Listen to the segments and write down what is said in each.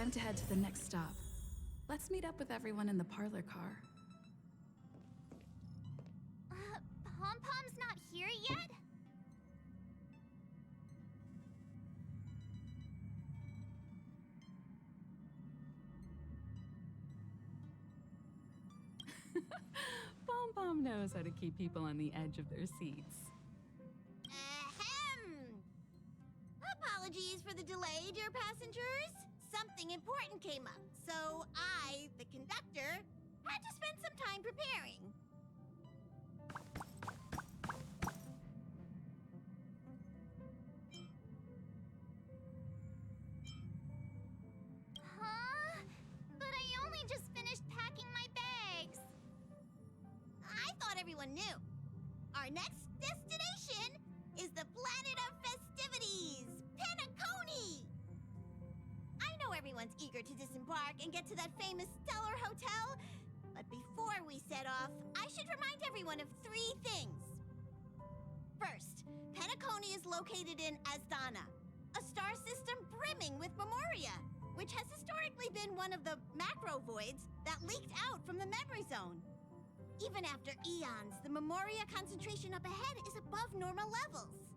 Time to head to the next stop. Let's meet up with everyone in the parlor car. Pom-Pom's not here yet? Pom-Pom knows how to keep people on the edge of their seats. Ahem! Apologies for the delay, dear passengers. Something important came up, so I, the conductor, had to spend some time preparing. Huh? But I only just finished packing my bags. I thought everyone knew. Our next destination is the planet of festivities, Penacony! I know everyone's eager to disembark and get to that famous Stellar Hotel, but before we set off, I should remind everyone of 3 things. First, Penacony is located in Asdana, a star system brimming with Memoria, which has historically been one of the macro voids that leaked out from the memory zone. Even after eons, the Memoria concentration up ahead is above normal levels.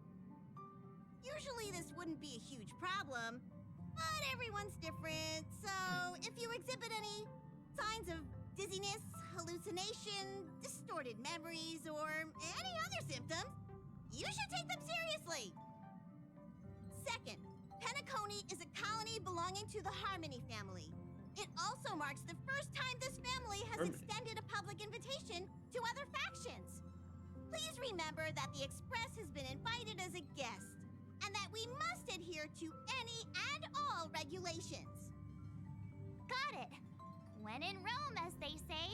Usually this wouldn't be a huge problem, but everyone's different, so if you exhibit any signs of dizziness, hallucination, distorted memories, or any other symptoms, you should take them seriously. Second, Penacony is a colony belonging to the Harmony family. It also marks the first time this family has extended a public invitation to other factions. Please remember that the Express has been invited as a guest, and that we must adhere to any and all regulations. Got it. When in Rome, as they say.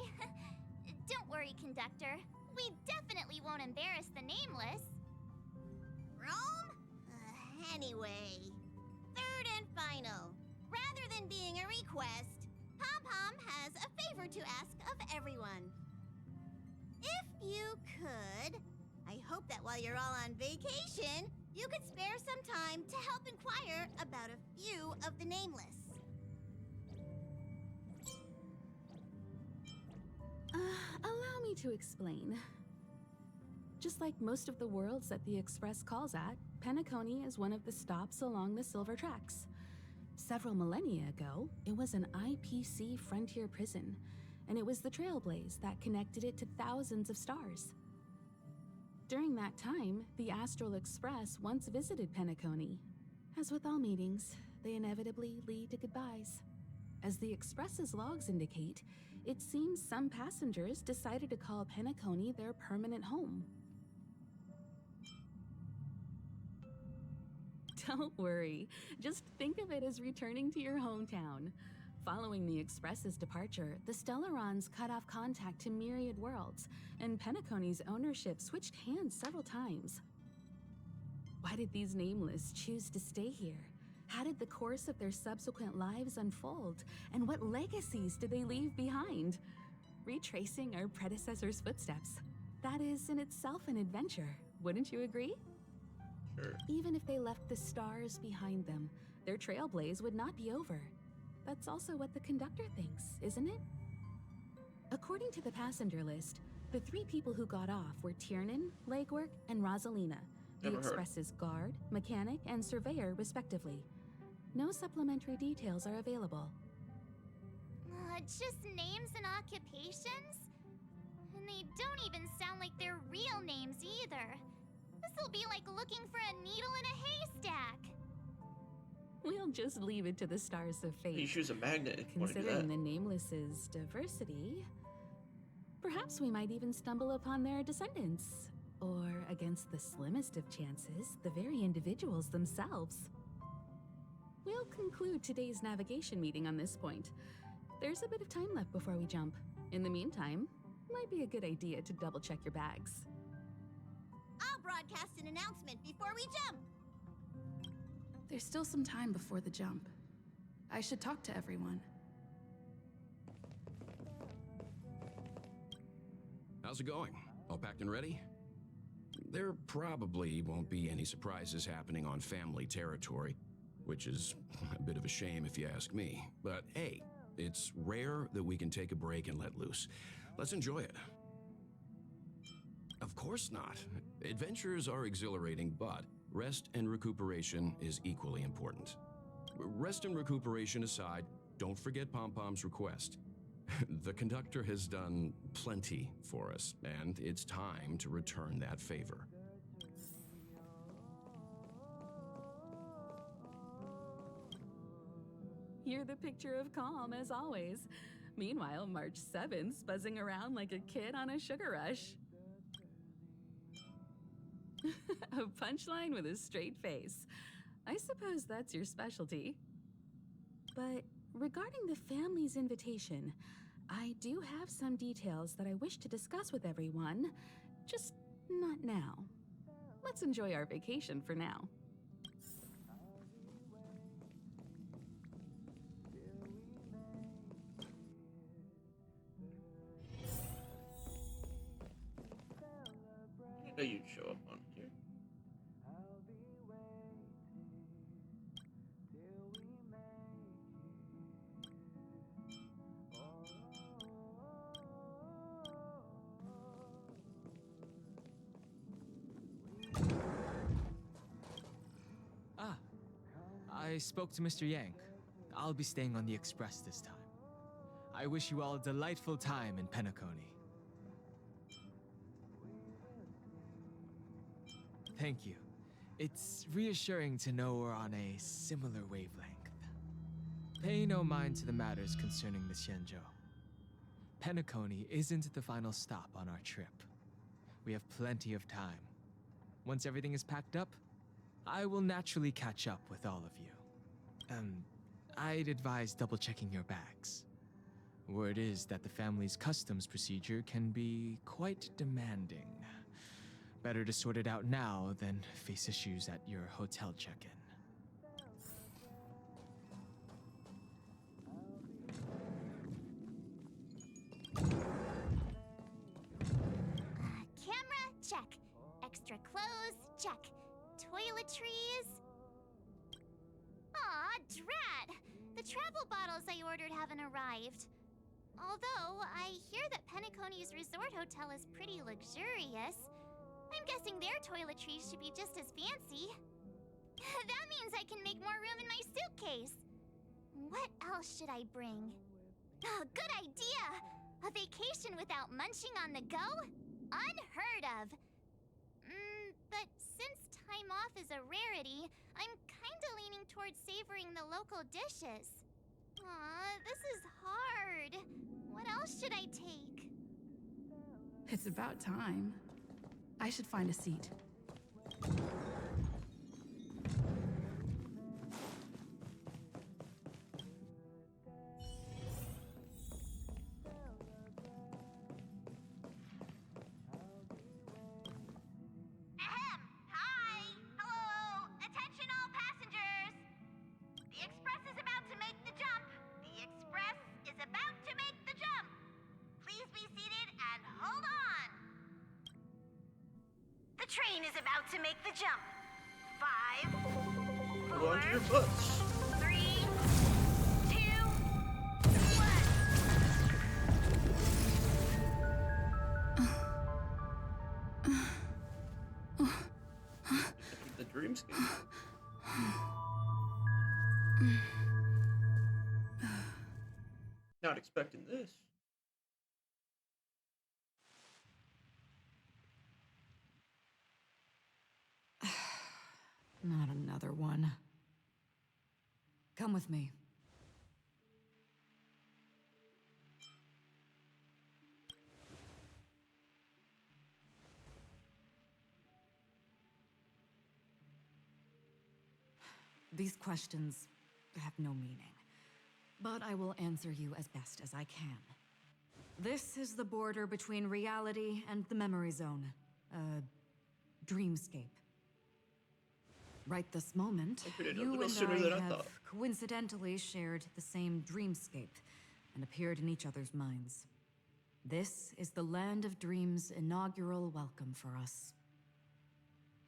Don't worry, conductor. We definitely won't embarrass the nameless. Rome? Anyway, third and final. Rather than being a request, Pom-Pom has a favor to ask of everyone. If you could, I hope that while you're all on vacation, you could spare some time to help inquire about a few of the nameless. Allow me to explain. Just like most of the worlds that the Express calls at, Penacony is one of the stops along the Silver Tracks. Several millennia ago, it was an IPC frontier prison, and it was the Trailblaze that connected it to thousands of stars. During that time, the Astral Express once visited Penacony. As with all meetings, they inevitably lead to goodbyes. As the Express's logs indicate, it seems some passengers decided to call Penacony their permanent home. Don't worry, just think of it as returning to your hometown. Following the Express's departure, the Stellarons cut off contact to myriad worlds, and Penacony's ownership switched hands several times. Why did these nameless choose to stay here? How did the course of their subsequent lives unfold? And what legacies did they leave behind? Retracing our predecessors' footsteps. That is in itself an adventure, wouldn't you agree? Sure. Even if they left the stars behind them, their trailblaze would not be over. That's also what the conductor thinks, isn't it? According to the passenger list, the 3 people who got off were Tiernan, Legwork, and Rosalina, the Express's guard, mechanic, and surveyor, respectively. No supplementary details are available. Just names and occupations? And they don't even sound like their real names either. This'll be like looking for a needle in a haystack. We'll just leave it to the stars of fate. You choose a magnet. Considering the Nameless's diversity, perhaps we might even stumble upon their descendants. Or, against the slimmest of chances, the very individuals themselves. We'll conclude today's navigation meeting on this point. There's a bit of time left before we jump. In the meantime, might be a good idea to double-check your bags. I'll broadcast an announcement before we jump. There's still some time before the jump. I should talk to everyone. How's it going? All packed and ready? There probably won't be any surprises happening on family territory. which is a bit of a shame if you ask me. But hey, it's rare that we can take a break and let loose. Let's enjoy it. Of course not. Adventures are exhilarating, but rest and recuperation is equally important. Rest and recuperation aside, don't forget Pom-Pom's request. The conductor has done plenty for us, and it's time to return that favor. You're the picture of calm, as always. Meanwhile, March 7th's buzzing around like a kid on a sugar rush. A punchline with a straight face. I suppose that's your specialty. But regarding the family's invitation, I do have some details that I wish to discuss with everyone, just not now. Let's enjoy our vacation for now. I know you'd show up on here. Ah, I spoke to Mr. Yang. I'll be staying on the express this time. I wish you all a delightful time in Penacony. Thank you. It's reassuring to know we're on a similar wavelength. Pay no mind to the matters concerning the Xianzhou. Penacony isn't the final stop on our trip. We have plenty of time. Once everything is packed up, I will naturally catch up with all of you. I'd advise double-checking your bags. Word is that the family's customs procedure can be quite demanding. Better to sort it out now than face issues at your hotel check-in. Camera, check. Extra clothes, check. Toiletries. Aw, drat! The travel bottles I ordered haven't arrived. Although, I hear that Penacony's resort hotel is pretty luxurious. I'm guessing their toiletries should be just as fancy. That means I can make more room in my suitcase. What else should I bring? Oh, good idea! A vacation without munching on the go? Unheard of! But since time off is a rarity, I'm kinda leaning towards savoring the local dishes. Aw, this is hard. What else should I take? It's about time. I should find a seat. Ahem! Hi! Hello! Attention all passengers! The express is about to make the jump! The express is about to make the jump! Please be seated and hold on! The train is about to make the jump. 5, Hold on to your 4, butts. 3, 2, 1. Keep the dreamscape. Not expecting this. Not another one. Come with me. These questions have no meaning, but I will answer you as best as I can. This is the border between reality and the memory zone, a dreamscape. Right this moment, I figured it a you little and sooner I than I have thought. coincidentally shared the same dreamscape and appeared in each other's minds. This is the Land of Dreams' inaugural welcome for us.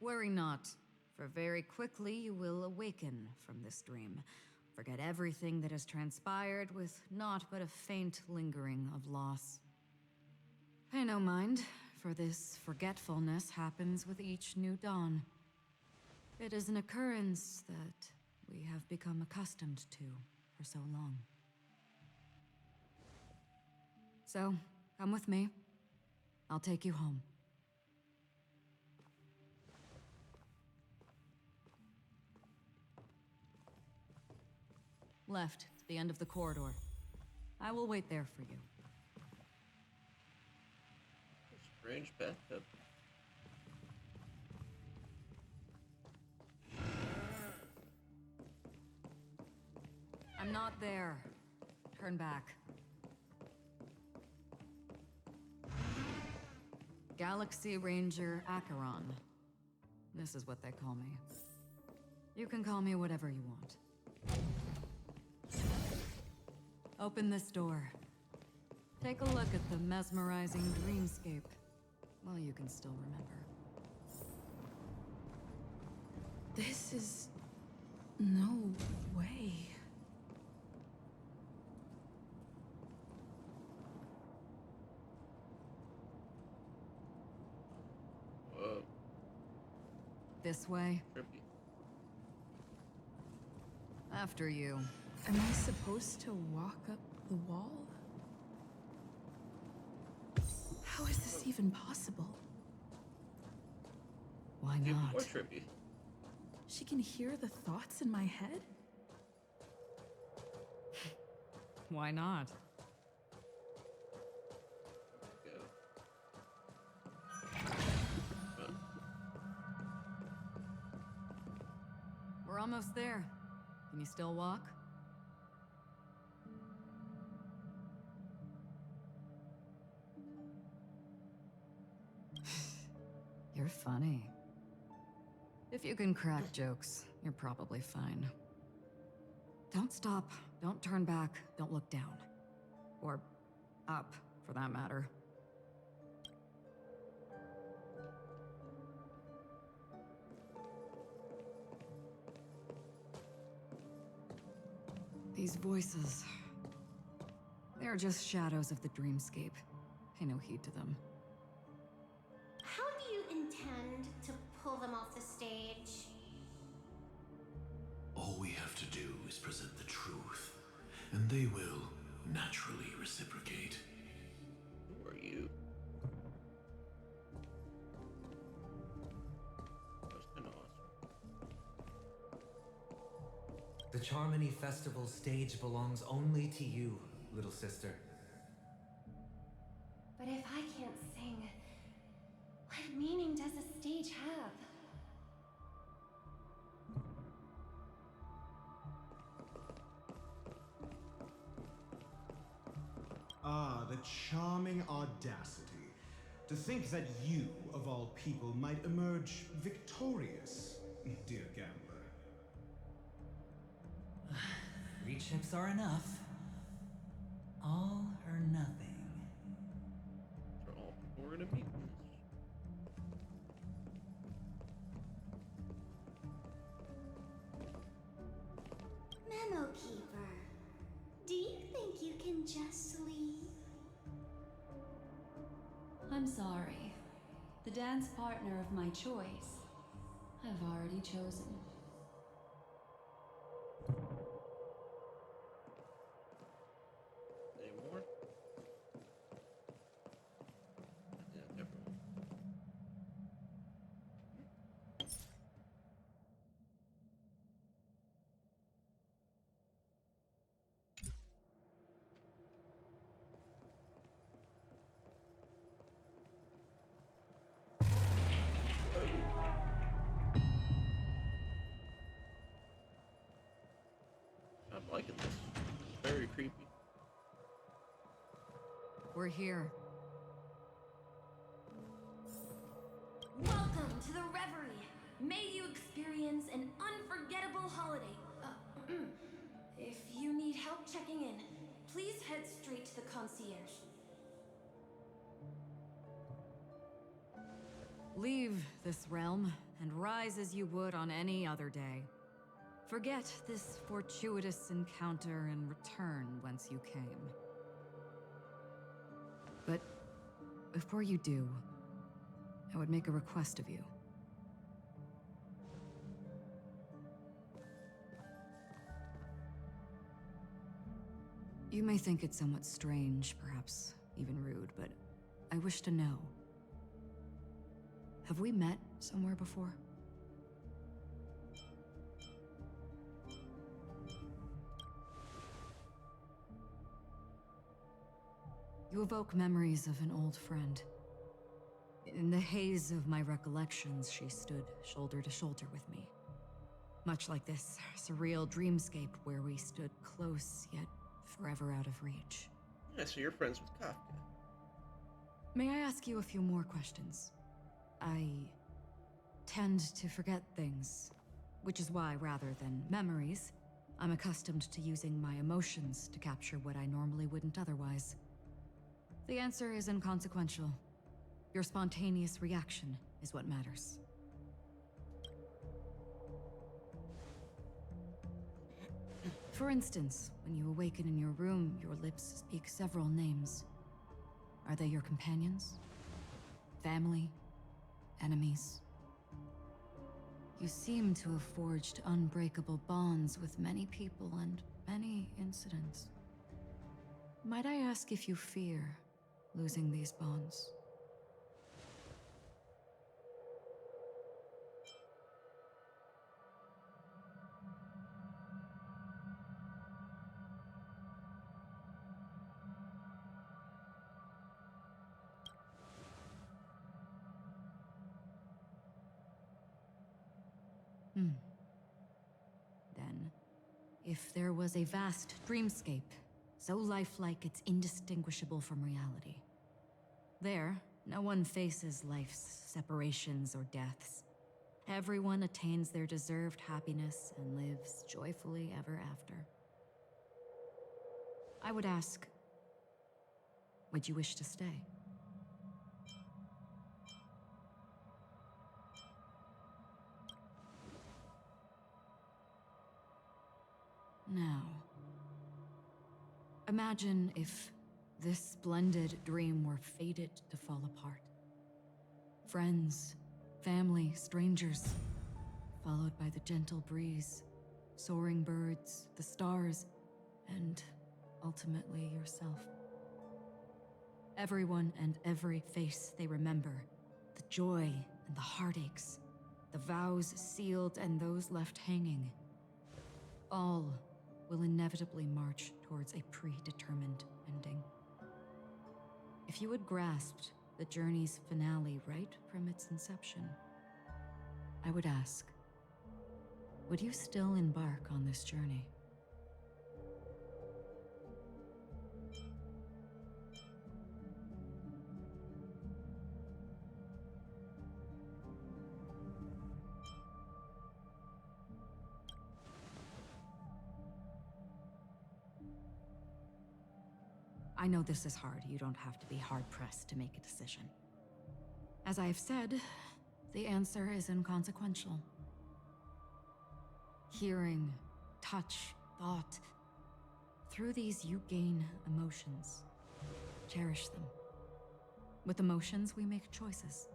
Worry not. for very quickly you will awaken from this dream. Forget everything that has transpired with naught but a faint lingering of loss. Pay no mind, for this forgetfulness happens with each new dawn. It is an occurrence that we have become accustomed to for so long. So, come with me. I'll take you home. Left, to the end of the corridor. I will wait there for you. Strange bathtub. I'm not there. Turn back. Galaxy Ranger Acheron. This is what they call me. You can call me whatever you want. Open this door. Take a look at the mesmerizing dreamscape while you can still remember. This is no way. Whoa, This way. trippy. After you. Am I supposed to walk up the wall? How is this even possible? Why Even not? more trippy. She can hear the thoughts in my head? Why not? Go. We're almost there. Can you still walk? You're funny. If you can crack jokes, you're probably fine. Don't stop. Don't turn back. Don't look down. Or up, for that matter. These voices... they're just shadows of the dreamscape. Pay no heed to them. How do you intend to pull them off the stage? All we have to do is present the truth, and they will naturally reciprocate. Who are you? That was kind of awesome. The Charmony Festival stage belongs only to you, little sister. But if I can't sing, what meaning does a stage have? Ah, the charming audacity. To think that you, of all people, might emerge victorious, dear gambler. 3 chips are enough. All or nothing. For all people we're gonna meet in this. Memo Keeper, do you think you can just leave? I'm sorry. The dance partner of my choice, I've already chosen. Any more? Yeah, never mind. I'm liking this. It's very creepy. We're here. Welcome to the Reverie! May you experience an unforgettable holiday. If you need help checking in, please head straight to the concierge. Leave this realm and rise as you would on any other day. Forget this fortuitous encounter and return whence you came. But before you do, I would make a request of you. You may think it somewhat strange, perhaps even rude, but I wish to know. Have we met somewhere before? You evoke memories of an old friend. In the haze of my recollections, she stood shoulder to shoulder with me. Much like this surreal dreamscape where we stood close, yet forever out of reach. Yeah, so you're friends with Kafka. May I ask you a few more questions? I tend to forget things, which is why, rather than memories, I'm accustomed to using my emotions to capture what I normally wouldn't otherwise. The answer is inconsequential. Your spontaneous reaction is what matters. For instance, when you awaken in your room, your lips speak several names. Are they your companions? Family? Enemies? You seem to have forged unbreakable bonds with many people and many incidents. Might I ask if you fear losing these bonds? Then, if there was a vast dreamscape, so lifelike it's indistinguishable from reality. There, no one faces life's separations or deaths. Everyone attains their deserved happiness and lives joyfully ever after. I would ask, would you wish to stay? Now, imagine if this splendid dream were fated to fall apart. Friends, family, strangers, followed by the gentle breeze, soaring birds, the stars, and ultimately yourself. Everyone and every face they remember, the joy and the heartaches, the vows sealed and those left hanging, all will inevitably march towards a predetermined ending. If you had grasped the journey's finale right from its inception, I would ask, would you still embark on this journey? I know this is hard. You don't have to be hard-pressed to make a decision. As I have said, the answer is inconsequential. Hearing, touch, thought. Through these, you gain emotions. Cherish them. With emotions, we make choices.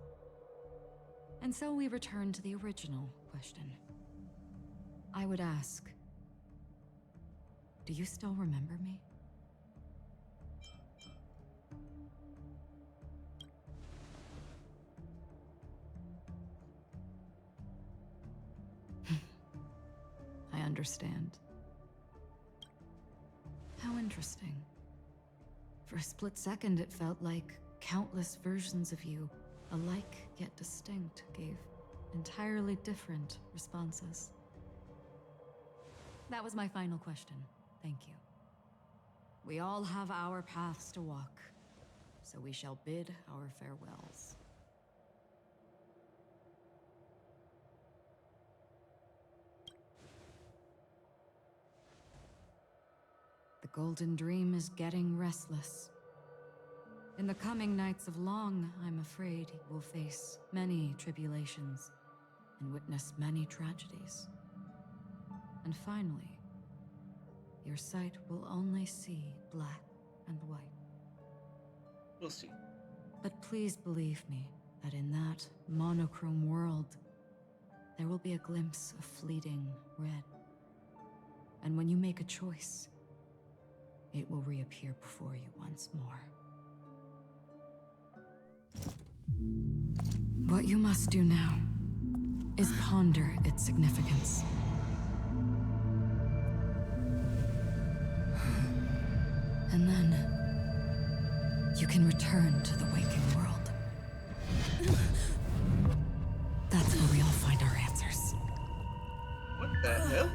And so we return to the original question. I would ask, do you still remember me? I understand. How interesting. For a split second, it felt like countless versions of you, alike yet distinct, gave entirely different responses. That was my final question. Thank you. We all have our paths to walk, so we shall bid our farewells. The Golden Dream is getting restless. In the coming nights of Long, I'm afraid you will face many tribulations and witness many tragedies. And finally, your sight will only see black and white. We'll see. But please believe me that in that monochrome world, there will be a glimpse of fleeting red. And when you make a choice, it will reappear before you once more. What you must do now is ponder its significance. And then you can return to the waking world. That's where we all find our answers. What the hell?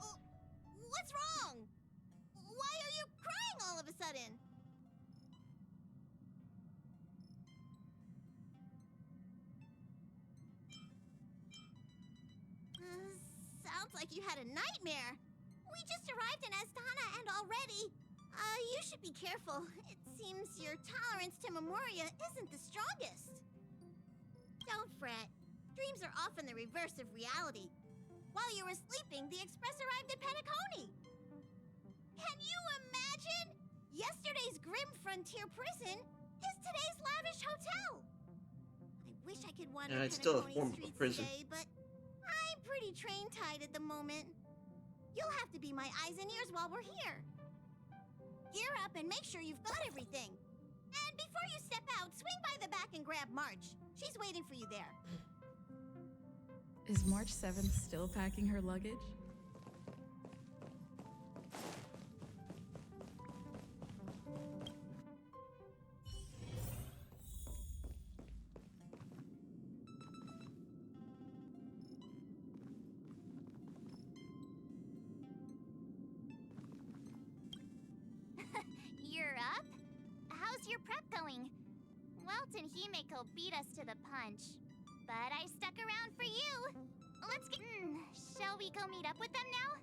Oh, what's wrong? Why are you crying all of a sudden? Sounds like you had a nightmare. We just arrived in Astana and already... you should be careful. It seems your tolerance to Memoria isn't the strongest. Don't fret. Dreams are often the reverse of reality. While you were sleeping, the Express arrived at Penacony. Can you imagine? Yesterday's grim frontier prison is today's lavish hotel. I wish I could wander Yeah, it's still a Penacony's form of a streets prison. today, but I'm pretty train-tied at the moment. You'll have to be my eyes and ears while we're here. Gear up and make sure you've got everything. And before you step out, swing by the back and grab March. She's waiting for you there. Is March 7th still packing her luggage? You're up? How's your prep going? Welt and Himeko beat us to the punch, but I stuck around for you. Let's get... shall we go meet up with them now?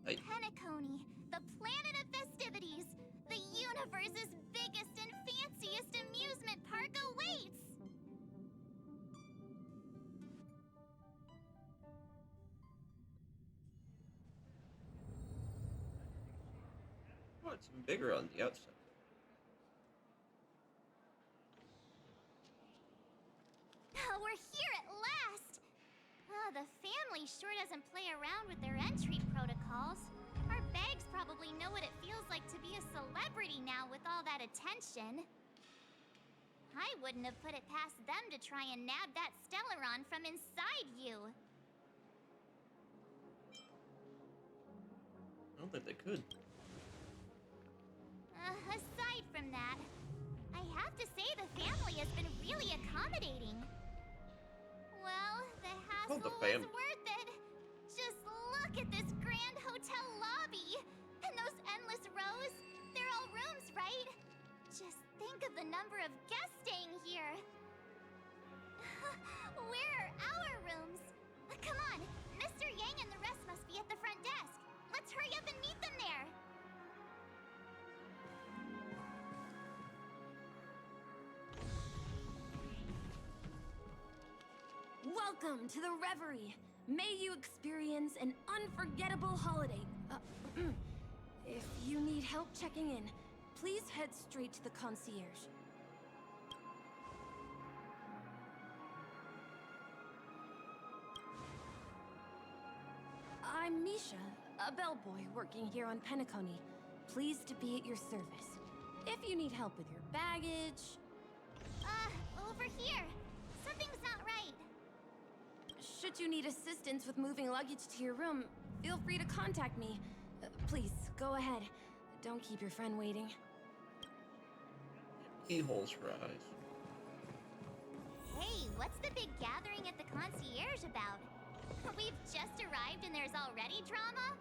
Penacony, the planet of festivities. The universe's biggest and fanciest amusement park awaits! Oh, it's bigger on the outside. We're here at last! Oh, the family sure doesn't play around with their entry protocols. Our bags probably know what it feels like to be a celebrity now with all that attention. I wouldn't have put it past them to try and nab that Stellaron from inside you. I don't think they could. Aside from that, I have to say the family has been really accommodating. Well, the hassle the was fam. worth it. Just look at this grand hotel lobby. And those endless rows. They're all rooms, right? Just think of the number of guests staying here. Where are our rooms? Come on, Mr. Yang and the rest must be at the front desk. Let's hurry up and meet them there. Welcome to the Reverie. May you experience an unforgettable holiday. If you need help checking in, please head straight to the concierge. I'm Misha, a bellboy working here on Penacony. Pleased to be at your service. If you need help with your baggage... Over here. Something's not right. Should you need assistance with moving luggage to your room, feel free to contact me. Please, go ahead. Don't keep your friend waiting. Keyholes for eyes. Hey, what's the big gathering at the concierge about? We've just arrived and there's already drama?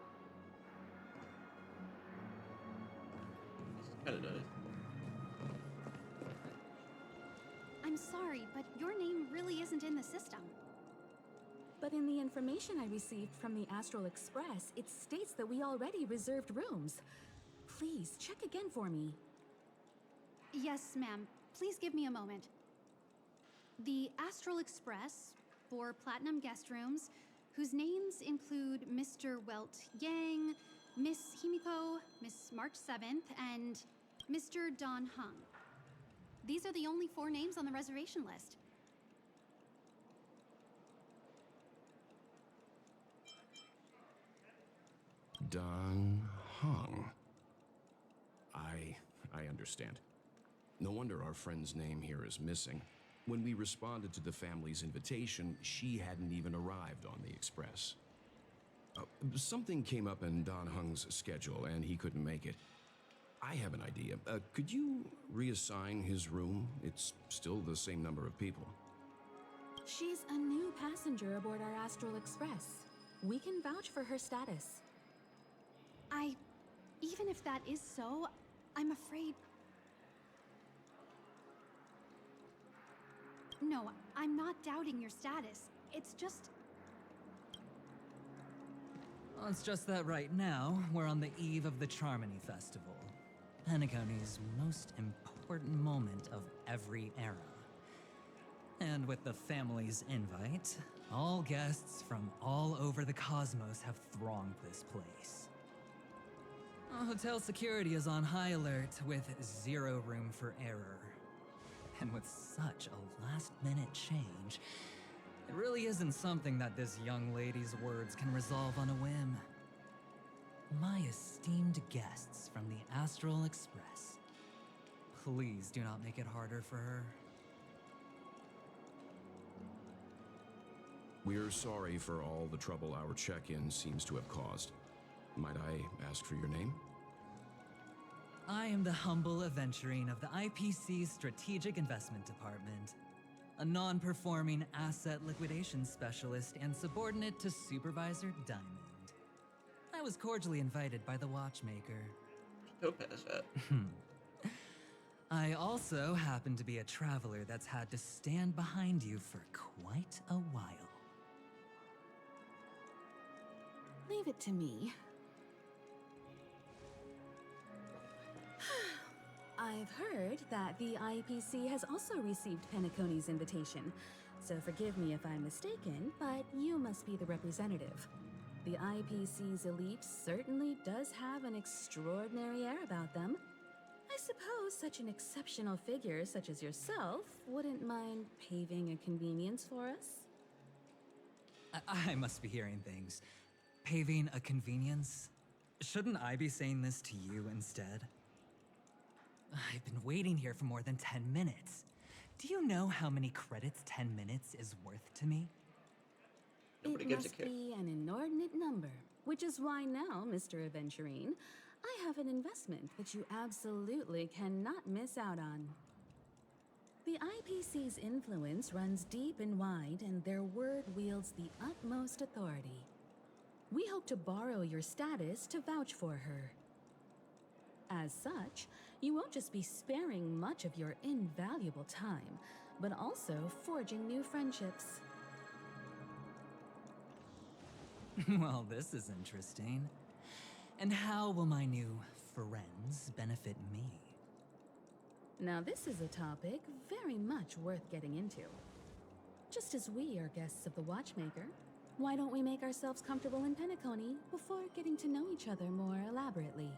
It's kind of nice. sorry, but your name really isn't in the system. But in the information I received from the Astral Express, it states that we already reserved rooms. Please, check again for me. Yes, ma'am. Please give me a moment. The Astral Express, 4 platinum guest rooms, whose names include Mr. Welt Yang, Miss Himiko, Miss March 7th, and Mr. Don Hung. These are the only 4 names on the reservation list. Don Hung. I understand. No wonder our friend's name here is missing. When we responded to the family's invitation, she hadn't even arrived on the express. Something came up in Don Hung's schedule, and he couldn't make it. I have an idea. Could you reassign his room? It's still the same number of people. She's a new passenger aboard our Astral Express. We can vouch for her status. Even if that is so, I'm afraid... No, I'm not doubting your status. It's just... Well, it's just that right now, we're on the eve of the Charmony Festival. Penacony's most important moment of every era. And with the family's invite, all guests from all over the cosmos have thronged this place. Hotel security is on high alert with 0 room for error. And with such a last-minute change, it really isn't something that this young lady's words can resolve on a whim. My esteemed guests from the Astral Express, please do not make it harder for her. We're sorry for all the trouble our check-in seems to have caused. Might I ask for your name? I am the humble aventurine of the IPC's Strategic Investment Department, a non-performing asset liquidation specialist and subordinate to Supervisor Diamond. I was cordially invited by the watchmaker. Don't pass that. I also happen to be a traveler that's had to stand behind you for quite a while. Leave it to me. I've heard that the IPC has also received Penacony's invitation, so forgive me if I'm mistaken, but you must be the representative. The IPC's elite certainly does have an extraordinary air about them. I suppose such an exceptional figure such as yourself wouldn't mind paving a convenience for us? I must be hearing things. Paving a convenience? Shouldn't I be saying this to you instead? I've been waiting here for more than 10 minutes. Do you know how many credits 10 minutes is worth to me? Nobody It gives a must care. be an inordinate number, which is why now, Mr. Aventurine, I have an investment that you absolutely cannot miss out on. The IPC's influence runs deep and wide, and their word wields the utmost authority. We hope to borrow your status to vouch for her. As such, you won't just be sparing much of your invaluable time, but also forging new friendships. Well, this is interesting. And how will my new friends benefit me? Now this is a topic very much worth getting into. Just as we are guests of the Watchmaker, why don't we make ourselves comfortable in Penacony before getting to know each other more elaborately?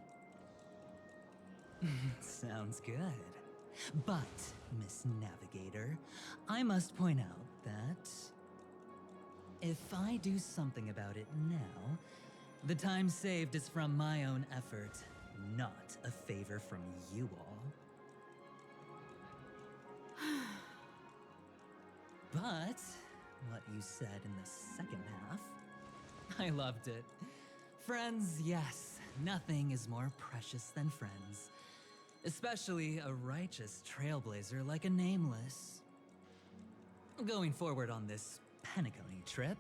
Sounds good. But, Miss Navigator, I must point out that if I do something about it now, the time saved is from my own effort, not a favor from you all. But what you said in the second half, I loved it. Friends, yes, nothing is more precious than friends. Especially a righteous trailblazer like a Nameless. Going forward on this Penacony trip,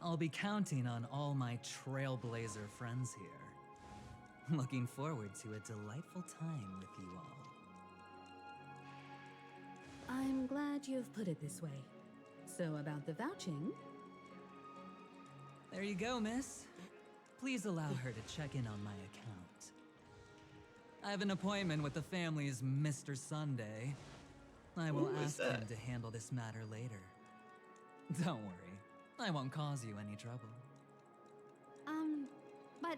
I'll be counting on all my trailblazer friends here. Looking forward to a delightful time with you all. I'm Glad you've put it this way. So about the vouching... There you go, miss. Please allow her to check in on my account. I have an appointment with the family's Mr. Sunday. I will ask him to handle this matter later. Don't worry, I won't cause you any trouble. But...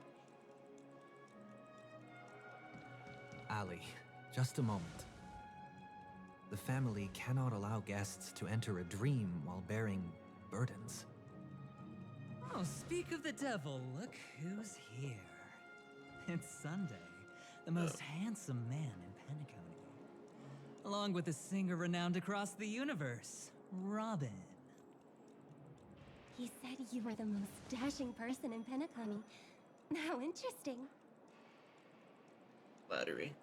Ali, just a moment. The family cannot allow guests to enter a dream while bearing burdens. Oh, speak of the devil, look who's here. It's Sunday, the most handsome man in Penacony. Along with a singer renowned across the universe, Robin. He said you were the most dashing person in Penacony. How interesting. Flattery.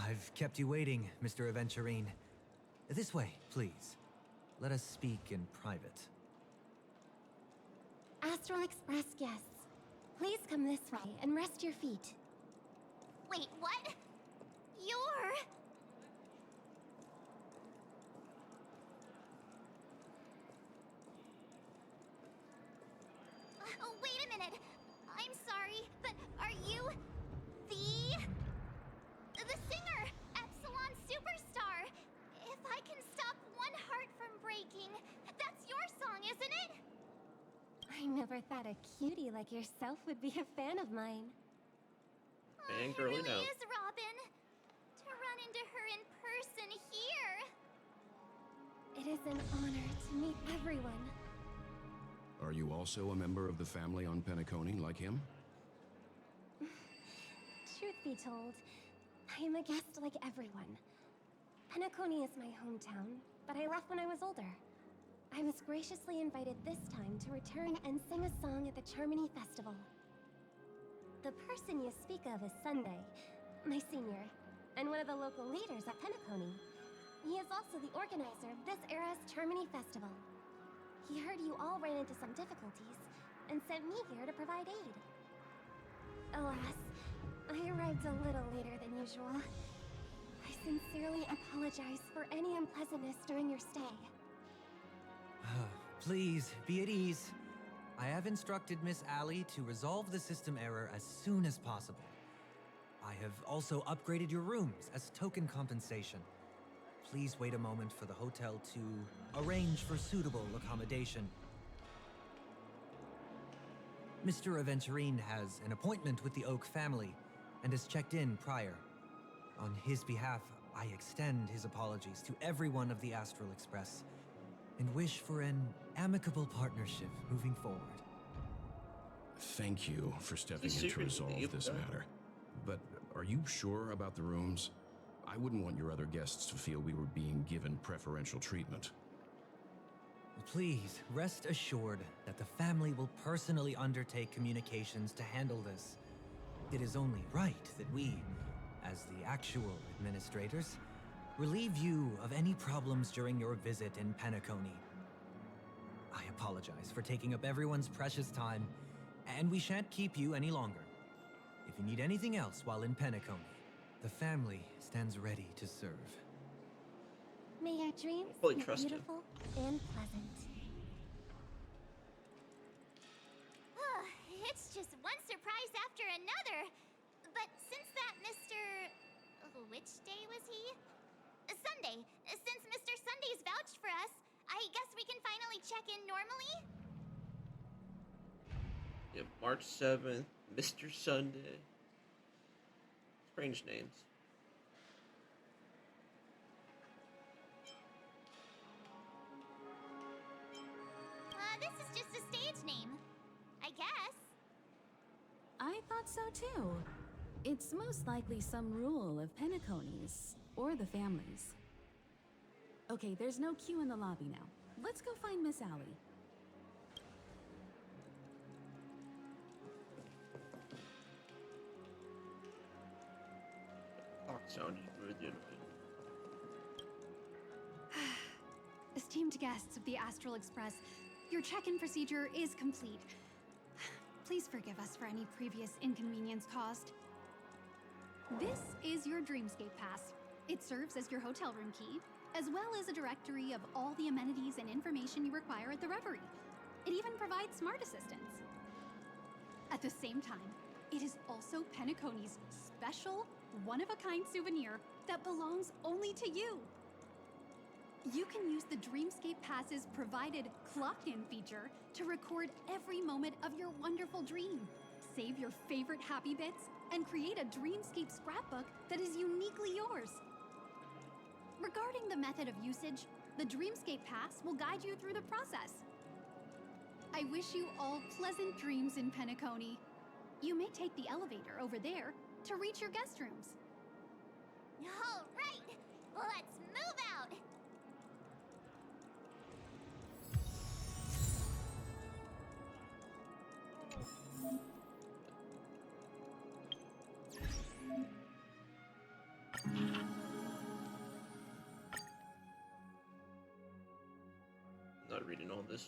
I've kept you waiting, Mr. Aventurine. This way, please. Let us speak in private. Astral Express guests, please come this way and rest your feet. Wait, what? You're... Oh, wait a minute. I'm sorry, but are you the singer, Epsilon Superstar? If I can stop one heart from breaking, that's your song, isn't it? I never thought a cutie like yourself would be a fan of mine. And girly It now. really is, Robin. To run into her in person here. It is an honor to meet everyone. Are you also a member of the family on Penacony like him? Truth be told, I am a guest like everyone. Penacony is my hometown, but I left when I was older. I was graciously invited this time to return and sing a song at the Charmony Festival. The person you speak of is Sunday, my senior, and one of the local leaders at Penacony. He is also the organizer of this era's Charmony Festival. He heard you all ran into some difficulties, and sent me here to provide aid. Alas, I arrived a little later than usual. I sincerely apologize for any unpleasantness during your stay. Please, be at ease. I have instructed Miss Ali to resolve the system error as soon as possible. I have also upgraded your rooms as token compensation. Please wait a moment for the hotel to arrange for suitable accommodation. Mr. Aventurine has an appointment with the Oak family and has checked in prior. On his behalf, I extend his apologies to everyone of the Astral Express and wish for an amicable partnership moving forward. Thank you for stepping He's in to secretly resolve evil, this though. matter. But are you sure about the rooms? I wouldn't want your other guests to feel we were being given preferential treatment. Please, rest assured that the family will personally undertake communications to handle this. It is only right that we, as the actual administrators, relieve you of any problems during your visit in Penacony. I apologize for taking up everyone's precious time, and we shan't keep you any longer. If you need anything else while in Penacony, the family stands ready to serve. May your dreams Fully be trust him. beautiful and pleasant. It's just one surprise after another. But since that Mr... Which day was he? Sunday. Since Mr. Sunday's vouched for us, I guess we can finally check in normally? Yeah, March 7th, Mr. Sunday. Strange names. This is just a stage name. I guess. I thought so too. It's most likely some rule of Penacony's, or the family's. Okay, there's no queue in the lobby now. Let's go find Miss Allie. Clock sounded really annoying. Esteemed guests of the Astral Express, your check-in procedure is complete. Please forgive us for any previous inconvenience caused. This is your Dreamscape Pass. It serves as your hotel room key, as well as a directory of all the amenities and information you require at the Reverie. It even provides smart assistants. At the same time, it is also Penacony's special, one-of-a-kind souvenir that belongs only to you. You can use the Dreamscape Pass's provided clock-in feature to record every moment of your wonderful dream. Save your favorite happy bits and create a Dreamscape scrapbook that is uniquely yours. Regarding the method of usage, the Dreamscape Pass will guide you through the process. I wish you all pleasant dreams in Penacony. You may take the elevator over there to reach your guest rooms. All right, let's move out. Not reading all this.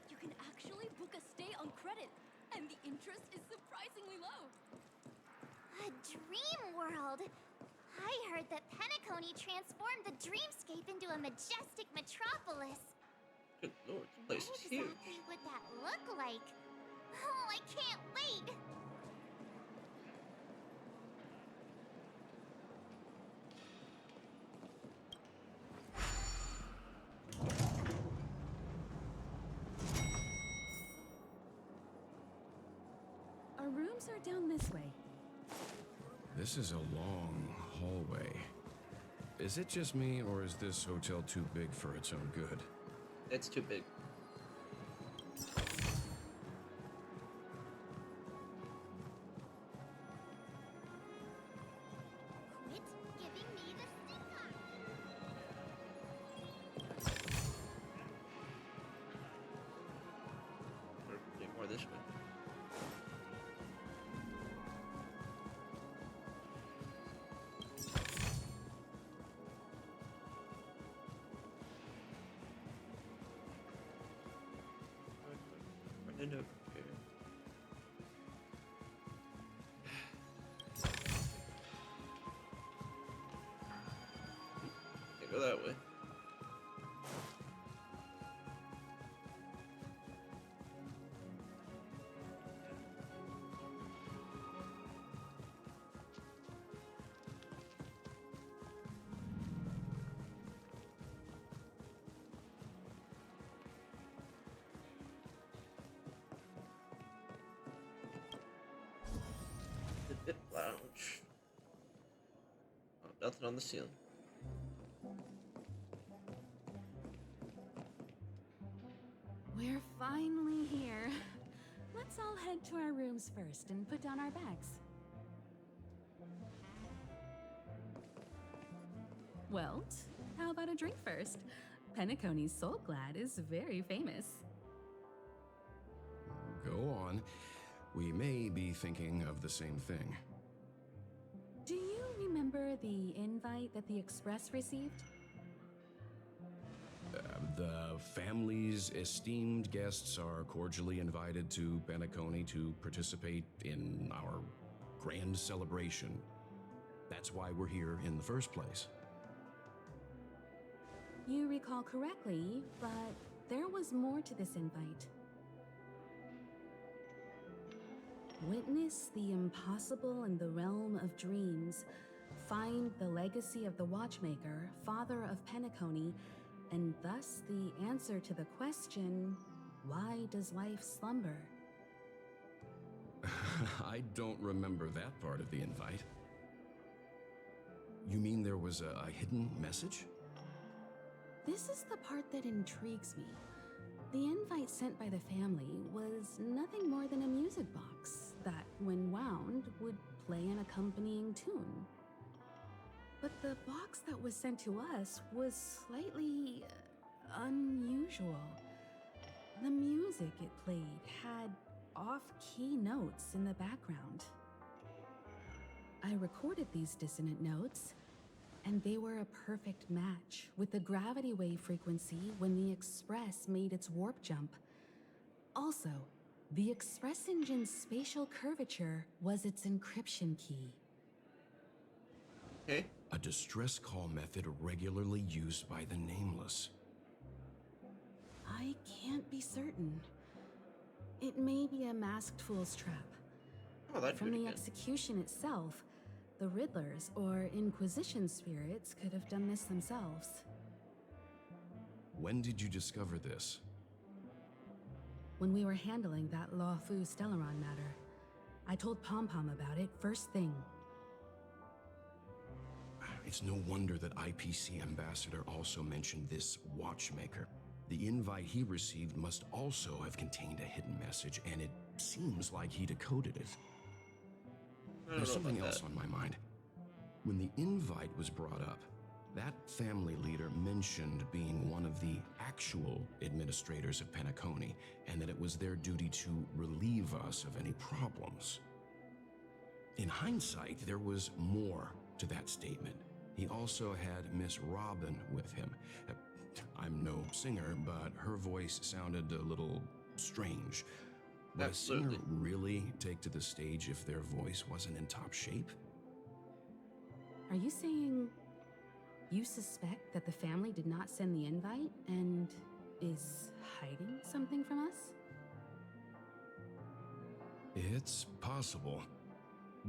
You can actually book a stay on credit, and the interest is surprisingly low. A dream world. I heard that Penacony transformed the dreamscape into a majestic metropolis. Good lord, this place What is huge. exactly would that look like? Oh, I can't wait! Our rooms are down this way. This is a long hallway. Is it just me, or is this hotel too big for its own good? It's too big. Quit giving me the stink eye! Or get more this way. Run into here. Can't go that way. The VIP lounge. Oh, nothing on the ceiling. We're finally here. Let's all head to our rooms first and put down our bags. Well, how about a drink first? Penacony's Soul Glad is very famous. Go on. We may be thinking of the same thing. Do you remember the invite that the Express received? The family's esteemed guests are cordially invited to Penacony to participate in our grand celebration. That's why we're here in the first place. You recall correctly, but there was more to this invite. Witness the impossible in the realm of dreams. Find the legacy of the Watchmaker, father of Penacony, and thus the answer to the question, Why does life slumber? I don't remember that part of the invite. You mean there was a hidden message? This is the part that intrigues me. The invite sent by the family was nothing more than a music box that, when wound, would play an accompanying tune. But the box that was sent to us was slightly unusual. The music it played had off-key notes in the background. I recorded these dissonant notes, and they were a perfect match with the gravity wave frequency when the Express made its warp jump. Also, the Express engine's spatial curvature was its encryption key. Okay. A distress call method regularly used by the Nameless. I can't be certain. It may be a masked fool's trap. Oh, that'd From do it the again. execution itself, the Riddlers or Inquisition spirits could have done this themselves. When did you discover this? When we were handling that Law Fu Stellaron matter, I told Pom Pom about it first thing. It's no wonder that IPC Ambassador also mentioned this watchmaker. The invite he received must also have contained a hidden message, and it seems like he decoded it. There's something else on my mind. When the invite was brought up, that family leader mentioned being one of the actual administrators of Penacony, and that it was their duty to relieve us of any problems. In hindsight, there was more to that statement. He also had Miss Robin with him. I'm no singer, but her voice sounded a little strange. Would a singer really take to the stage if their voice wasn't in top shape? Are you saying you suspect that the family did not send the invite and is hiding something from us? It's possible.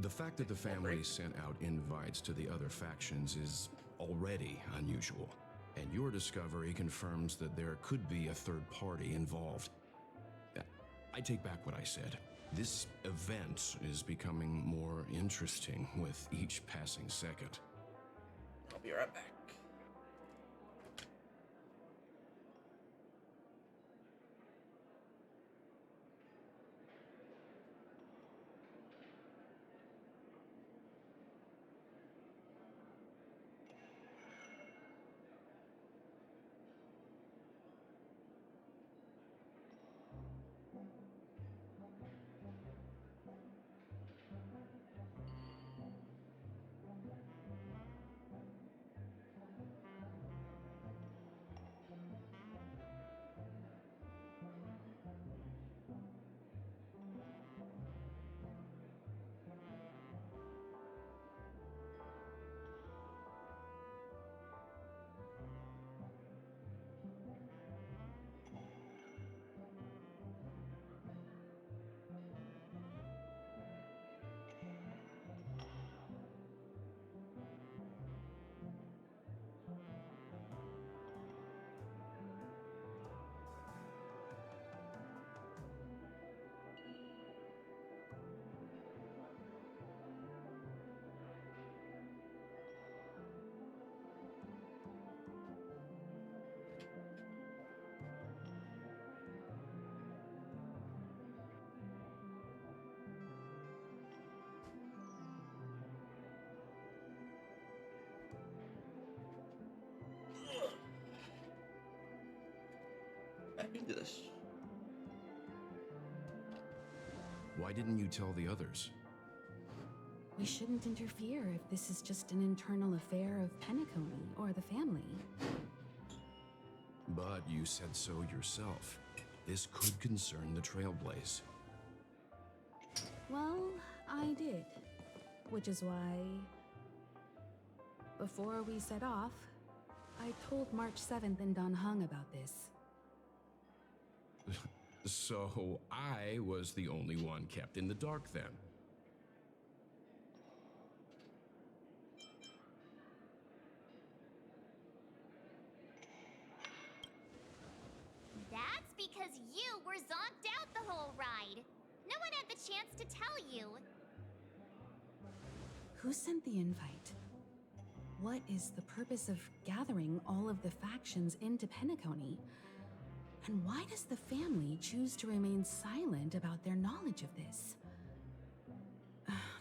The fact that the family sent out invites to the other factions is already unusual, and your discovery confirms that there could be a third party involved. I take back what I said. This event is becoming more interesting with each passing second. I'll be right back. Back into this. Why didn't you tell the others? We shouldn't interfere if this is just an internal affair of Penacony or the family. But you said so yourself. This could concern the Trailblaze. Well, I did. Which is why, before we set off, I told March 7th and Don Hung about this. So I was the only one kept in the dark then. That's because you were chance to tell you. Who sent the invite? What is the purpose of gathering all of the factions into Penacony? And why does the family choose to remain silent about their knowledge of this?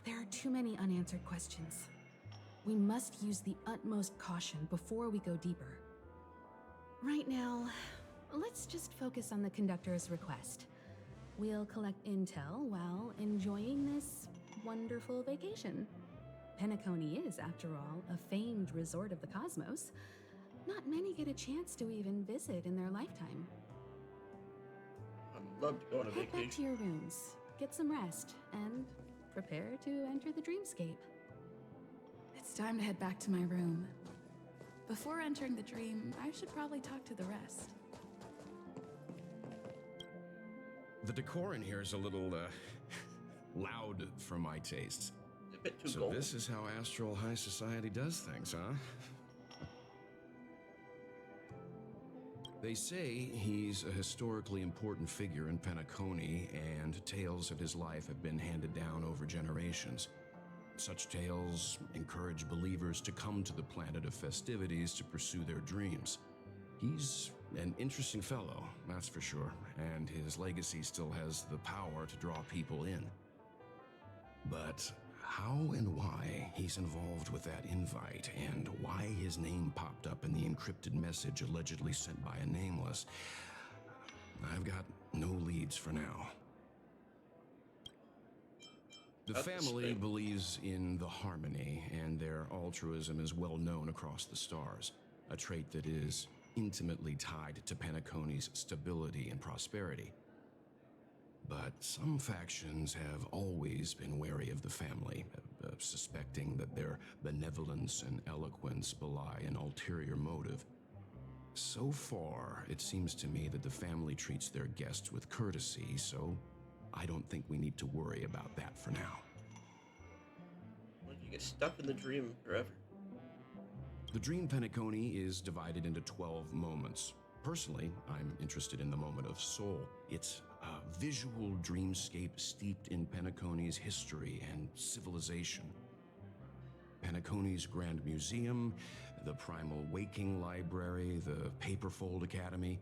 There are too many unanswered questions. We must use the utmost caution before we go deeper. Right now, let's just focus on the conductor's request. We'll collect intel while enjoying this wonderful vacation. Penacony is, after all, a famed resort of the cosmos. Not many get a chance to even visit in their lifetime. I'd love to go on a Head back to vacation. your rooms, get some rest, and prepare to enter the dreamscape. It's time to head back to my room. Before entering the dream, I should probably talk to the rest. The decor in here is a little, loud for my tastes. A bit too So gold. this is how Astral High Society does things, huh? They say he's a historically important figure in Penacony, and tales of his life have been handed down over generations. Such tales encourage believers to come to the planet of festivities to pursue their dreams. He's an interesting fellow, that's for sure, and his legacy still has the power to draw people in. But how and why he's involved with that invite, and why his name popped up in the encrypted message allegedly sent by a nameless, I've got no leads for now. The That's family strange. believes in the harmony, and their altruism is well known across the stars, a trait that is intimately tied to Penacony's stability and prosperity. But some factions have always been wary of the family, suspecting that their benevolence and eloquence belie an ulterior motive. So far, it seems to me that the family treats their guests with courtesy, so I don't think we need to worry about that for now. What if you get stuck in the dream forever? The Dream Penacony is divided into 12 moments. Personally, I'm interested in the moment of soul. It's a visual dreamscape steeped in Penacony's history and civilization. Penacony's Grand Museum, the Primal Waking Library, the Paperfold Academy.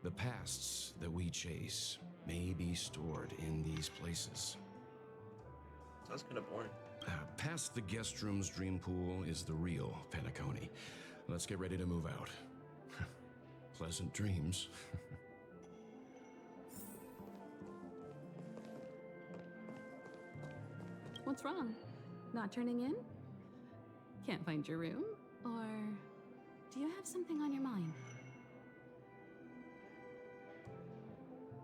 The pasts that we chase may be stored in these places. Sounds kind of boring. Past the guest room's dream pool is the real Penacony. Let's get ready to move out. Pleasant dreams. What's wrong? Not turning in? Can't find your room? Or do you have something on your mind?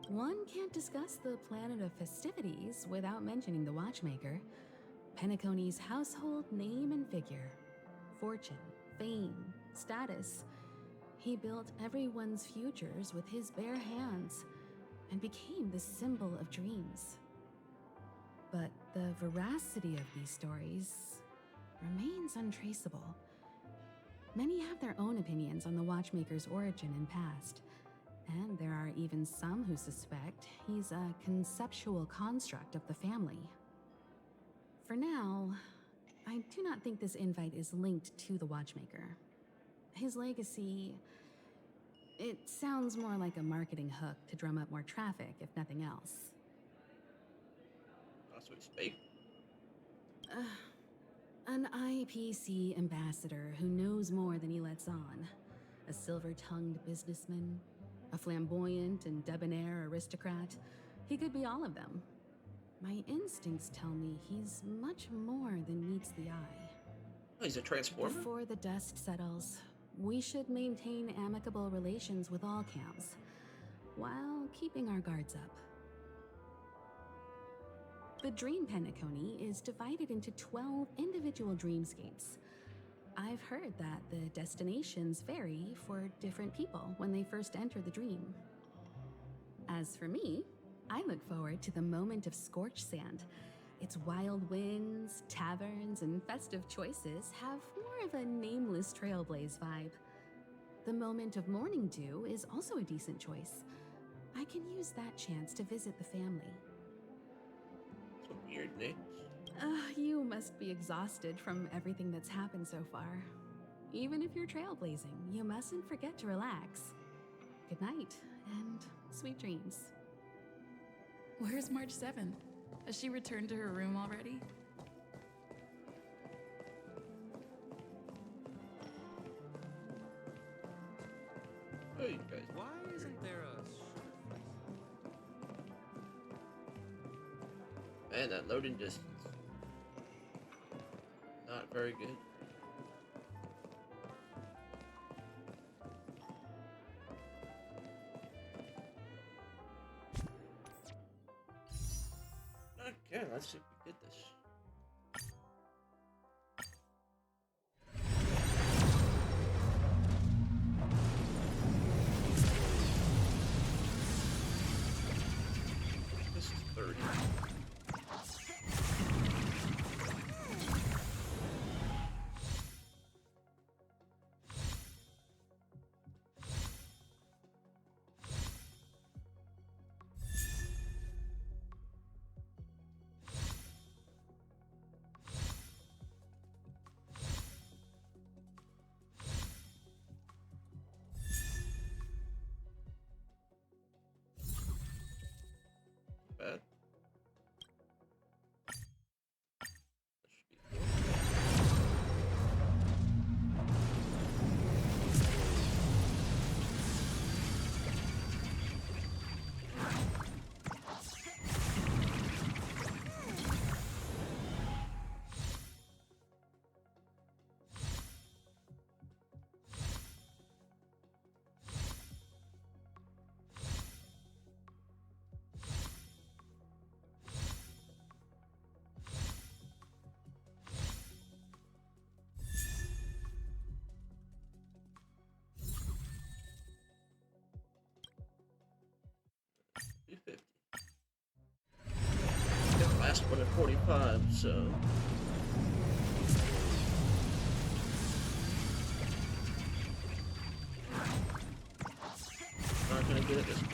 One can't discuss the planet of festivities without mentioning the watchmaker. Penacony's household name and figure. Fortune, fame, status. He built everyone's futures with his bare hands and became the symbol of dreams. But the veracity of these stories remains untraceable. Many have their own opinions on the watchmaker's origin and past, and there are even some who suspect he's a conceptual construct of the family. For now, I do not think this invite is linked to the watchmaker. His legacy, it sounds more like a marketing hook to drum up more traffic, if nothing else. That's what he's fake. An IPC ambassador who knows more than he lets on. A silver-tongued businessman. A flamboyant and debonair aristocrat. He could be all of them. My instincts tell me he's much more than meets the eye. Oh, he's a transformer? Before the dust settles, we should maintain amicable relations with all camps, while keeping our guards up. The Dream Penacony is divided into 12 individual dreamscapes. I've heard that the destinations vary for different people when they first enter the dream. As for me, I look forward to the moment of scorched sand. Its wild winds, taverns, and festive choices have more of a nameless trailblaze vibe. The moment of morning dew is also a decent choice. I can use that chance to visit the family. Some weird names. You must be exhausted from everything that's happened so far. Even if you're trailblazing, you mustn't forget to relax. Good night, and sweet dreams. Where's March 7th? Has she returned to her room already? Hey, you guys. Why isn't there a... Man, that loading distance. Not very good. Okay, let's see if we get this. This is 30. Bad. That should be cool. $250. The last one at 45, so. Not gonna get it this time.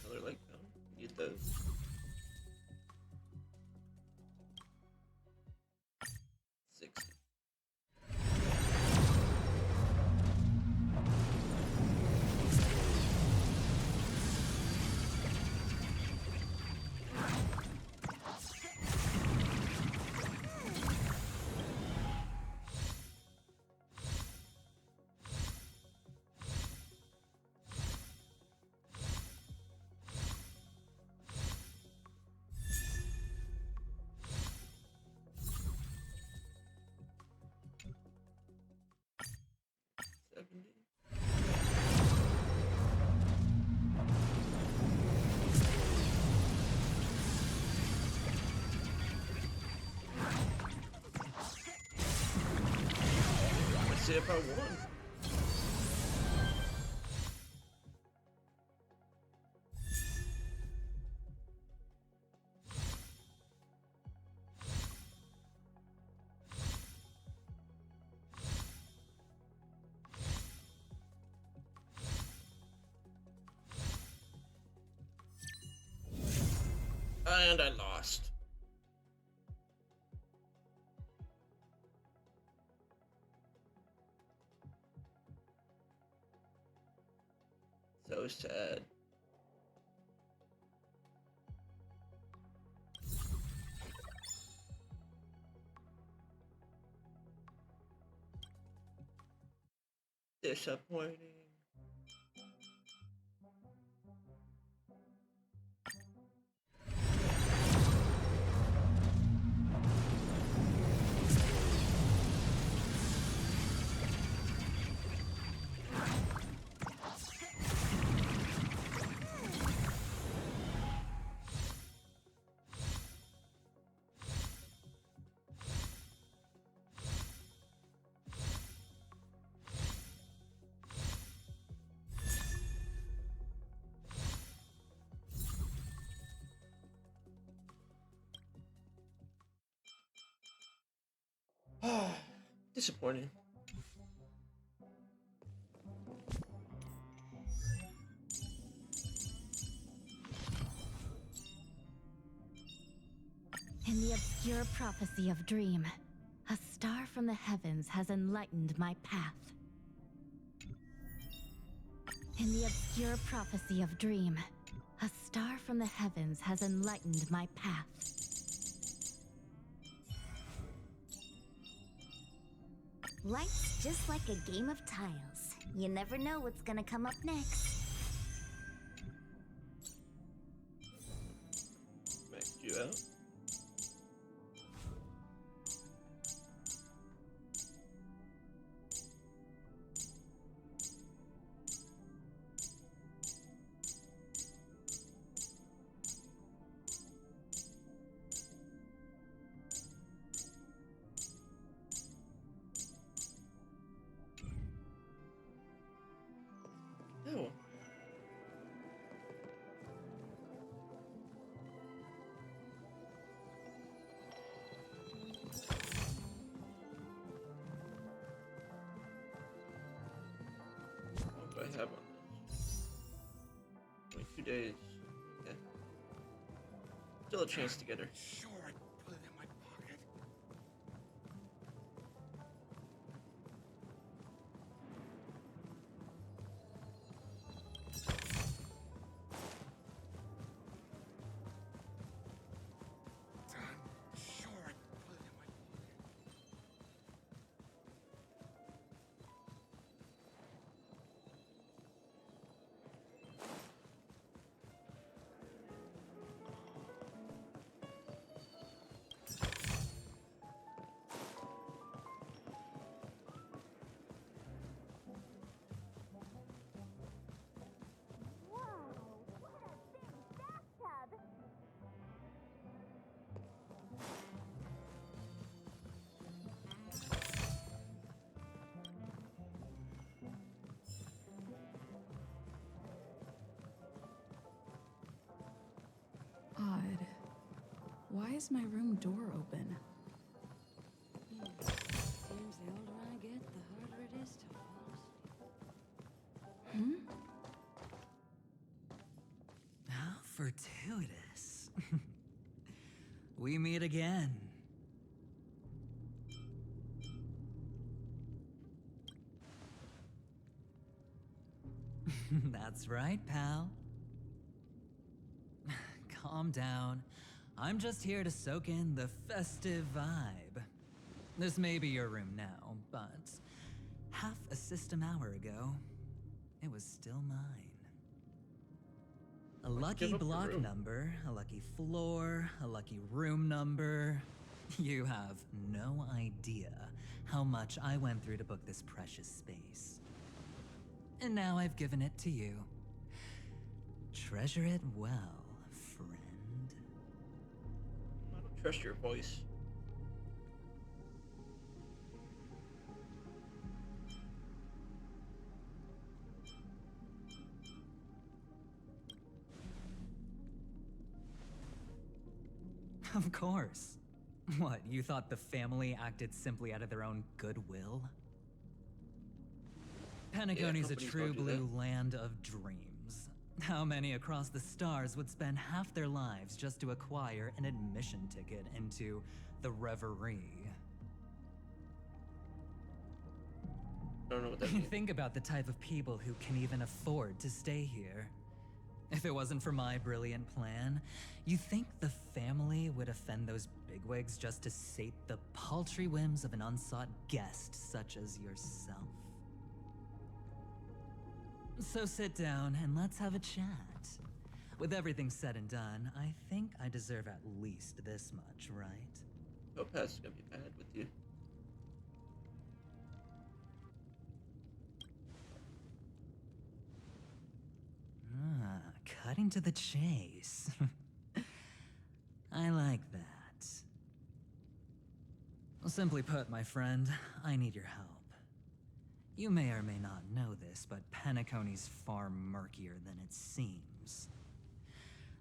Another lake cone. Get those. $60. Let's see if I won. And I lost. So sad. Disappointing. Disappointing. In the obscure prophecy of Dream, a star from the heavens has enlightened my path. In the obscure prophecy of Dream, a star from the heavens has enlightened my path. Life's just like a game of tiles. You never know what's gonna come up next. Maxed you out. Oh. What do I have on this? 22 days. Okay. Still a chance to get her. Sure, I put it in my pocket. I'm sure I put it in my pocket. Odd. Why is my room door open? Seems the older I get, the harder it is to fall asleep. How fortuitous. We meet again. That's right, pal. Calm down. I'm just here to soak in the festive vibe. This may be your room now, but half a system hour ago, it was still mine. A lucky give up the block room. number, a lucky floor, a lucky room number. You have no idea how much I went through to book this precious space. And now I've given it to you. Treasure it well, friend. I don't trust your voice. Of course. What, you thought the family acted simply out of their own goodwill? Pentagony's a companies true don't do that. blue land of dreams. How many across the stars would spend half their lives just to acquire an admission ticket into the Reverie? I don't know what that means. Think about the type of people who can even afford to stay here. If it wasn't for my brilliant plan, you think the family would offend those bigwigs just to sate the paltry whims of an unsought guest such as yourself? So sit down and let's have a chat. With everything said and done, I think I deserve at least this much, right? Topaz gonna be bad with you. Cutting to the chase. I like that. Simply put, my friend, I need your help. You may or may not know this, but Penacony's far murkier than it seems.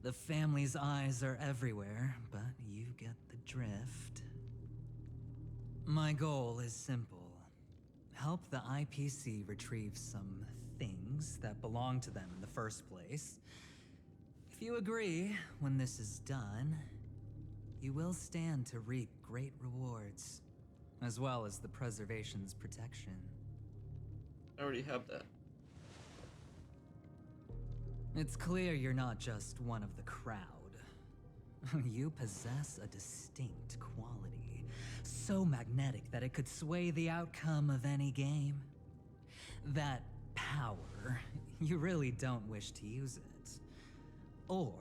The family's eyes are everywhere, but you get the drift. My goal is simple. Help the IPC retrieve some things that belong to them in the first place. If you agree, when this is done, you will stand to reap great rewards, as well as the preservation's protection. I already have that. It's clear you're not just one of the crowd. You possess a distinct quality, so magnetic that it could sway the outcome of any game. That power, you really don't wish to use it. Or,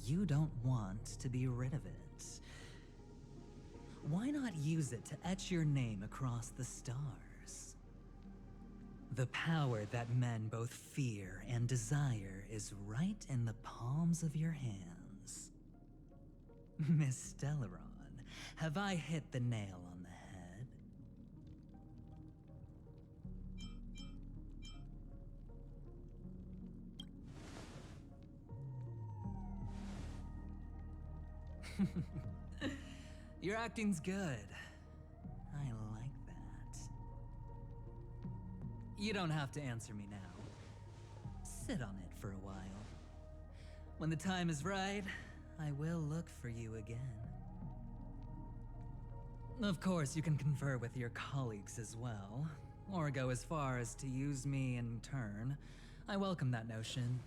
you don't want to be rid of it. Why not use it to etch your name across the stars? The power that men both fear and desire is right in the palms of your hands. Miss Stellaron, have I hit the nail on the head? Your acting's good. I like that. You don't have to answer me now. Sit on it for a while. When the time is right, I will look for you again. Of course, you can confer with your colleagues as well, or go as far as to use me in turn. I welcome that notion,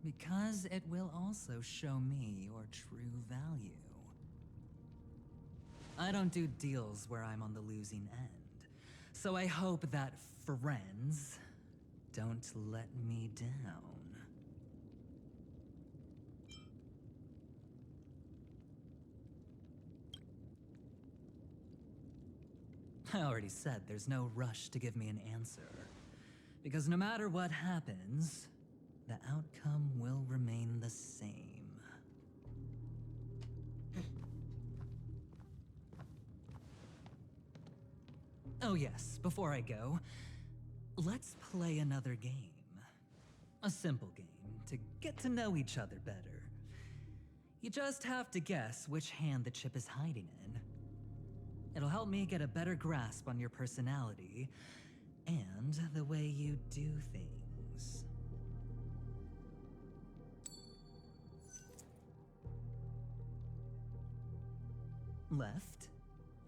because it will also show me your true value. I don't do deals where I'm on the losing end, so I hope that friends don't let me down. I already said there's no rush to give me an answer, because no matter what happens, the outcome will remain the same. Oh yes, before I go, let's play another game. A simple game to get to know each other better. You just have to guess which hand the chip is hiding in. It'll help me get a better grasp on your personality and the way you do things. Left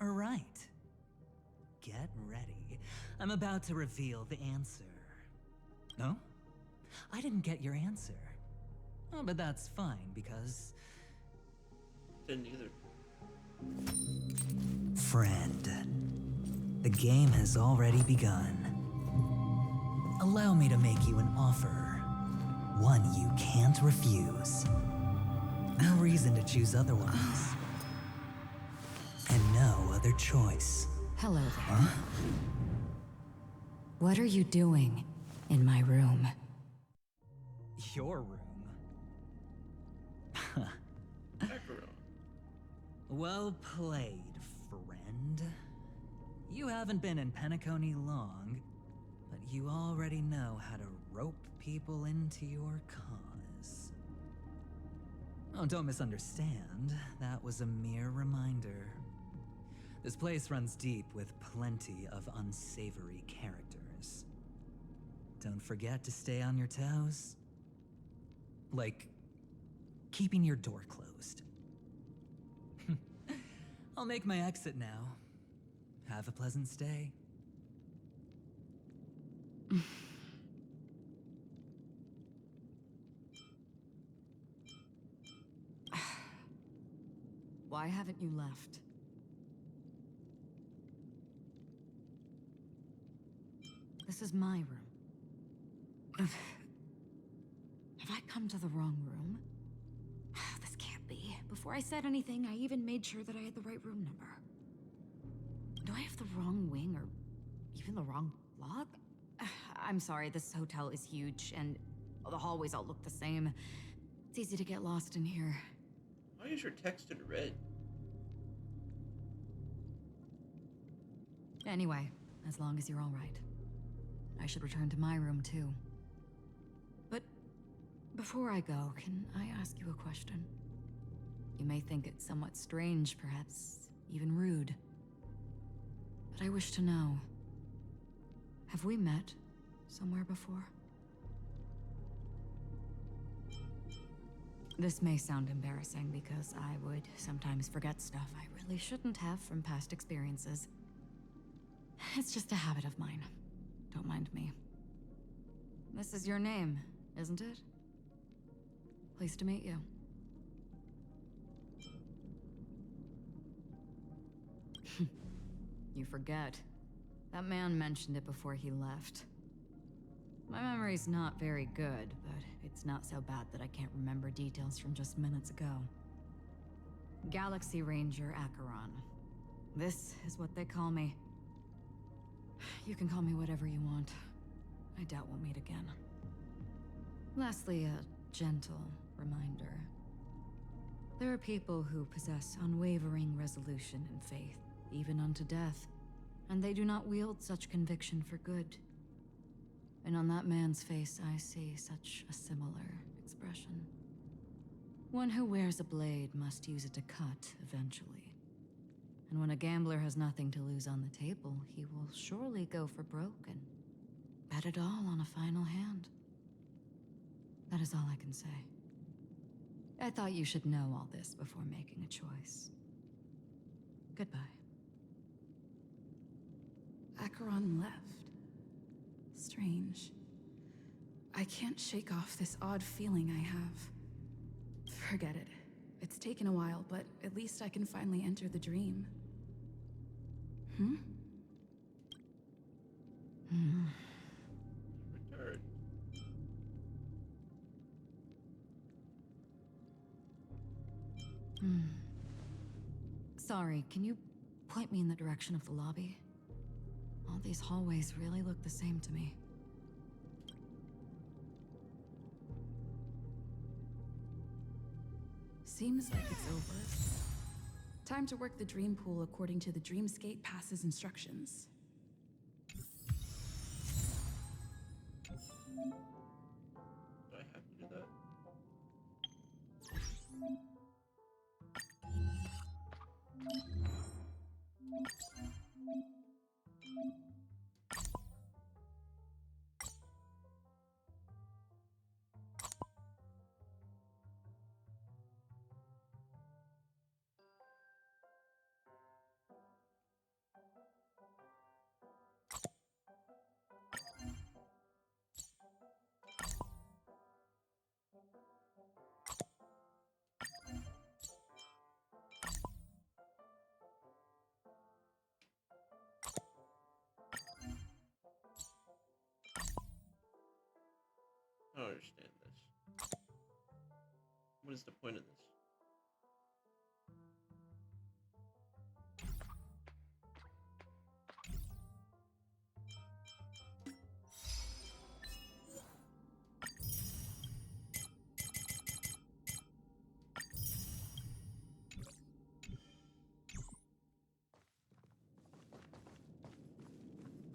or right? Get ready. I'm about to reveal the answer. No? I didn't get your answer. Oh, but that's fine because... Didn't either. Friend, the game has already begun. Allow me to make you an offer. One you can't refuse. No reason to choose otherwise. And no other choice. Hello there. Huh? What are you doing in my room? Your room? Well played, friend. You haven't been in Penacony long, but you already know how to rope people into your cause. Oh, don't misunderstand. That was a mere reminder. This place runs deep with plenty of unsavory characters. Don't forget to stay on your toes. Like, keeping your door closed. I'll make my exit now. Have a pleasant stay. Why haven't you left? This is my room. Have I come to the wrong room? This can't be. Before I said anything, I even made sure that I had the right room number. Do I have the wrong wing or even the wrong log? I'm sorry, this hotel is huge and the hallways all look the same. It's easy to get lost in here. Why is your text in red? Anyway, as long as you're all right. I should return to my room too. But before I go, can I ask you a question? You may think it somewhat strange, perhaps even rude. but I wish to know. Have we met somewhere before? This may sound embarrassing because I would sometimes forget stuff I really shouldn't have from past experiences. It's just a habit of mine. Don't mind me. This is your name, isn't it? Pleased to meet you. You forget. That man mentioned it before he left. My memory's not very good, but it's not so bad that I can't remember details from just minutes ago. Galaxy Ranger Acheron. This is what they call me. You can call me whatever you want. I doubt we'll meet again. Lastly, a gentle reminder. There are people who possess unwavering resolution and faith, even unto death, and they do not wield such conviction for good. And on that man's face, I see such a similar expression. One who wears a blade must use it to cut eventually. And when a gambler has nothing to lose on the table, he will surely go for broke and bet it all on a final hand. That is all I can say. I thought you should know all this before making a choice. Goodbye. Acheron left. Strange. I can't shake off this odd feeling I have. Forget it. It's taken a while, but at least I can finally enter the dream. Returned. Sorry, can you point me in the direction of the lobby? All these hallways really look the same to me. Seems like it's over. Time to work the dream pool according to the Dreamscape Pass's instructions. Do I have to do that? I don't understand this. What is the point of this?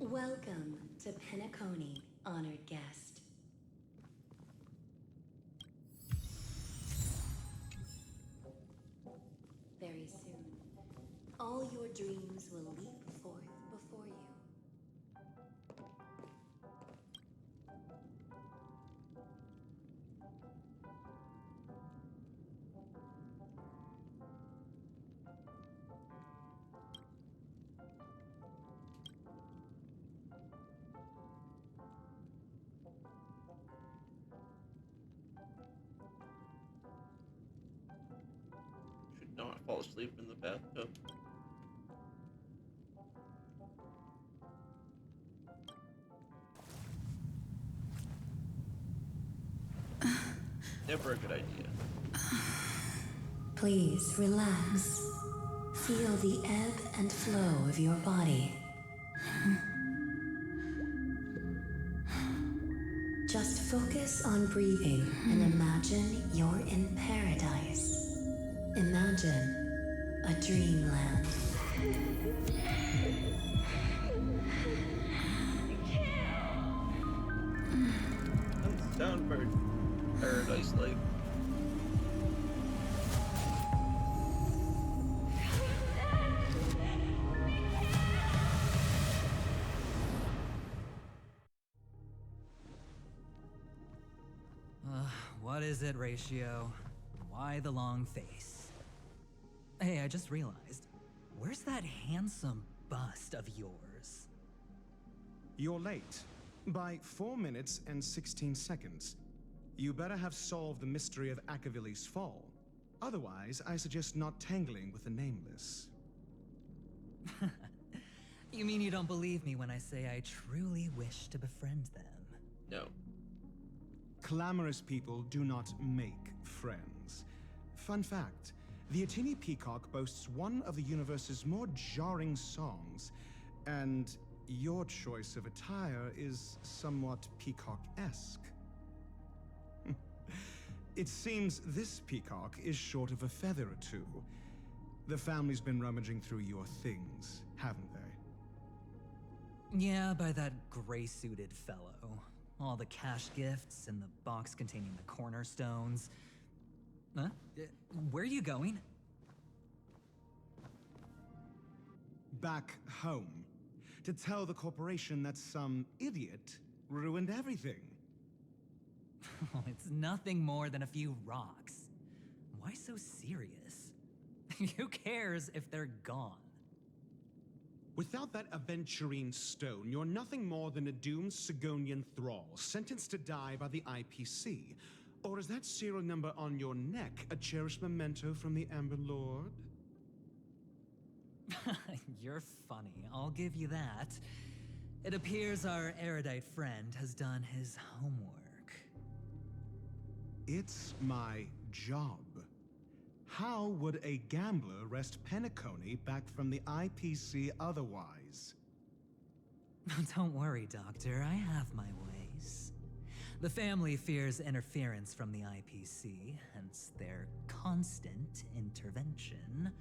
Welcome to Penacony, honored guest. Very soon, all your dreams will leap forth before you. Should not fall asleep in the bathtub. Never a good idea. Please relax. Feel the ebb and flow of your body. Just focus on breathing and imagine you're in paradise. Imagine a dreamland. Doesn't sound very paradise-like. What is it, Ratio? Why the long face? Hey, I just realized. Where's that handsome bust of yours? You're late. By 4 minutes and 16 seconds. You better have solved the mystery of Akavili's fall. Otherwise, I suggest not tangling with the nameless. You mean you don't believe me when I say I truly wish to befriend them? No. Clamorous people do not make friends. Fun fact, the Atini Peacock boasts one of the universe's more jarring songs, and your choice of attire is somewhat peacock-esque. It seems this peacock is short of a feather or two. The family's been rummaging through your things, haven't they? Yeah, by that gray-suited fellow. All the cash gifts and the box containing the cornerstones. Huh? Where are you going? Back home. To tell the corporation that some idiot ruined everything. It's nothing more than a few rocks. Why so serious? Who cares if they're gone? Without that aventurine stone, you're nothing more than a doomed Sigonian thrall, sentenced to die by the IPC. Or is that serial number on your neck a cherished memento from the Amber Lord? You're funny, I'll give you that. It appears our erudite friend has done his homework. It's my job. How would a gambler wrest Penacony back from the IPC otherwise? Don't worry, Doctor, I have my ways. The family fears interference from the IPC, hence their constant intervention.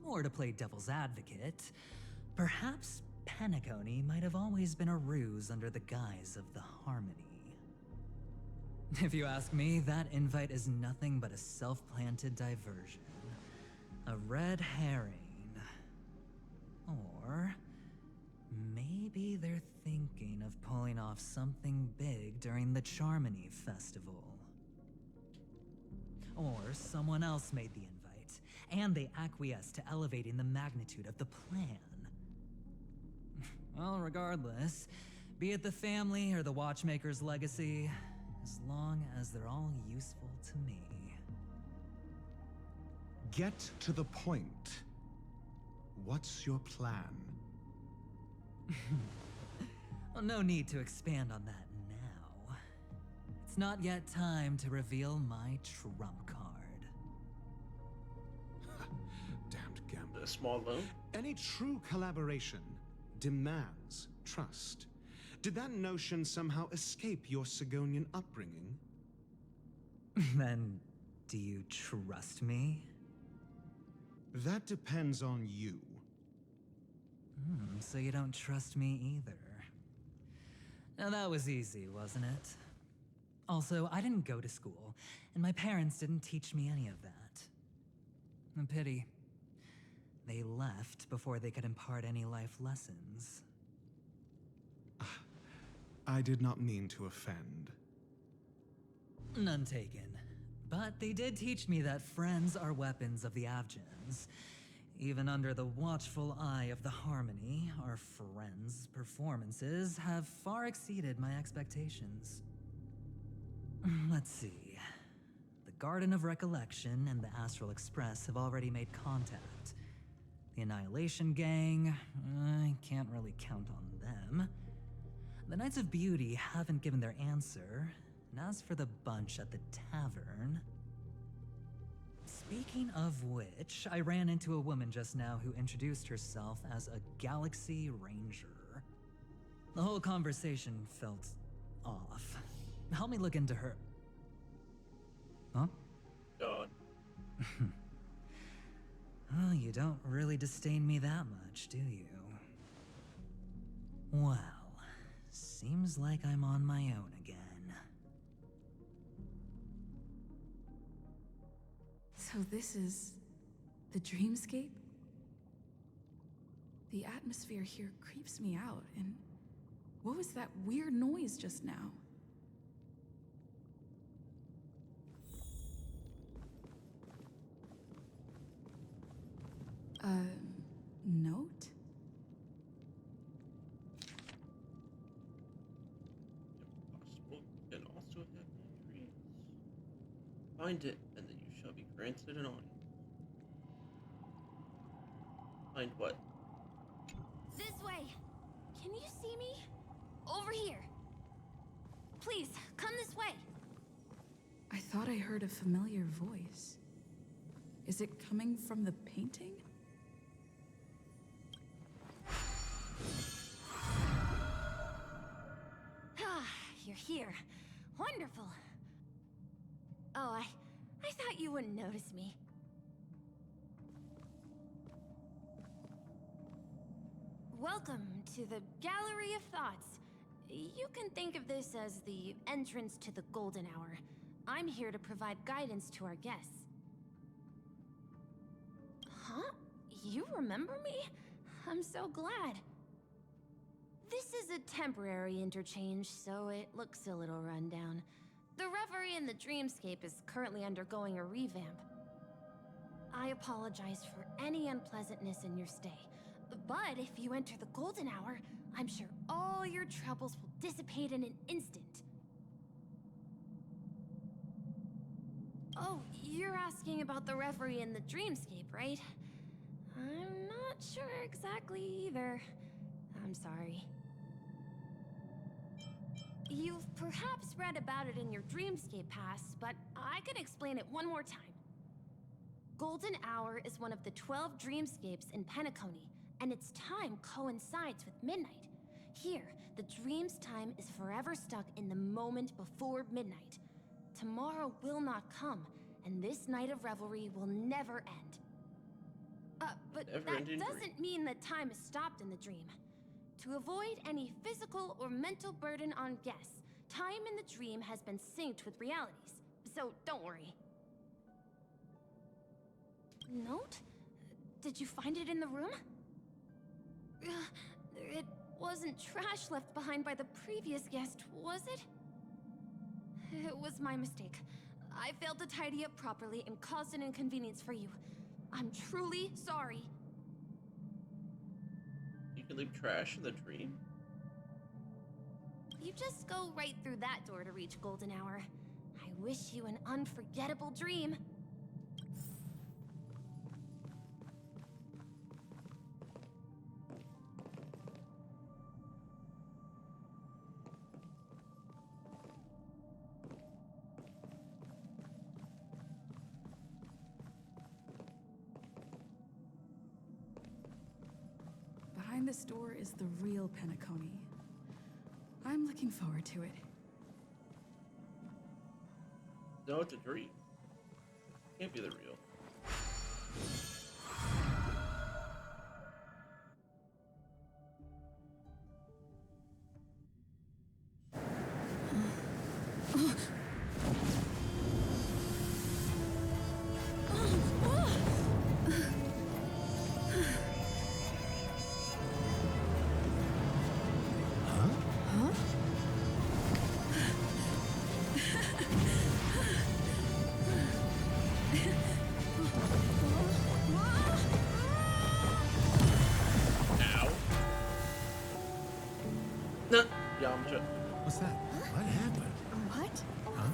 Or to play devil's advocate, perhaps Penacony might have always been a ruse under the guise of the Harmony. If you ask me, that invite is nothing but a self-planted diversion. A red herring. Or maybe they're thinking of pulling off something big during the Charmony Festival. Or someone else made the invite, and they acquiesced to elevating the magnitude of the plan. Well, regardless, be it the family or the Watchmaker's legacy, as long as they're all useful to me. Get to the point. What's your plan? Well, no need to expand on that now. It's not yet time to reveal my trump card. Damned gambler. A small loan? Any true collaboration demands trust. Did that notion somehow escape your Sigonian upbringing? Then, do you trust me? That depends on you. So you don't trust me either. Now that was easy, wasn't it? Also, I didn't go to school, and my parents didn't teach me any of that. A pity. They left before they could impart any life lessons. I did not mean to offend. None taken. But they did teach me that friends are weapons of the Avgens. Even under the watchful eye of the Harmony, our friends' performances have far exceeded my expectations. Let's see. The Garden of Recollection and the Astral Express have already made contact. The Annihilation Gang, I can't really count on them. The Knights of Beauty haven't given their answer, and as for the bunch at the tavern... Speaking of which, I ran into a woman just now who introduced herself as a Galaxy Ranger. The whole conversation felt off. Help me look into her... Huh? God. Well, you don't really disdain me that much, do you? Well, seems like I'm on my own again. So this is the dreamscape? The atmosphere here creeps me out, and what was that weird noise just now? Find it, and then you shall be granted an audience. Find what? This way. Can you see me? Over here. Please, come this way. I thought I heard a familiar voice. Is it coming from the painting? Ah, you're here. Wonderful. Oh, I thought you wouldn't notice me. Welcome to the Gallery of Thoughts. You can think of this as the entrance to the Golden Hour. I'm here to provide guidance to our guests. Huh? You remember me? I'm so glad. This is a temporary interchange, so it looks a little rundown. The Reverie in the Dreamscape is currently undergoing a revamp. I apologize for any unpleasantness in your stay. But if you enter the Golden Hour, I'm sure all your troubles will dissipate in an instant. Oh, you're asking about the Reverie in the Dreamscape, right? I'm not sure exactly either. I'm sorry. You've perhaps read about it in your Dreamscape Pass, but I can explain it one more time. Golden Hour is one of the 12 dreamscapes in Penacony, and its time coincides with midnight. Here, the dream's time is forever stuck in the moment before midnight. Tomorrow will not come, and this night of revelry will never end. But that doesn't mean that time is stopped in the dream. To avoid any physical or mental burden on guests, time in the dream has been synced with realities, so don't worry. Note? Did you find it in the room? It wasn't trash left behind by the previous guest, was it? It was my mistake. I failed to tidy up properly and caused an inconvenience for you. I'm truly sorry. You can leave trash in the dream? You just go right through that door to reach Golden Hour. I wish you an unforgettable dream. Behind this door is the real Penacony. I'm looking forward to it. No, it's a dream. Can't be the real. No, Yamcha. What's that? What happened? What? Huh?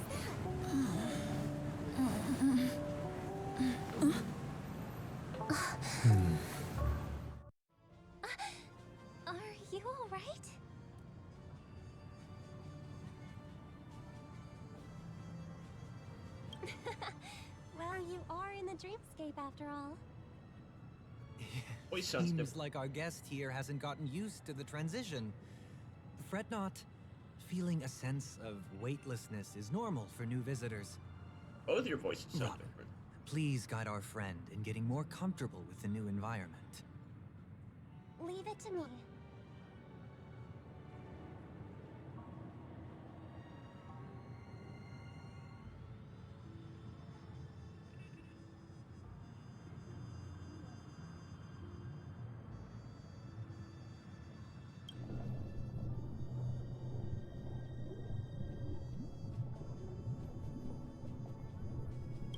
Are you all right? Well, you are in the dreamscape after all. Voice sounds Seems different. like our guest here hasn't gotten used to the transition. Fret not. Feeling a sense of weightlessness is normal for new visitors. Both your voices sound Robin, different. please guide our friend in getting more comfortable with the new environment. Leave it to me.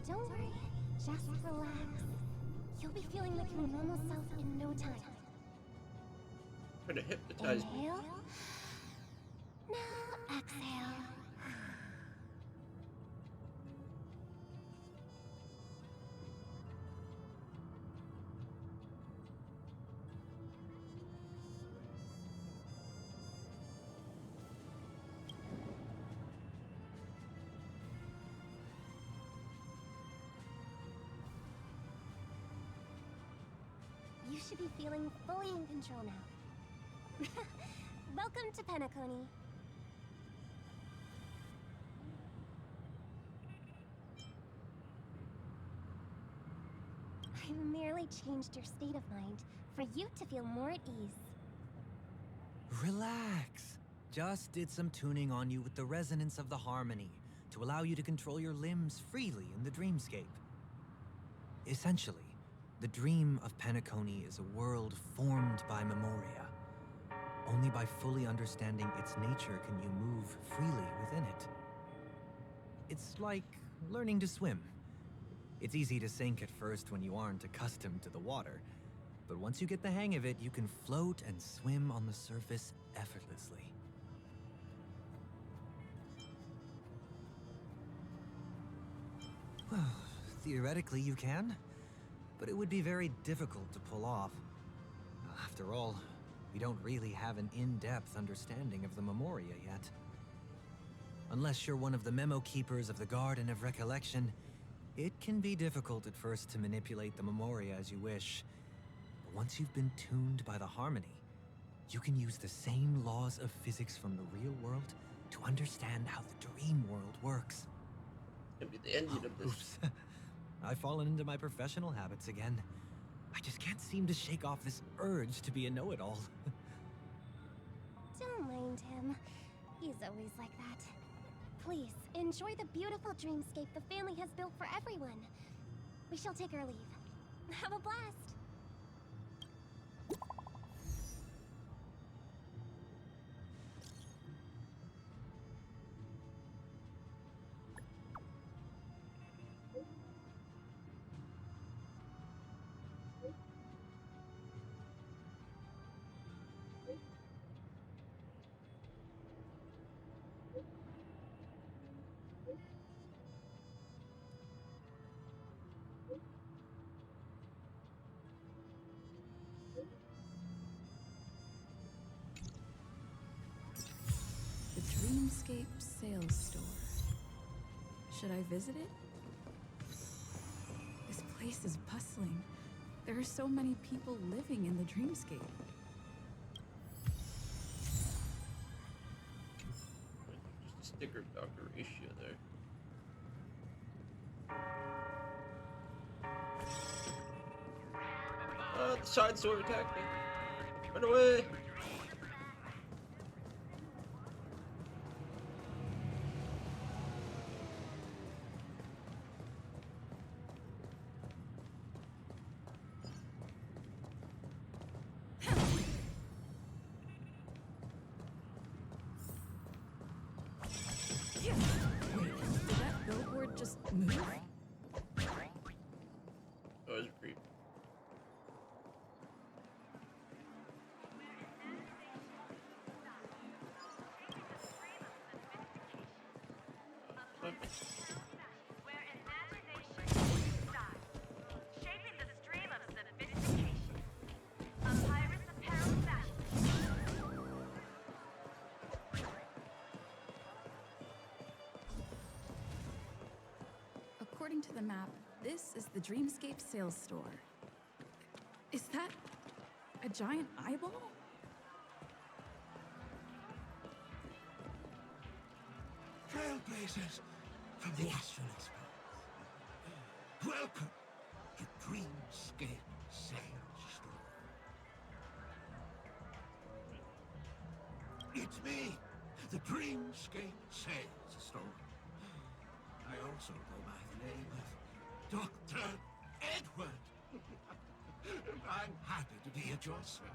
Don't worry, just relax. You'll be feeling like your normal self in no time. Trying to hypnotize me. Inhale. Now exhale. should be feeling fully in control now. Welcome to Penacony. I merely changed your state of mind for you to feel more at ease. Relax. Just did some tuning on you with the resonance of the harmony to allow you to control your limbs freely in the dreamscape. Essentially, the dream of Penacony is a world formed by memoria. Only by fully understanding its nature can you move freely within it. It's like learning to swim. It's easy to sink at first when you aren't accustomed to the water, but once you get the hang of it, you can float and swim on the surface effortlessly. Theoretically, you can, but it would be very difficult to pull off. After all, we don't really have an in-depth understanding of the memoria yet. Unless you're one of the memo keepers of the Garden of Recollection, it can be difficult at first to manipulate the memoria as you wish. But once you've been tuned by the harmony, you can use the same laws of physics from the real world to understand how the dream world works. Gonna be the ending of this. Oops. I've fallen into my professional habits again. I just can't seem to shake off this urge to be a know-it-all. Don't mind him. He's always like that. Please, enjoy the beautiful dreamscape the family has built for everyone. We shall take our leave. Have a blast! The Dreamscape Sales Store. Should I visit it? This place is bustling. There are so many people living in the Dreamscape. Just a sticker Dr. Ratio there. The side sword attacked me. Run away! Wait, did that billboard just move? That was creepy. According to the map, this is the Dreamscape Sales Store. Is that a giant eyeball? Trailblazers from the Astral Express. Welcome to Dreamscape Sales Store. It's me, the Dreamscape Sales Store. I also go by the name of Dr. Edward. I'm happy to be at your service.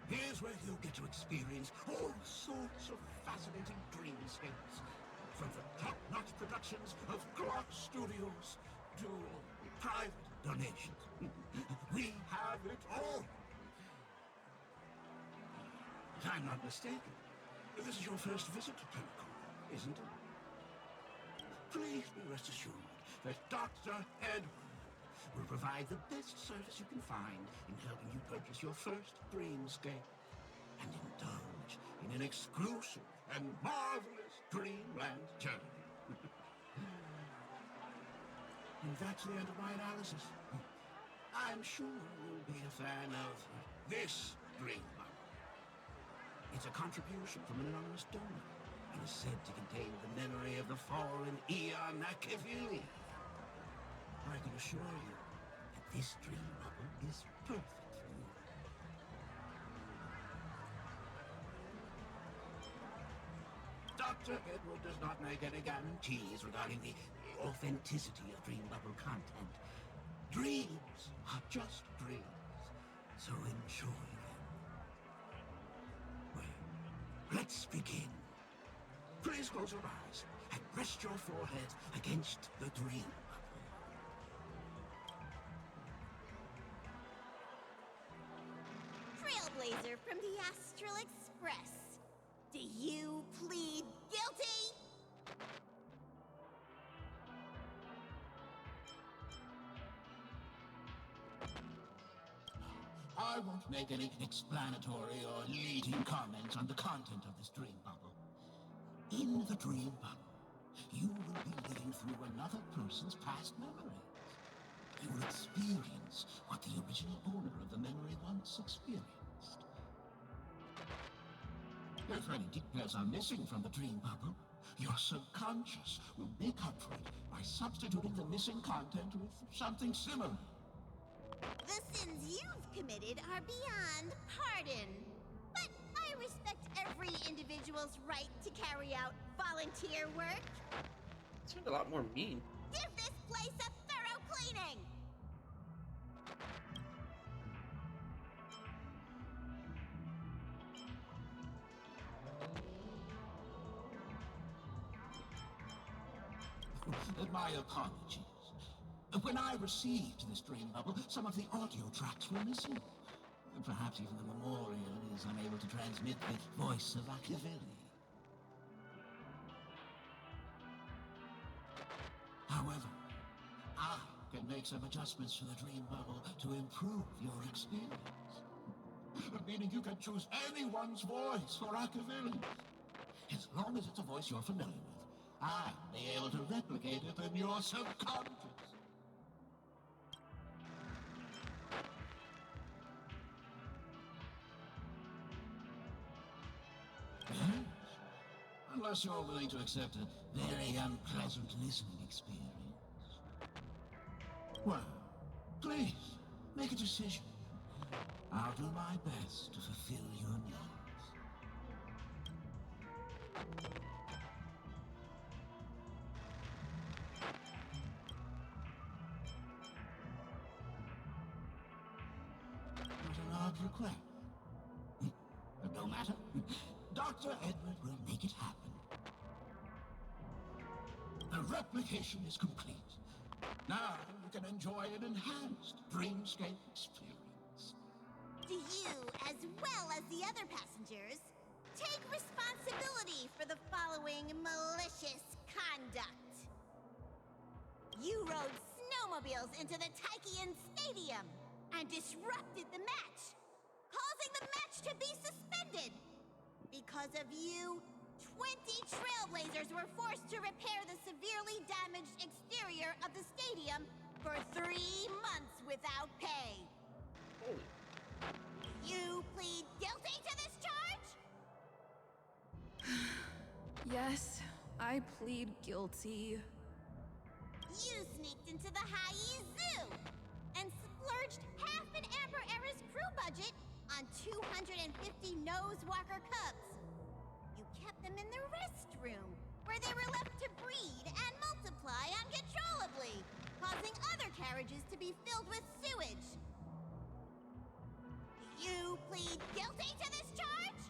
Here's where you'll get to experience all sorts of fascinating dreamscapes. From the top-notch productions of Glock Studios to private donations. We have it all. If I'm not mistaken, this is your first visit to Penacony, isn't it? Please be rest assured that Dr. Edward will provide the best service you can find in helping you purchase your first dreamscape and indulge in an exclusive and marvelous dreamland journey. And that's the end of my analysis. I I'm sure you'll be a fan of this dream bubble. It's a contribution from an anonymous donor. It is said to contain the memory of the fallen Eon Nakavili. I can assure you that this dream bubble is perfect for you. Dr. Edward does not make any guarantees regarding the authenticity of dream bubble content. Dreams are just dreams, so enjoy them. Well, let's begin. Please close your eyes and rest your forehead against the dream bubble. Trailblazer from the Astral Express. Do you plead guilty? I won't make any explanatory or leading comments on the content of this dream bubble. In the dream bubble, you will be living through another person's past memories. You will experience what the original owner of the memory once experienced. If any details are missing from the dream bubble, your subconscious will make up for it by substituting the missing content with something similar. The sins you've committed are beyond pardon. But I respect every individual's right to carry out volunteer work. It sounded a lot more mean. Give this place a thorough cleaning! My apologies. When I received this dream bubble, some of the audio tracks were missing. Perhaps even the memorial is unable to transmit the voice of Akavili. However, I can make some adjustments to the dream bubble to improve your experience. Meaning you can choose anyone's voice for Akavili. As long as it's a voice you're familiar with, I'll be able to replicate it in your subconscious. Yes, unless you're willing to accept a very unpleasant listening experience. Well, please, make a decision. I'll do my best to fulfill your needs. What an odd request. But no matter. Dr. Edward will make it happen. The replication is complete. Now you can enjoy an enhanced dreamscape experience. Do you, as well as the other passengers, take responsibility for the following malicious conduct? You rode snowmobiles into the Taikian Stadium and disrupted the match, causing the match to be suspended. Because of you, 20 Trailblazers were forced to repair the severely damaged exterior of the stadium for 3 months without pay. Holy. You plead guilty to this charge? Yes, I plead guilty. You sneaked into the Hayi Zoo and splurged half an Amber Era's crew budget on 250 Nosewalker cubs. You kept them in the restroom, where they were left to breed and multiply uncontrollably, causing other carriages to be filled with sewage. Do you plead guilty to this charge?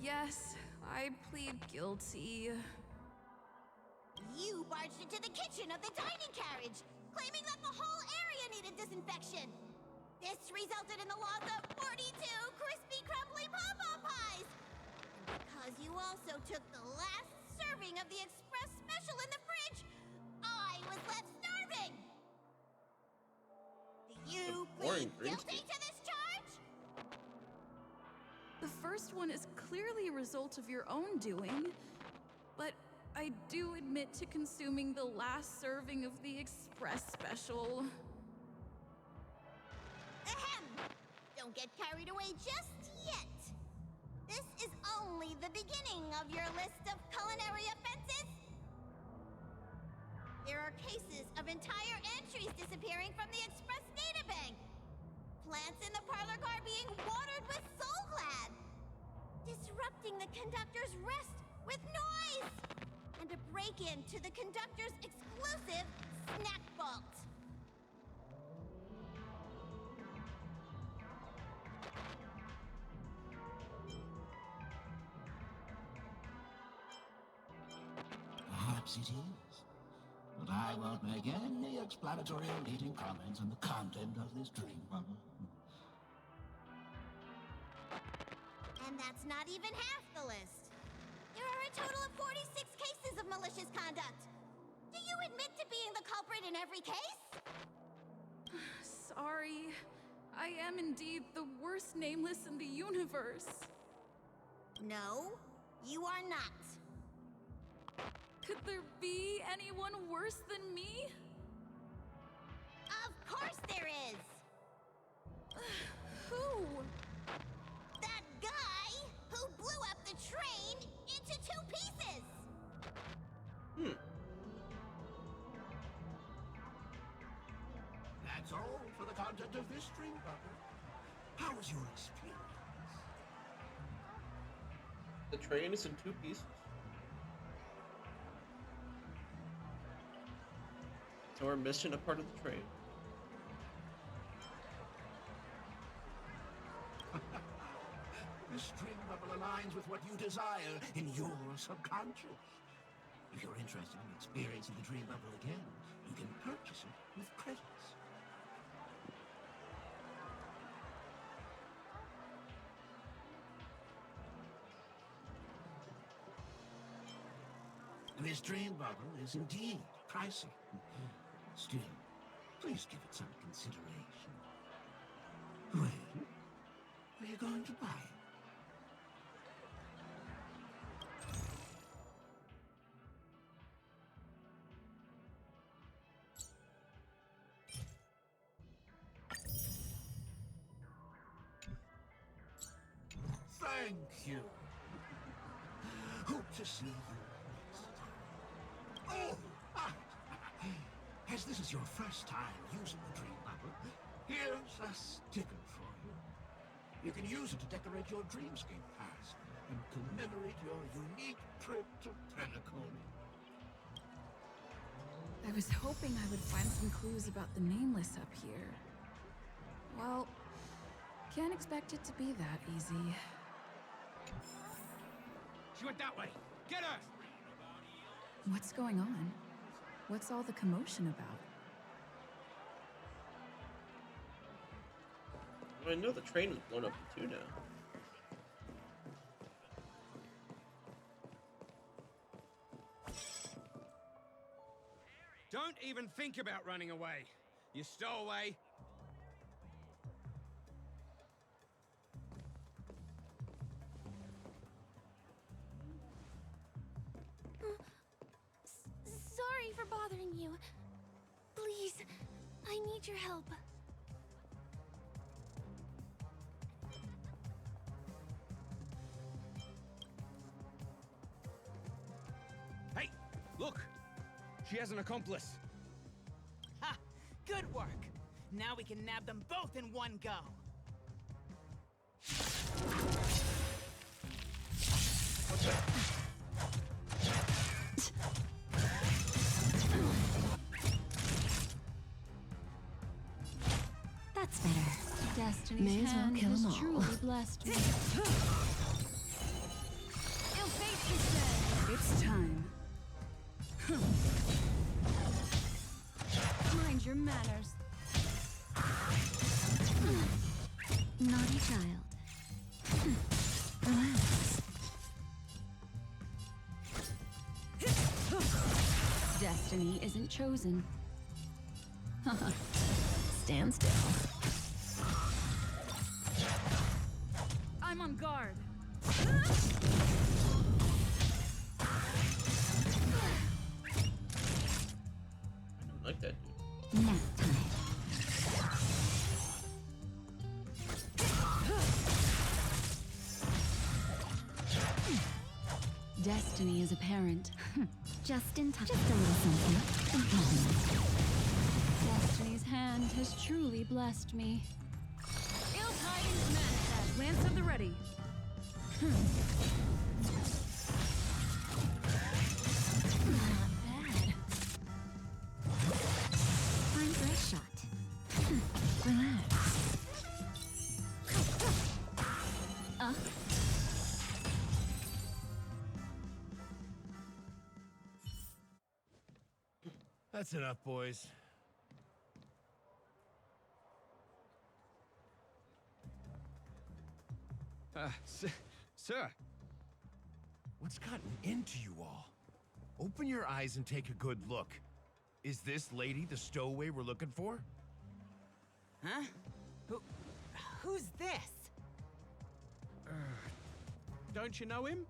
Yes, I plead guilty. You barged into the kitchen of the dining carriage, claiming that the whole area needed disinfection. This resulted in the loss of 42 crispy, crumbly pom-pom pies. And because you also took the last serving of the express special in the fridge, I was left starving. Do you plead guilty to this charge? The first one is clearly a result of your own doing, but I do admit to consuming the last serving of the Express special. Ahem! Don't get carried away just yet. This is only the beginning of your list of culinary offenses. There are cases of entire entries disappearing from the Express databank. Plants in the parlor car being watered with Soulglad. Disrupting the conductor's rest with noise. And a break-in to the conductor's exclusive snack vault. Perhaps it is. But I won't make any explanatory or leading comments on the content of this dream bubble. And that's not even half the list. There are a total of 46 cases of malicious conduct. Do you admit to being the culprit in every case? Sorry. I am indeed the worst nameless in the universe. No, you are not. Could there be anyone worse than me? Of course there is! Who? That guy who blew up the train into 2 pieces! That's all for the content of this dream bubble. How was your experience? The train is in 2 pieces. So we're missing a part of the train. This dream bubble aligns with what you desire in your subconscious. If you're interested in experiencing the dream bubble again, you can purchase it with credits. This dream bubble is indeed pricey. Still, please give it some consideration. When are you going to buy it? Thank you. Hope to see you next time. Oh, as this is your first time using the dream bubble, here's a sticker for you. You can use it to decorate your dreamscape past and commemorate your unique trip to Penacony. I was hoping I would find some clues about the nameless up here. Well, can't expect it to be that easy. She went that way. Get her! What's going on? What's all the commotion about? I know the train was blown up in 2 now. Don't even think about running away. You stowaway. Sorry for bothering you. Please, I need your help. Hey, look! She has an accomplice. Ha! Good work! Now we can nab them both in one go. What's that? That's better. Destiny's May as well hand kill has 'em all. truly blessed me. Ill fate, you said! It's time. Mind your manners. Naughty child. Relax. Destiny isn't chosen. Stand still. I'm on guard. that dude. Nap time. Destiny is apparent. Just in time. Just a little something. Destiny's hand has truly blessed me. Ill tidings manifest. Lance at the ready. Not bad. Fine for a shot. Relax. That's enough, boys. Sir. What's gotten into you all? Open your eyes and take a good look. Is this lady the stowaway we're looking for? Huh? Who's this? Don't you know him?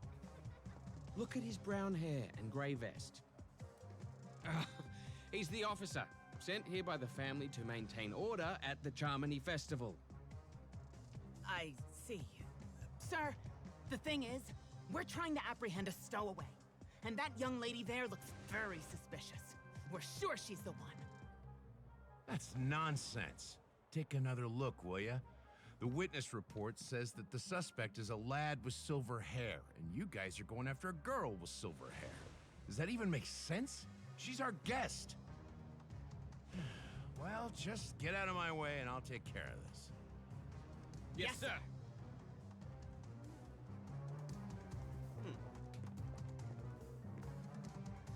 Look at his brown hair and grey vest. He's the officer, sent here by the family to maintain order at the Charmony Festival. I see. Sir, the thing is, we're trying to apprehend a stowaway. And that young lady there looks very suspicious. We're sure she's the one. That's nonsense. Take another look, will ya? The witness report says that the suspect is a lad with silver hair, and you guys are going after a girl with silver hair. Does that even make sense? She's our guest. Well, just get out of my way and I'll take care of this. Yes, sir.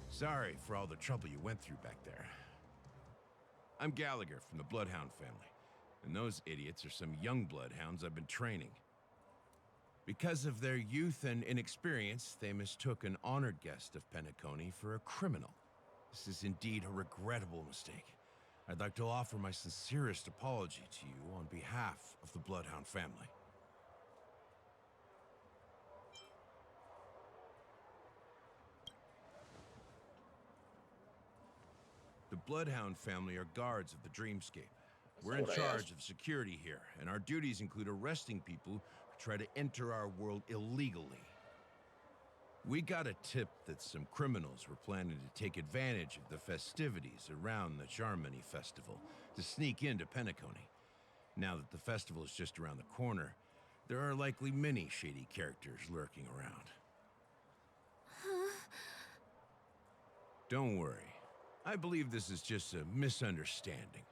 Sorry for all the trouble you went through back there. I'm Gallagher from the Bloodhound family, and those idiots are some young bloodhounds I've been training. Because of their youth and inexperience, they mistook an honored guest of Penacony for a criminal. This is indeed a regrettable mistake. I'd like to offer my sincerest apology to you on behalf of the Bloodhound family. The Bloodhound family are guards of the Dreamscape. We're in charge of security here, and our duties include arresting people who try to enter our world illegally. We got a tip that some criminals were planning to take advantage of the festivities around the Charmony Festival to sneak into Penacony. Now that the festival is just around the corner, there are likely many shady characters lurking around. Don't worry. I believe this is just a misunderstanding.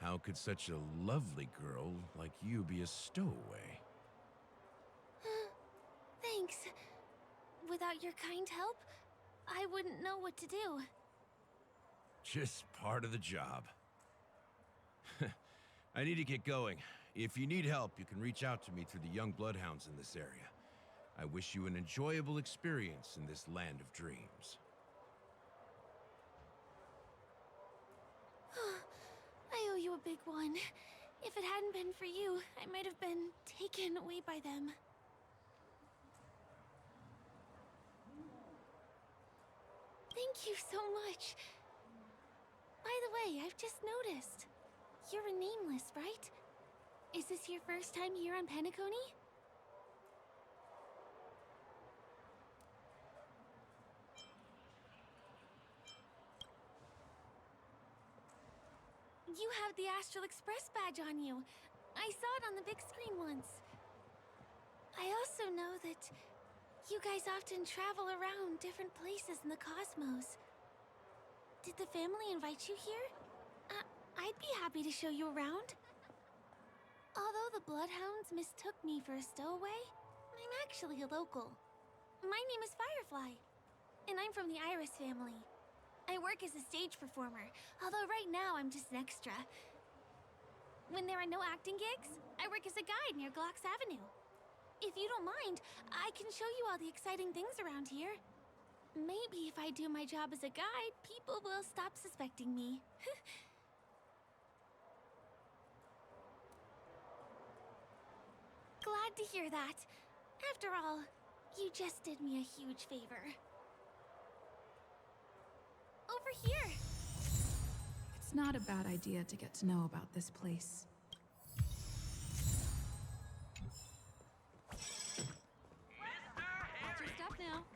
How could such a lovely girl like you be a stowaway? Thanks. Without your kind help, I wouldn't know what to do. Just part of the job. I need to get going. If you need help, you can reach out to me through the young bloodhounds in this area. I wish you an enjoyable experience in this land of dreams. I owe you a big one. If it hadn't been for you, I might have been taken away by them. Thank you so much. By the way, I've just noticed. You're a nameless, right? Is this your first time here on Penacony? You have the Astral Express badge on you. I saw it on the big screen once. I also know that you guys often travel around different places in the cosmos. Did the family invite you here? I'd be happy to show you around. Although the Bloodhounds mistook me for a stowaway, I'm actually a local. My name is Firefly, and I'm from the Iris family. I work as a stage performer, although right now I'm just an extra. When there are no acting gigs, I work as a guide near Glox Avenue. If you don't mind, I can show you all the exciting things around here. Maybe if I do my job as a guide, people will stop suspecting me. Glad to hear that. After all, you just did me a huge favor. Over here! It's not a bad idea to get to know about this place. Watch your step now.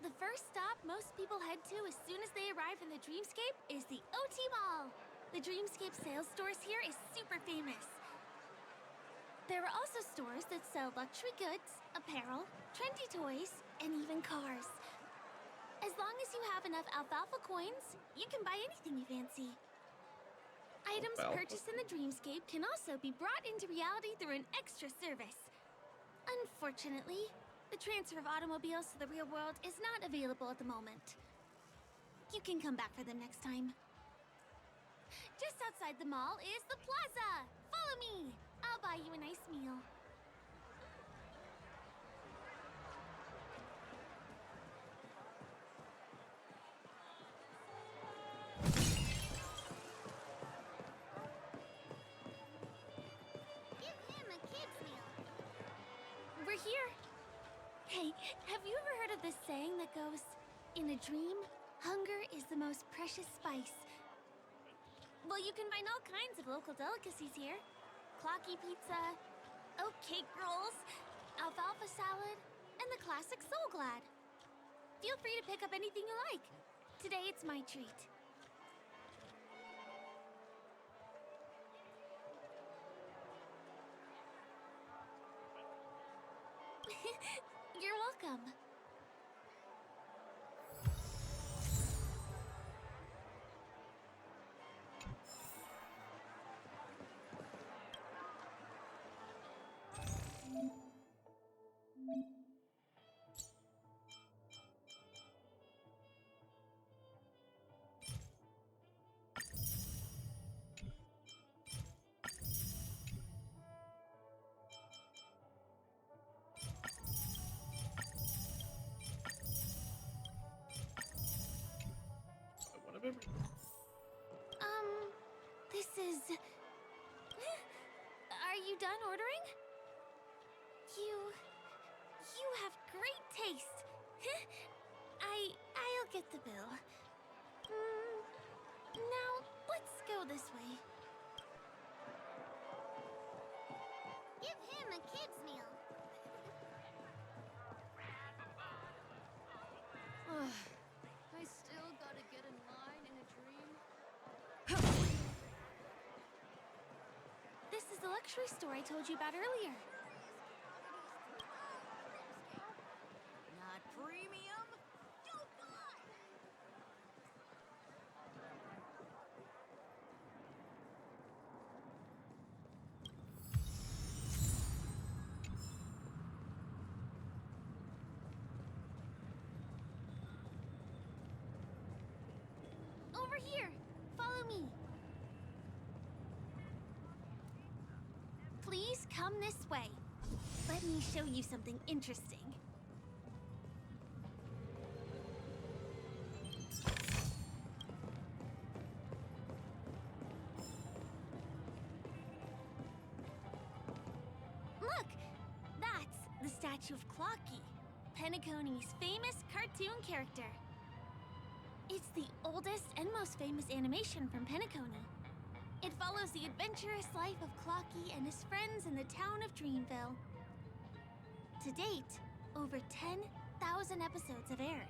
The first stop most people head to as soon as they arrive in the Dreamscape is the OT Mall. The Dreamscape sales stores here is super famous. There are also stores that sell luxury goods, apparel, trendy toys, and even cars. As long as you have enough alfalfa coins, you can buy anything you fancy. Items purchased in the Dreamscape can also be brought into reality through an extra service. Unfortunately, the transfer of automobiles to the real world is not available at the moment. You can come back for them next time. Just outside the mall is the plaza! Follow me! I'll buy you a nice meal. Give him a kid's meal. We're here. Hey, have you ever heard of this saying that goes, in a dream, hunger is the most precious spice? Well, you can find all kinds of local delicacies here. Clocky pizza, oat cake rolls, alfalfa salad, and the classic Soul Glad. Feel free to pick up anything you like. Today it's my treat. You're welcome. This is... Are you done ordering? You have great taste. I'll get the bill. Now, let's go this way. Give him a kid's meal. I still gotta get in line in a dream. This is the luxury store I told you about earlier. Not premium? Don't buy! Over here. Follow me. Please come this way. Let me show you something interesting. Look! That's the statue of Clocky, Penacony's famous cartoon character. It's the oldest and most famous animation from Penacony. It follows the adventurous life of Clocky and his friends in the town of Dreamville. To date, over 10,000 episodes have aired.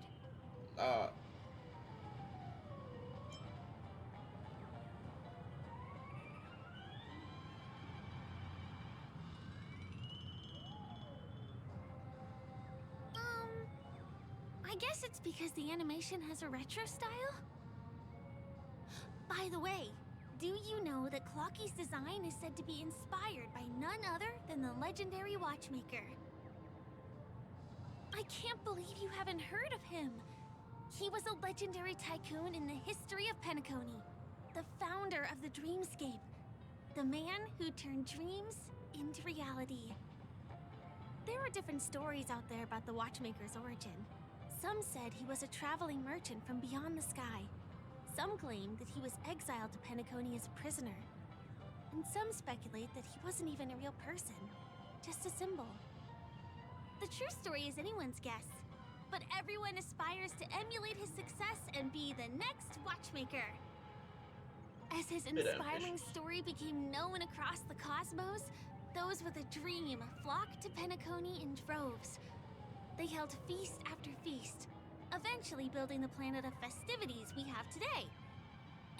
I guess it's because the animation has a retro style? By the way, do you know that Clocky's design is said to be inspired by none other than the legendary watchmaker? I can't believe you haven't heard of him. He was a legendary tycoon in the history of Penacony, the founder of the Dreamscape, the man who turned dreams into reality. There are different stories out there about the watchmaker's origin. Some said he was a traveling merchant from beyond the sky. Some claim that he was exiled to Penacony as a prisoner. And some speculate that he wasn't even a real person, just a symbol. The true story is anyone's guess, but everyone aspires to emulate his success and be the next watchmaker. As his inspiring story became known across the cosmos, those with a dream flocked to Penacony in droves. They held feast after feast, eventually building the planet of festivities we have today.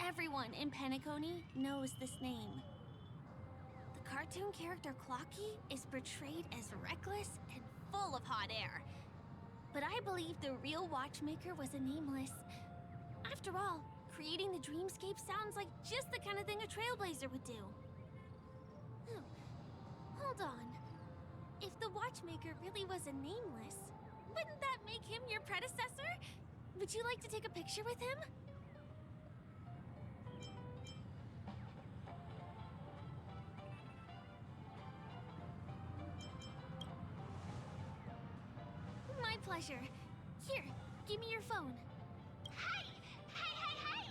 Everyone in Penacony knows this name. The cartoon character Clocky is portrayed as reckless and full of hot air. But I believe the real watchmaker was a nameless. After all, creating the dreamscape sounds like just the kind of thing a trailblazer would do. Hold on. If the watchmaker really was a nameless, wouldn't that make him your predecessor? Would you like to take a picture with him? My pleasure. Here, give me your phone. Hey! Hey, hey, hey!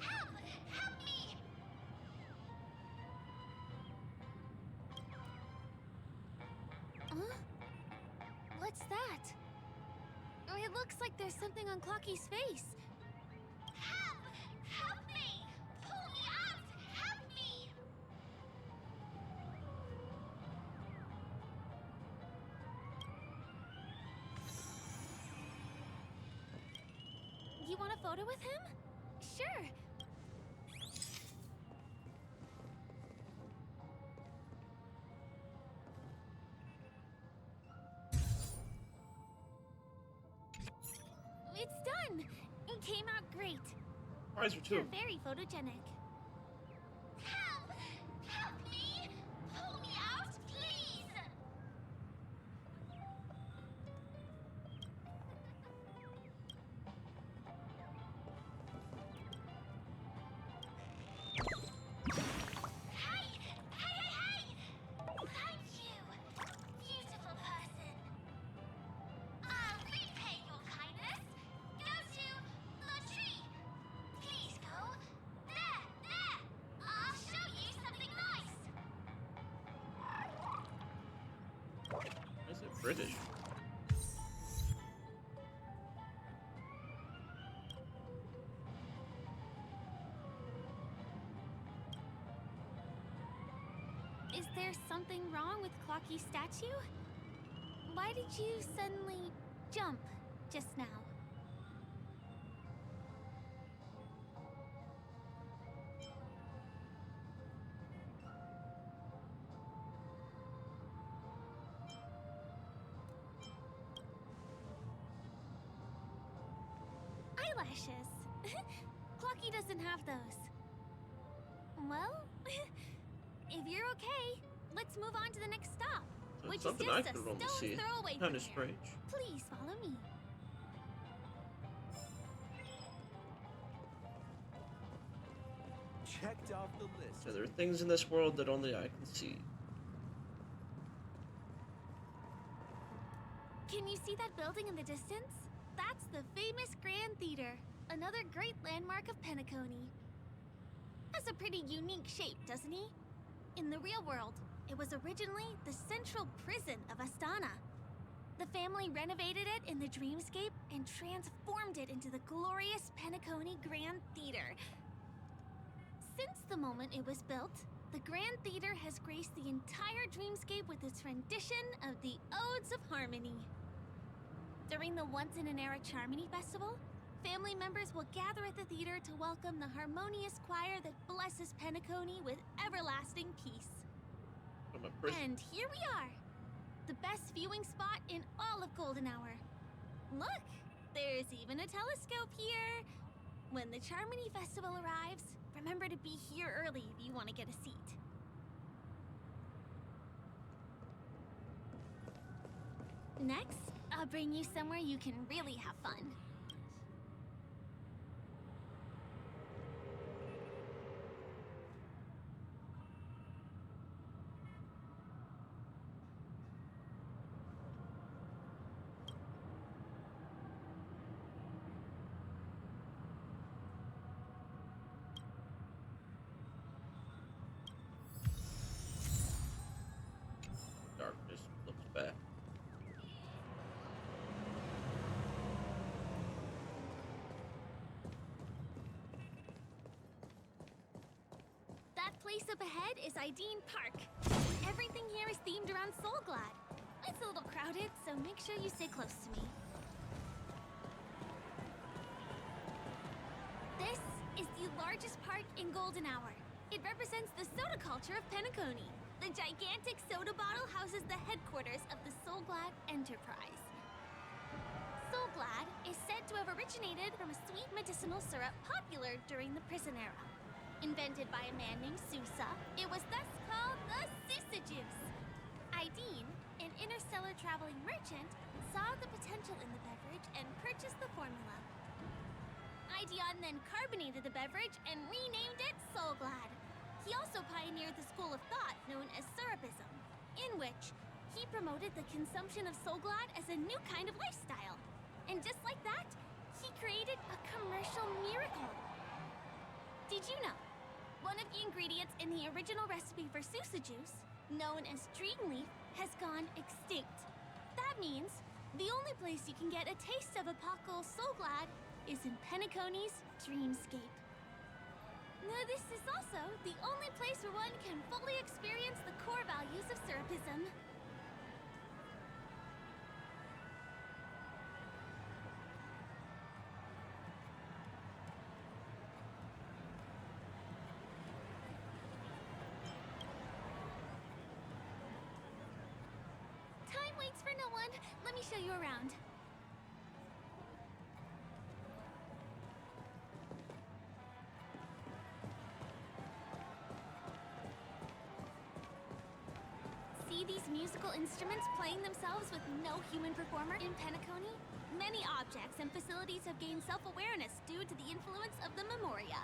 Help! Help me! Huh? What's that? Oh, it looks like there's something on Clocky's face. Help! Help me! Pull me out! Help me! You want a photo with him? Sure. It's done! It came out great. Eyes are too. You're very photogenic. Help! Help me! Pull me out, please! Hey! Hey, hey, hey! Thank you, beautiful person. I'll repay your kindness. Go to the tree. Please go. There, there. I'll show you something nice. Is it British? Is there something wrong with Clocky's statue? Why did you suddenly jump just now? Eyelashes. Clocky doesn't have those. Well, if you're okay, let's move on to the next stop, That's which is something just I a could normally stone's see. throw away Kinda from here. strange. Please follow me. Checked off the list. So there are things in this world that only I can see. Can you see that building in the distance? That's the famous Grand Theater, another great landmark of Penacony. Has a pretty unique shape, doesn't he? In the real world, it was originally the central prison of Astana. The family renovated it in the dreamscape and transformed it into the glorious Penacony Grand Theater. Since the moment it was built, the Grand Theater has graced the entire dreamscape with its rendition of the Odes of Harmony. During the Once-in-an-Era Charmony Festival, family members will gather at the theater to welcome the harmonious choir that blesses Penacony with everlasting peace. From a prison. And here we are! The best viewing spot in all of Golden Hour. Look! There's even a telescope here! When the Charmony Festival arrives, remember to be here early if you want to get a seat. Next, I'll bring you somewhere you can really have fun. Darkness looks bad. place up ahead is Ideen Park. Everything here is themed around Soulglad. It's a little crowded, so make sure you stay close to me. This is the largest park in Golden Hour. It represents the soda culture of Penacony. The gigantic soda bottle houses the headquarters of the Soulglad Enterprise. Soulglad is said to have originated from a sweet medicinal syrup popular during the prison era. Invented by a man named Sousa, it was thus called the Sousa Juice. Ideen, an interstellar traveling merchant, saw the potential in the beverage and purchased the formula. Ideon then carbonated the beverage and renamed it Soulglad. He also pioneered the school of thought known as Syrupism, in which he promoted the consumption of Soulglad as a new kind of lifestyle. And just like that, he created a commercial miracle. Did you know? One of the ingredients in the original recipe for Sousa Juice, known as Dreamleaf, has gone extinct. That means the only place you can get a taste of Apocal Soulglad is in Penacony's Dreamscape. Now, this is also the only place where one can fully experience the core values of Syrupism. Time waits for no one. Let me show you around. See these musical instruments playing themselves with no human performer in Penacony? Many objects and facilities have gained self-awareness due to the influence of the Memoria.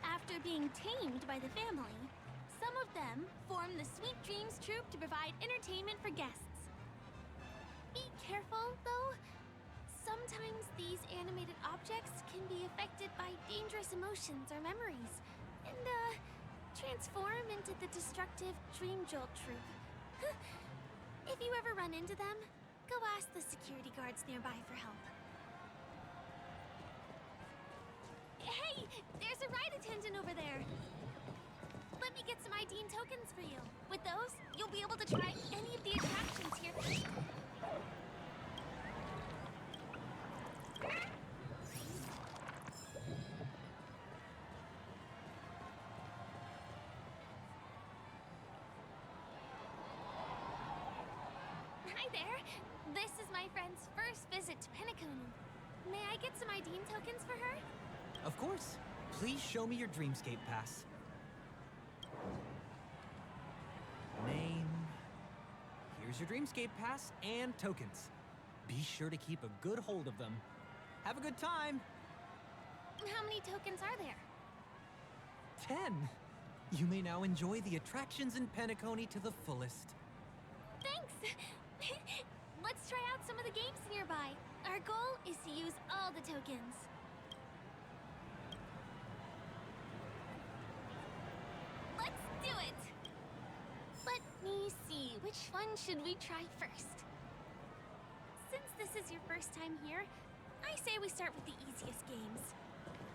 After being tamed by the family, some of them form the Sweet Dreams Troupe to provide entertainment for guests. Be careful, though. Sometimes these animated objects can be affected by dangerous emotions or memories, and, transform into the destructive Dream Jolt Troupe. If you ever run into them, go ask the security guards nearby for help. Hey, there's a ride attendant over there. Let me get some Ideen tokens for you. With those, you'll be able to try any of the attractions here. Hi there. This is my friend's first visit to Penacony. May I get some Ideen tokens for her? Of course. Please show me your Dreamscape pass. Name. Here's your Dreamscape pass and tokens. Be sure to keep a good hold of them. Have a good time. How many tokens are there? 10. You may now enjoy the attractions in Penacony to the fullest. Thanks! Let's try out some of the games nearby. Our goal is to use all the tokens. Let's do it! Let me see, which one should we try first? Since this is your first time here, I say we start with the easiest games.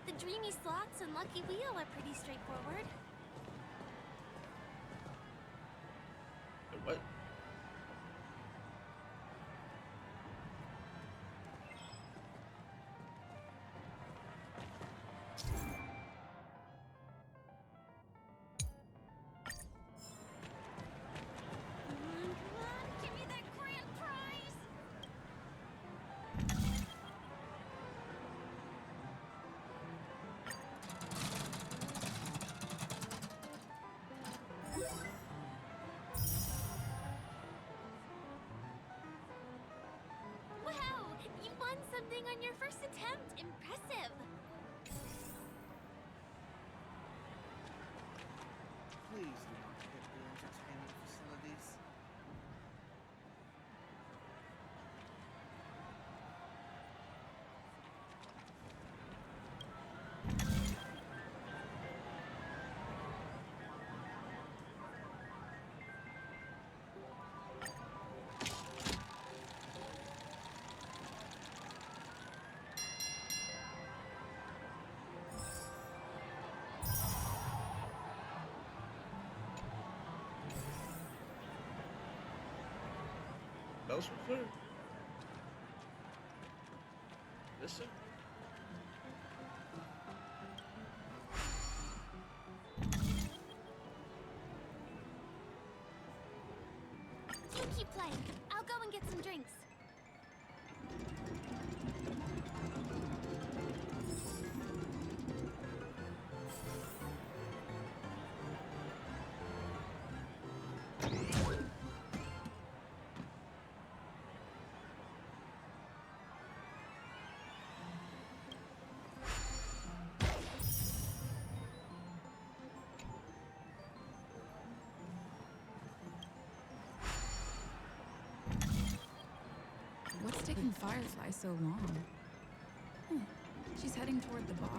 The Dreamy Slots and Lucky Wheel are pretty straightforward. What? Give me that grand prize! Wow! You won something on your first attempt! Impressive! Please do not hit the entertainment facilities. else was there? Listen. You keep playing. I'll go and get some drinks. What's taking Firefly so long? She's heading toward the bar.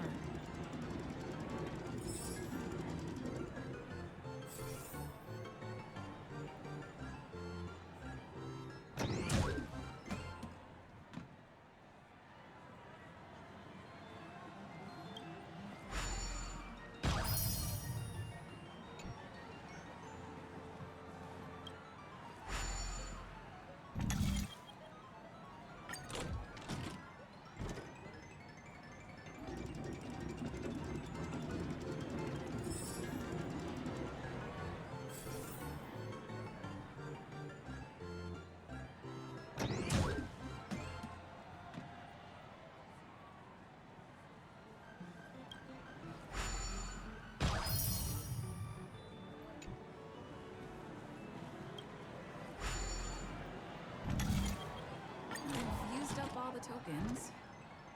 I've used up all the tokens.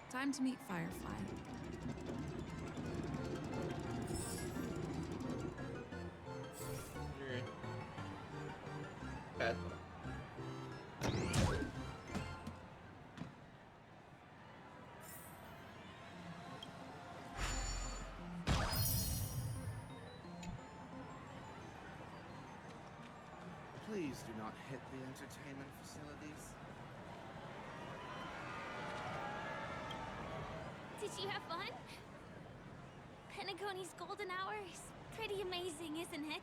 Time to meet Firefly. Bad. Please do not hit the entertainment facilities. Did you have fun? Penacony's golden hour is pretty amazing, isn't it?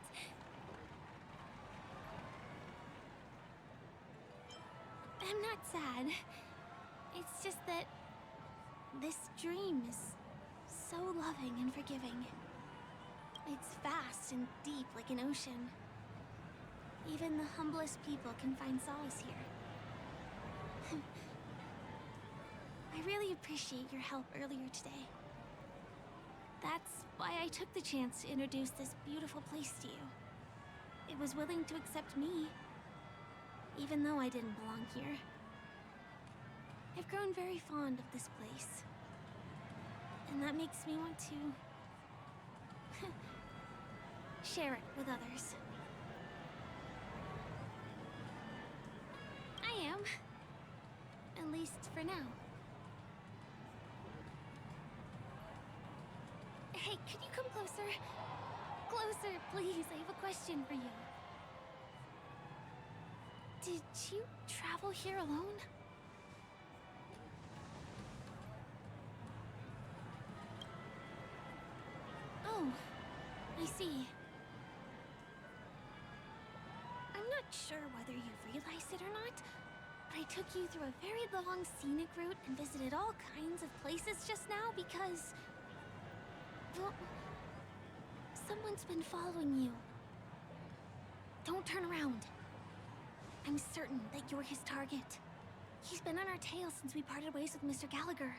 I'm not sad. It's just that this dream is so loving and forgiving. It's vast and deep like an ocean. Even the humblest people can find solace here. I really appreciate your help earlier today. That's why I took the chance to introduce this beautiful place to you. It was willing to accept me, even though I didn't belong here. I've grown very fond of this place, and that makes me want to share it with others. I am, at least for now. Hey, could you come closer? Closer, please. I have a question for you. Did you travel here alone? Oh, I see. I'm not sure whether you realize it or not, but I took you through a very long scenic route and visited all kinds of places just now because... well, someone's been following you. Don't turn around. I'm certain that you're his target. He's been on our tail since we parted ways with Mr. Gallagher.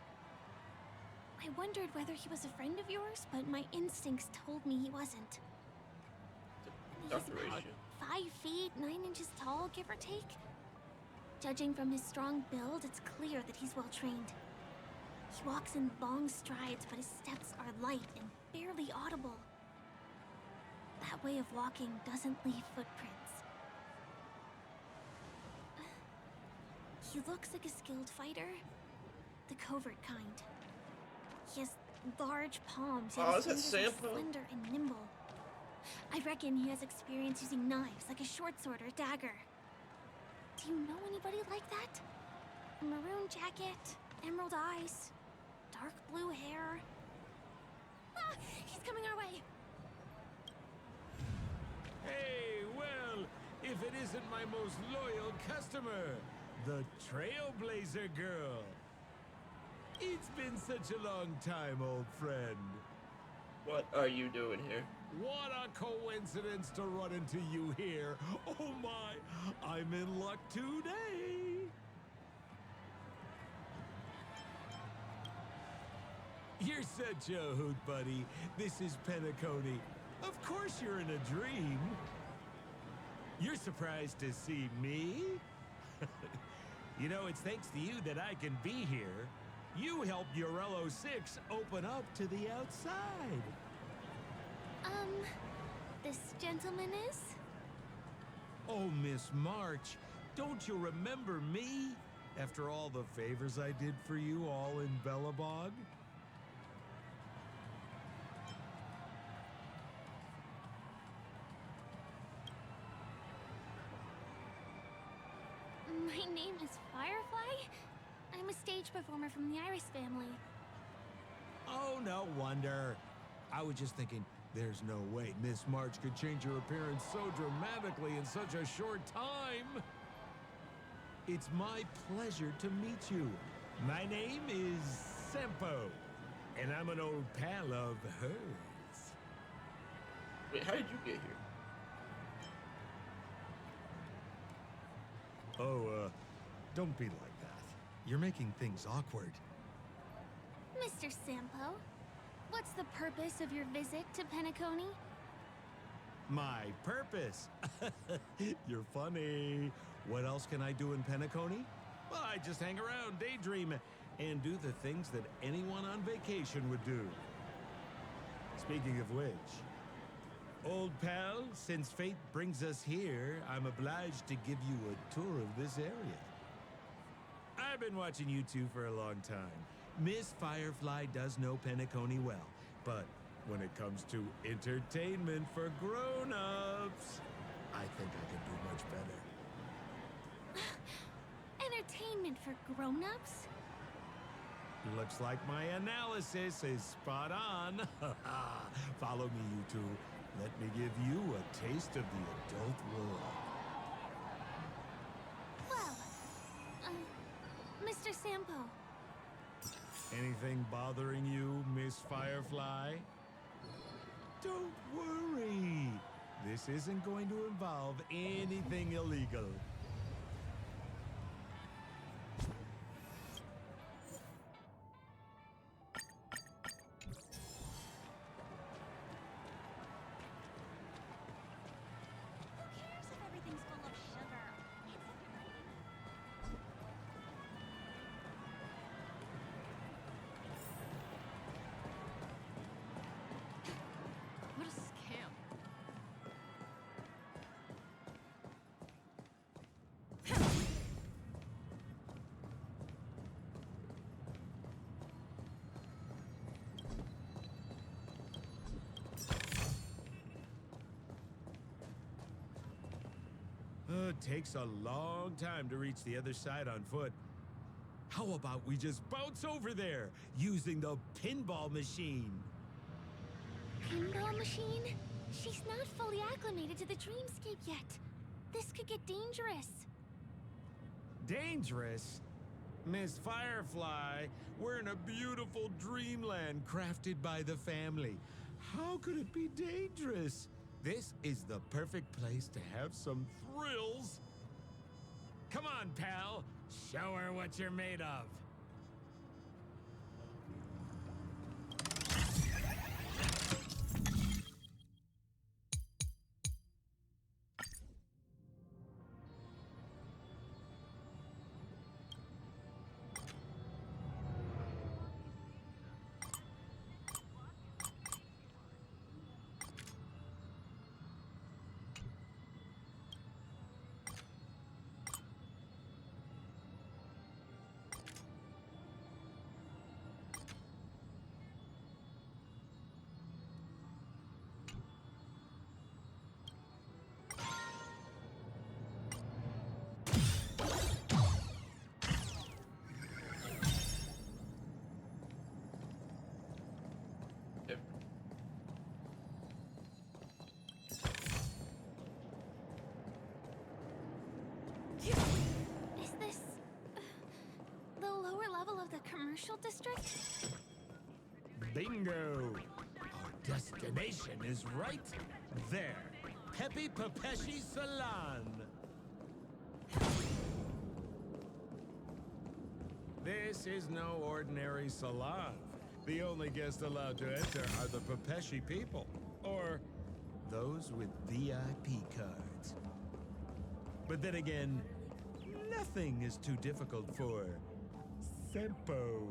I wondered whether he was a friend of yours, but my instincts told me he wasn't. He's about 5 feet, 9 inches tall, give or take. Judging from his strong build, it's clear that he's well trained. He walks in long strides, but his steps are light and barely audible. That way of walking doesn't leave footprints. He looks like a skilled fighter, the covert kind. He has large palms, yet his fingers are slender and nimble. I reckon he has experience using knives, like a short sword or dagger. Do you know anybody like that? A maroon jacket, emerald eyes, dark blue hair. Ah! He's coming our way! Hey, well, if it isn't my most loyal customer, the Trailblazer Girl. It's been such a long time, old friend. What are you doing here? What a coincidence to run into you here. Oh my, I'm in luck today. You're such a hoot, buddy. This is Penacony. Of course you're in a dream. You're surprised to see me? You know, it's thanks to you that I can be here. You helped Urello 6 open up to the outside. This gentleman is? Oh, Miss March, don't you remember me? After all the favors I did for you all in Bellabog? My name is Firefly? I'm a stage performer from the Iris family. Oh, no wonder. I was just thinking, there's no way Miss March could change her appearance so dramatically in such a short time. It's my pleasure to meet you. My name is Sempo, and I'm an old pal of hers. Wait, how did you get here? Oh, don't be like that. You're making things awkward. Mr. Sampo, what's the purpose of your visit to Penacony? My purpose? You're funny. What else can I do in Penacony? Well, I just hang around, daydream, and do the things that anyone on vacation would do. Speaking of which, old pal, since fate brings us here, I'm obliged to give you a tour of this area. I've been watching you two for a long time. Miss Firefly does know Penacony well, but when it comes to entertainment for grown-ups, I think I could do much better. Entertainment for grown-ups? Looks like my analysis is spot on. Follow me, you two. Let me give you a taste of the adult world. Well, Mr. Sampo. Anything bothering you, Miss Firefly? Don't worry. This isn't going to involve anything illegal. What a scam. It takes a long time to reach the other side on foot. How about we just bounce over there using the pinball machine? Pinball machine? She's not fully acclimated to the dreamscape yet. This could get dangerous. Dangerous? Miss Firefly, we're in a beautiful dreamland crafted by the family. How could it be dangerous? This is the perfect place to have some thrills. Come on, pal. Show her what you're made of. commercial district? Bingo! Our destination is right there. Pepe Papeshi Salon. This is no ordinary salon. The only guests allowed to enter are the Papeshi people, or those with VIP cards. But then again, nothing is too difficult for Sempo.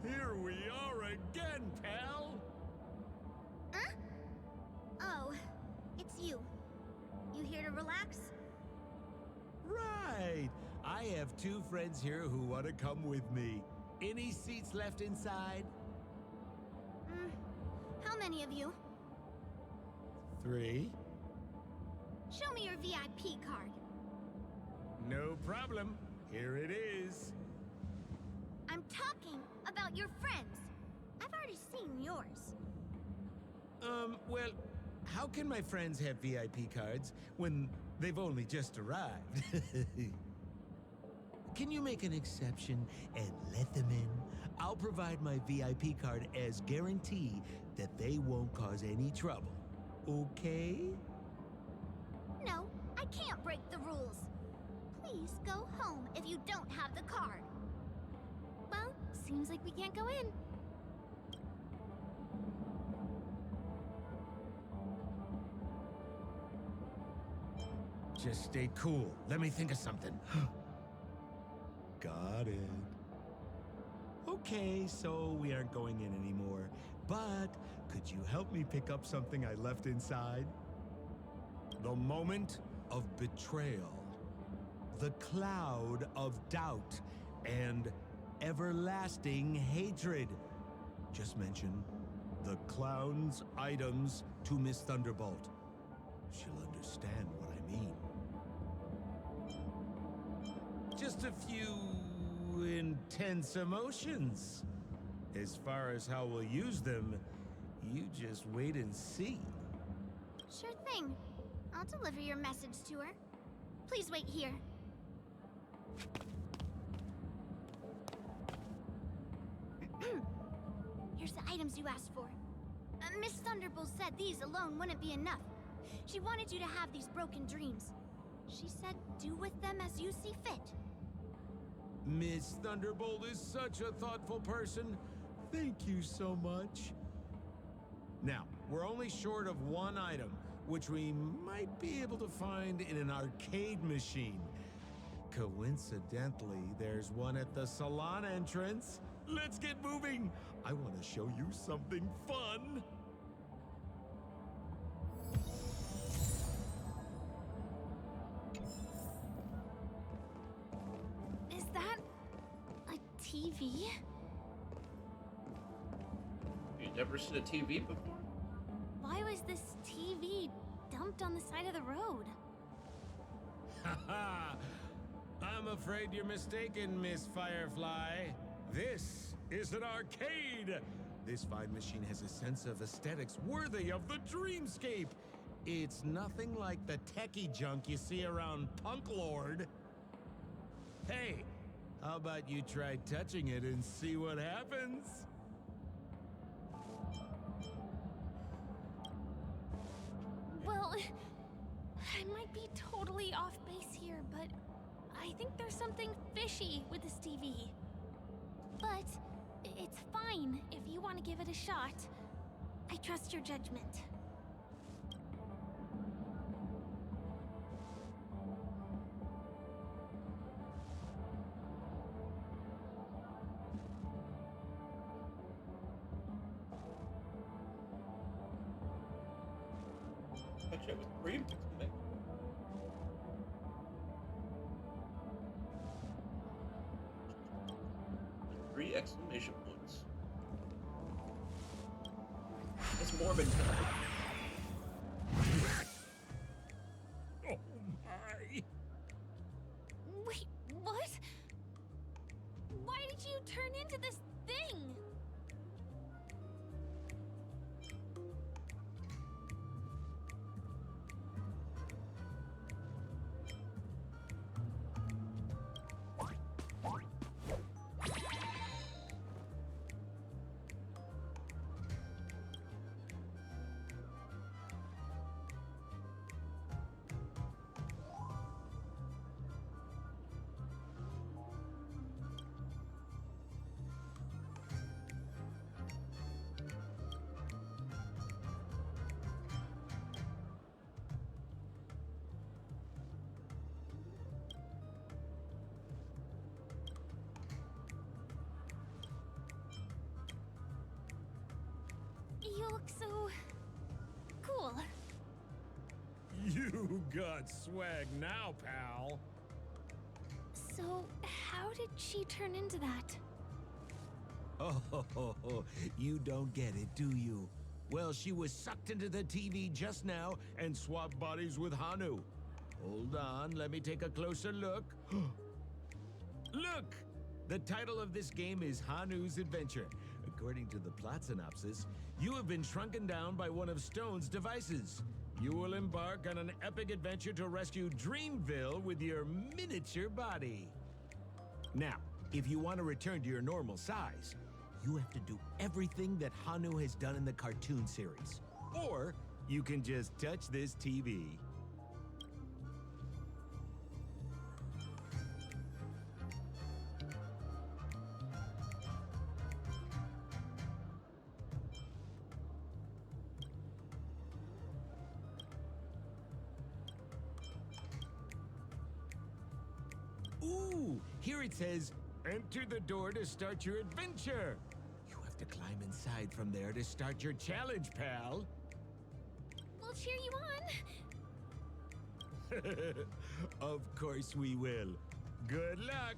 Here we are again, pal! Huh? Oh, it's you. You here to relax? Right! I have two friends here who want to come with me. Any seats left inside? How many of you? 3. Show me your VIP card. No problem. Here it is. I'm talking about your friends. I've already seen yours. Well, how can my friends have VIP cards when they've only just arrived? Can you make an exception and let them in? I'll provide my VIP card as guarantee that they won't cause any trouble. Okay? No, I can't break the rules. Please go home if you don't have the card. Well, seems like we can't go in. Just stay cool. Let me think of something. Got it. Okay, so we aren't going in anymore. But could you help me pick up something I left inside? The moment of betrayal. The cloud of doubt and everlasting hatred. Just mention the clown's items to Miss Thunderbolt. She'll understand what I mean. Just a few intense emotions. As far as how we'll use them, you just wait and see. Sure thing. I'll deliver your message to her. Please wait here. Here's the items you asked for. Miss Thunderbolt said these alone wouldn't be enough. She wanted you to have these broken dreams. She said do with them as you see fit. Miss Thunderbolt is such a thoughtful person. Thank you so much. Now, we're only short of one item, which we might be able to find in an arcade machine. Coincidentally, there's one at the salon entrance. Let's get moving. I want to show you something fun. Is that a TV? You never seen a TV before? Why was this TV dumped on the side of the road? Haha! I'm afraid you're mistaken, Miss Firefly. This is an arcade. This fine machine has a sense of aesthetics worthy of the dreamscape. It's nothing like the techie junk you see around Punk Lord. Hey, how about you try touching it and see what happens? Well, I might be totally off base here, but I think there's something fishy with this TV. But it's fine if you want to give it a shot. I trust your judgment. Catch up with 3 exclamation. 3 exclamation points. It's morbid time. Oh my! Wait, what? look so cool. You got swag now, pal. So, how did she turn into that? Oh, you don't get it, do you? Well, she was sucked into the TV just now and swapped bodies with Hanu. Hold on, let me take a closer look. Look! The title of this game is Hanu's Adventure. According to the plot synopsis, you have been shrunken down by one of Stone's devices. You will embark on an epic adventure to rescue Dreamville with your miniature body. Now, if you want to return to your normal size, you have to do everything that Hanu has done in the cartoon series. Or you can just touch this TV. Ooh, here it says, enter the door to start your adventure. You have to climb inside from there to start your challenge, pal. We'll cheer you on. Of course we will. Good luck.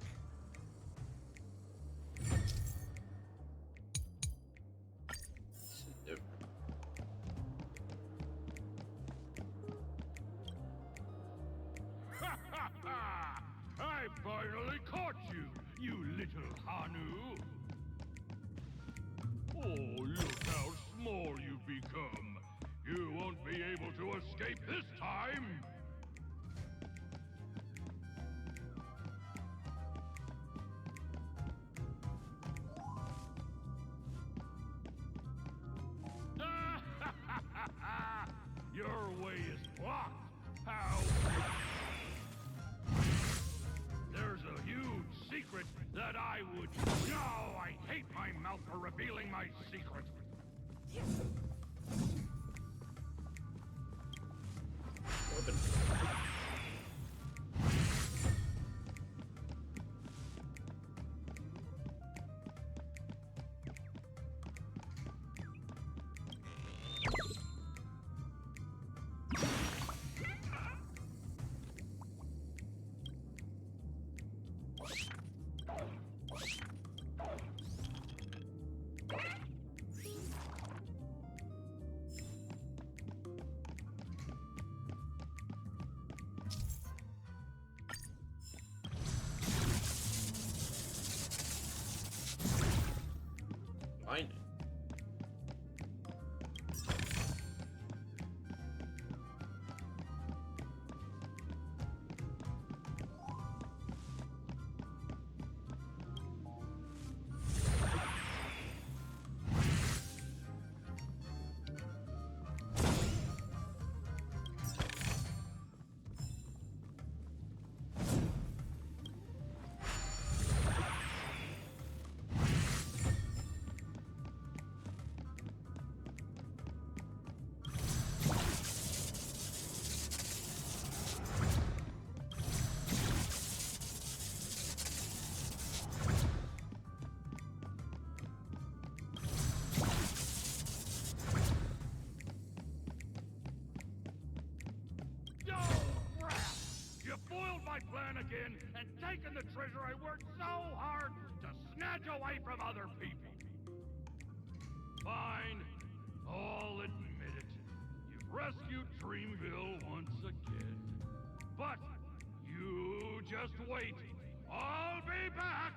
I finally caught you, you little Hanu. Oh, look how small you've become. You won't be able to escape this time. Your way is blocked. How? There's a huge secret that I would... No, I hate my mouth for revealing my secret. Find it. My plan again and taken the treasure I worked so hard to snatch away from other people. Fine, I'll admit it. You've rescued Dreamville once again. But you just wait. I'll be back.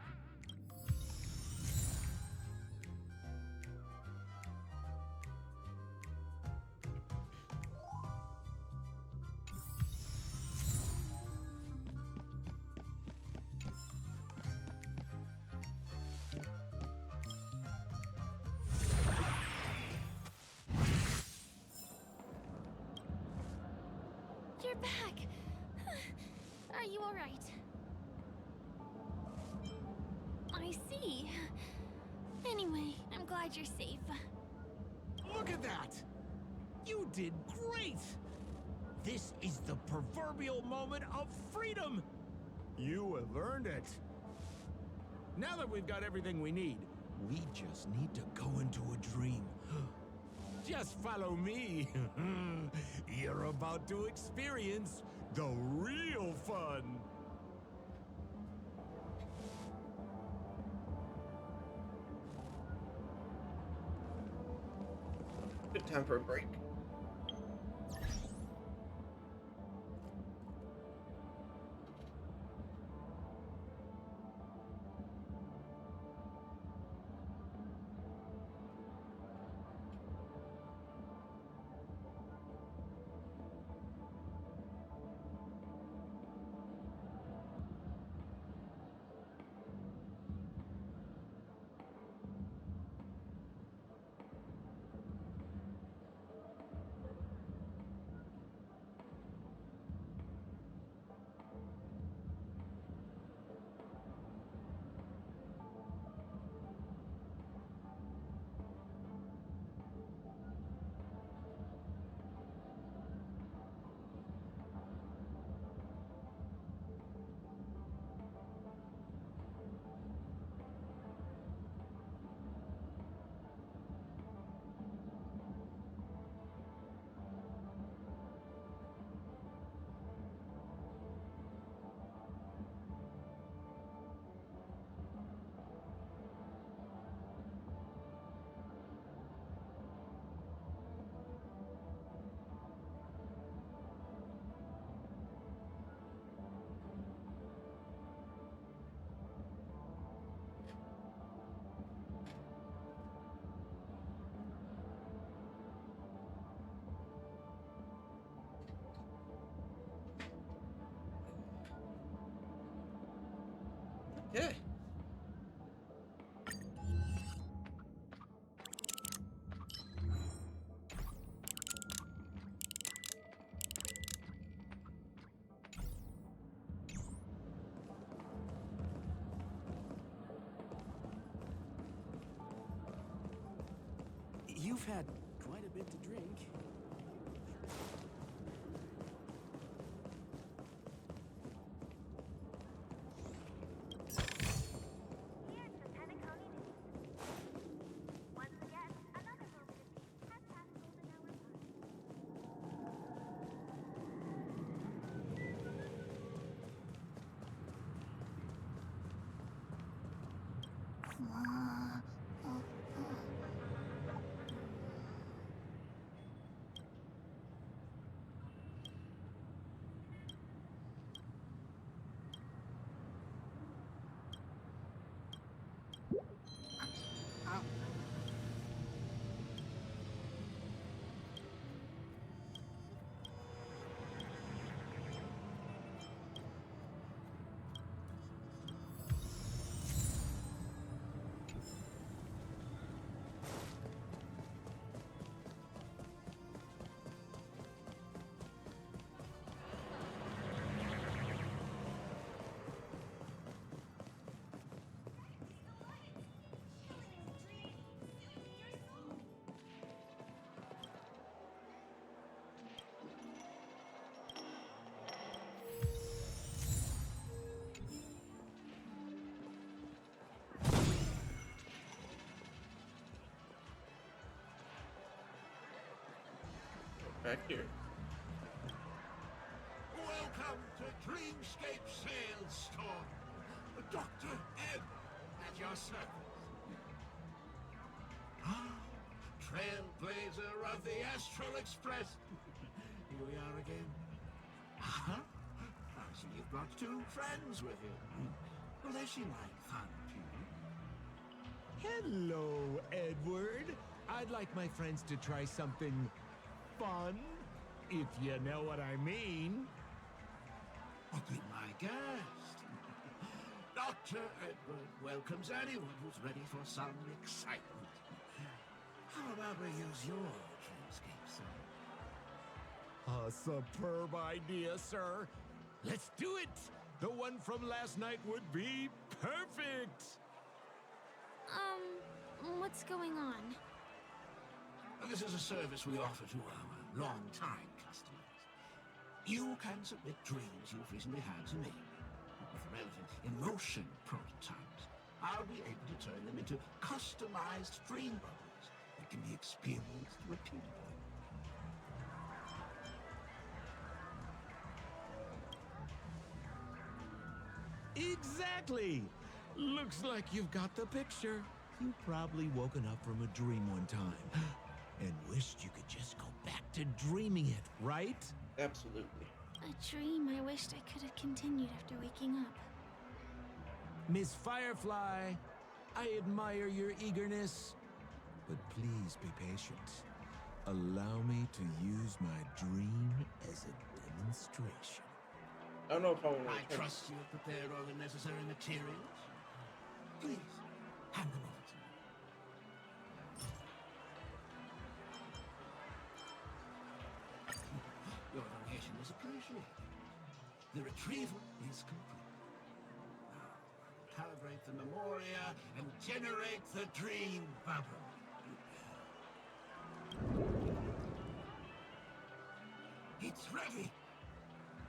You're back. Are you all right? I see. Anyway, I'm glad you're safe. Look at that! You did great! This is the proverbial moment of freedom! You have earned it. Now that we've got everything we need, we just need to go into a dream. Just follow me. You're about to experience the real fun. Good time for a break. Okay. You've had quite a bit to drink. Back here. Welcome to Dreamscape Sales Store. Dr. Ed at your service. Trailblazer of the Astral Express. Here we are again. I see you've brought two friends with you. Will they seem like fun to you? Hello, Edward. I'd like my friends to try something fun, if you know what I mean. Oh, be my guest. Dr. Edward welcomes anyone who's ready for some excitement. How about we use your dreamscape, sir? A superb idea, sir. Let's do it. The one from last night would be perfect. What's going on? This is a service we offer to our long-time customers. You can submit dreams you've recently had to me. With relevant emotion prototypes, I'll be able to turn them into customized dream bubbles that that can be experienced repeatedly. Exactly! Looks like you've got the picture. You've probably woken up from a dream one time and wished you could just go back to dreaming it, right? Absolutely. A dream I wished I could have continued after waking up. Miss Firefly, I admire your eagerness, but please be patient. Allow me to use my dream as a demonstration. I don't know if I want to. I trust you have prepared all the necessary materials. Please, hand them over to me. Your donation is appreciated. The retrieval is complete. Now, calibrate the memoria and generate the dream bubble. It's ready.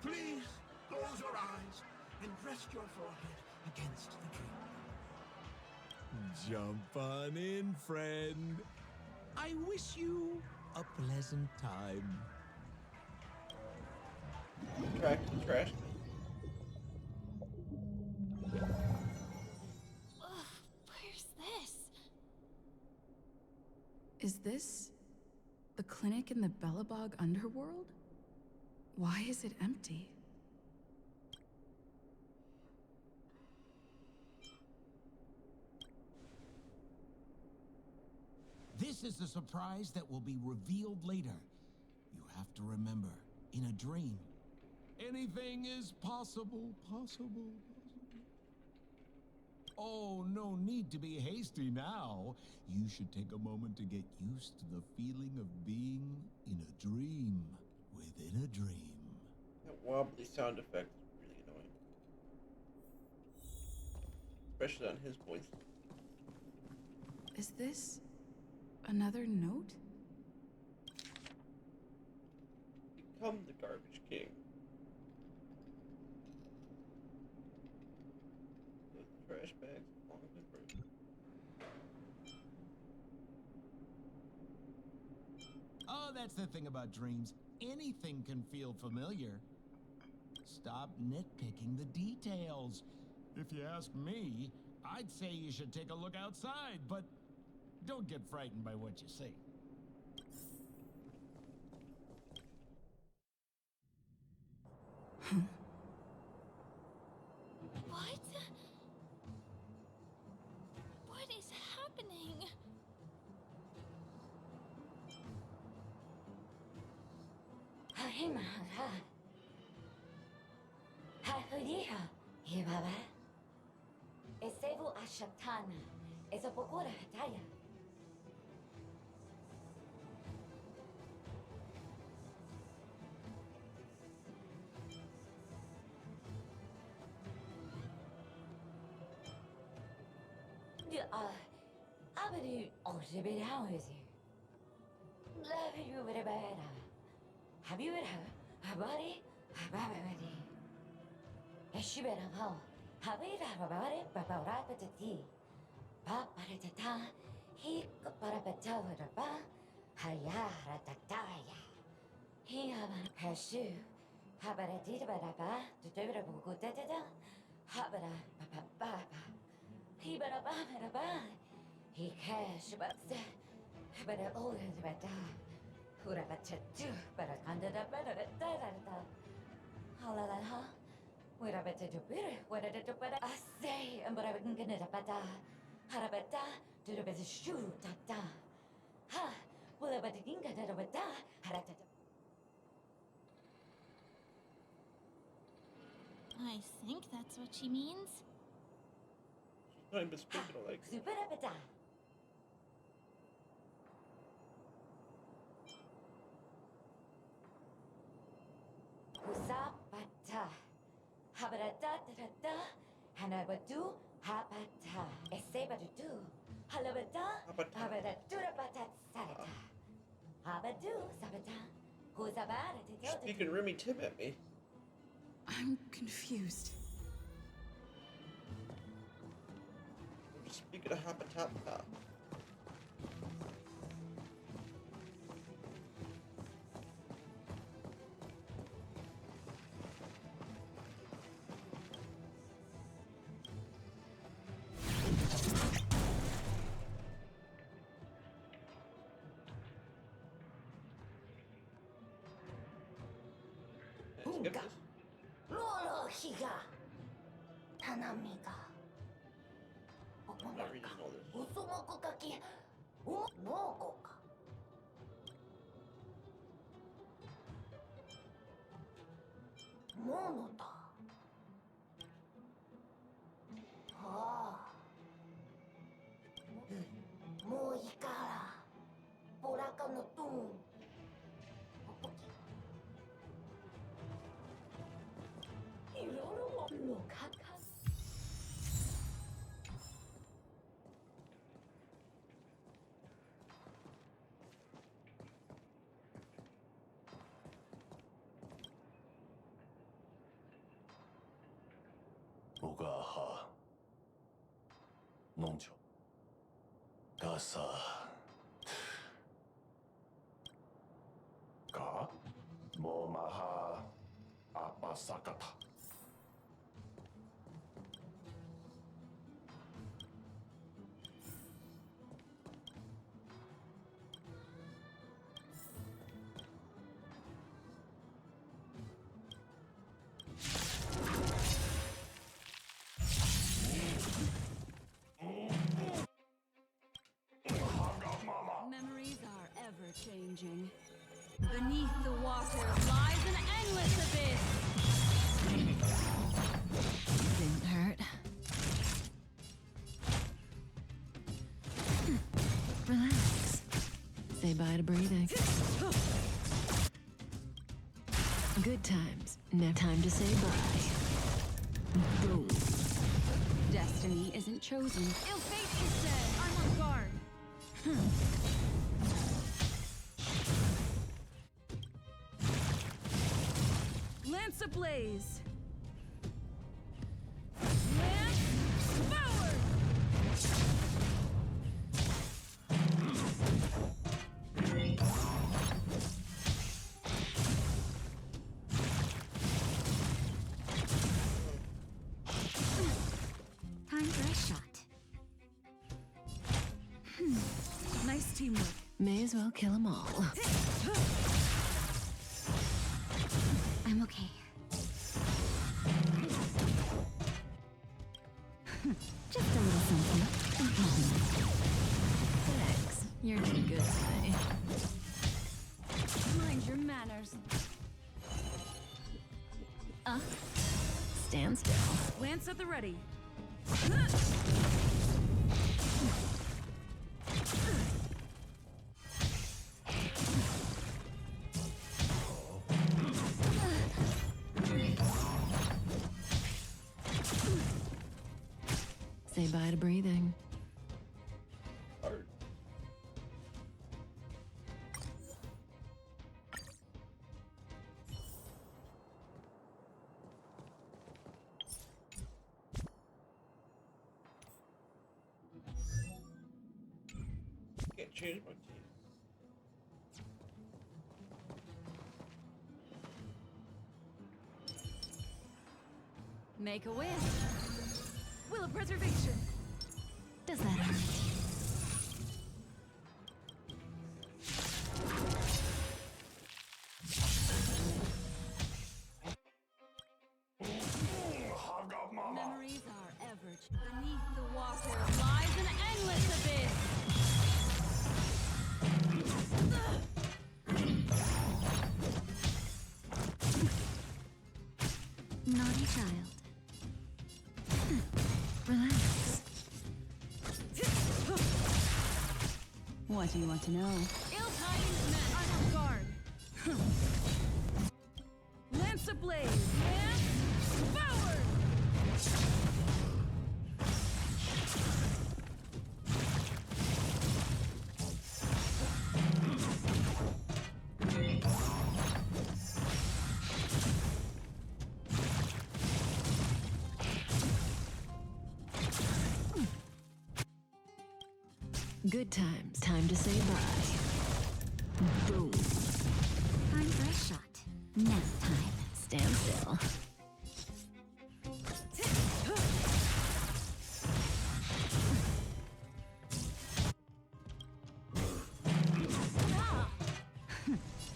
Please close your eyes and rest your forehead against the dream. Jump on in, friend. I wish you a pleasant time. Trash. Ugh, where's this? Is this the clinic in the Bellabog underworld? Why is it empty? This is the surprise that will be revealed later. You have to remember, in a dream, anything is possible. Oh, no need to be hasty now. You should take a moment to get used to the feeling of being in a dream within a dream. That wobbly sound effect is really annoying. Especially on his voice. Is this another note? Become the garbage king. The trash bags long been broken. Oh, that's the thing about dreams. Anything can feel familiar. Stop nitpicking the details. If you ask me, I'd say you should take a look outside, but don't get frightened by what you see. What? What is happening? I think that's what she means. She's not even speaking like that. Speaking Remy Tim at me. I'm confused. I'm just speaking of Hapatapa. 天下落了日がたなみがおもなかうそもこかきうもこかものだはあもういいからボラカのトゥンいろいろのかかUgaha Nonjo Gasa Ka Momaha Apasakata Memories are ever changing. Beneath the water lies an endless abyss. Didn't hurt. Relax. Say bye to breathing. Good times. Now time to say bye. Boom. Destiny isn't chosen. Ill fate is said. I'm on guard. Lance ablaze. Lance forward. Time for a shot. Nice teamwork. May as well kill them all. I'm okay. Just a little something. Thanks. You're doing good today. Mind your manners. Stand still. Lance at the ready. Say bye to breathing. Can't change my team. Make a wish. Will of preservation. Does that hurt? Memories are ever beneath the water lies an endless abyss. Naughty child. Relax. What do you want to know? Ill-timed men. I'm on guard. Lance ablaze. Lance forward. Good times. Time to say bye. Boom. Time for a shot. Nap time. Stand still.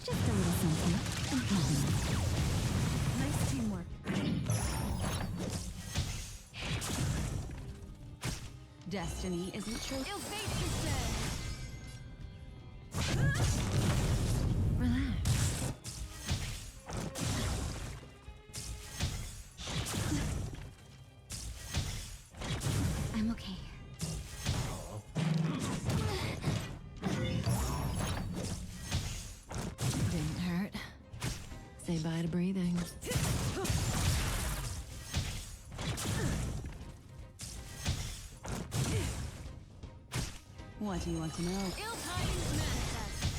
Just a little something. destiny isn't true. Ill fate, you said. Relax. I'm okay. Didn't hurt. Say bye to breathing. What do you want to know? Ill tidings manifest.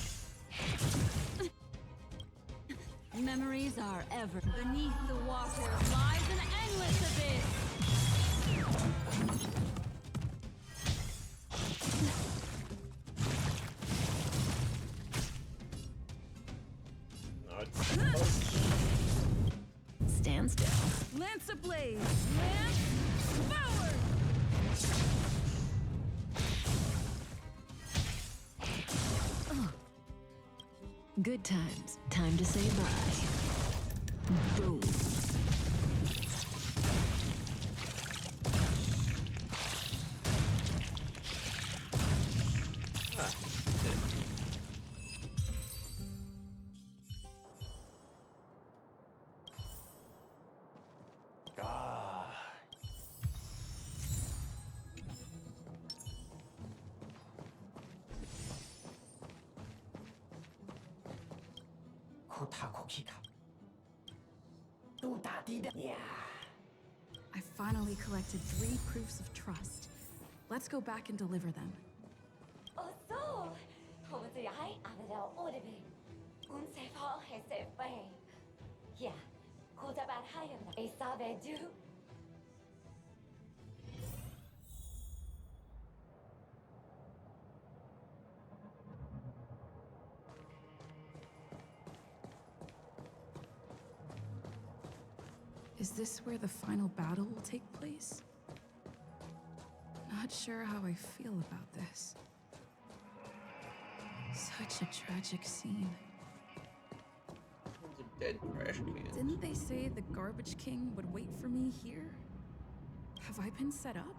Memories are ever. Beneath the water lies an endless abyss. Stand still. Lance ablaze. Lance forward. Good times. Time to say bye. Boom. I finally collected 3 proofs of trust. Let's go back and deliver them. Is this where the final battle will take place? Not sure how I feel about this. Such a tragic scene. It's a dead trash can. Didn't they say the Garbage King would wait for me here? Have I been set up?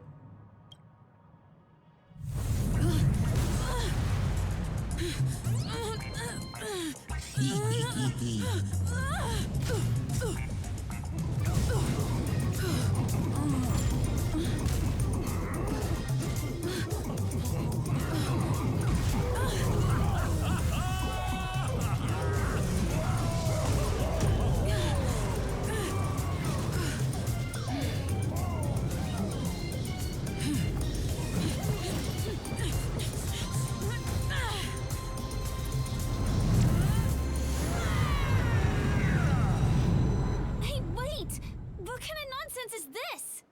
Hey, wait! What kind of nonsense is this?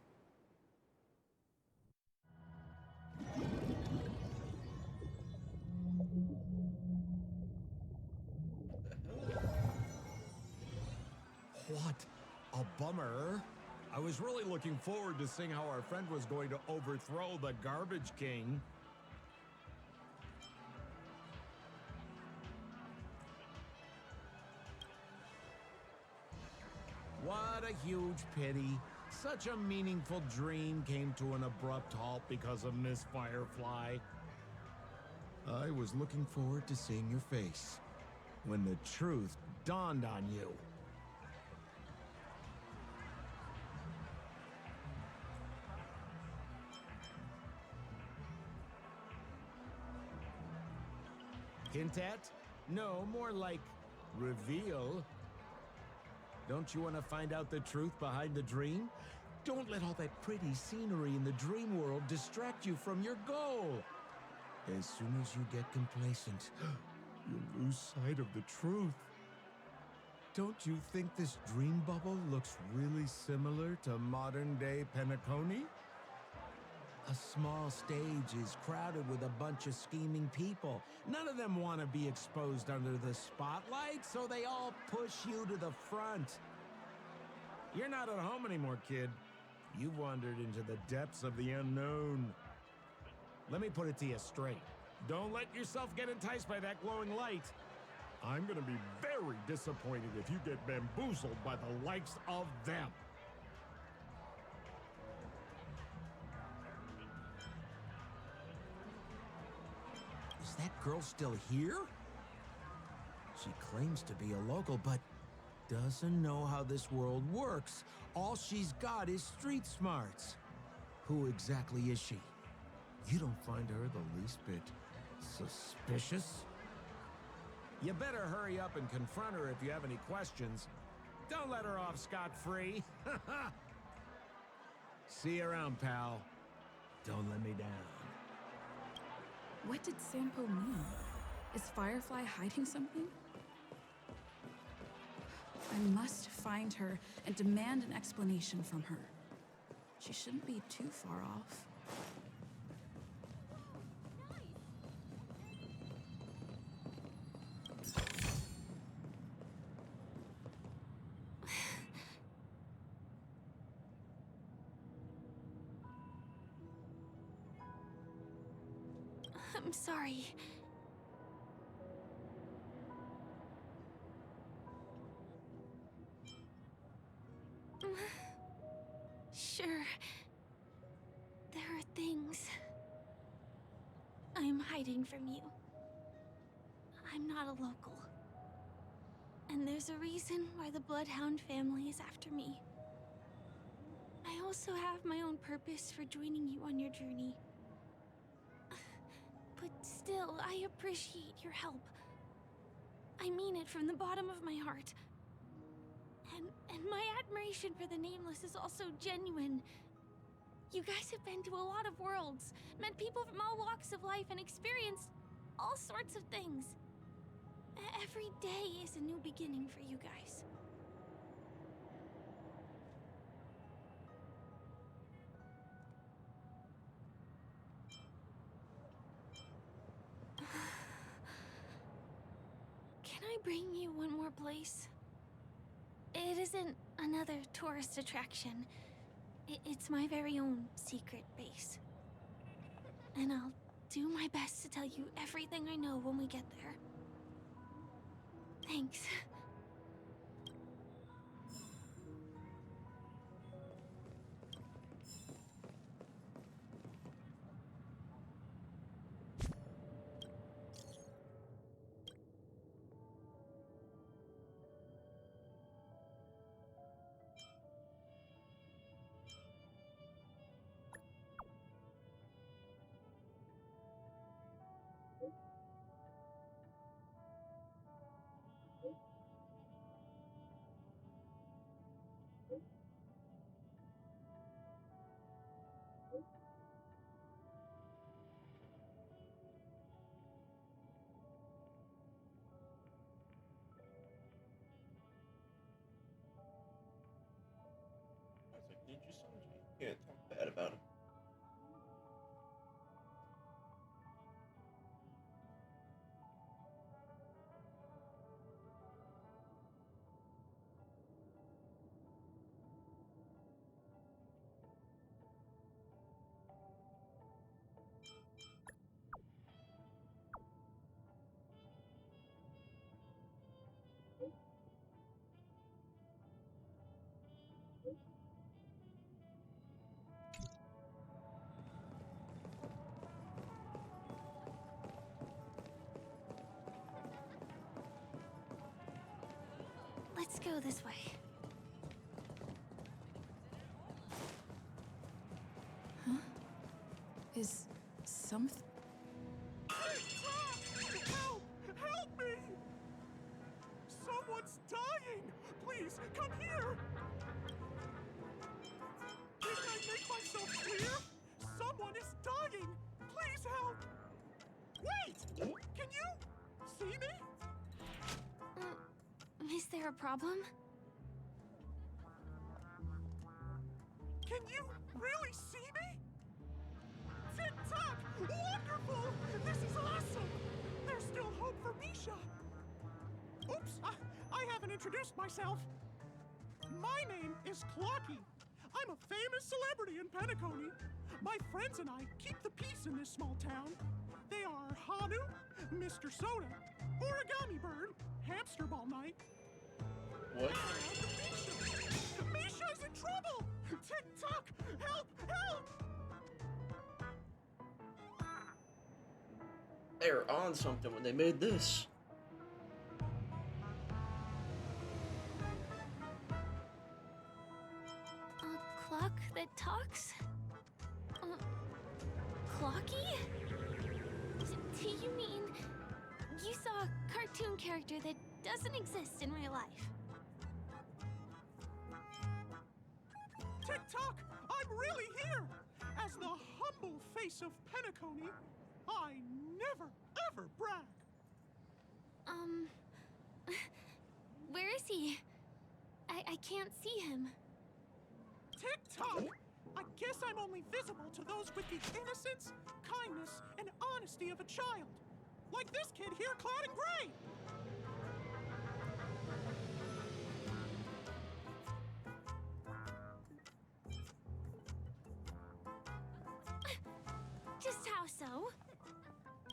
What a bummer. I was really looking forward to seeing how our friend was going to overthrow the Garbage King. What a huge pity. Such a meaningful dream came to an abrupt halt because of Miss Firefly. I was looking forward to seeing your face when the truth dawned on you. Hint at? No, more like reveal. Don't you want to find out the truth behind the dream? Don't let all that pretty scenery in the dream world distract you from your goal. As soon as you get complacent, you'll lose sight of the truth. Don't you think this dream bubble looks really similar to modern-day Penacony? A small stage is crowded with a bunch of scheming people. None of them want to be exposed under the spotlight, so they all push you to the front. You're not at home anymore, kid. You've wandered into the depths of the unknown. Let me put it to you straight. Don't let yourself get enticed by that glowing light. I'm gonna be very disappointed if you get bamboozled by the likes of them. girl's still here? She claims to be a local, but doesn't know how this world works. All she's got is street smarts. Who exactly is she? You don't find her the least bit suspicious? You better hurry up and confront her if you have any questions. Don't let her off scot-free. See you around, pal. Don't let me down. What did Sampo mean? Is Firefly hiding something? I must find her and demand an explanation from her. She shouldn't be too far off. I'm sorry. Sure. There are things I'm hiding from you. I'm not a local. And there's a reason why the Bloodhound family is after me. I also have my own purpose for joining you on your journey. But still, I appreciate your help. I mean it from the bottom of my heart. And my admiration for the Nameless is also genuine. You guys have been to a lot of worlds, met people from all walks of life, and experienced all sorts of things. Every day is a new beginning for you guys. Can I bring you one more place? It isn't another tourist attraction. It's my very own secret base. And I'll do my best to tell you everything I know when we get there. Thanks. That's like Ninja Sanji. You can't talk bad about him. Let's go this way. Huh? Is something... Help! Help me! Someone's dying! Please, come here! Didn't I make myself clear? Someone is dying! Please help! Wait! Can you see me? Is there a problem? Can you really see me? Tick-tock! Wonderful! This is awesome! There's still hope for Misha! Oops! I haven't introduced myself. My name is Clocky. I'm a famous celebrity in Penacony. My friends and I keep the peace in this small town. They are Hanu, Mr. Soda, Origami Bird, Hamster Ball Night. What? Misha's in trouble! Tick-tock! Help! Help! They were on something when they made this. A clock that talks? Clocky? Do you mean you saw a cartoon character that doesn't exist in real life? Tick-tock, I'm really here! As the humble face of Penacony, I never, ever brag. Where is he? I can't see him. Tick-tock! I guess I'm only visible to those with the innocence, kindness, and honesty of a child. Like this kid here clad in gray. Just how so?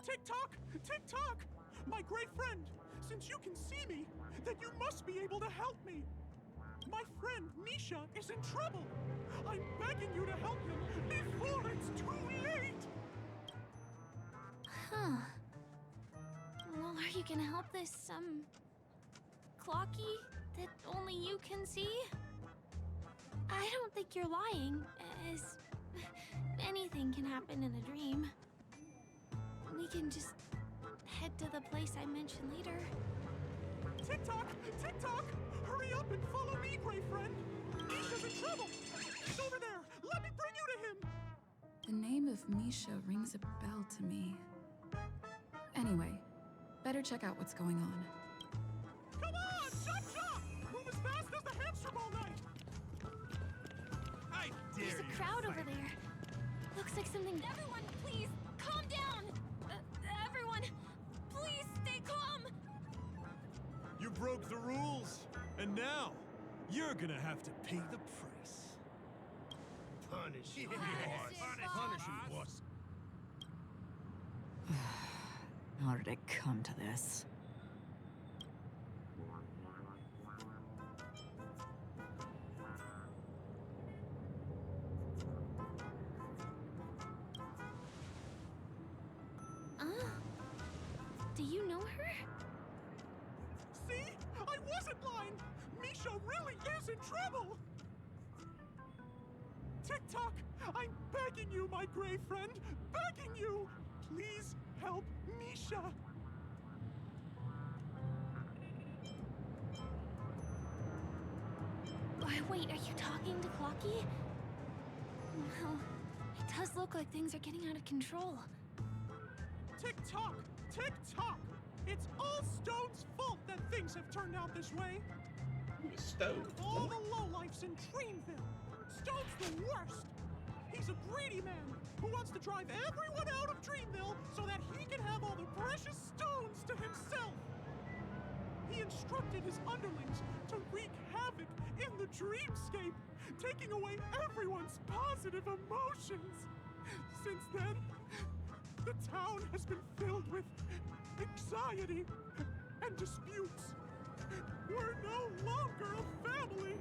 Tick-tock! Tick-tock! My great friend, since you can see me, then you must be able to help me. My friend Misha is in trouble. I'm begging you to help him before it's too late. Huh. Well, are you gonna help this, Clocky that only you can see? I don't think you're lying, as anything can happen in a dream. We can just head to the place I mentioned later. Tick-tock! Tick-tock! Hurry up and follow me, gray friend. Misha's in trouble. He's over there. Let me bring you to him. The name of Misha rings a bell to me. Anyway, better check out what's going on. Come on, chop chop! Move as fast as the hamster ball night. I dare There's a crowd over there. Looks like something. Everyone, please calm down. Everyone, please stay calm. You broke the rules, and now you're gonna have to pay the price. Punish you, Punish you, boss. How did it come to this? Do you know her? See? I wasn't lying. Misha really is in trouble. Tick-tock, I'm begging you, my gray friend. Begging you. Please help Misha. Wait, are you talking to Clocky? Well, it does look like things are getting out of control. Tick-tock, tick-tock. It's all Stone's fault that things have turned out this way. Stone? All the lowlifes in Dreamville. Stone's the worst. He's a greedy man who wants to drive everyone out of Dreamville so that he can have all the precious stones to himself. He instructed his underlings to wreak havoc in the dreamscape, taking away everyone's positive emotions. Since then, the town has been filled with anxiety and disputes. We're no longer a family.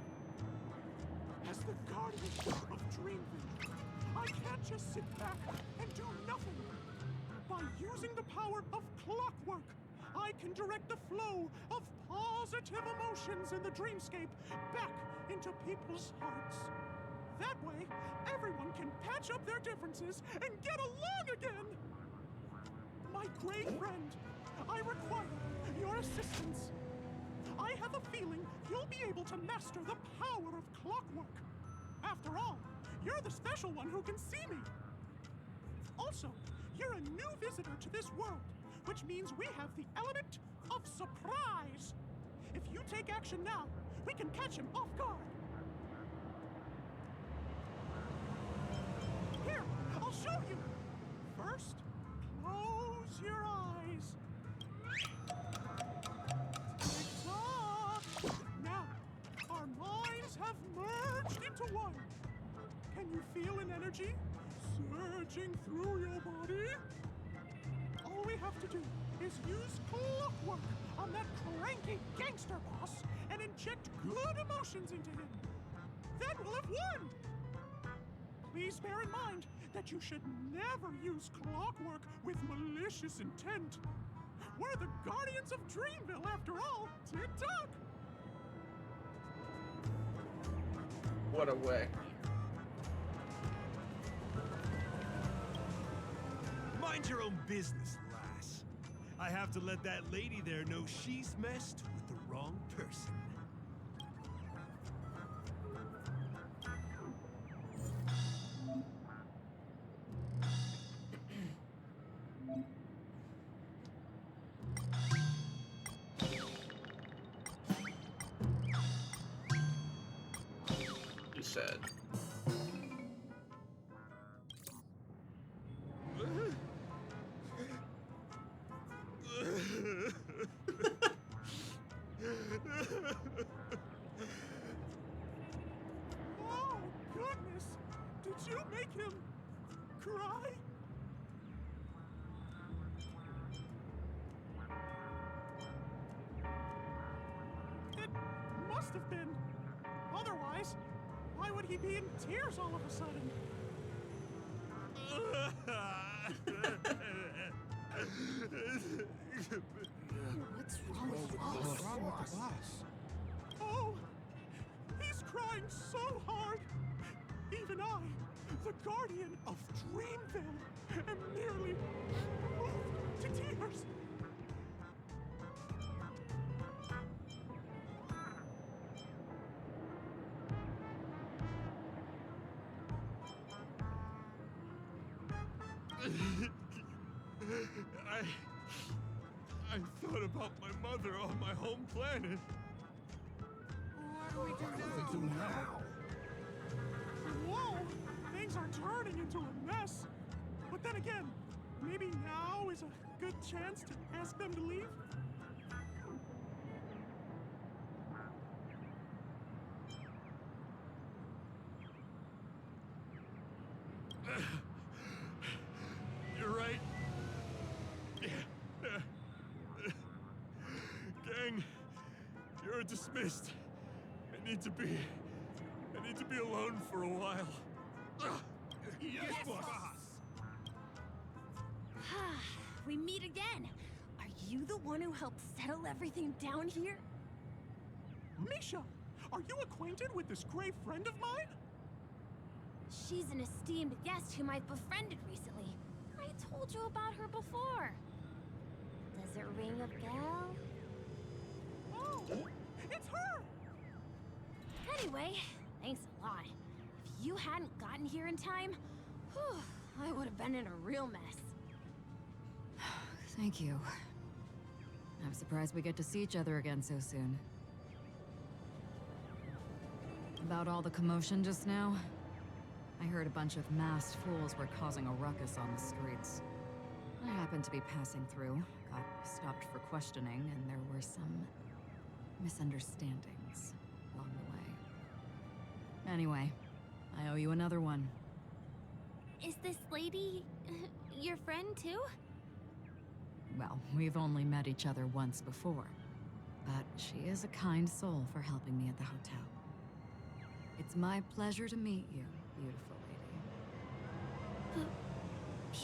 As the guardian of Dreamville, I can't just sit back and do nothing. By using the power of clockwork, I can direct the flow of positive emotions in the dreamscape back into people's hearts. That way, everyone can patch up their differences and get along again. My gray friend, I require your assistance. I have a feeling you'll be able to master the power of clockwork. After all, you're the special one who can see me. Also, you're a new visitor to this world, which means we have the element of surprise. If you take action now, we can catch him off guard. Here, I'll show you. First, close your eyes. Tick-tock. Now, our minds have merged into one. Can you feel an energy surging through your body? All we have to do is use clockwork on that cranky gangster boss and inject good emotions into him. Then we'll have won! please bear in mind that you should never use clockwork with malicious intent. We're the Guardians of Dreamville, after all. Tick-tock! What a way. Mind your own business, lass. I have to let that lady there know she's messed with the wrong person. You said. Oh, goodness! Did you make him cry? It must have been. Otherwise, why would he be in tears all of a sudden? What's wrong with the boss? What's wrong with the boss? Oh, he's crying so hard. Even I, the guardian of Dreamville, am nearly moved to tears. I thought about my mother on my home planet. What do we do now? Whoa! Things are turning into a mess. But then again, maybe now is a good chance to ask them to leave? You're right. Gang, you're dismissed. I need to be alone for a while. Yes, boss. We meet again. Are you the one who helped settle everything down here? Misha, are you acquainted with this great friend of mine? She's an esteemed guest whom I've befriended recently. I told you about her before. Does it ring a bell? Oh, it's her! Anyway, thanks a lot. If you hadn't gotten here in time, whew, I would have been in a real mess. Thank you. I'm surprised we get to see each other again so soon. About all the commotion just now, I heard a bunch of masked fools were causing a ruckus on the streets. I happened to be passing through, got stopped for questioning, and there were some misunderstandings along the way. Anyway, I owe you another one. Is this lady your friend too? Well, we've only met each other once before, but she is a kind soul for helping me at the hotel. It's my pleasure to meet you, beautiful lady.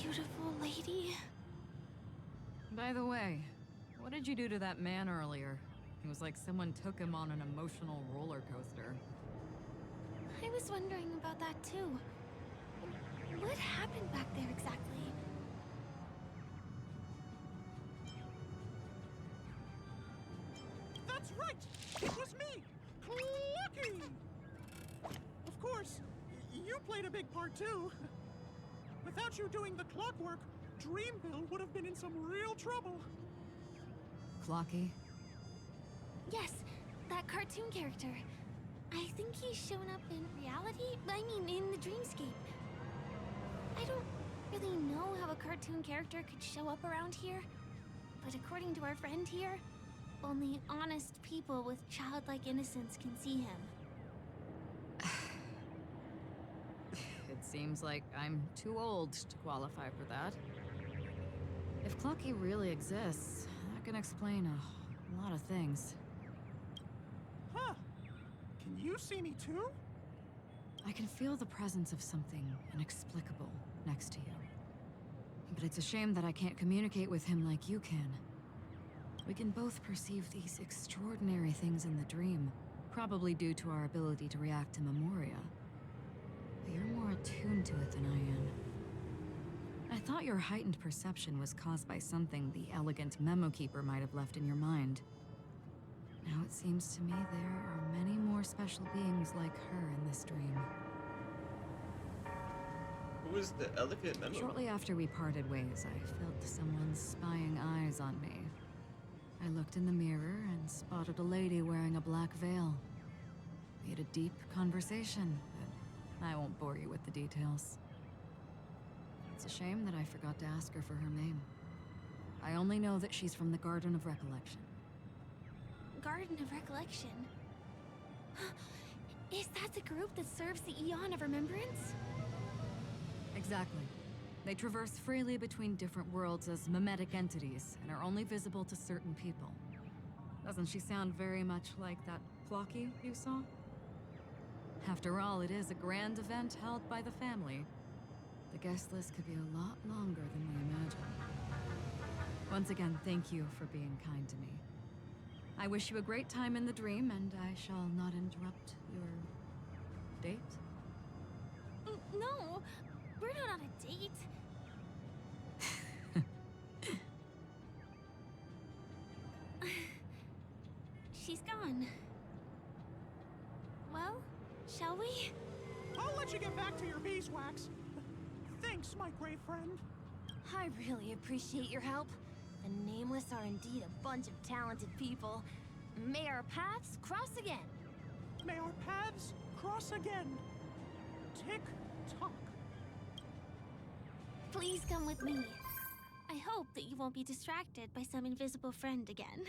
Beautiful lady? By the way, what did you do to that man earlier? It was like someone took him on an emotional roller coaster. I was wondering about that too. What happened back there exactly? That's right! It was me! Clucky! Of course, you played a big part too. Without you doing the clockwork, Dreamville would have been in some real trouble. Clocky? Yes, that cartoon character. I think he's shown up in reality? I mean, in the dreamscape. I don't really know how a cartoon character could show up around here, but according to our friend here, only honest people with childlike innocence can see him. It seems like I'm too old to qualify for that. If Clocky really exists, that can explain a lot of things. Huh. Can you see me too? I can feel the presence of something inexplicable next to you. But it's a shame that I can't communicate with him like you can. We can both perceive these extraordinary things in the dream, probably due to our ability to react to memoria. But you're more attuned to it than I am. I thought your heightened perception was caused by something the elegant memo keeper might have left in your mind. Now it seems to me there are many more special beings like her in this dream. Who is the elegant memo? Shortly after we parted ways, I felt someone's spying eyes on me. I looked in the mirror and spotted a lady wearing a black veil. We had a deep conversation, but I won't bore you with the details. It's a shame that I forgot to ask her for her name. I only know that she's from the Garden of Recollection. Garden of Recollection? Is that the group that serves the Eon of Remembrance? Exactly. They traverse freely between different worlds as mimetic entities and are only visible to certain people. Doesn't she sound very much like that Plocky you saw? After all, it is a grand event held by the family. The guest list could be a lot longer than we imagined. Once again, thank you for being kind to me. I wish you a great time in the dream, and I shall not interrupt your date. No, we're not on a date. She's gone. Well, shall we? I'll let you get back to your beeswax. Thanks, my great friend. I really appreciate your help. The Nameless are indeed a bunch of talented people. May our paths cross again. May our paths cross again. Tick-tock. Please come with me. I hope that you won't be distracted by some invisible friend again.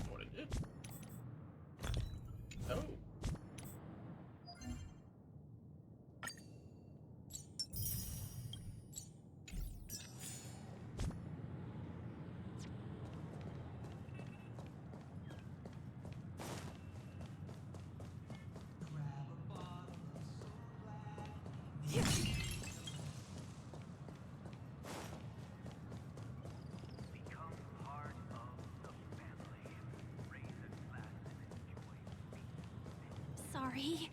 What is it? Oh. Sorry.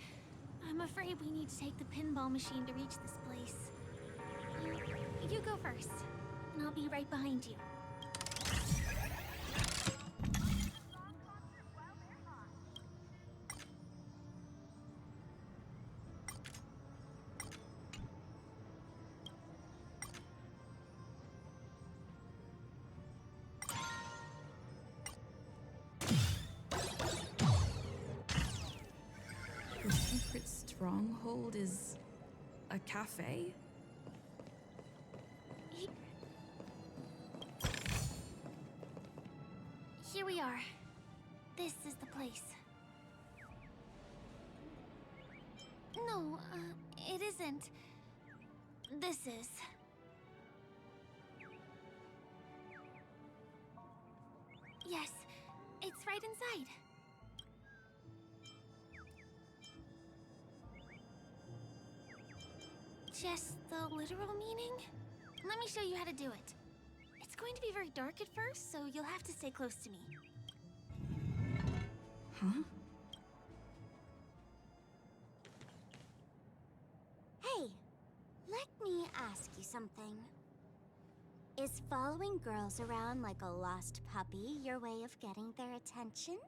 I'm afraid we need to take the pinball machine to reach this place. You go first, and I'll be right behind you. The secret stronghold is a cafe? Here we are. This is the place. No, it isn't. This is. Yes, it's right inside. Just the literal meaning? Let me show you how to do it. It's going to be very dark at first, so you'll have to stay close to me. Huh? Hey, let me ask you something. Is following girls around like a lost puppy your way of getting their attention?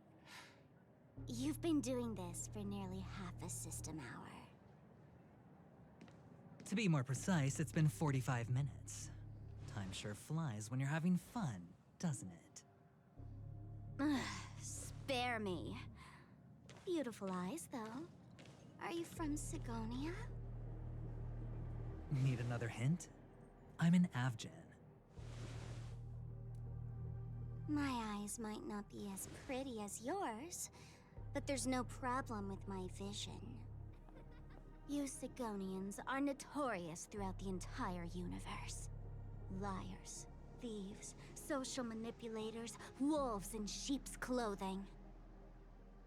You've been doing this for nearly half a system hour. To be more precise, it's been 45 minutes. Time sure flies when you're having fun, doesn't it? Spare me. Beautiful eyes, though. Are you from Sigonia? Need another hint? I'm an Avgen. My eyes might not be as pretty as yours, but there's no problem with my vision. You Sigonians are notorious throughout the entire universe. Liars, thieves, social manipulators, wolves in sheep's clothing.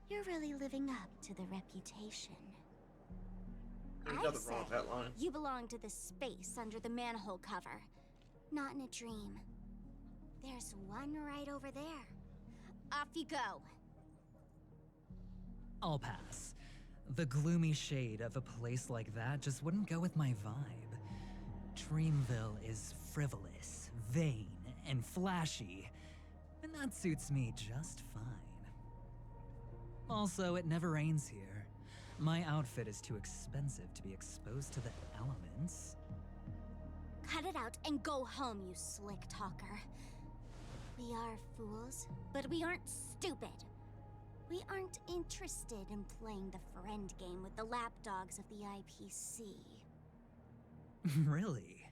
You're really living up to the reputation. There's I nothing say wrong with that line. you belong to the space under the manhole cover, not in a dream. There's one right over there. Off you go. I'll pass. The gloomy shade of a place like that just wouldn't go with my vibe. Dreamville is frivolous, vain, and flashy, and that suits me just fine. Also, it never rains here. My outfit is too expensive to be exposed to the elements. Cut it out and go home, you slick talker. We are fools, but we aren't stupid. We aren't interested in playing the friend game with the lapdogs of the IPC. Really?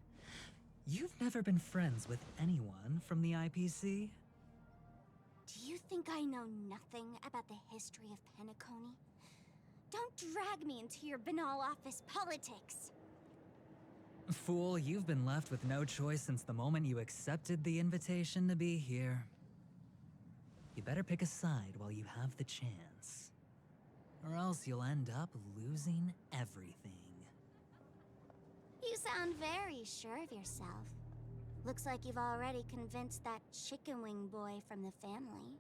You've never been friends with anyone from the IPC? Do you think I know nothing about the history of Penacony? Don't drag me into your banal office politics. Fool, you've been left with no choice since the moment you accepted the invitation to be here. You better pick a side while you have the chance. Or else you'll end up losing everything. You sound very sure of yourself. Looks like you've already convinced that chicken wing boy from the family.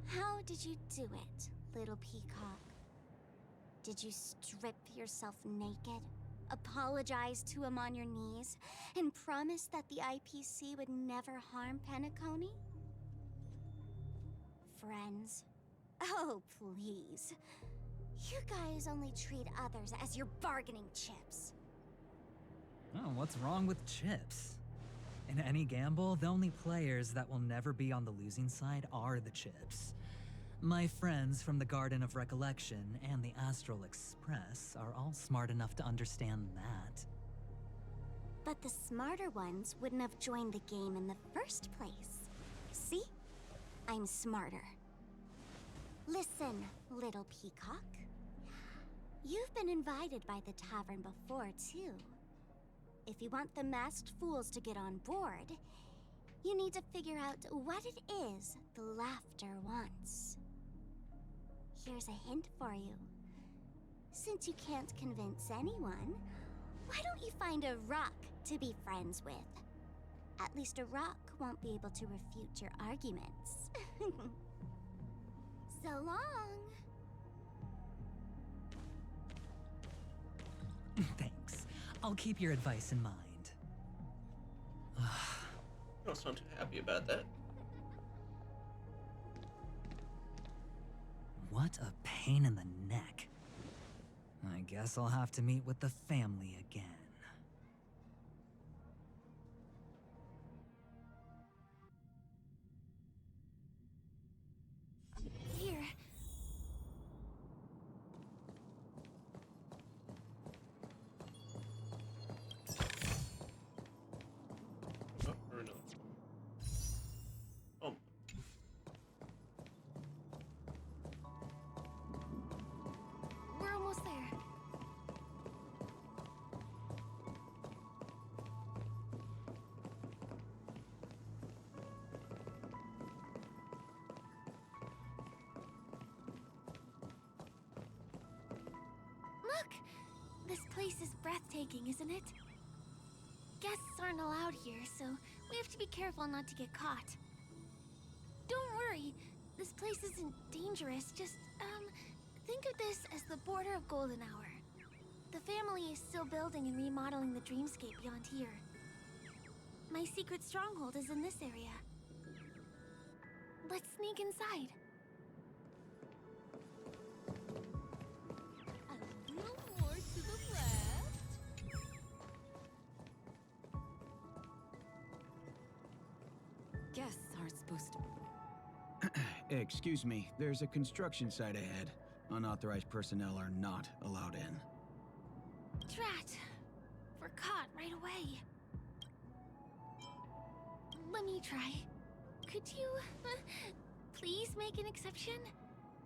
How did you do it, little peacock? Did you strip yourself naked, apologize to him on your knees, and promise that the IPC would never harm Penacony? Friends? Oh, please. You guys only treat others as your bargaining chips. Oh, what's wrong with chips? In any gamble, the only players that will never be on the losing side are the chips. My friends from the Garden of Recollection and the Astral Express are all smart enough to understand that. But the smarter ones wouldn't have joined the game in the first place. See? I'm smarter. Listen, little peacock. You've been invited by the tavern before, too. If you want the masked fools to get on board, you need to figure out what it is the laughter wants. Here's a hint for you. Since you can't convince anyone, why don't you find a rock to be friends with? At least a rock won't be able to refute your arguments. So long. Thanks. I'll keep your advice in mind. You don't sound too happy about that. What a pain in the neck. I guess I'll have to meet with the family again. Here. Oh, or no. Oh. We're almost there. Look! This place is breathtaking, isn't it? Guests aren't allowed here, so we have to be careful not to get caught. Don't worry, this place isn't dangerous, just, think of this as the border of Golden Hour. The family is still building and remodeling the dreamscape beyond here. My secret stronghold is in this area. Let's sneak inside. A little more to the left. Guests aren't supposed to. Excuse me, there's a construction site ahead. Unauthorized personnel are not allowed in. Drat! We're caught right away. Let me try. Could you, please make an exception?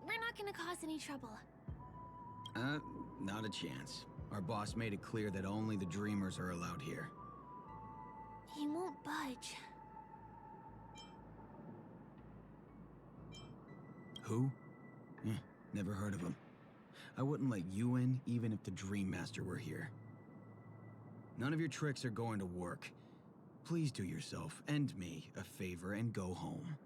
We're not gonna cause any trouble. Not a chance. Our boss made it clear that only the dreamers are allowed here. He won't budge. Who? Never heard of him. I wouldn't let you in even if the Dream Master were here. None of your tricks are going to work. Please do yourself and me a favor and go home.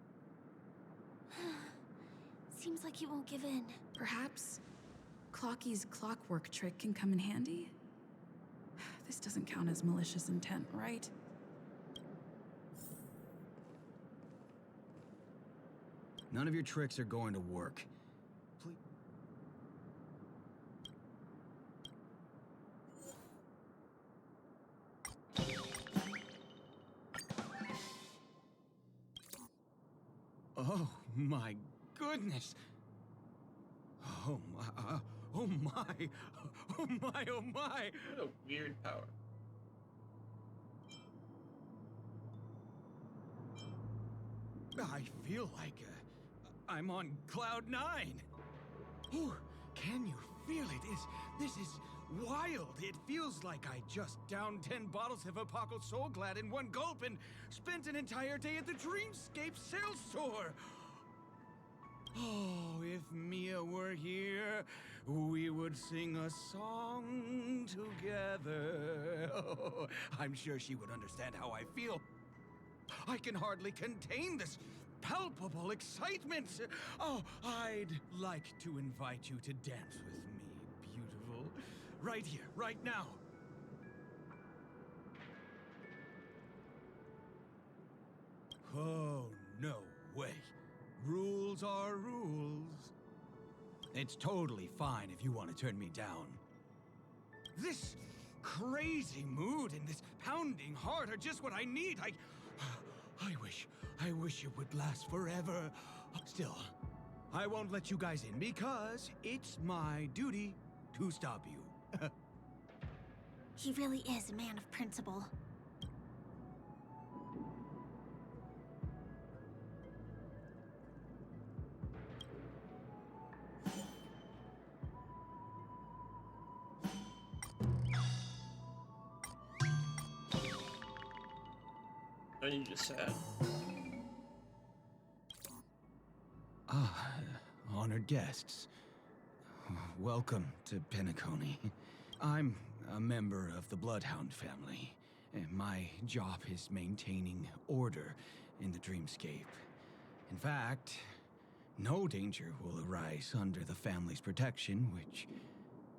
Seems like he won't give in. Perhaps Clocky's clockwork trick can come in handy? This doesn't count as malicious intent, right? None of your tricks are going to work. Please. Oh my goodness! Oh my! Oh my! Oh my! Oh my! What a weird power. I feel like I'm on cloud 9. Ooh, can you feel it? This is wild. It feels like I just downed 10 bottles of Apocal Soul Glad in one gulp and spent an entire day at the Dreamscape sales store. Oh, if Mia were here, we would sing a song together. Oh, I'm sure she would understand how I feel. I can hardly contain this palpable excitement. Oh, I'd like to invite you to dance with me, beautiful. Right here, right now. Oh, no way. Rules are rules. It's totally fine if you want to turn me down. This crazy mood and this pounding heart are just what I need. I wish it would last forever. Still, I won't let you guys in because it's my duty to stop you. He really is a man of principle. Are you just sad? Ah, honored guests. Welcome to Penacony. I'm a member of the Bloodhound family, and my job is maintaining order in the Dreamscape. In fact, no danger will arise under the family's protection, which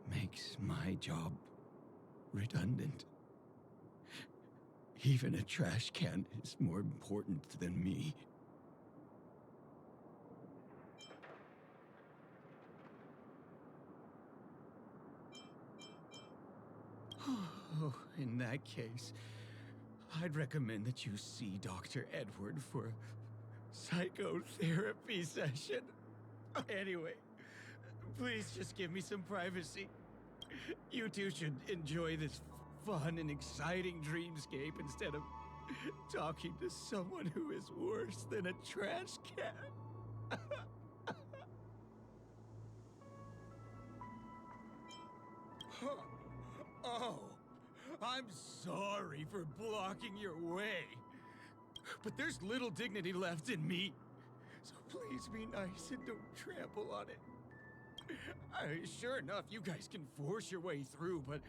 makes my job redundant. Even a trash can is more important than me. Oh, in that case, I'd recommend that you see Dr. Edward for a psychotherapy session. Anyway, please just give me some privacy. You two should enjoy this fun and exciting dreamscape instead of talking to someone who is worse than a trash can. Oh, I'm sorry for blocking your way. But there's little dignity left in me. So please be nice and don't trample on it. Sure enough, you guys can force your way through, but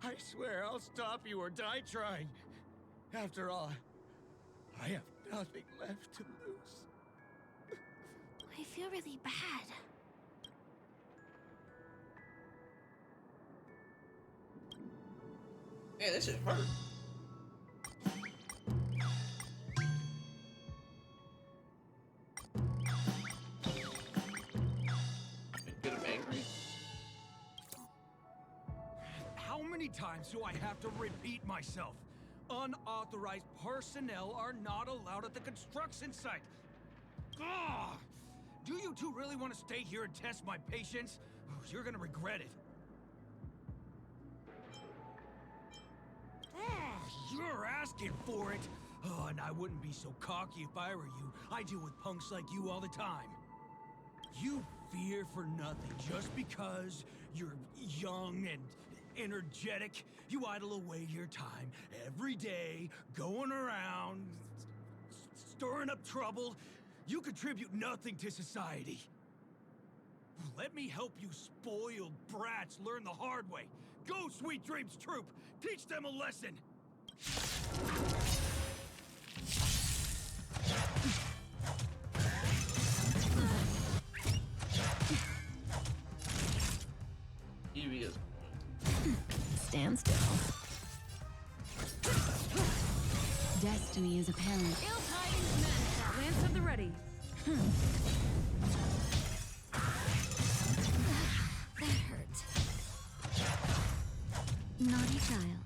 I swear I'll stop you or die trying. After all, I have nothing left to lose. I feel really bad. Hey, this should hurt. Get him angry. How many times do I have to repeat myself? Unauthorized personnel are not allowed at the construction site. Ugh! Do you two really want to stay here and test my patience? You're gonna regret it. You're asking for it. Oh, and I wouldn't be so cocky if I were you. I deal with punks like you all the time. You fear for nothing just because you're young and energetic. You idle away your time every day, going around, stirring up trouble. You contribute nothing to society. Let me help you spoiled brats learn the hard way. Go, Sweet Dreams Troop! Teach them a lesson! Evie is Stand still. Destiny is apparent. Ill tidings manifest. Lance at the ready. That hurt. Naughty child.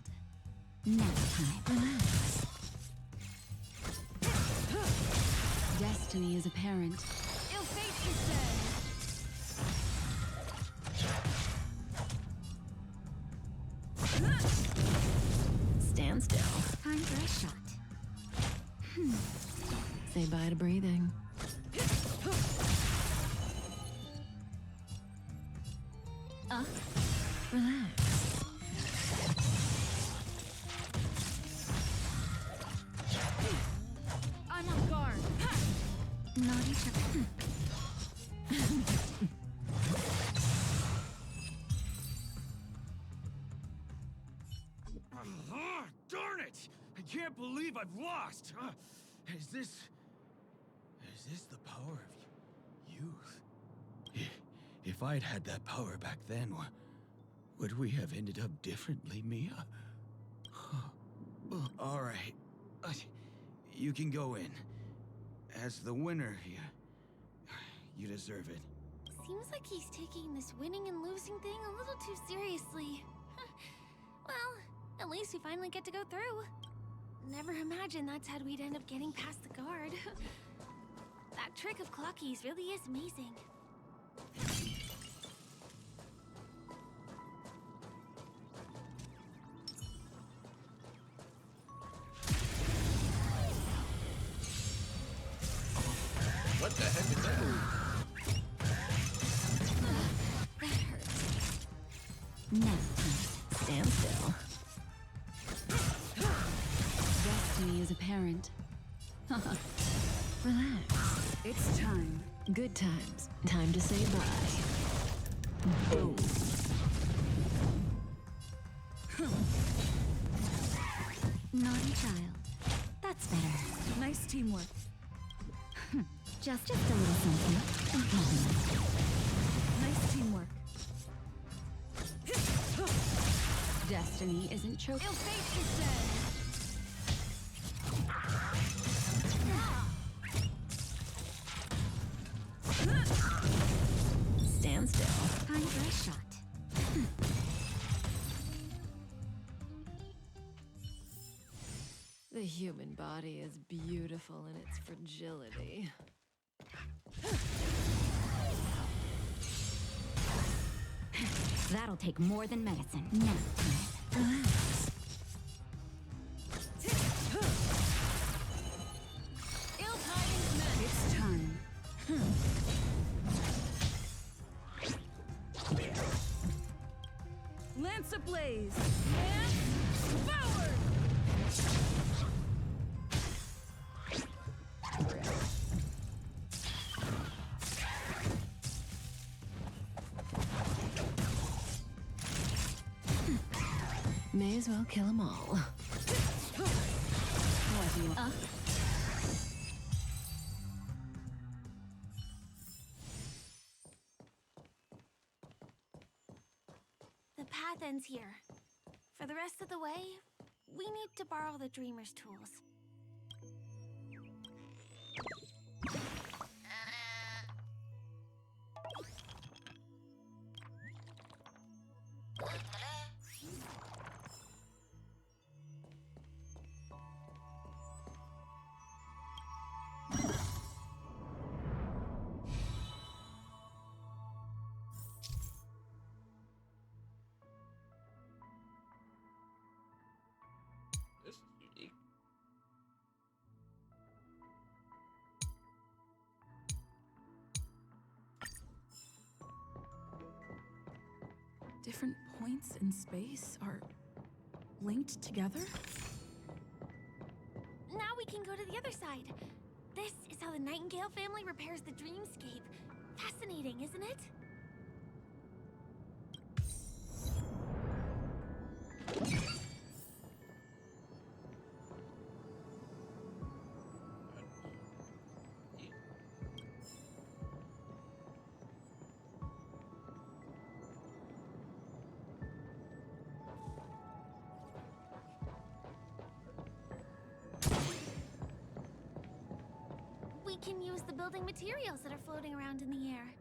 Nap time. Relax. Destiny is apparent. Ill fate descend. Stand still. Time for a shot. Say bye to breathing. Relax. I'm on guard. Naughty child. Darn it! I can't believe I've lost! Is this the power of youth? If I'd had that power back then, would we have ended up differently, Mia? All right. You can go in. As the winner, you deserve it. Seems like he's taking this winning and losing thing a little too seriously. Well, at least we finally get to go through. Never imagined that's how we'd end up getting past the guard. That trick of Clocky's really is amazing. What the heck is that move? That hurts. Now, Stand still. Destiny is apparent. Relax. It's time. Good times. Time to say bye. Boom. naughty child. That's better. Nice teamwork. Just a little something. Nice teamwork. Destiny isn't choking. Ill fate descend. Stand still. Time for a shot. The human body is beautiful in its fragility. That'll take more than medicine. Now, relax. Ill tidings meant. It's time. Lance ablaze. Lance forward. May as well kill them all. What do you want? The path ends here. For the rest of the way, we need to borrow the Dreamer's tools. This is unique. different points in space are linked together? Now we can go to the other side. This is how the Nightingale family repairs the dreamscape. Fascinating, isn't it? We can use the building materials that are floating around in the air.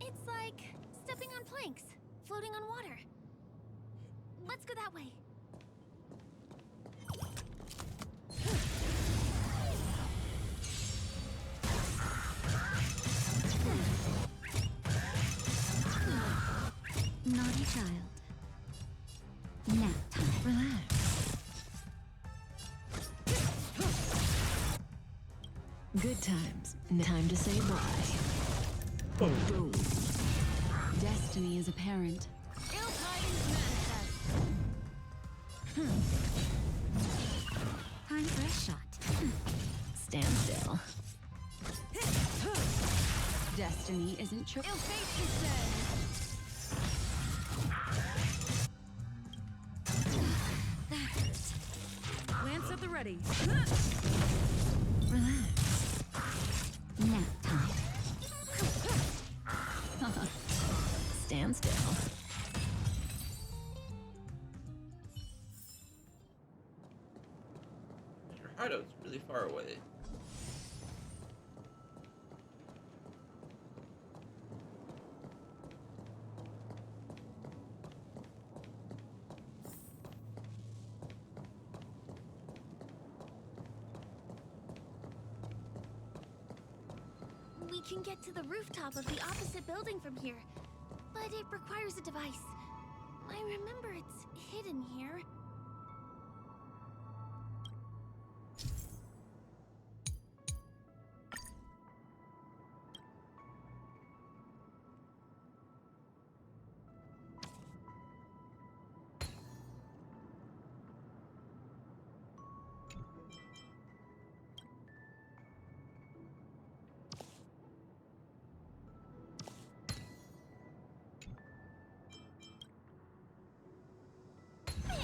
It's like stepping on planks, floating on water. Let's go that way. Naughty child. Nap time. Relax. Good times. Time to say bye. Boom. Destiny is apparent. Ill tidings manifest. Time for a shot. Stand still. Destiny isn't true. Ill fate is said. That hurt. Lance at the ready. Relax. Nap time. Stand still. Your hideout's really far away. We can get to the rooftop of the opposite building from here, but it requires a device. I remember it's hidden here. Bam!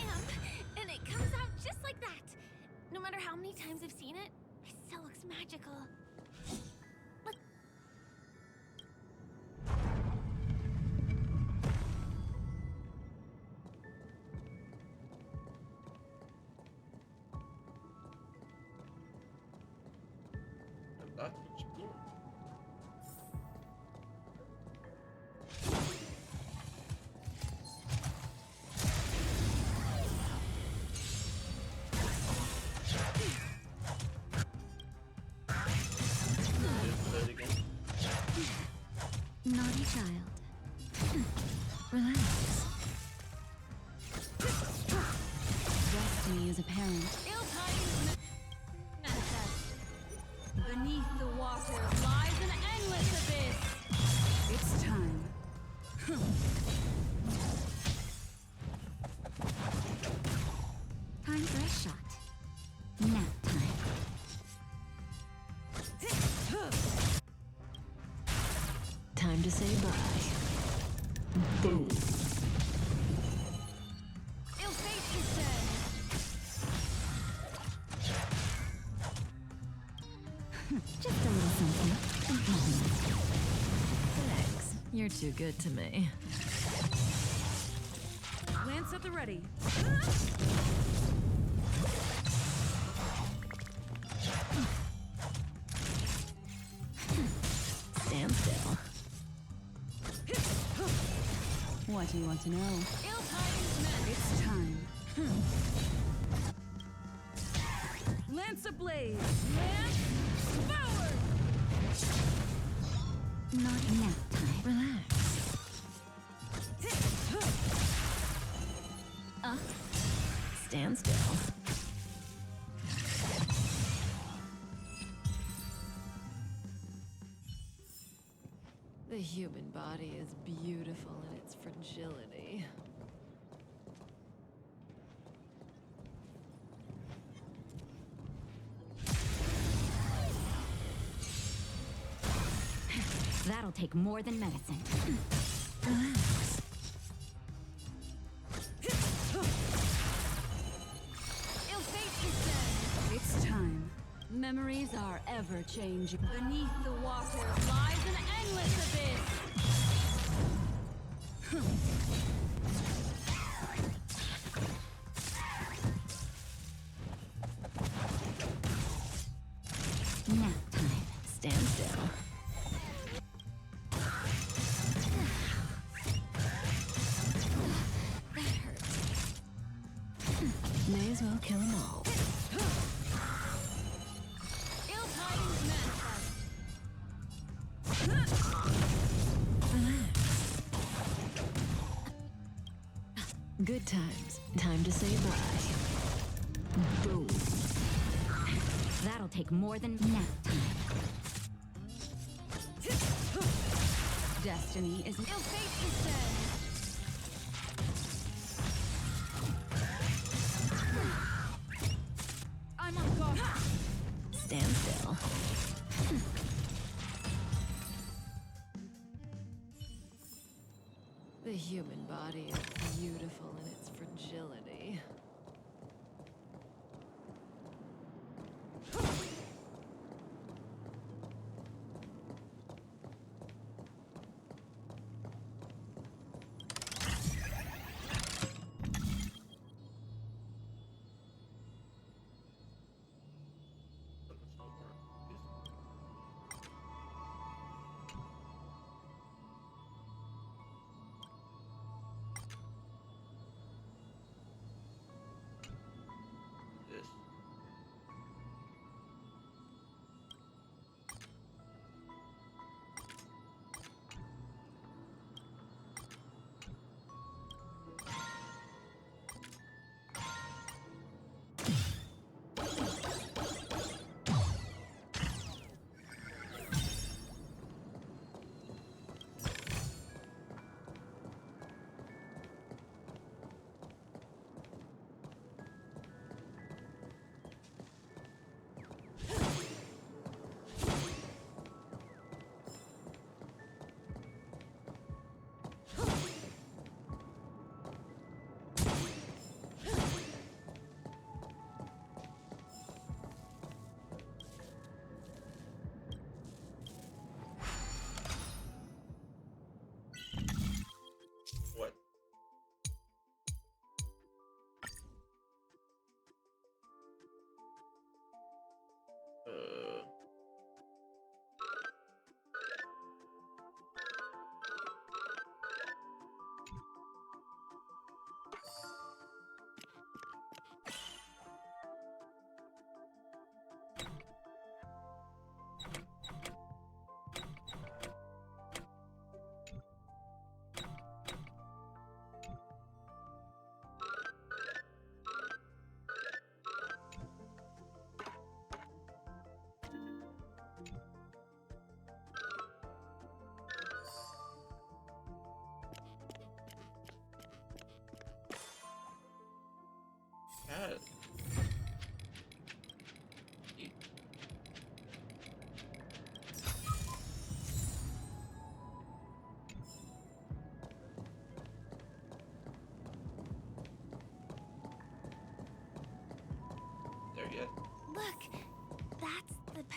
And it comes out just like that. No matter how many times I've seen it, it still looks magical. Let- That each blue. Naughty child. Relax. Destiny is apparent. Ill tidings manifest. Beneath the waters lies an endless abyss. It's time. Time for a shot. Nap Time to say bye. Boom. Ill fate is dead. Just a little something. Thanks. You're too good to me. Lance at the ready. Stand still. What do you want to know? Ill tidings met. It's time. Lance ablaze. Lance forward. Not nap time. Relax. Stand still. The human body is beautiful in its fragility. That'll take more than medicine. Relax. Ill fate is dead. It's time. Memories are ever changing. Beneath the water lies an endless abyss. Nap time. Stand still. That hurts. May as well kill them all. Ill tidings manifest. Relax. Good times. Time to say bye. Boom. That'll take more than nap time. Destiny is Ill fate is dead. I'm on guard. Stand still. The human body is beautiful in its fragility.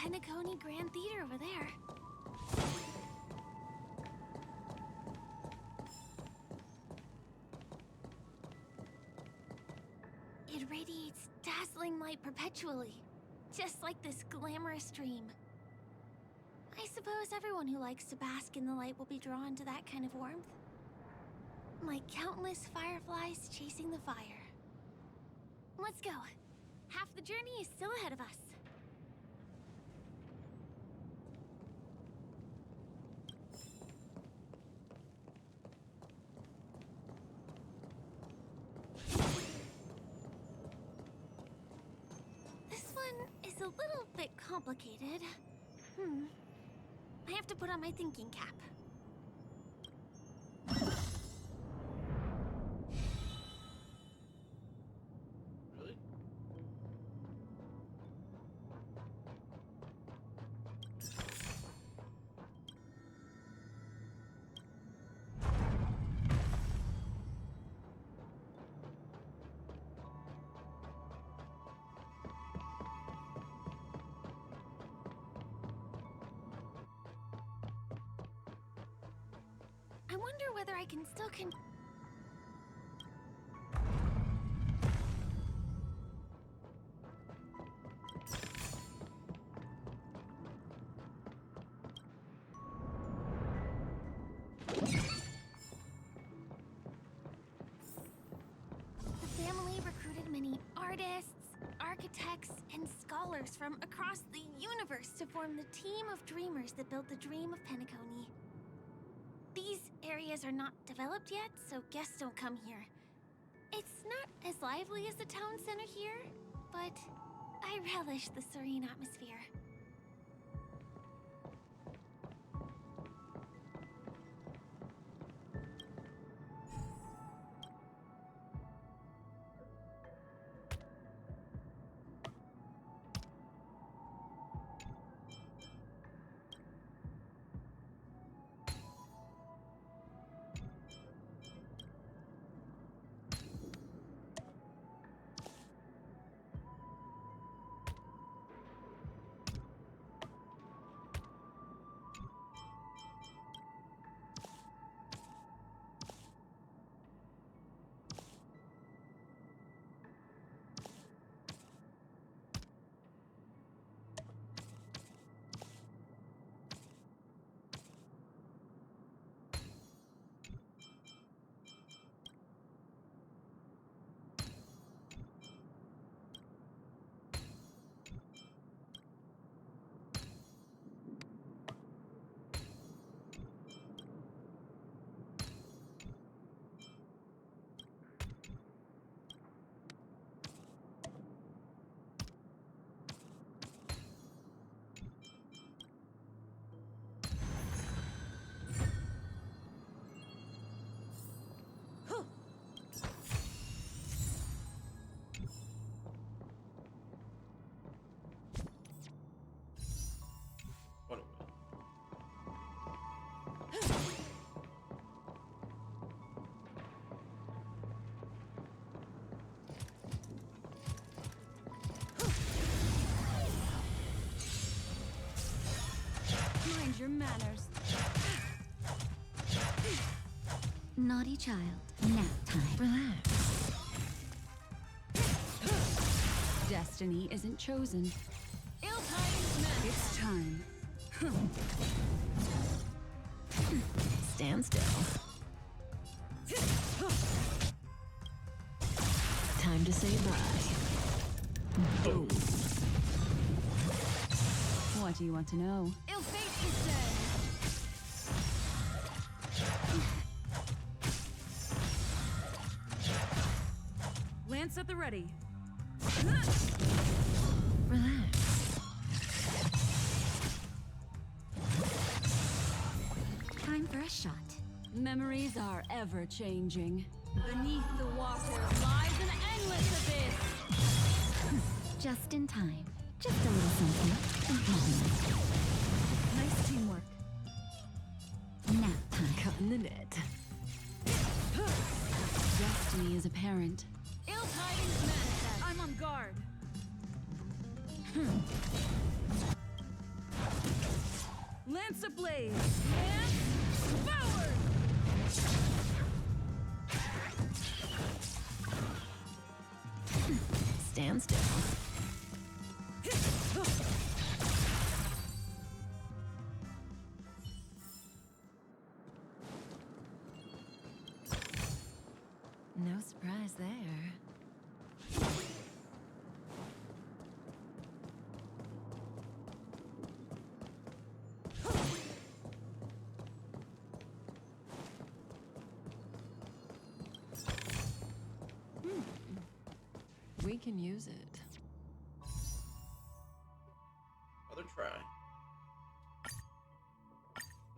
Penacony Grand Theater over there. It radiates dazzling light perpetually, just like this glamorous dream. I suppose everyone who likes to bask in the light will be drawn to that kind of warmth. Like countless fireflies chasing the fire. Let's go. Half the journey is still ahead of us. This one is a little bit complicated. I have to put on my thinking cap. Really? I wonder whether I can still The family recruited many artists, architects, and scholars from across the universe to form the team of dreamers that built the dream of Penacony. These areas are not developed yet, so guests don't come here. It's not as lively as the town center here, but I relish the serene atmosphere. What a win. Mind your manners. Naughty child. Nap time. Relax. Destiny isn't chosen. Ill-tidings men. It's time. Stand still. Time to say bye. Boom. What do you want to know? Ill fate is dead. Lance at the ready. Relax. Time for a shot. Memories are ever changing. Beneath the water lies an endless abyss. Just in time. Just a little something. Nice teamwork. Nap time. Cutting the net. Destiny is apparent. Ill-tidings manifest. I'm on guard. Lance ablaze! Lance forward! Stand still. No surprise there. We can use it. Other try.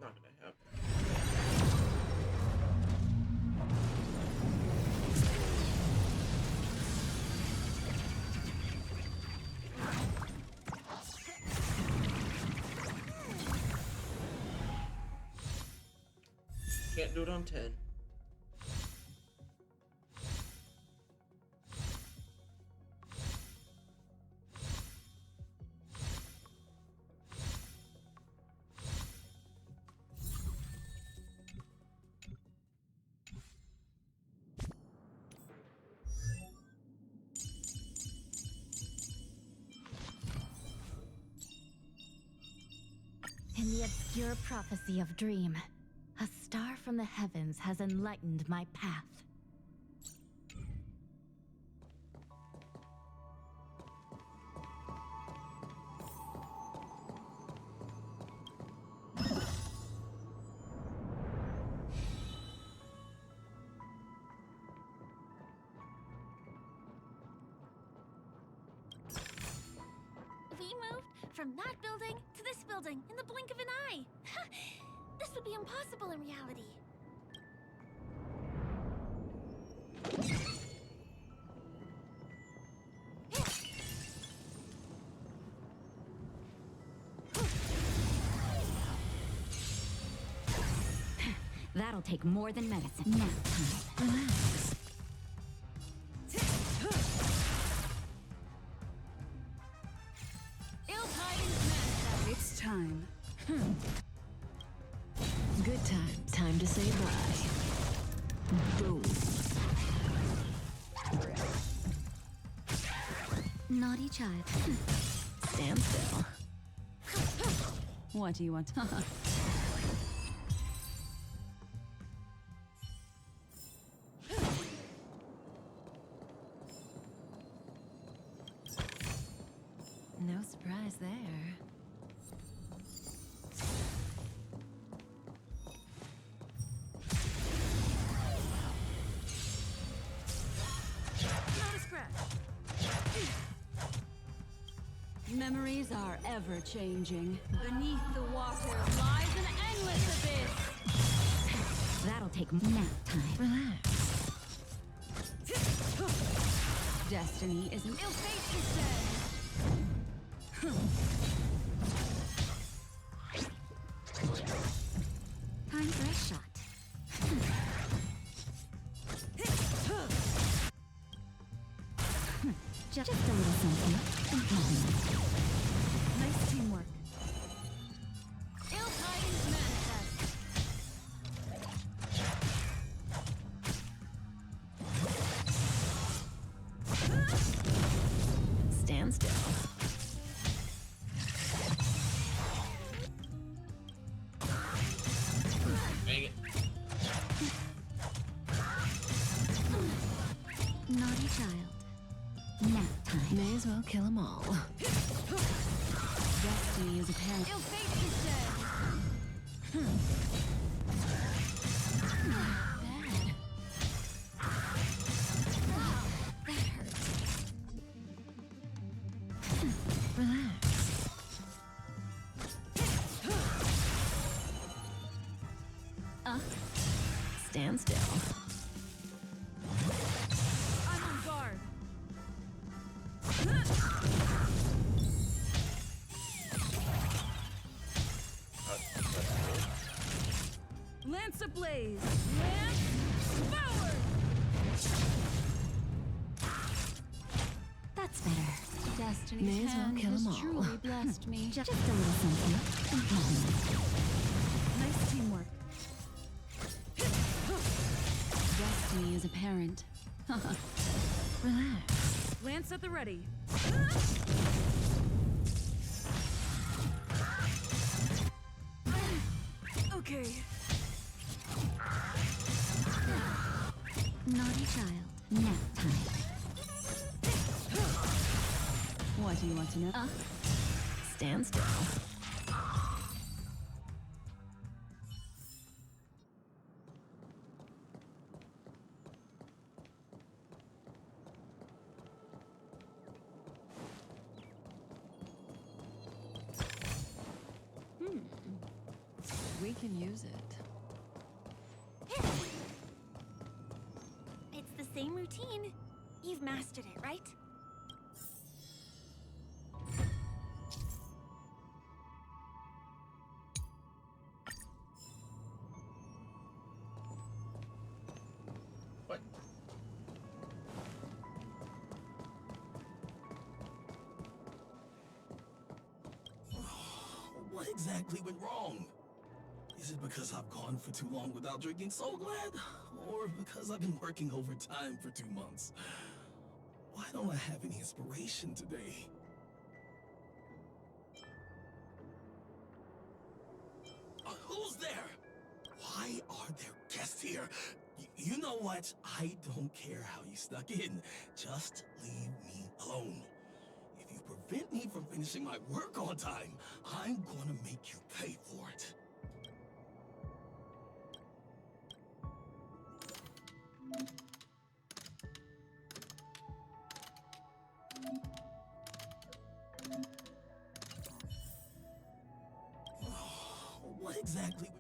Not gonna happen. Can't do it on 10. In the obscure prophecy of Dream, a star from the heavens has enlightened my path. We moved from that building to this building in the blink of an eye. This would be impossible in reality. That'll take more than medicine. Nap time. Relax. It's time. Good time. Time to say bye. Boom. Naughty child. Stand still. What do you want? No surprise there. Not a scratch. Memories are ever changing. Beneath the water lies an endless abyss. That'll take nap time. Relax. Destiny is an ill fate to say. Time for a shot. Just a little something. Nice teamwork. Ill tidings manifest. Stand still. Dang it. Naughty child. Nap time. May as well kill them all. Destiny is apparent. Ill fate to say. Bad. That hurts. Relax. Stand still. I'm on guard. Lance ablaze! Lance forward! That's better. Destiny's May as well hand kill 'em has all. truly blessed me. Just a little something. Nice teamwork. Destiny is apparent. Relax. Lance at the ready. Okay. Naughty child. Nap time. What do you want to know? Stand still. We can use it. It's the same routine. You've mastered it, right? What? What exactly went wrong? Is it because I've gone for too long without drinking So Glad? Or because I've been working overtime for 2 months? Why don't I have any inspiration today? Who's there? Why are there guests here? You know what? I don't care how you snuck in. Just leave me alone. If you prevent me from finishing my work on time, I'm gonna make you pay for it. What exactly?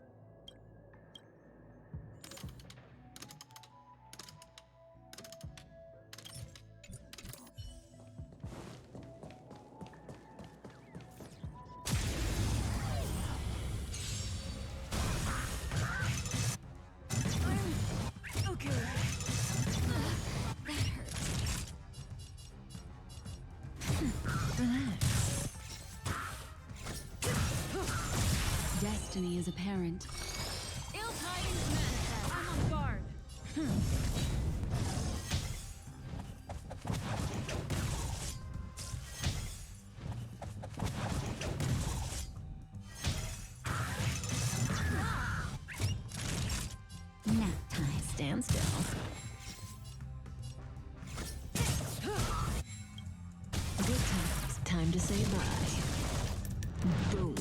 Okay. That hurts. Relax. Destiny is apparent. Ill tidings manifest. I'm on guard. Nap time. Stand still. Good times. Time to say bye. Boom.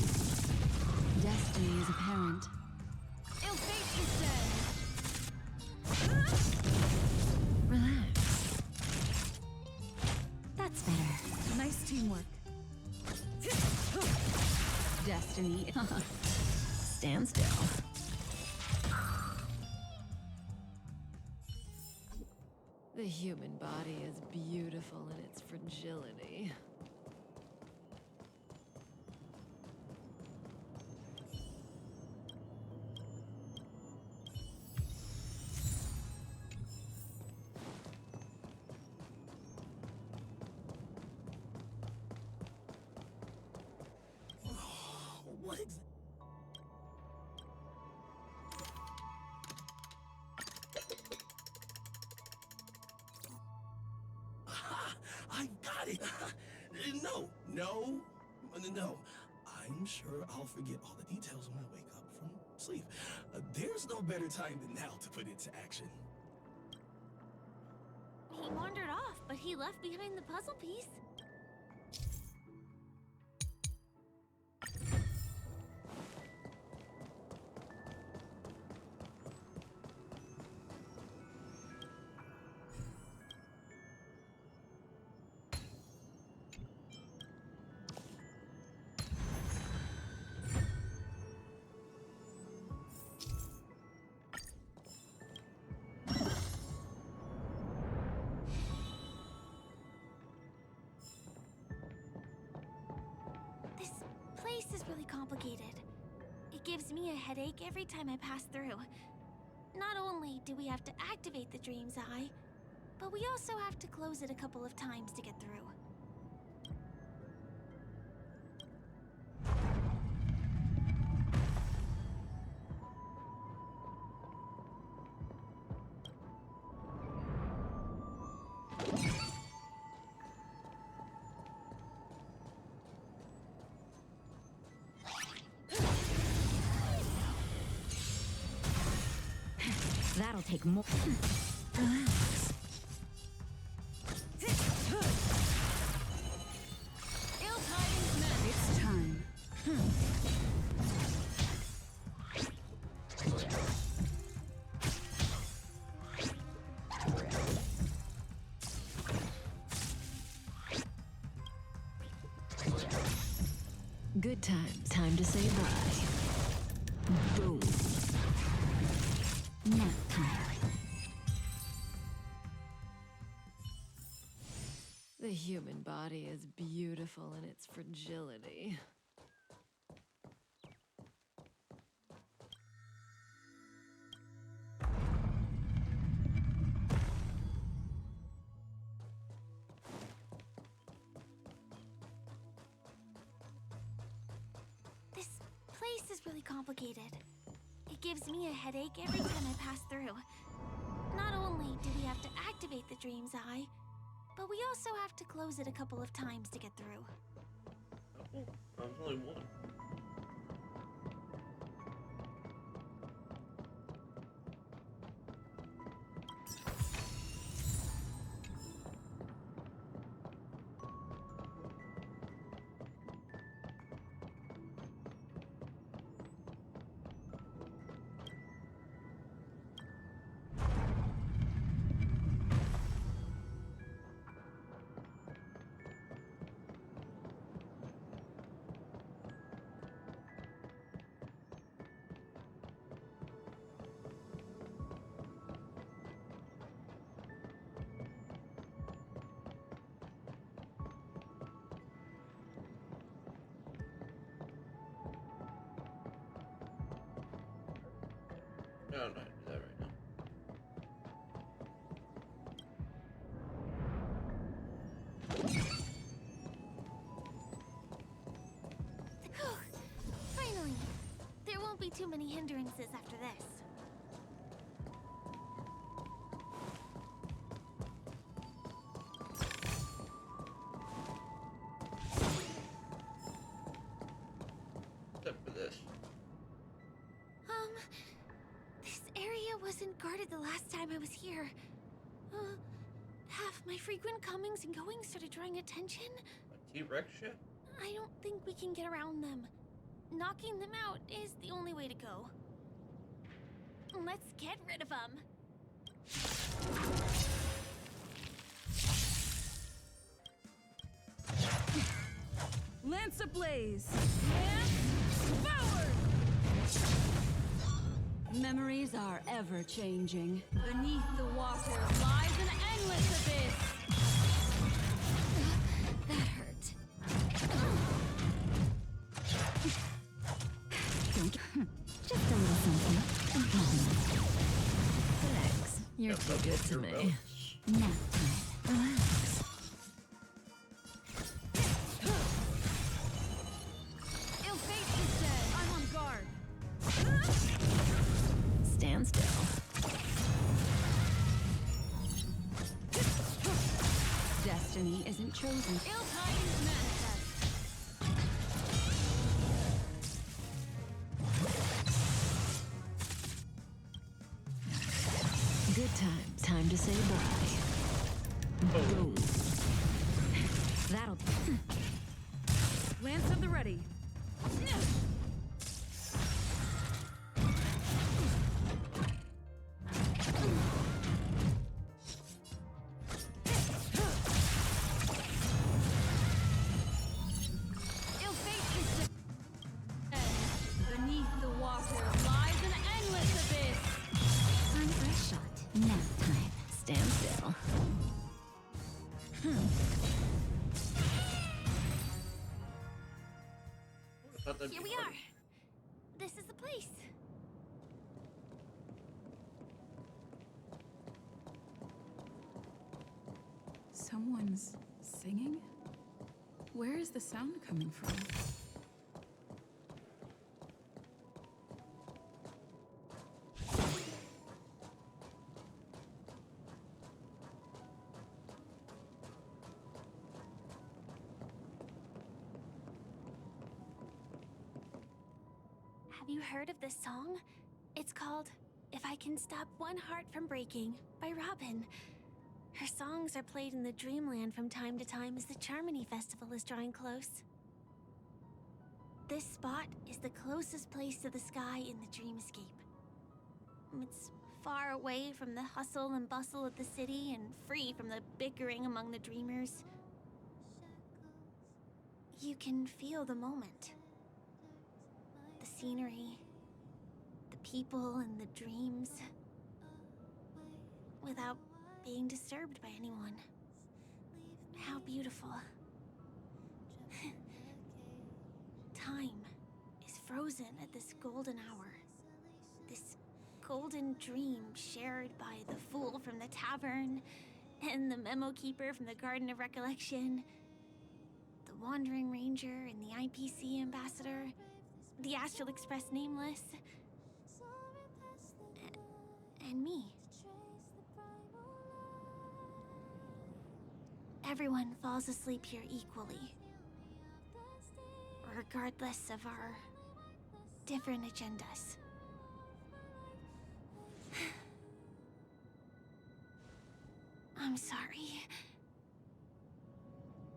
Destiny is apparent. Ill fate is said. Relax. That's better. Nice teamwork. Destiny. Stand still. The human body is beautiful in its fragility. What I got it. No. I'm sure I'll forget all the details when I wake up from sleep. There's no better time than now to put it to action. He wandered off, but he left behind the puzzle piece. This place is really complicated. It gives me a headache every time I pass through. Not only do we have to activate the Dream's Eye, but we also have to close it a couple of times to get through. That'll take more. Relax. Ill-tidings men. It's time. Good times. Time to say bye. Boom. Nap time. The human body is beautiful in its fragility. This place is really complicated. It gives me a headache every time I pass through. Not only do we have to activate the Dream's Eye, but we also have to close it a couple of times to get through. Oh, there's only one. No, I'm not gonna do that right now. Finally! There won't be too many hindrances after this. Except for this. This area wasn't guarded the last time I was here. Have my frequent comings and goings started drawing attention? A T-Rex ship? I don't think we can get around them. Knocking them out is the only way to go. Let's get rid of them. Lance ablaze! Lance forward! Memories are ever changing. Beneath the water lies an endless abyss. That hurt. Just a little something. Thanks. You're too good to me. Nap time. Relax. Ill fate is dead. I'm on guard. Stand still. Destiny isn't chosen. Ill-tidings manifest. Good times. Time to say bye. Boom. That'll. Lance at the ready. Ill fate is dead. Beneath the water lies an endless abyss. Time for a shot. Nap time. Stand still. I thought that'd Here be we hard. are. This is the place. Someone's singing? Where is the sound coming from? Have you heard of this song? It's called If I Can Stop One Heart from Breaking by Robin. Her songs are played in the Dreamland from time to time as the Charmony Festival is drawing close. This spot is the closest place to the sky in the dreamscape. It's far away from the hustle and bustle of the city and free from the bickering among the dreamers. You can feel the moment. The scenery, the people and the dreams, without being disturbed by anyone. How beautiful. Time is frozen at this golden hour. This golden dream shared by the fool from the tavern and the memo keeper from the Garden of Recollection, the Wandering Ranger and the IPC ambassador, the Astral Express Nameless, and me. Everyone falls asleep here equally, regardless of our different agendas. I'm sorry.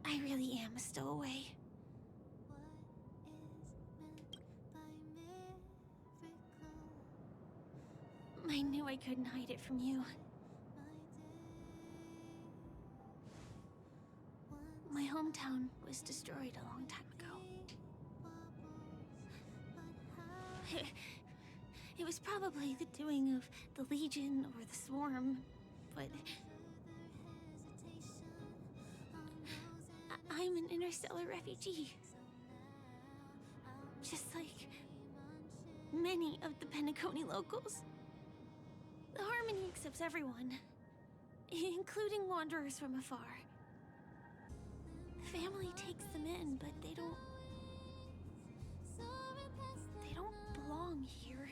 I really am a stowaway. I knew I couldn't hide it from you. My hometown was destroyed a long time ago. It was probably the doing of the Legion or the Swarm, but I'm an interstellar refugee. Just like many of the Penacony locals. The Harmony accepts everyone, including wanderers from afar. The family takes them in, but they don't belong here.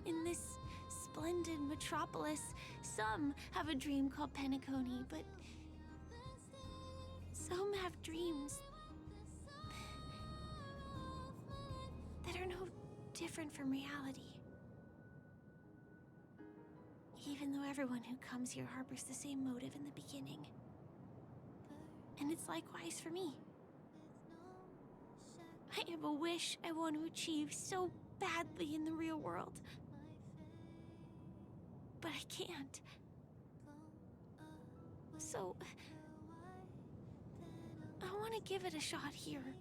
In this splendid metropolis, some have a dream called Penacony, but some have dreams that are no different from reality. Even though everyone who comes here harbors the same motive in the beginning. And it's likewise for me. I have a wish I want to achieve so badly in the real world. But I can't. So I want to give it a shot here.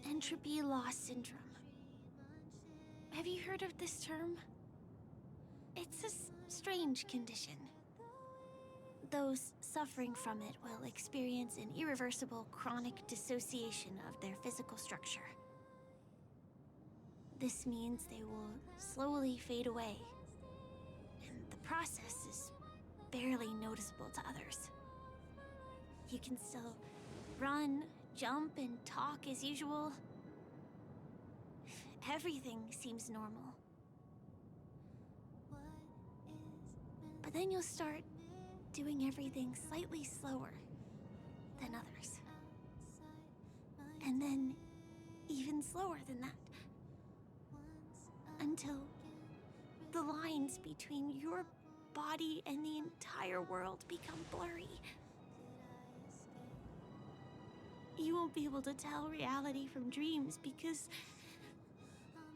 Entropy loss syndrome. Have you heard of this term? It's a strange condition. Those suffering from it will experience an irreversible chronic dissociation of their physical structure. This means they will slowly fade away, and the process is barely noticeable to others. You can still run, jump, and talk as usual. Everything seems normal. But then you'll start doing everything slightly slower than others. And then even slower than that. Until the lines between your body and the entire world become blurry. You won't be able to tell reality from dreams because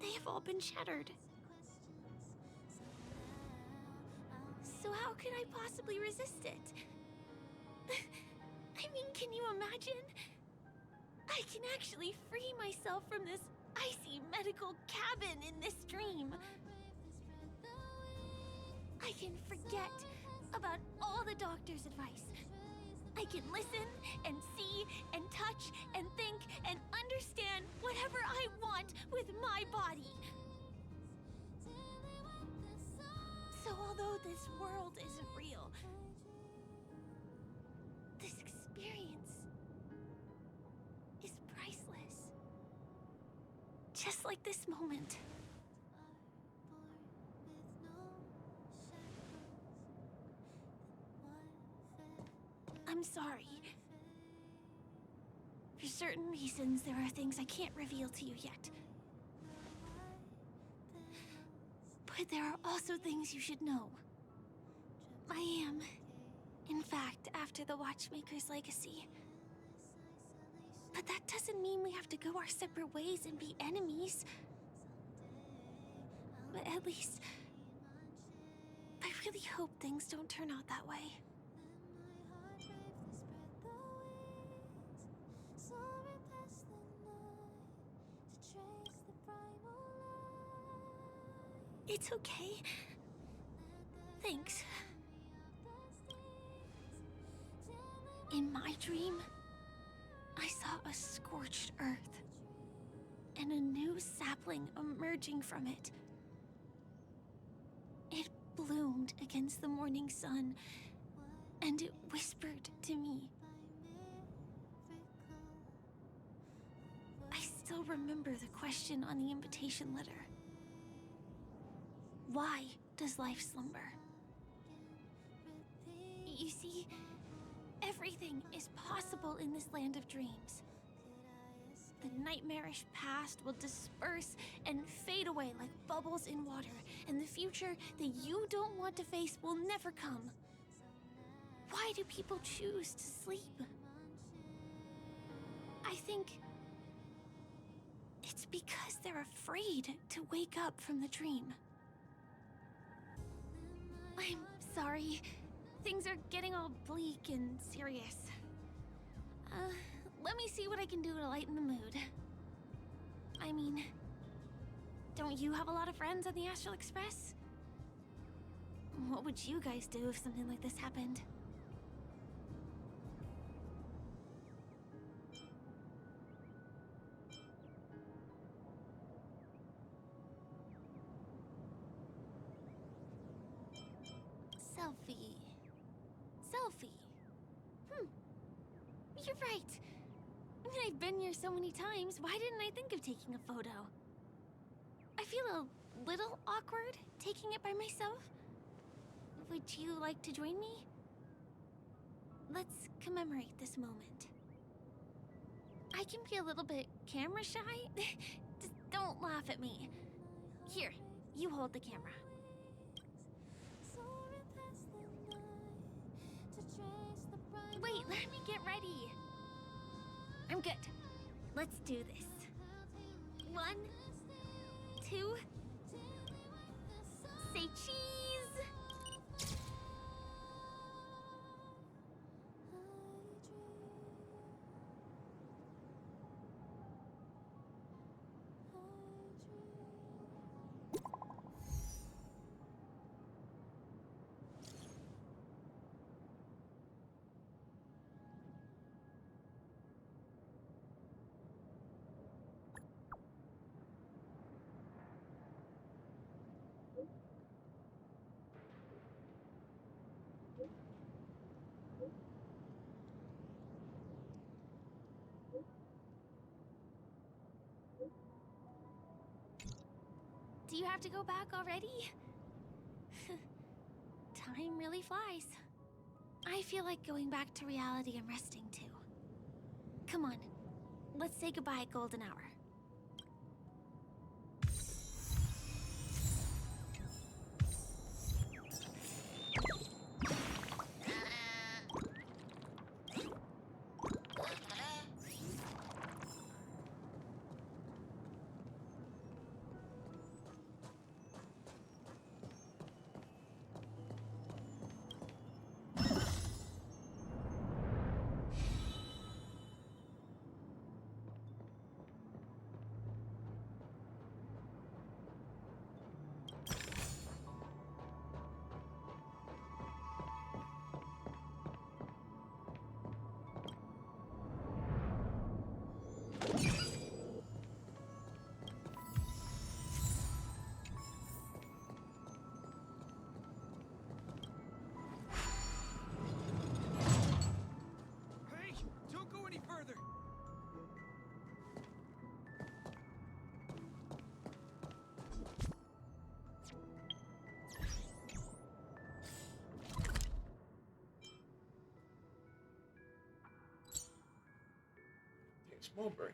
they have all been shattered. So how can I possibly resist it? I mean, can you imagine? I can actually free myself from this icy medical cabin in this dream. I can forget about all the doctor's advice. I can listen and see and touch and think and understand whatever I want with my body. So although this world isn't real, this experience is priceless. Just like this moment. I'm sorry. For certain reasons, there are things I can't reveal to you yet. But there are also things you should know. I am, in fact, after the Watchmaker's legacy. But that doesn't mean we have to go our separate ways and be enemies. But at least, I really hope things don't turn out that way. It's okay. Thanks. In my dream, I saw a scorched earth and a new sapling emerging from it. It bloomed against the morning sun, and it whispered to me. I still remember the question on the invitation letter. Why does life slumber? You see, everything is possible in this land of dreams. The nightmarish past will disperse and fade away like bubbles in water, and the future that you don't want to face will never come. Why do people choose to sleep? I think it's because they're afraid to wake up from the dream. I'm sorry. Things are getting all bleak and serious. Let me see what I can do to lighten the mood. I mean, don't you have a lot of friends on the Astral Express? What would you guys do if something like this happened? Selfie. You're right. I've been here so many times, why didn't I think of taking a photo? I feel a little awkward taking it by myself. Would you like to join me? Let's commemorate this moment. I can be a little bit camera shy. Just don't laugh at me. Here, you hold the camera. Wait, let me get ready. I'm good. Let's do this. 1, 2, say cheese! Do you have to go back already? Time really flies. I feel like going back to reality and resting too. Come on, let's say goodbye, Golden Hour. Small break.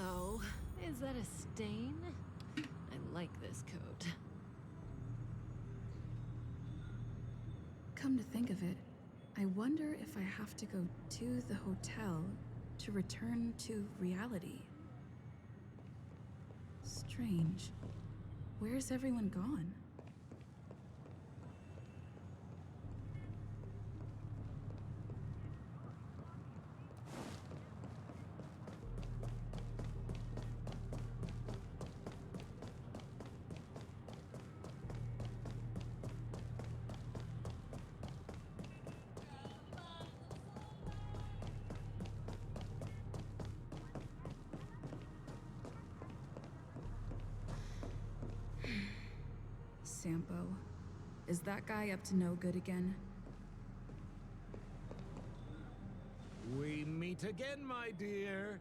Oh, is that a stain? I like this coat. Come to think of it, I wonder if I have to go to the hotel to return to reality. Strange. Where's everyone gone? Sampo. Is that guy up to no good again? We meet again, my dear.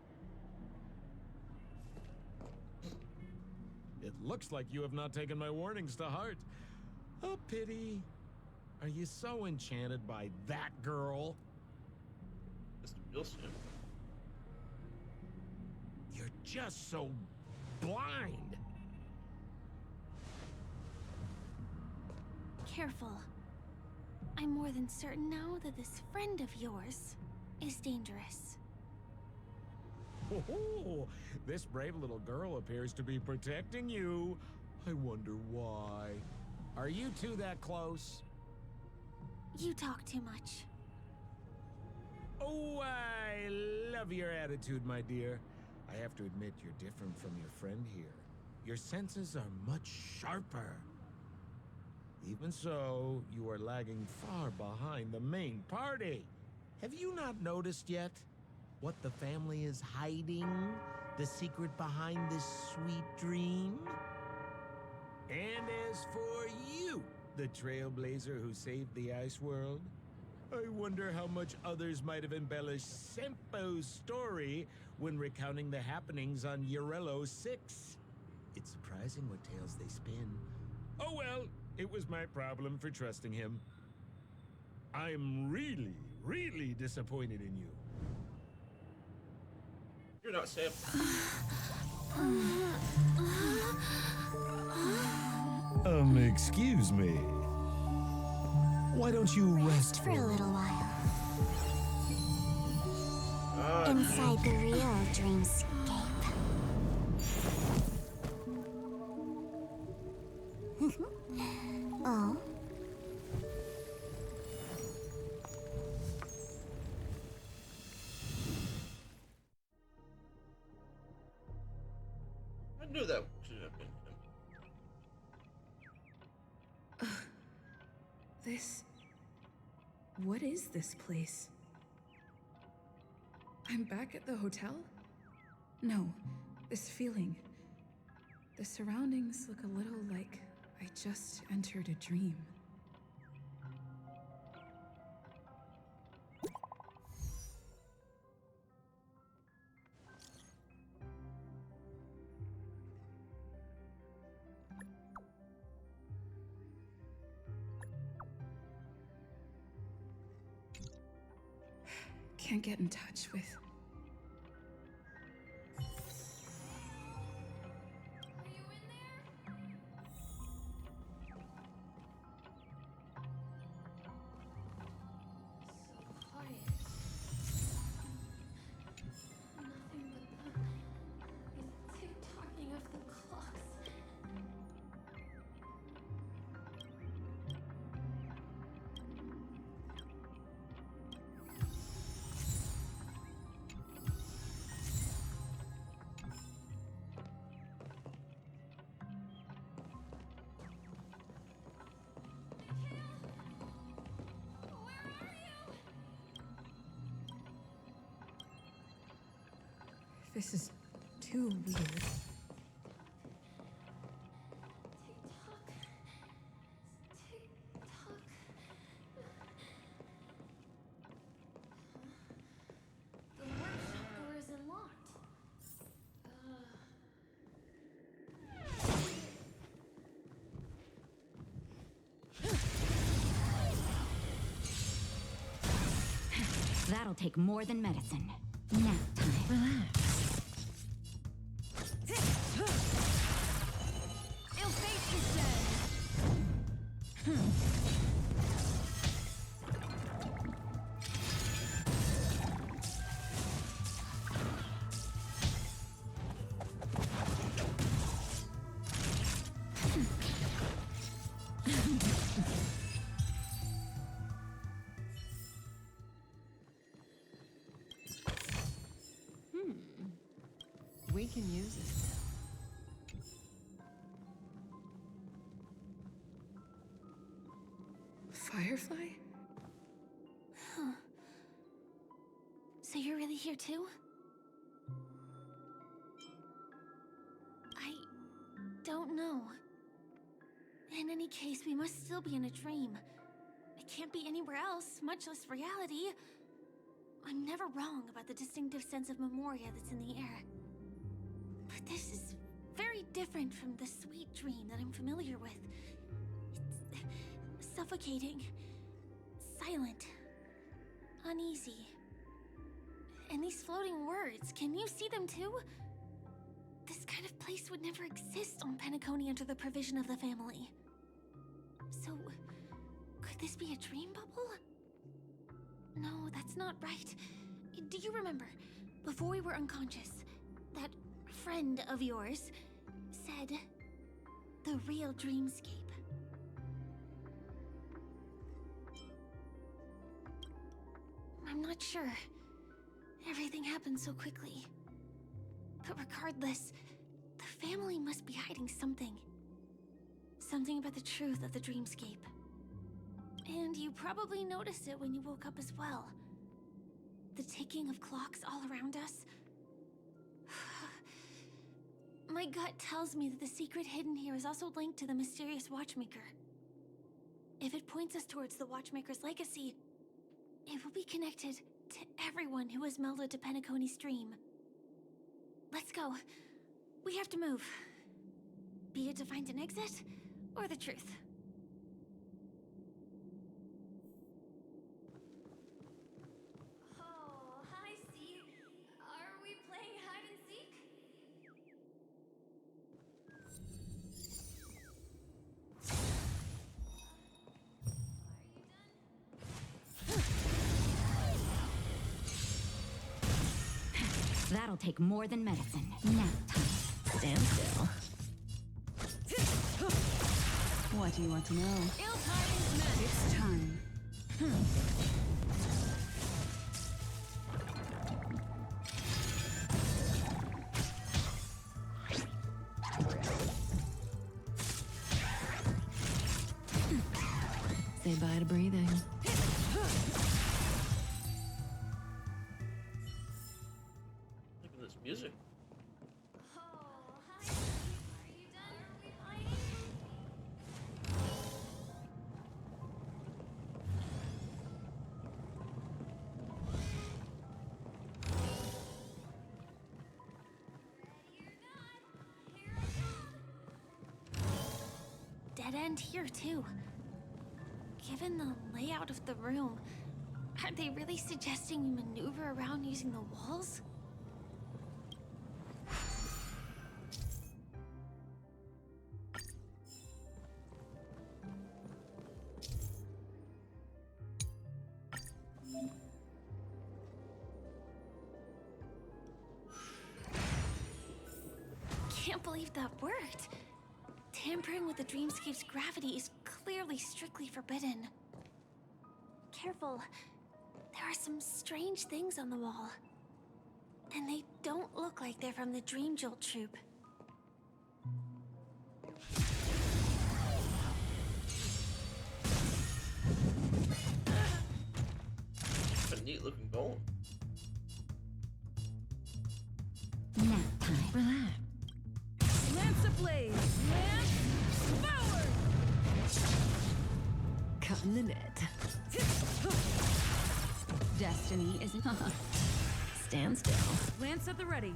It looks like you have not taken my warnings to heart. Oh, pity. Are you so enchanted by that girl? Mr. Bill soon. You're just so blind. Careful. I'm more than certain now that this friend of yours is dangerous. Oh, this brave little girl appears to be protecting you. I wonder why. Are you two that close? You talk too much. Oh, I love your attitude, my dear. I have to admit you're different from your friend here. Your senses are much sharper. Even so, you are lagging far behind the main party. Have you not noticed yet what the family is hiding? The secret behind this sweet dream? And as for you, the trailblazer who saved the ice world, I wonder how much others might have embellished Sempo's story when recounting the happenings on Eurello 6. It's surprising what tales they spin. Oh well, it was my problem for trusting him. I'm really, really disappointed in you. You're not Sam. Excuse me. Why don't you rest For a little while. Ah, Inside the real dreamscape. Oh? I knew that should have been him. This... What is this place? I'm back at the hotel? No, this feeling. The surroundings look a little like I just entered a dream. Can't get in touch with... This is too weird. The workshop door isn't locked. That'll take more than medicine. Nap time. Relax. Ill fate is dead. We can use it. Firefly? Huh. So you're really here too? I don't know. In any case, we must still be in a dream. It can't be anywhere else, much less reality. I'm never wrong about the distinctive sense of memoria that's in the air. But this is very different from the sweet dream that I'm familiar with. suffocating, silent, uneasy. And these floating words, can you see them too? This kind of place would never exist on Penacony under the provision of the family. So, could this be a dream bubble? No, that's not right. Do you remember, before we were unconscious, that friend of yours said the real dreamscape? I'm not sure. Everything happened so quickly. But regardless, the family must be hiding something. Something about the truth of the dreamscape. And you probably noticed it when you woke up as well. The ticking of clocks all around us. My gut tells me that the secret hidden here is also linked to the mysterious Watchmaker. If it points us towards the Watchmaker's legacy, it will be connected to everyone who has melded to Penacony's dream. Let's go. We have to move. Be it to find an exit, or the truth. Oh, hi, Steve. Are we playing hide and seek? That'll take more than medicine. Nap time. Stand still. What do you want to know? Ill-tidings men. It's time. Say bye to breathing. Look at this music. Dead end here, too. Given the layout of the room, are they really suggesting we maneuver around using the walls? Can't believe that worked. Tampering with the dreamscape's gravity is clearly strictly forbidden. Careful. There are some strange things on the wall. And they don't look like they're from the Dream Jolt troupe. A neat looking golem. Nap time. Relax. Lance ablaze! Lance forward! Cutting the net. Destiny isn't. Stand still. Lance at the ready.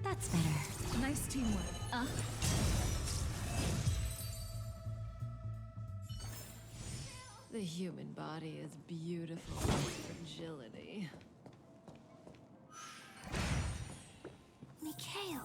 That's better. Nice teamwork. The human body is beautiful in its fragility. Mikhail.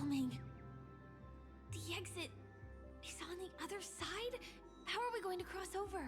overwhelming. The exit is on the other side? How are we going to cross over?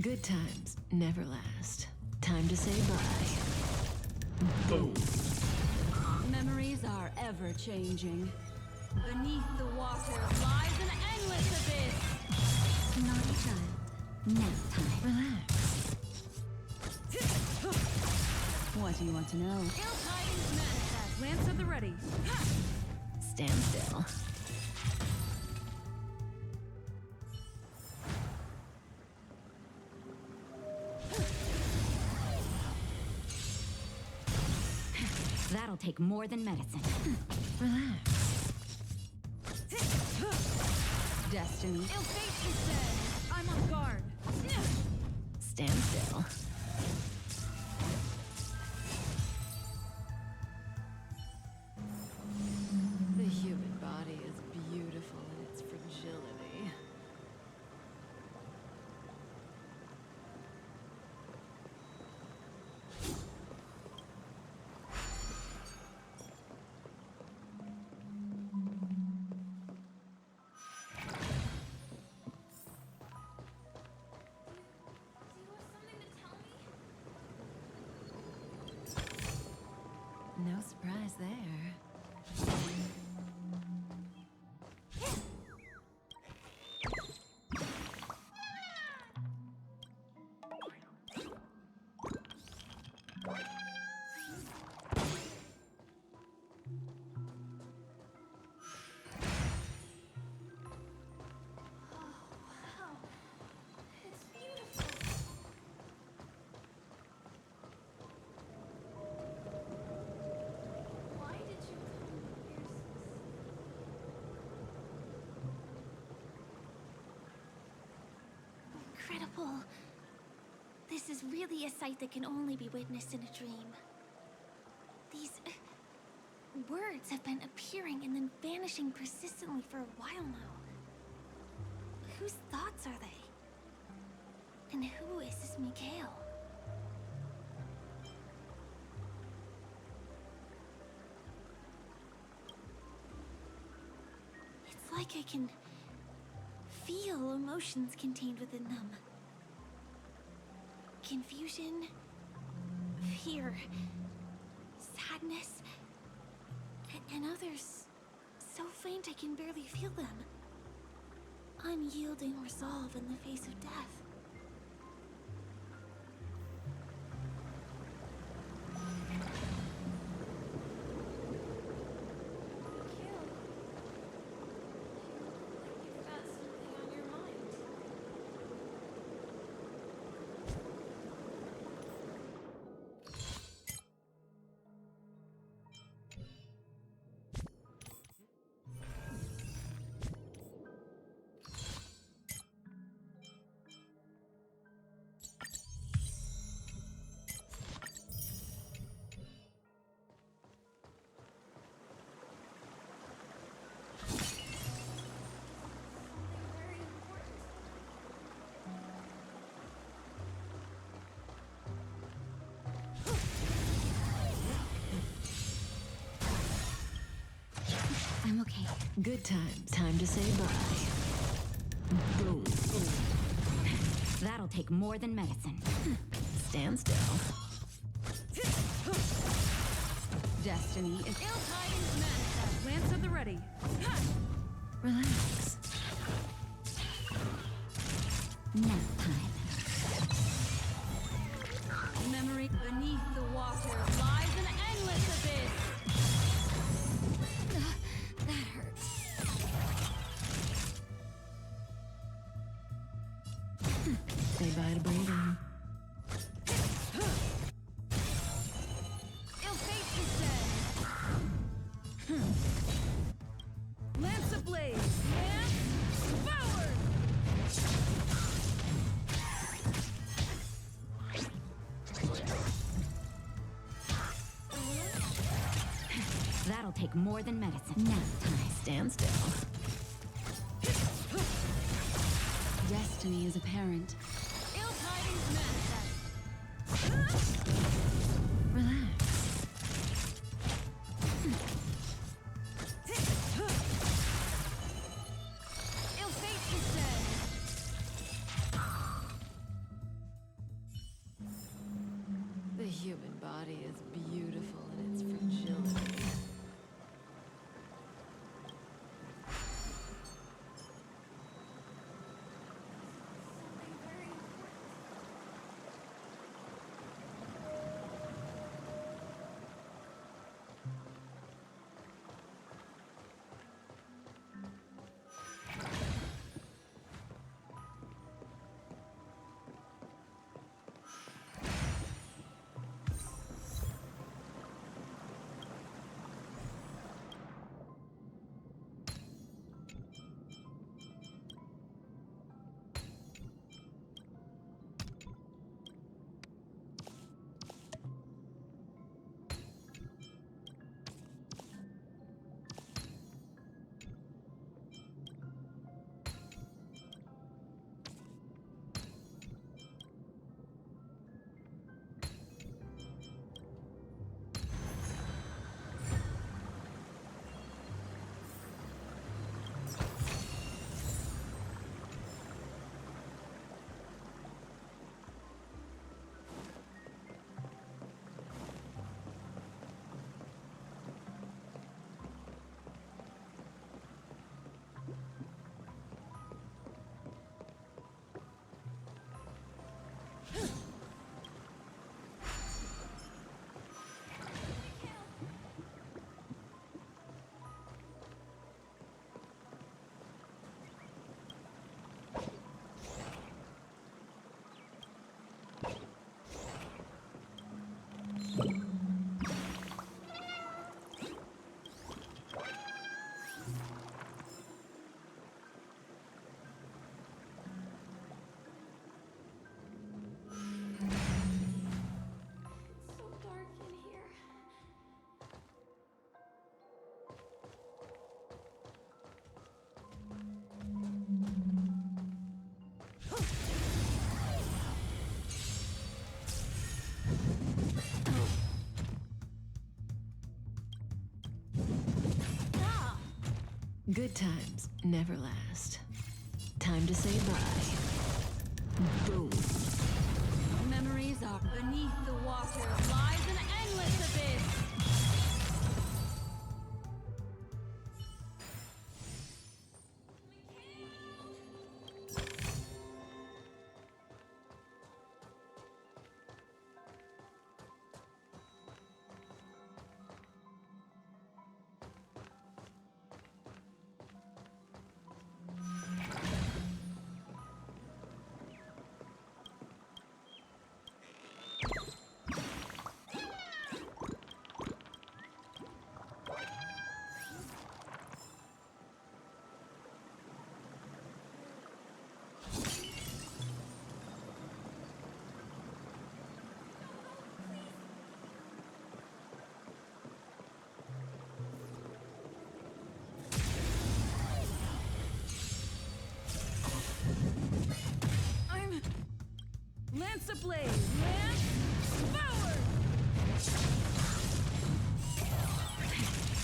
Good times never last. Time to say bye. Boom. Memories are ever changing. Beneath the water lies an endless abyss. Naughty child. Nap time. Relax. What do you want to know? Ill tidings manifest. Lance at the ready. Stand still. That'll take more than medicine. Relax. Destiny. Ill fate descends. I'm on guard. Stand still. The human body is beautiful in its fragility. No surprise there. Incredible. This is really a sight that can only be witnessed in a dream. These words have been appearing and then vanishing persistently for a while now. Whose thoughts are they? And who is this Mikhail? It's like I can feel emotions contained within them. Confusion, fear, sadness, and others so faint I can barely feel them. Unyielding resolve in the face of death. I'm okay. Good times. Time to say bye. Boom. That'll take more than medicine. Stand still. Destiny is ill tidings manifest. Lance at the ready. Relax. Nap time. Memory beneath the water lies an endless abyss. That hurts. Say bye to breathing. Ill fate descends. Lance ablaze. Lance forward. That'll take more than medicine. Nap time. Stand still. Destiny is apparent. Ill tidings manifest. Relax. Ill fate descends. The human body is beautiful in its fragility. Good times never last. Time to say bye. Boom. Memories are beneath the water lies an endless abyss. Lance ablaze! Lance forward!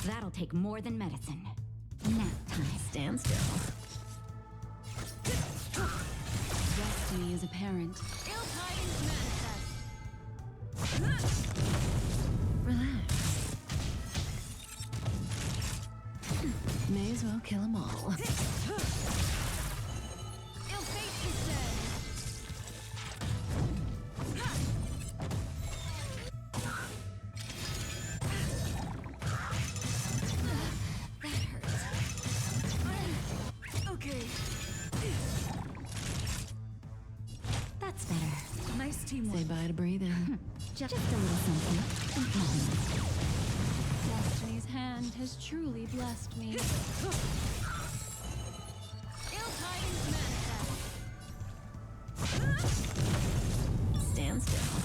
That'll take more than medicine. Nap time. Stand still. Destiny is apparent. Ill tidings manifest. Relax. May as well kill them all. Ill fate is dead. That hurts. Okay. That's better. Nice teamwork. Say bye to breathing. Just a little something. Destiny's hand has truly blessed me. Ill tidings manifest. Stand still.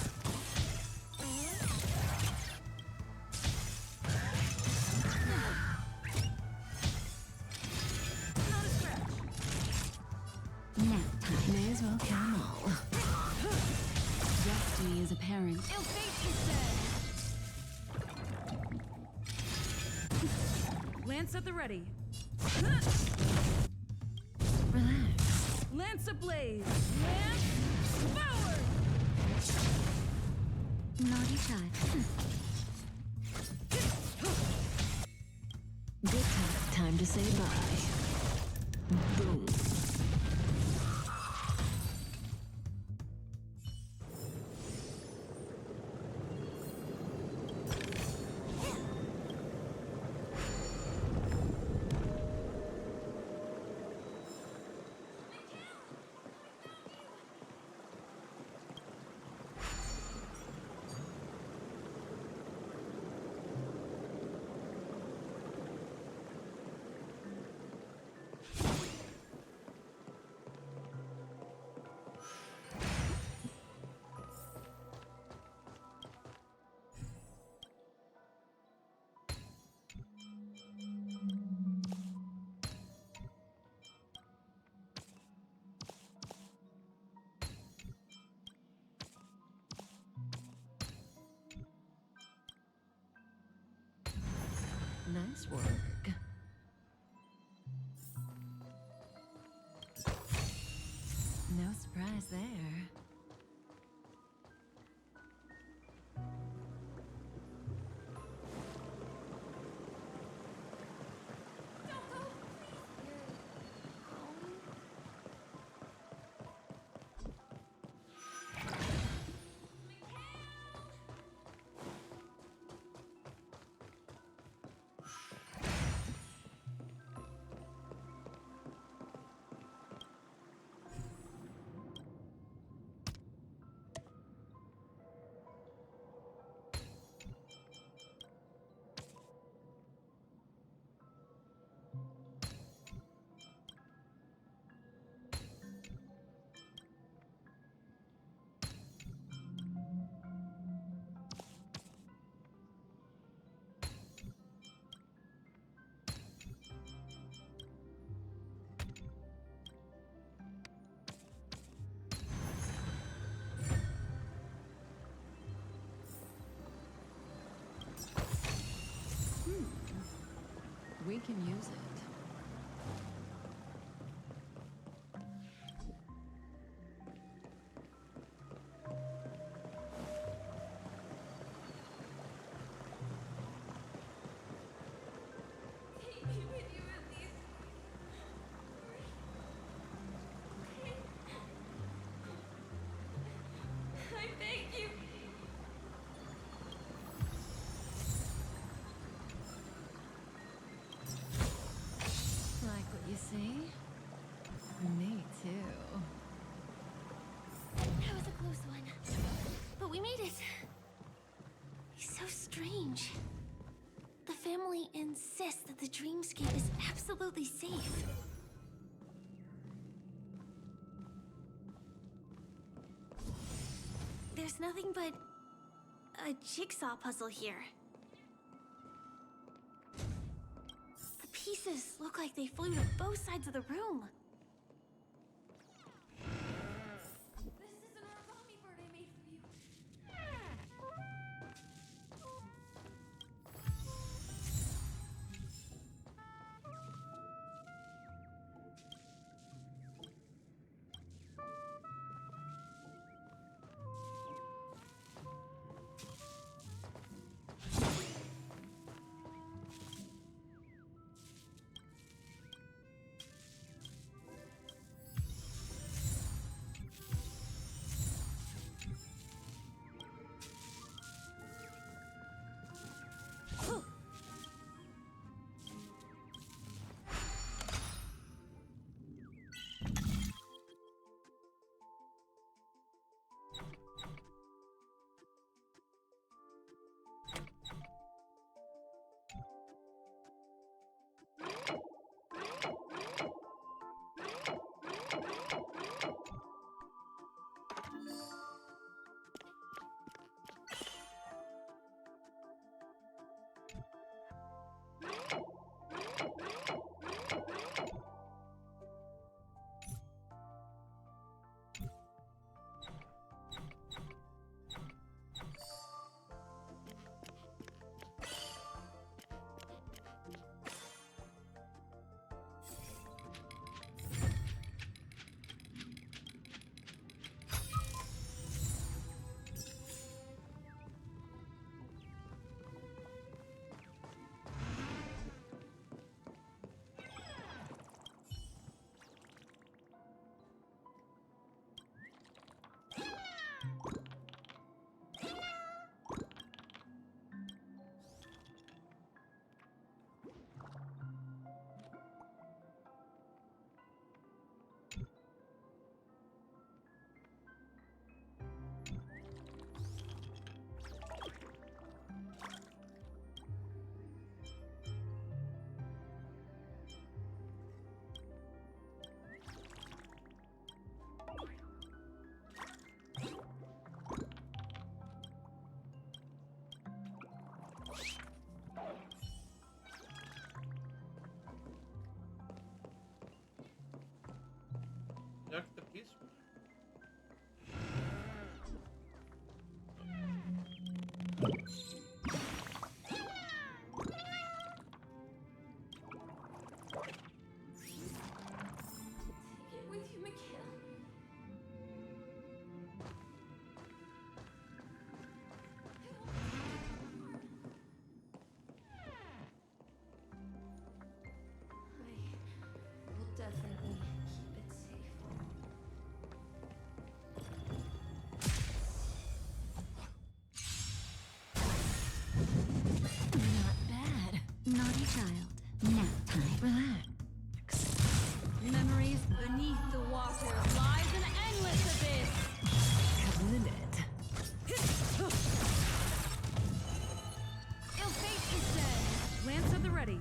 Not a scratch. Nap time. May as well kill them all. Destiny is apparent. Ill fate is dead. Lance at the ready. Relax. Lance ablaze. Lance forward. Naughty child. Good time to say bye. Boom. Nice work. No surprise there. We can use it. Take me with you at least. I beg you. Like what you see? Me too. That was a close one. But we made it. It's so strange. The family insists that the dreamscape is absolutely safe. There's nothing but a jigsaw puzzle here. The pieces look like they flew to both sides of the room. This is an origami bird I made for you. it with you, Mikhail. I will definitely keep it safe. Not bad. Naughty child. Nap time. Relax. Memories beneath the water lies an endless abyss. Limit. Ill fate is dead. Lance at the ready.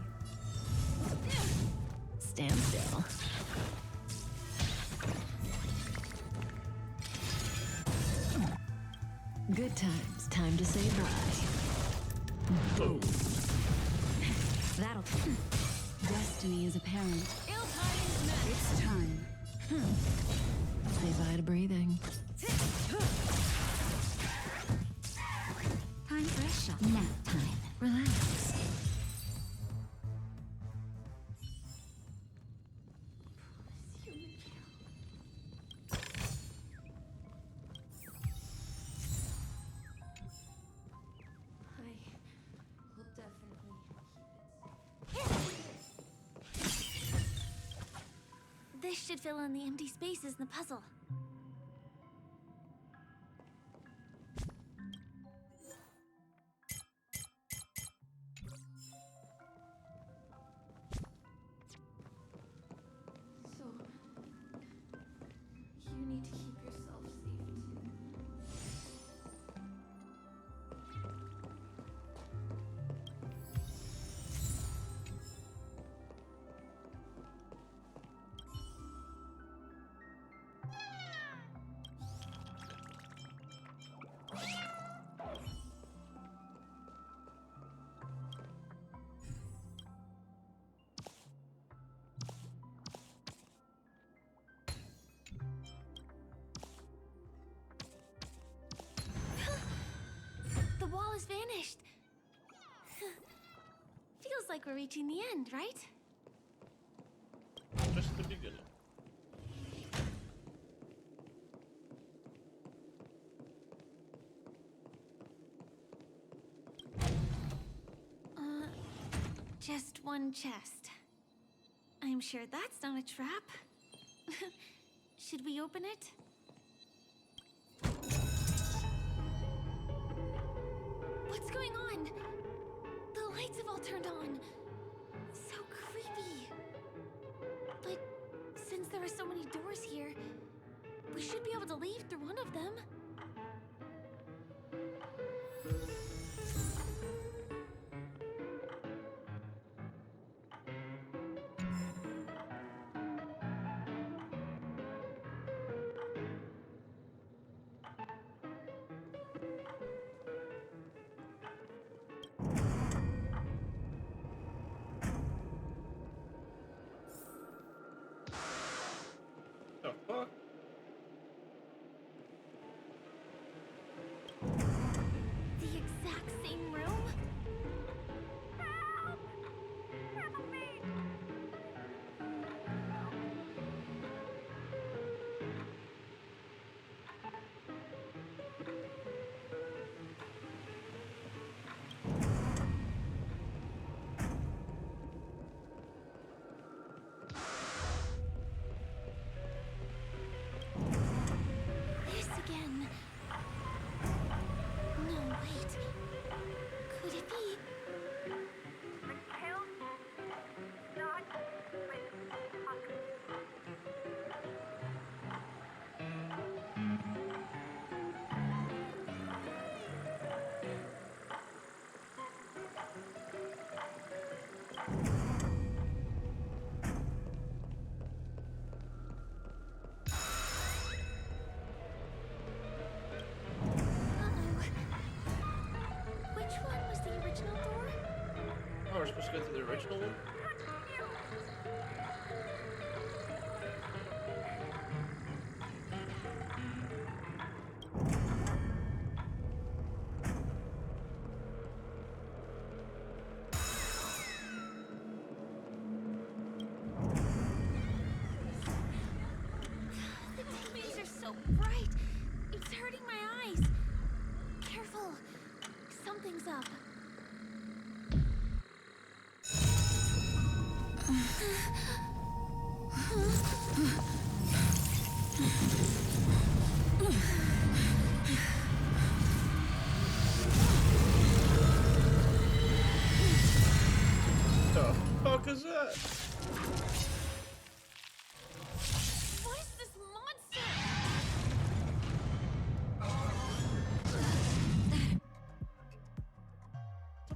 Stand still. Good times. Time to say bye. Oh. That'll. Destiny is apparent. Ill tidings met. It's time. Say bye to breathing. Time for a shot. Nap time. Relax. I will definitely keep it safe. This should fill in the empty spaces in the puzzle. So, you need to keep yourself safe too. The wall has vanished. Feels like we're reaching the end, right? Just the beginning. Just one chest. I'm sure that's not a trap. Should we open it? What's going on? The lights have all turned on. So creepy. But since there are so many doors here, we should be able to leave through one of them. The fuck? The exact same room? This again. No, wait. Could it be? Which one was the original door? Oh, we're supposed to go to the original one? bright. It's hurting my eyes. Careful. Something's up. The fuck is that? What is this monster?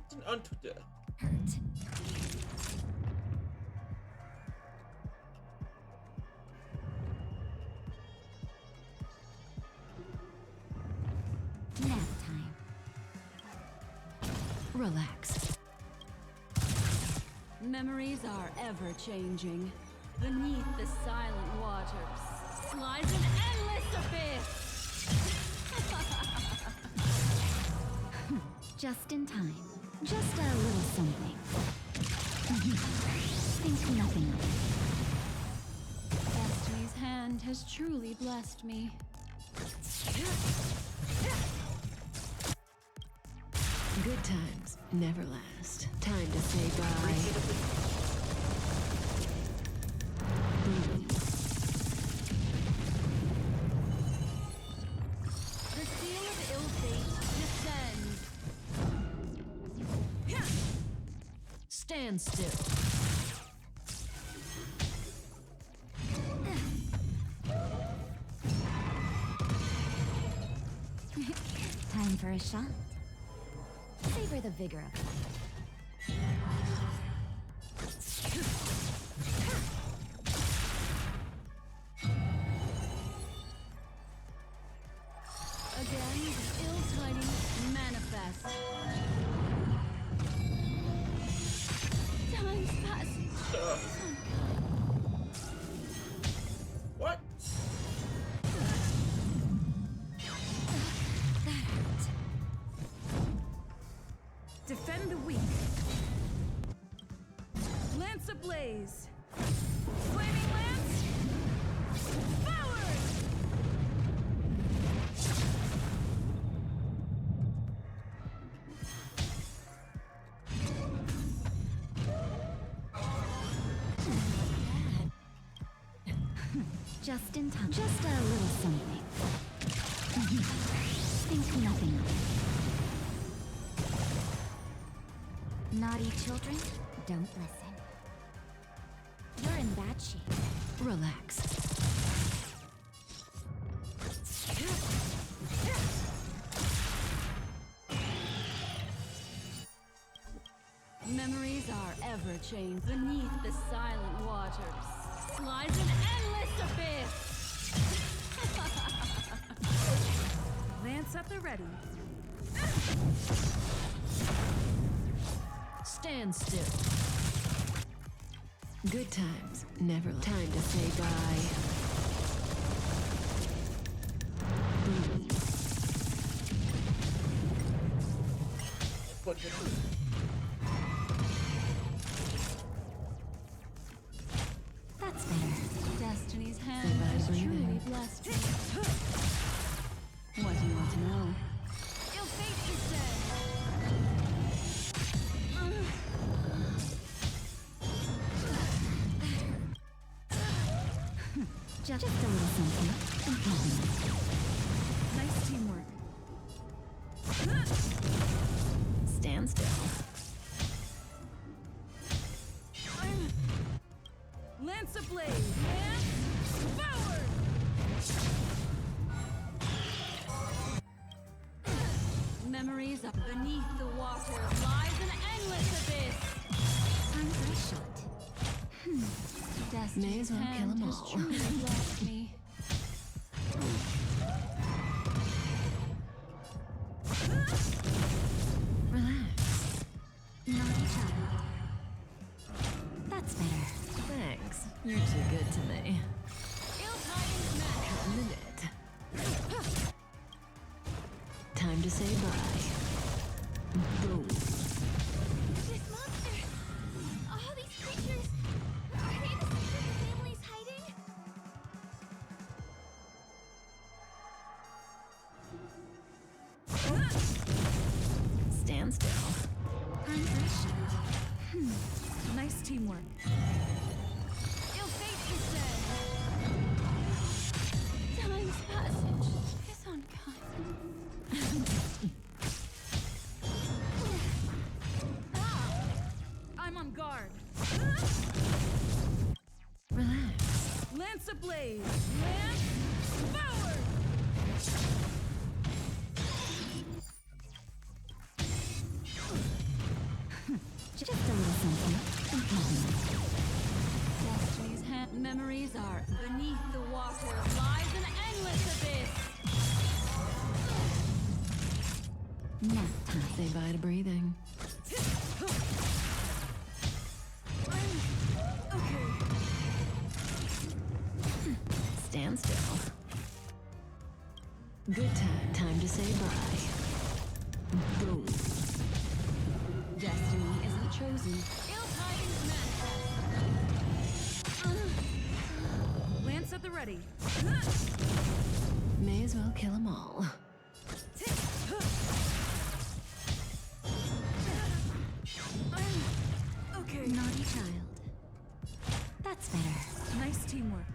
Something unto death. Nap time. Relax. Memories are ever changing. Beneath the silent waters lies an endless abyss. Just in time. Just a little something. Think nothing of it. Destiny's hand has truly blessed me. Good times never last. Time to say bye. The seal of ill fate descends. Stand still. Time for a shot. Savor the vigor of life. Again, the ill tidings manifest. Time's passing. What? Defend the weak. Lance ablaze. Flaming lance. Forward! Just in time. Just a little something. Think nothing of it. Naughty children, don't listen. You're in bad shape. Relax. Memories are ever changed. Beneath the silent waters lies an endless abyss. Lance at the ready. Stand still. Good times never last. Time to say bye. That's better. Destiny's hand has truly blessed me. What do you want to know? Ill fate Just a little something. Nice teamwork. Stand still. Lance ablaze. Lance forward. Memories of beneath the water lies an endless abyss. Time for a shot. Destiny's May as well kill 'em hand has all. truly blessed me. Relax. Naughty child. That's better. Thanks. You're too good to me. Ill tidings match. Cut in a bit. Time to say bye. Boom. This monster! All these creatures! Are they the secret the family's hiding? Stand still. I'm prescient. Nice teamwork. Ill fate descends. Time's passage is unkind. I'm on guard. Relax. Lance ablaze. Lance forward. Just a little something. Destiny's memories are beneath the water lies an endless abyss. Nap time. Say bye to breathing. Stand still. Good time. Time to say bye. Boom. Destiny isn't chosen. Ill tidings manifest. Lance at the ready. May as well kill them all. Okay. Naughty child. That's better. Nice teamwork.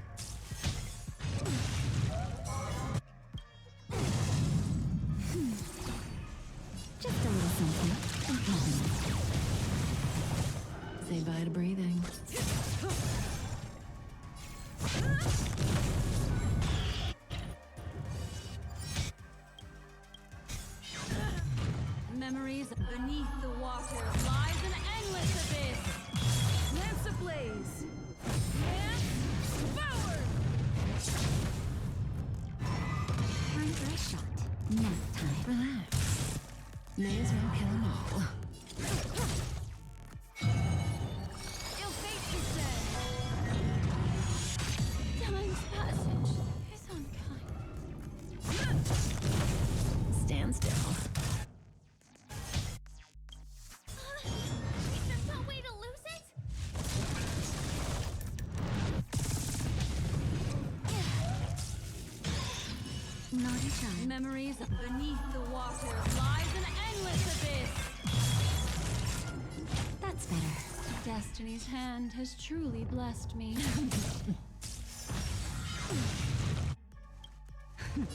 Just a little something. Say bye to breathing. Memories beneath the water lies an endless abyss. Lance ablaze. Lance forward. Time for a shot. Nap time. Relax. May as well kill them all. Ill fate descends. Time's passage is unkind. Stand still. Is there some way to lose it? Naughty child. Memories beneath the water lies an endless abyss. That's better. Destiny's hand has truly blessed me.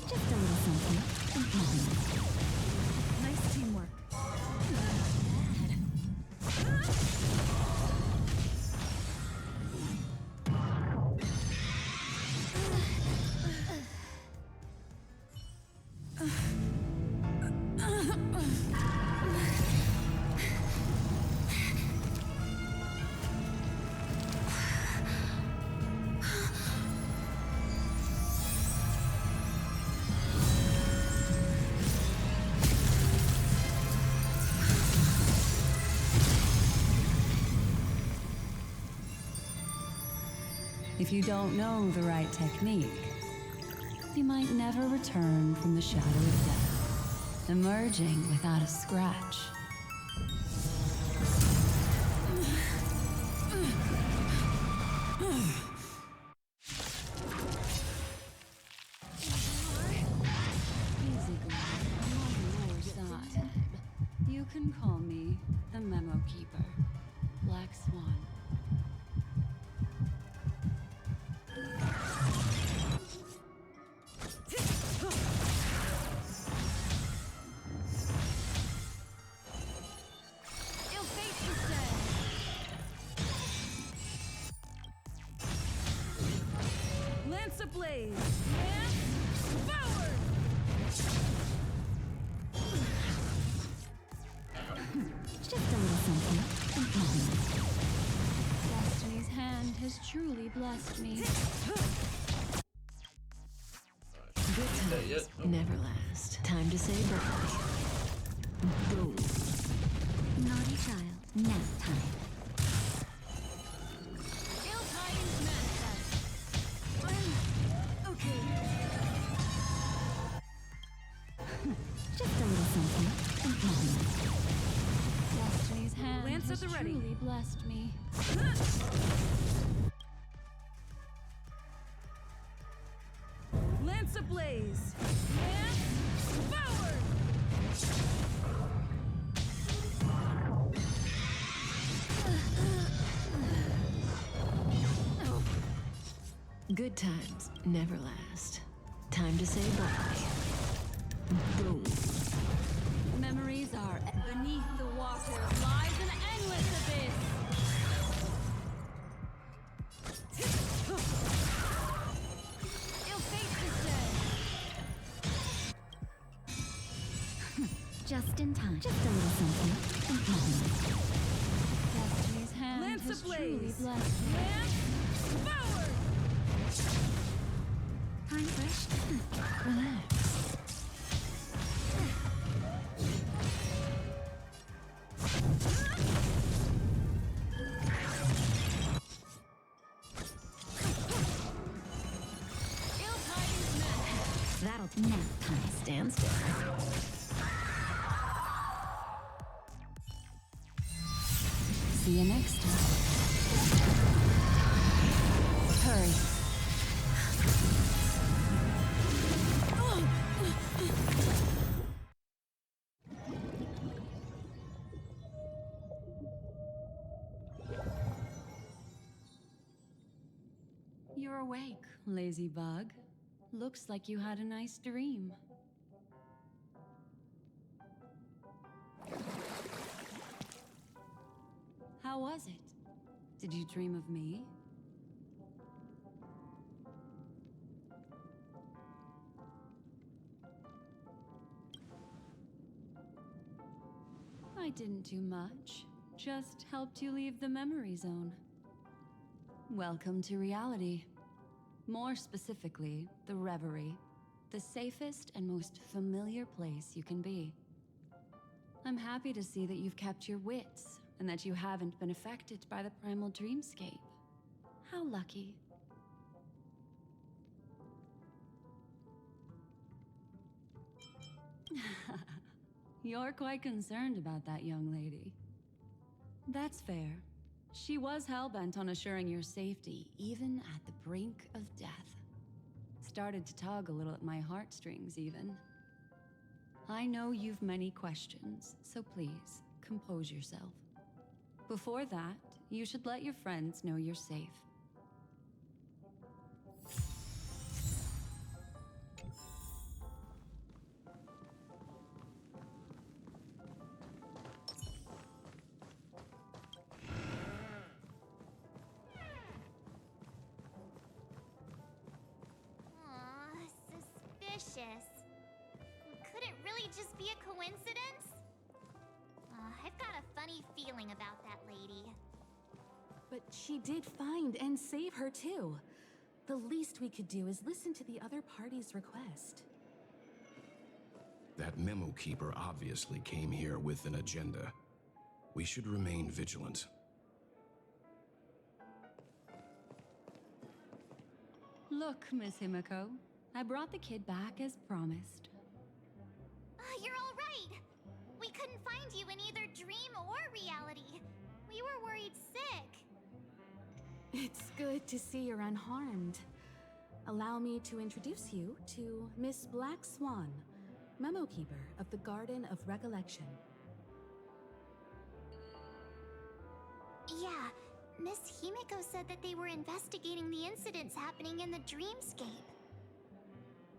Just a little something. Nice teamwork. If you don't know the right technique, you might never return from the shadow of death, emerging without a scratch. Easy, girl. I'm on your side. You can call me the Memo Keeper, Black Swan. Ill fate descends. Lance ablaze. Lance forward. Just a little something. Destiny's hand has truly blessed me. Good times never last. Time to say bye. Boom. Naughty child. Nap time. Ill tidings manifest. Okay. Just a little something. Destiny's hand Lance at has the ready. truly blessed me. Lance ablaze. Lance forward. Good times never last. Time to say bye. Boom. Memories are beneath the water lies an endless abyss. Ill fate is dead. Just in time. Just a little something. Nothing. Destiny's hand Lance has ablaze. truly blessed me. Lance forward! Time fresh. Relax. Ill tidings met. That'll nap time. Stand still. See you next time. Hurry. You're awake, lazy bug. Looks like you had a nice dream. How was it? Did you dream of me? I didn't do much. Just helped you leave the memory zone. Welcome to reality. More specifically, the Reverie. The safest and most familiar place you can be. I'm happy to see that you've kept your wits, and that you haven't been affected by the primal dreamscape. How lucky. You're quite concerned about that young lady. That's fair. She was hell-bent on assuring your safety, even at the brink of death. Started to tug a little at my heartstrings, even. I know you've many questions, so please, compose yourself. Before that, you should let your friends know you're safe. Aw, suspicious. Could it really just be a coincidence? I've got a funny feeling about that lady. But she did find and save her too. The least we could do is listen to the other party's request. That memo keeper obviously came here with an agenda. We should remain vigilant. Look, Miss Himiko, I brought the kid back as promised. You're all right. We couldn't find you in either dream or reality. We were worried sick. It's good to see you're unharmed. Allow me to introduce you to Miss Black Swan, Memo Keeper of the Garden of Recollection. Yeah, Miss Himiko said that they were investigating the incidents happening in the dreamscape.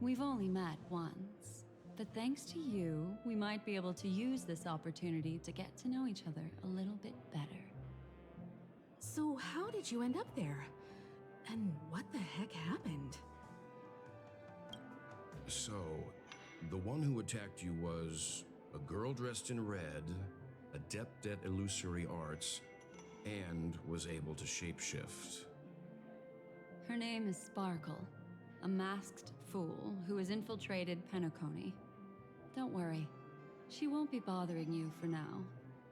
We've only met once, but thanks to you, we might be able to use this opportunity to get to know each other a little bit better. So how did you end up there? And what the heck happened? So, the one who attacked you was a girl dressed in red, adept at illusory arts, and was able to shapeshift. Her name is Sparkle, a masked fool who has infiltrated Penacony. Don't worry, she won't be bothering you for now.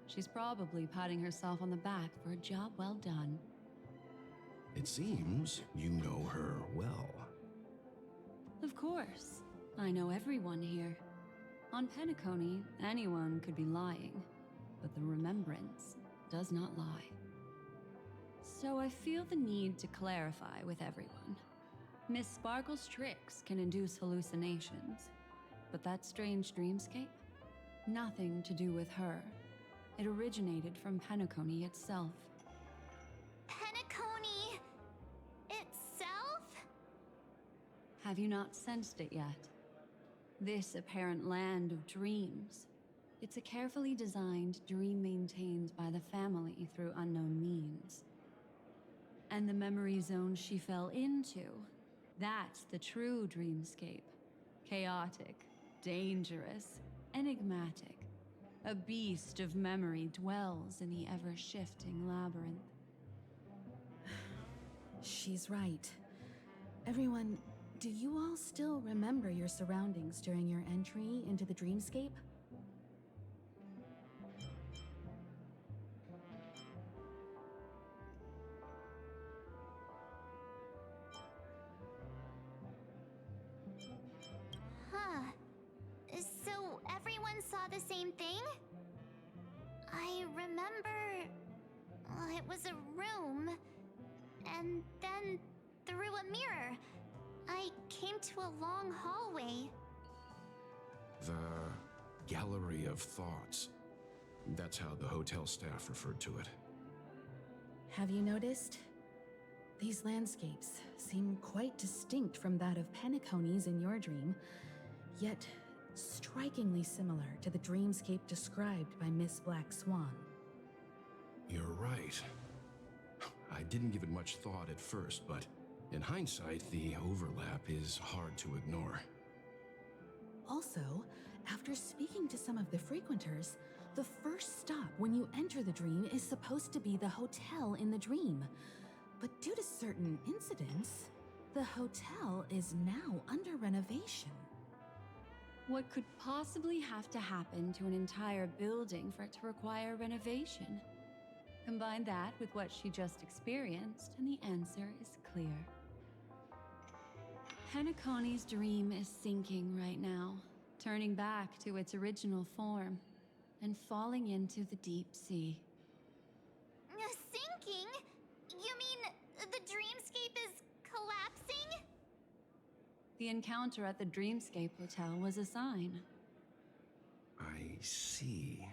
She's probably patting herself on the back for a job well done. It seems you know her well. Of course. I know everyone here. On Penacony, anyone could be lying, but the remembrance does not lie. So I feel the need to clarify with everyone. Miss Sparkle's tricks can induce hallucinations, but that strange dreamscape? Nothing to do with her. It originated from Penacony itself. Penacony itself? Have you not sensed it yet? This apparent land of dreams. It's a carefully designed dream maintained by the family through unknown means. And the memory zone she fell into, that's the true dreamscape. Chaotic, dangerous, enigmatic. A beast of memory dwells in the ever-shifting labyrinth. She's right. Everyone, do you all still remember your surroundings during your entry into the dreamscape? Huh. So everyone saw the same thing? I remember... it was a room. And then, through a mirror, I came to a long hallway. The Gallery of Thoughts. That's how the hotel staff referred to it. Have you noticed? These landscapes seem quite distinct from that of Penacony's in your dream, yet strikingly similar to the dreamscape described by Miss Black Swan. You're right. I didn't give it much thought at first, but in hindsight, the overlap is hard to ignore. Also, after speaking to some of the frequenters, the first stop when you enter the dream is supposed to be the hotel in the dream. But due to certain incidents, the hotel is now under renovation. What could possibly have to happen to an entire building for it to require renovation? Combine that with what she just experienced, and the answer is clear. Penacony's dream is sinking right now, turning back to its original form, and falling into the deep sea. Sinking? You mean the dreamscape is collapsing? The encounter at the Dreamscape Hotel was a sign. I see.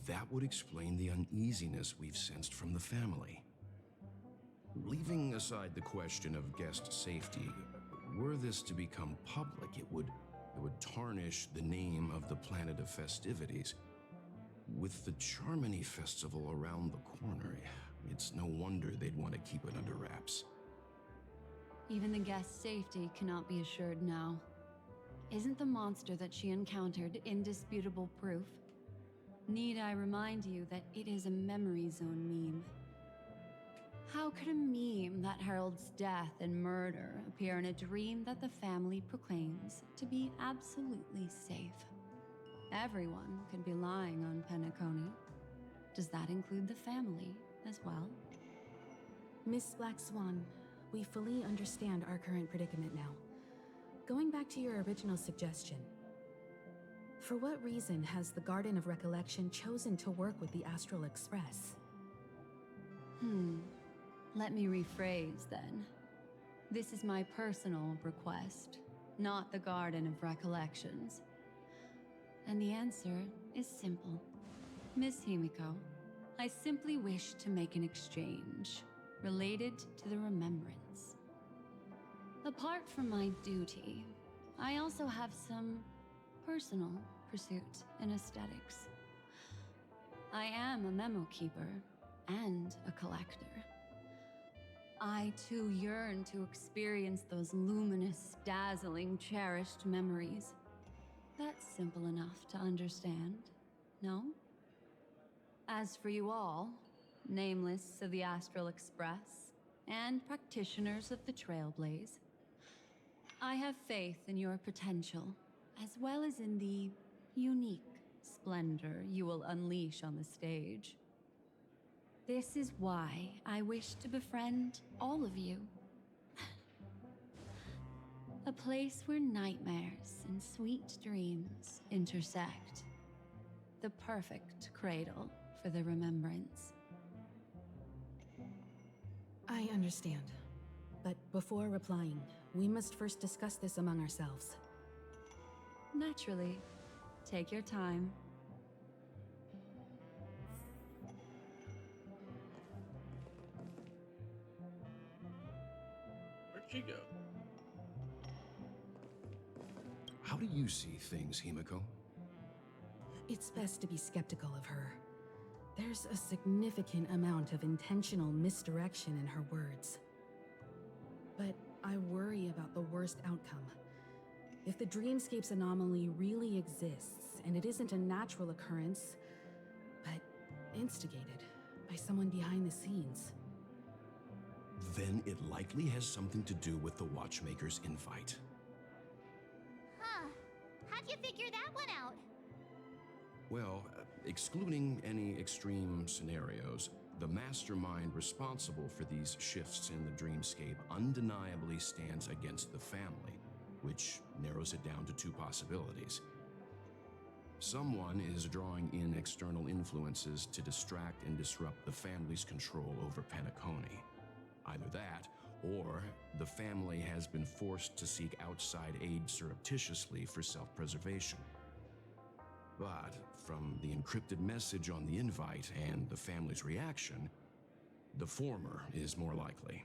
That would explain the uneasiness we've sensed from the family. Leaving aside the question of guest safety, were this to become public, it would tarnish the name of the planet of festivities. With the Charmony Festival around the corner, it's no wonder they'd want to keep it under wraps. Even the guest's safety cannot be assured now. Isn't the monster that she encountered indisputable proof? Need I remind you that it is a memory zone meme? How could a meme that heralds death and murder appear in a dream that the family proclaims to be absolutely safe? Everyone could be lying on Penacony. Does that include the family as well? Miss Black Swan, we fully understand our current predicament now. Going back to your original suggestion, for what reason has the Garden of Recollection chosen to work with the Astral Express? Let me rephrase then. This is my personal request, not the Garden of Recollections. And the answer is simple. Miss Himiko, I simply wish to make an exchange related to the remembrance. Apart from my duty, I also have some personal pursuit in aesthetics. I am a memo keeper and a collector. I too yearn to experience those luminous, dazzling, cherished memories. That's simple enough to understand, no? As for you all, nameless of the Astral Express and practitioners of the Trailblaze, I have faith in your potential, as well as in the unique splendor you will unleash on the stage. This is why I wish to befriend all of you. A place where nightmares and sweet dreams intersect. The perfect cradle for the remembrance. I understand. But before replying, we must first discuss this among ourselves. Naturally. Take your time. Where'd she go? How do you see things, Himiko? It's best to be skeptical of her. There's a significant amount of intentional misdirection in her words. But I worry about the worst outcome. If the dreamscape's anomaly really exists, and it isn't a natural occurrence, but instigated by someone behind the scenes. Then it likely has something to do with the Watchmaker's invite. Huh. How'd you figure that one out? Well, excluding any extreme scenarios, the mastermind responsible for these shifts in the dreamscape undeniably stands against the family, which narrows it down to two possibilities. Someone is drawing in external influences to distract and disrupt the family's control over Penacony. Either that, or the family has been forced to seek outside aid surreptitiously for self-preservation. But from the encrypted message on the invite and the family's reaction, the former is more likely.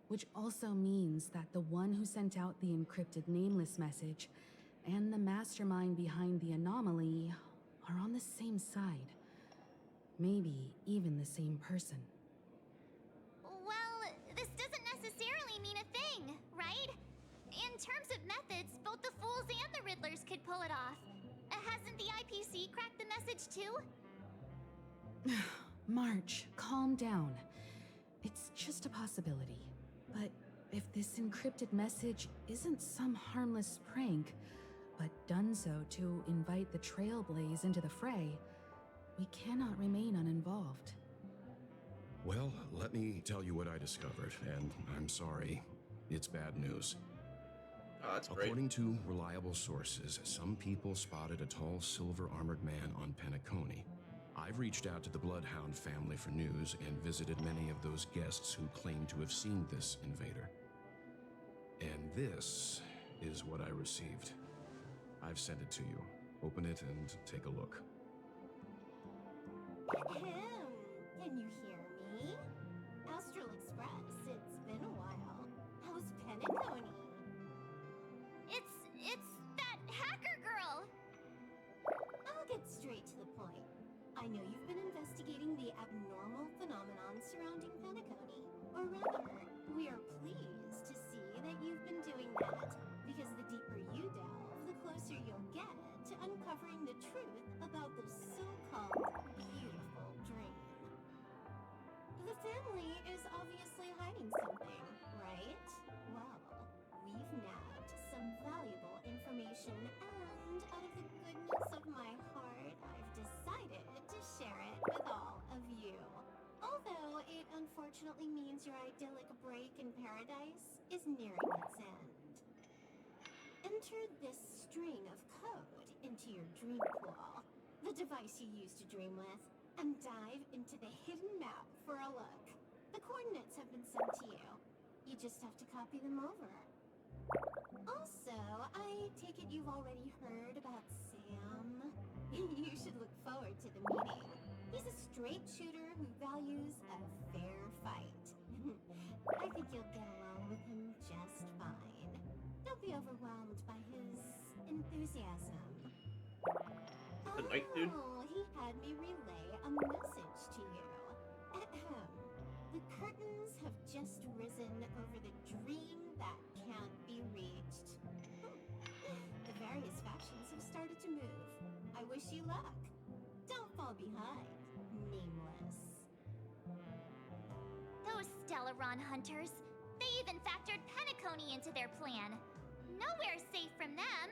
Which also means that the one who sent out the encrypted nameless message and the mastermind behind the anomaly are on the same side. Maybe even the same person. Well, this doesn't necessarily mean a thing, right? In terms of methods, both the Fools and the Riddlers could pull it off. Hasn't the IPC cracked the message too? March, calm down. It's just a possibility. But if this encrypted message isn't some harmless prank, but done so to invite the Trailblaze into the fray, we cannot remain uninvolved. Well, let me tell you what I discovered, and I'm sorry, it's bad news. That's great. According to reliable sources, some people spotted a tall silver-armored man on Penacony. I've reached out to the Bloodhound family for news and visited many of those guests who claim to have seen this invader. And this is what I received. I've sent it to you. Open it and take a look. Ahem. Can you hear me? Astral Express, it's been a while. How's Penacony? It's that hacker girl! I'll get straight to the point. I know you've been investigating the abnormal phenomenon surrounding Penacony. Or rather, we are pleased to see that you've been doing that, because the deeper you delve, the closer you'll get to uncovering the truth about the so-called beautiful dream. The family is obviously hiding something, right? Well, we've nabbed some valuable information, and out of the goodness of my heart, I've decided to share it with all of you. Although it unfortunately means your idyllic break in paradise is nearing its end. Enter this string of code into your dream pool, the device you use to dream with, and dive into the hidden map for a look. The coordinates have been sent to you. You just have to copy them over. Also, I take it you've already heard about Sam? You should look forward to the meeting. He's a straight shooter who values a fair fight. I think you'll get along with him just fine. Don't be overwhelmed by his enthusiasm. The night dude? Oh, he had me relay a message to you. Ahem. The curtains have just risen over the dream that can't be reached. The various factions have started to move. I wish you luck. Don't fall behind, nameless. Those Stellaron hunters. They even factored Penacony into their plan. Nowhere's safe from them.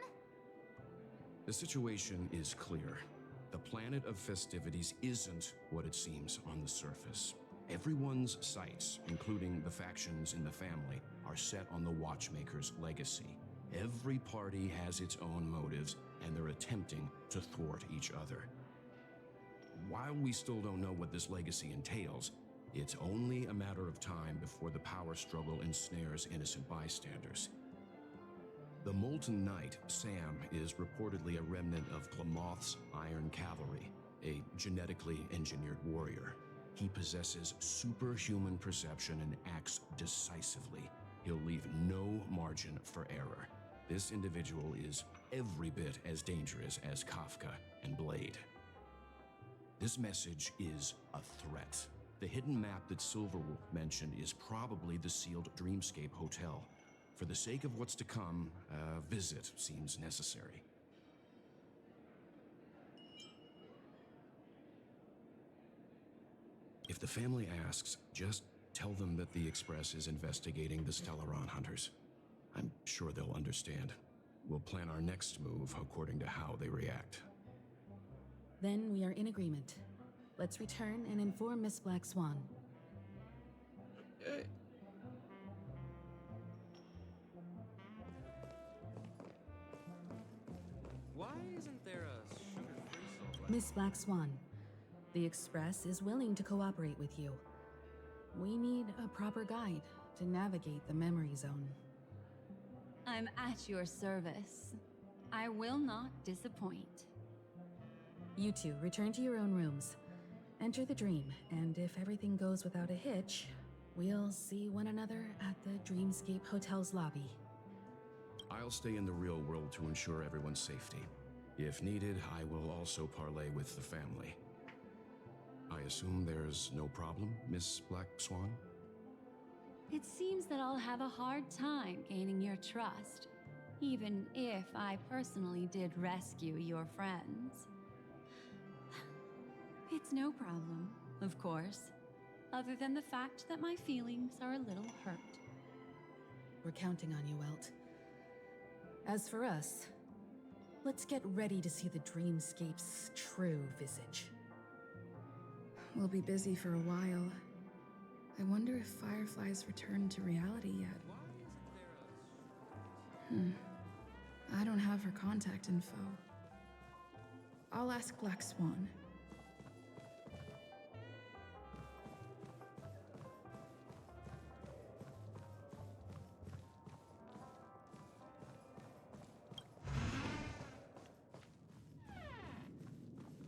The situation is clear. The planet of festivities isn't what it seems on the surface. Everyone's sights, including the factions in the family, are set on the Watchmaker's legacy. Every party has its own motives, and they're attempting to thwart each other. While we still don't know what this legacy entails, it's only a matter of time before the power struggle ensnares innocent bystanders. The Molten Knight, Sam, is reportedly a remnant of Glamoth's Iron Cavalry, a genetically engineered warrior. He possesses superhuman perception and acts decisively. He'll leave no margin for error. This individual is every bit as dangerous as Kafka and Blade. This message is a threat. The hidden map that Silverwolf mentioned is probably the sealed Dreamscape Hotel. For the sake of what's to come, a visit seems necessary. If the family asks, just tell them that the Express is investigating the Stellaron hunters. I'm sure they'll understand. We'll plan our next move according to how they react. Then we are in agreement. Let's return and inform Miss Black Swan. Okay. Why isn't there a sugar-free soul? Miss Black Swan, the Express is willing to cooperate with you. We need a proper guide to navigate the memory zone. I'm at your service. I will not disappoint. You two return to your own rooms. Enter the dream, and if everything goes without a hitch, we'll see one another at the Dreamscape Hotel's lobby. I'll stay in the real world to ensure everyone's safety. If needed, I will also parlay with the family. I assume there's no problem, Miss Black Swan? It seems that I'll have a hard time gaining your trust, even if I personally did rescue your friends. It's no problem, of course, other than the fact that my feelings are a little hurt. We're counting on you, Welt. As for us, let's get ready to see the Dreamscape's true visage. We'll be busy for a while. I wonder if Firefly's returned to reality yet. I don't have her contact info. I'll ask Black Swan.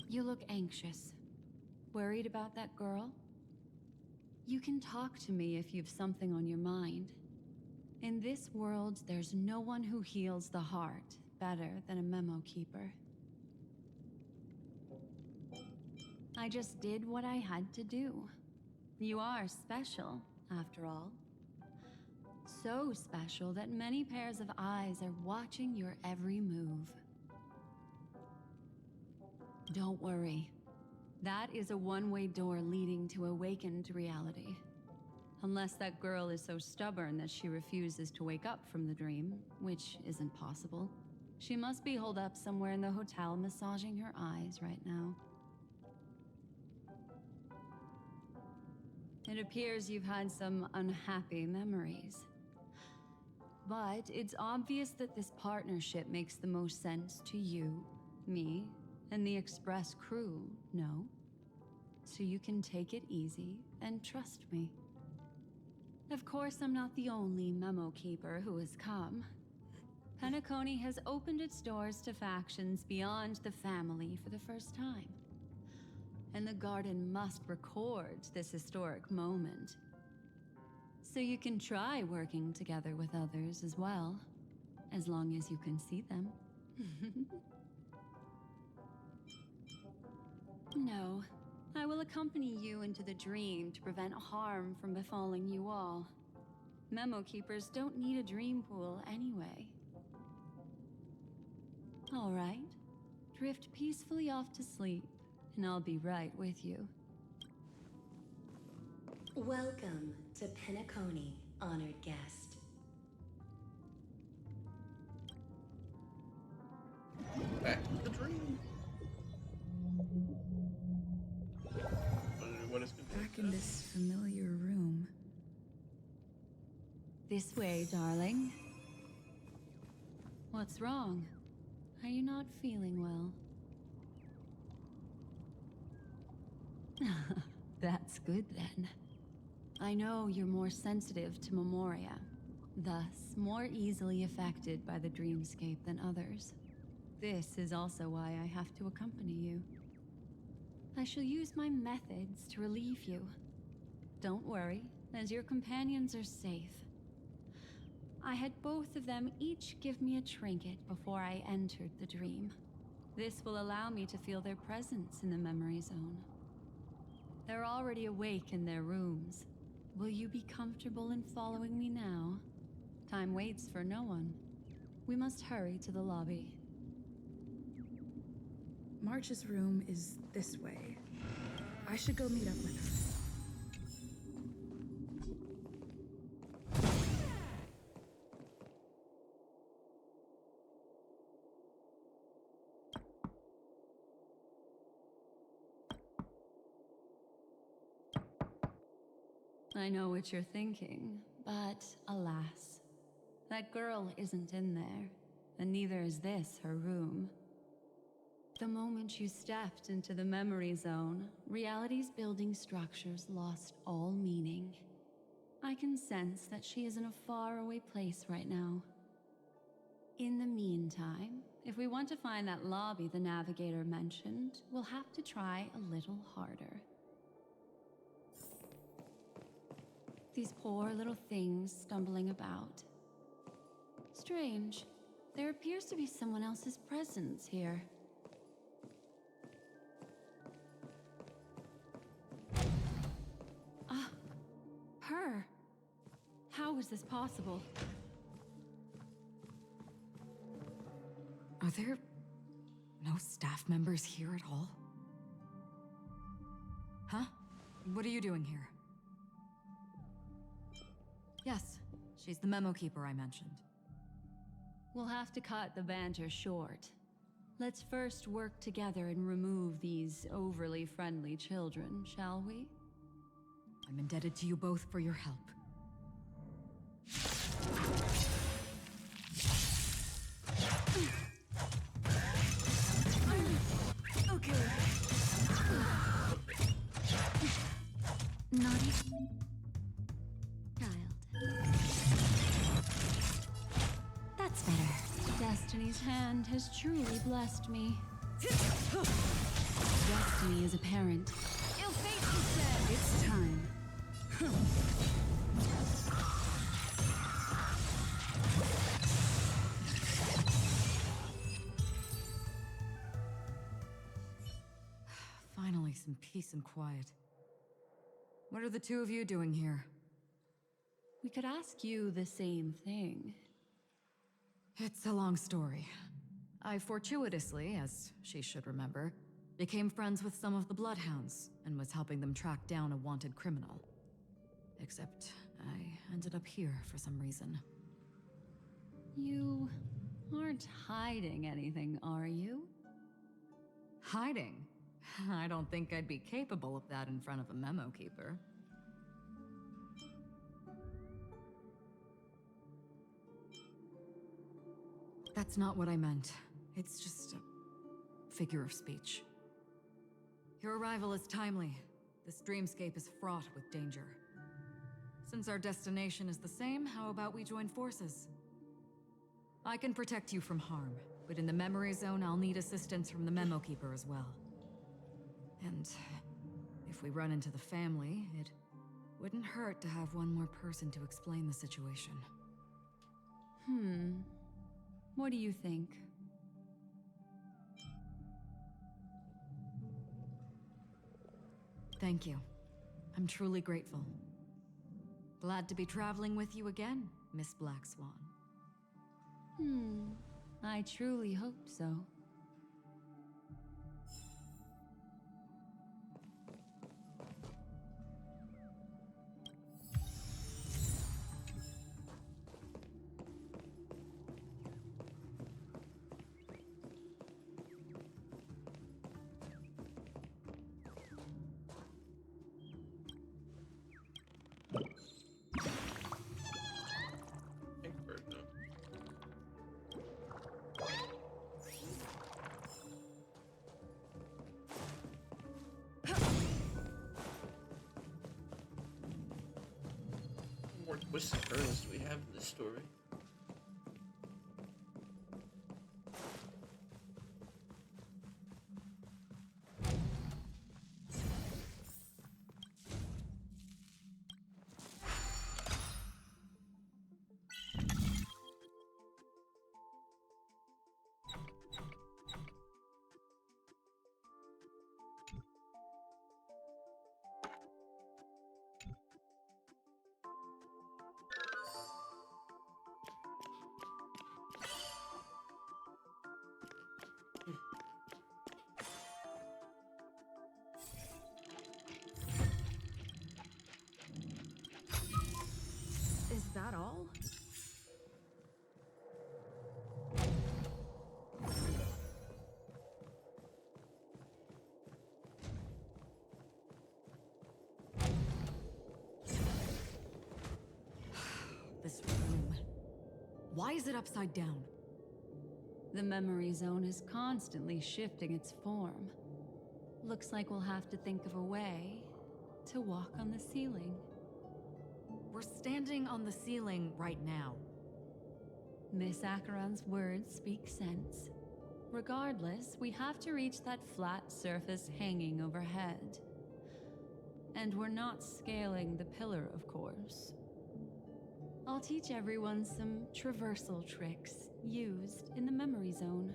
You look anxious. Worried about that girl? You can talk to me if you've something on your mind. In this world, there's no one who heals the heart better than a memo keeper. I just did what I had to do. You are special, after all. So special that many pairs of eyes are watching your every move. Don't worry. That is a one-way door leading to awakened reality. Unless that girl is so stubborn that she refuses to wake up from the dream, which isn't possible. She must be holed up somewhere in the hotel massaging her eyes right now. It appears you've had some unhappy memories. But it's obvious that this partnership makes the most sense to you, me, and the Express crew, no? So you can take it easy and trust me. Of course, I'm not the only memo keeper who has come. Penacony has opened its doors to factions beyond the family for the first time. And the Garden must record this historic moment. So you can try working together with others as well, as long as you can see them. No, I will accompany you into the dream to prevent harm from befalling you all. Memo keepers don't need a dream pool anyway. All right, drift peacefully off to sleep, and I'll be right with you. Welcome to Penacony, honored guest. Back to the dream. What is Back in this familiar room. This way, darling. What's wrong? Are you not feeling well? That's good then. I know you're more sensitive to Memoria, thus more easily affected by the dreamscape than others. This is also why I have to accompany you. I shall use my methods to relieve you. Don't worry, as your companions are safe. I had both of them each give me a trinket before I entered the dream. This will allow me to feel their presence in the memory zone. They're already awake in their rooms. Will you be comfortable in following me now? Time waits for no one. We must hurry to the lobby. March's room is this way. I should go meet up with her. I know what you're thinking, but alas, that girl isn't in there, and neither is this her room. The moment you stepped into the memory zone, reality's building structures lost all meaning. I can sense that she is in a faraway place right now. In the meantime, if we want to find that lobby the navigator mentioned, we'll have to try a little harder. These poor little things stumbling about. Strange. There appears to be someone else's presence here. Ah, her. How is this possible? Are there no staff members here at all? Huh? What are you doing here? Yes, she's the memo keeper I mentioned. We'll have to cut the banter short. Let's first work together and remove these overly friendly children, shall we? I'm indebted to you both for your help. Okay. Naughty child. That's better. Destiny's hand has truly blessed me. Destiny is apparent. Ill fate, you said. It's time. Finally, some peace and quiet. What are the two of you doing here? We could ask you the same thing. It's a long story. I fortuitously, as she should remember, became friends with some of the Bloodhounds and was helping them track down a wanted criminal. Except I ended up here for some reason. You aren't hiding anything, are you? Hiding? I don't think I'd be capable of that in front of a memo keeper. That's not what I meant. It's just a figure of speech. Your arrival is timely. This dreamscape is fraught with danger. Since our destination is the same, how about we join forces? I can protect you from harm, but in the memory zone, I'll need assistance from the memo keeper as well. And if we run into the family, it wouldn't hurt to have one more person to explain the situation. What do you think? Thank you. I'm truly grateful. Glad to be traveling with you again, Miss Black Swan. I truly hope so. What more twists and turns do we have in this story? Why is it upside down? The memory zone is constantly shifting its form. Looks like we'll have to think of a way to walk on the ceiling. We're standing on the ceiling right now. Miss Acheron's words speak sense. Regardless, we have to reach that flat surface hanging overhead. And we're not scaling the pillar, of course. I'll teach everyone some traversal tricks used in the memory zone.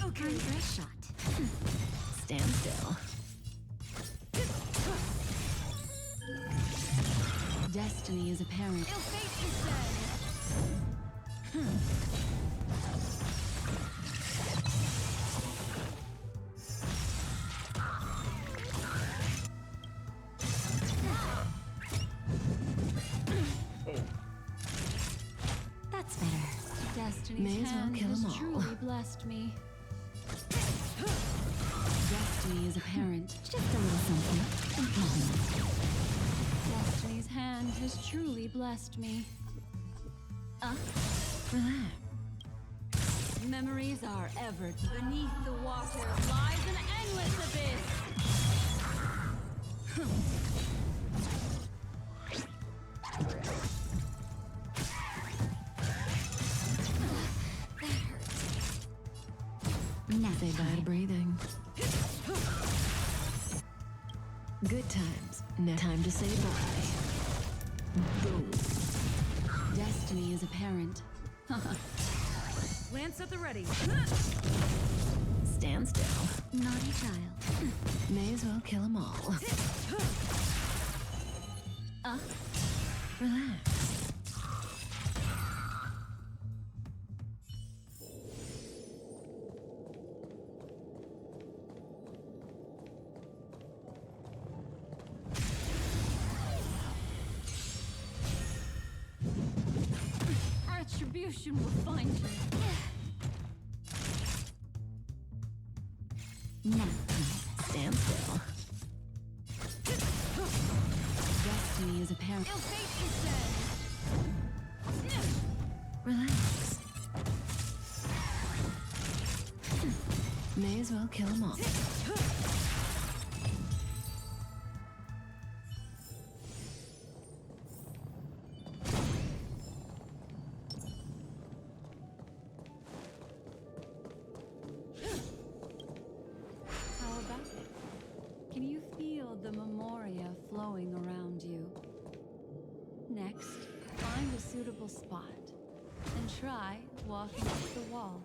Okay, first shot. Stand still. Destiny is apparent. That's better. Destiny's May as well hand kill 'em has all. truly blessed me. Destiny is apparent. Just a little something. Destiny's hand has truly blessed me. Relax. Memories are ever beneath the water lies an endless abyss. Say bye to breathing. Good times. No time to say bye. Boom. Destiny is apparent. Lance at the ready. Stand still. Naughty child. May as well kill 'em all. Relax. Retribution will find you. Now, stand still. Destiny is apparent. Relax. May as well kill 'em all. How about it? Can you feel the memoria flowing around you? Next, find a suitable spot and try walking up the wall.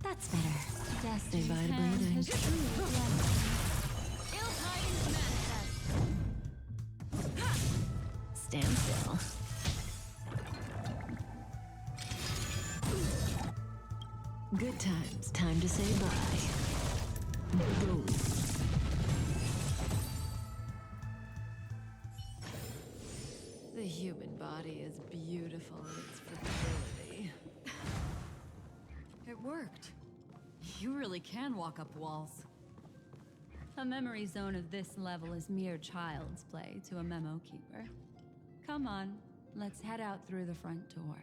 That's better. Destiny's Say bye to hand breathing. has truly blessed me. Ill tidings manifest. Stand still. Good times. Time to say bye. Boom. The human body is beautiful in its fragility. It worked. You really can walk up walls. A memory zone of this level is mere child's play to a memo keeper. Come on, let's head out through the front door.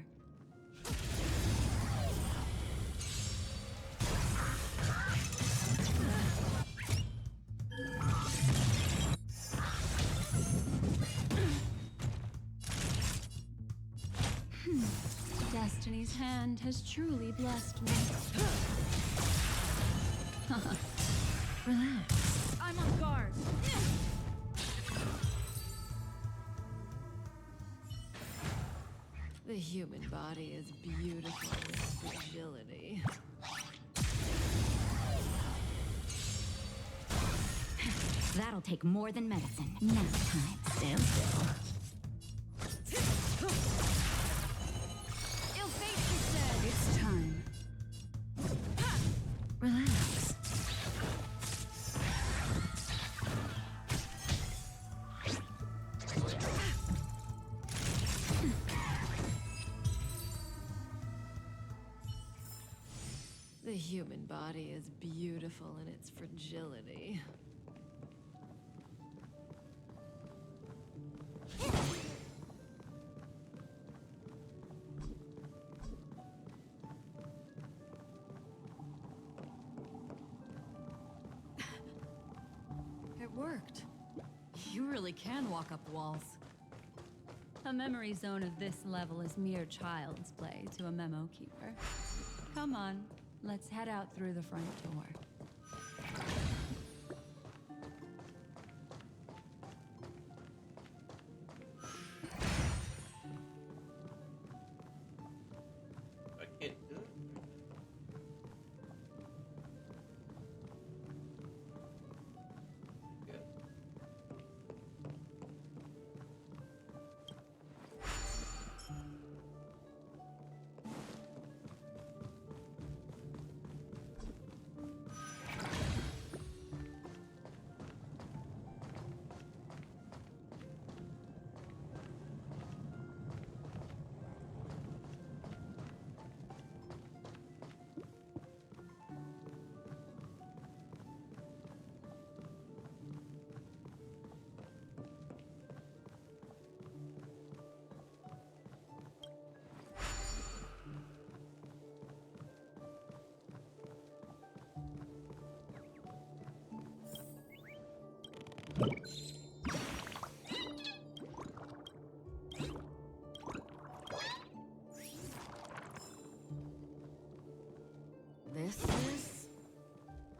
Destiny's hand has truly blessed me. Relax. I'm on guard. The human body is beautiful in its fragility. That'll take more than medicine. Now time. Stand still. Ill fate, she said. It's time. human body is beautiful in its fragility. It worked. You really can walk up walls. A memory zone of this level is mere child's play to a memo keeper. Come on, let's head out through the front door. I can't do it. Good. This is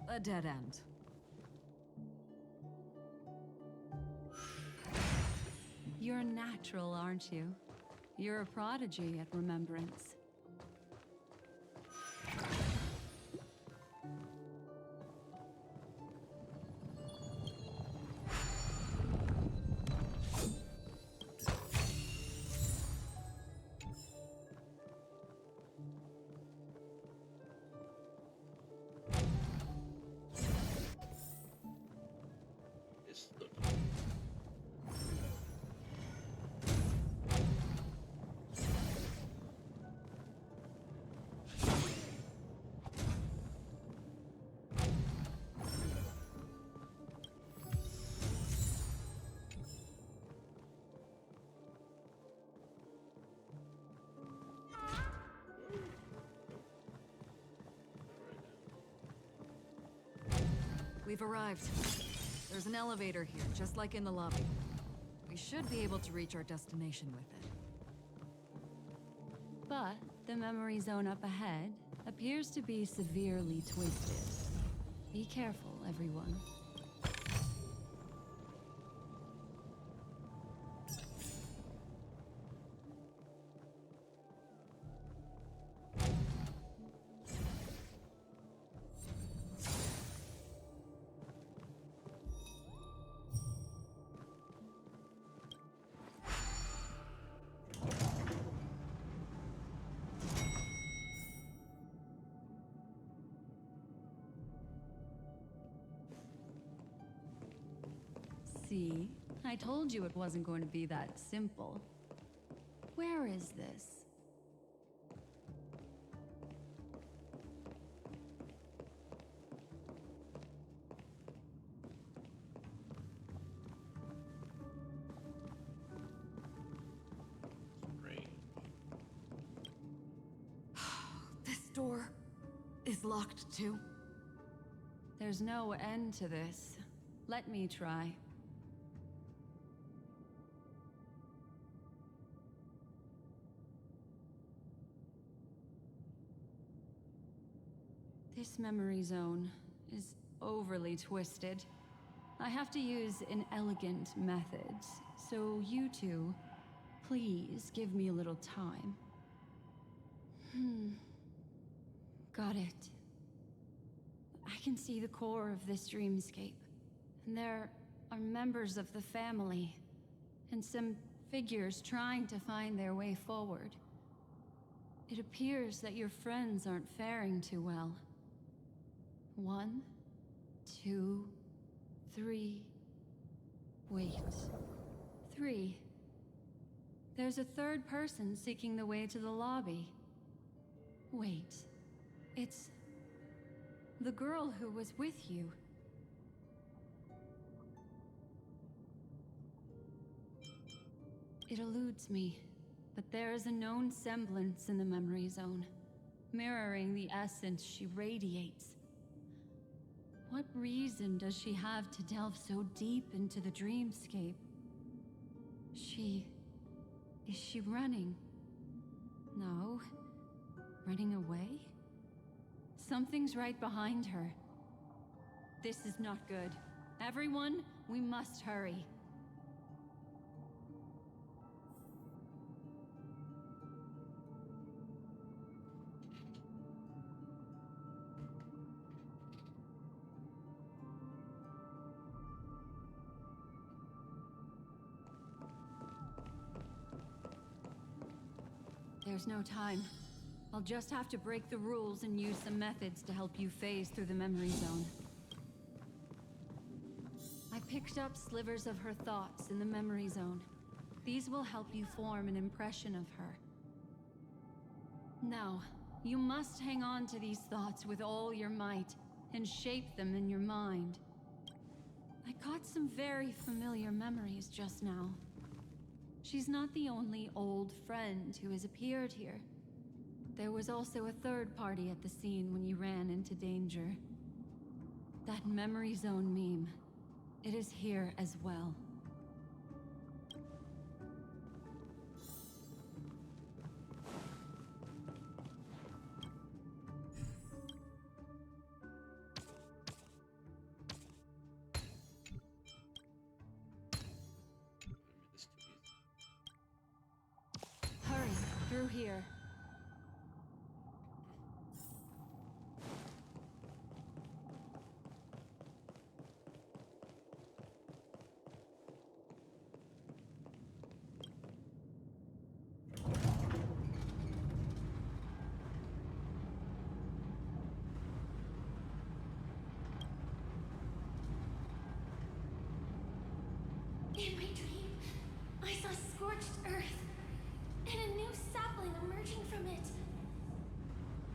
a dead end. You're natural, aren't you? You're a prodigy at remembrance. It's the We've arrived. There's an elevator here, just like in the lobby. We should be able to reach our destination with it. But the memory zone up ahead appears to be severely twisted. Be careful, everyone. See? I told you it wasn't going to be that simple. Where is this? strange. This door is locked too. There's no end to this. Let me try. This memory zone is overly twisted. I have to use inelegant methods, so you two, please give me a little time. Got it. I can see the core of this dreamscape, and there are members of the family, and some figures trying to find their way forward. It appears that your friends aren't faring too well. 1, 2, 3. Wait. 3. There's a third person seeking the way to the lobby. Wait. It's The girl who was with you. It eludes me, but there is a known semblance in the memory zone, mirroring the essence she radiates. What reason does she have to delve so deep into the dreamscape? Is she running? No. Running away? Something's right behind her. This is not good. Everyone, we must hurry. There's no time. I'll just have to break the rules and use some methods to help you phase through the memory zone. I picked up slivers of her thoughts in the memory zone. These will help you form an impression of her. Now, you must hang on to these thoughts with all your might and shape them in your mind. I caught some very familiar memories just now. She's not the only old friend who has appeared here. There was also a third party at the scene when you ran into danger. That memory zone meme. It is here as well. Hurry, through here. In my dream, I saw scorched earth and a new sapling emerging from it.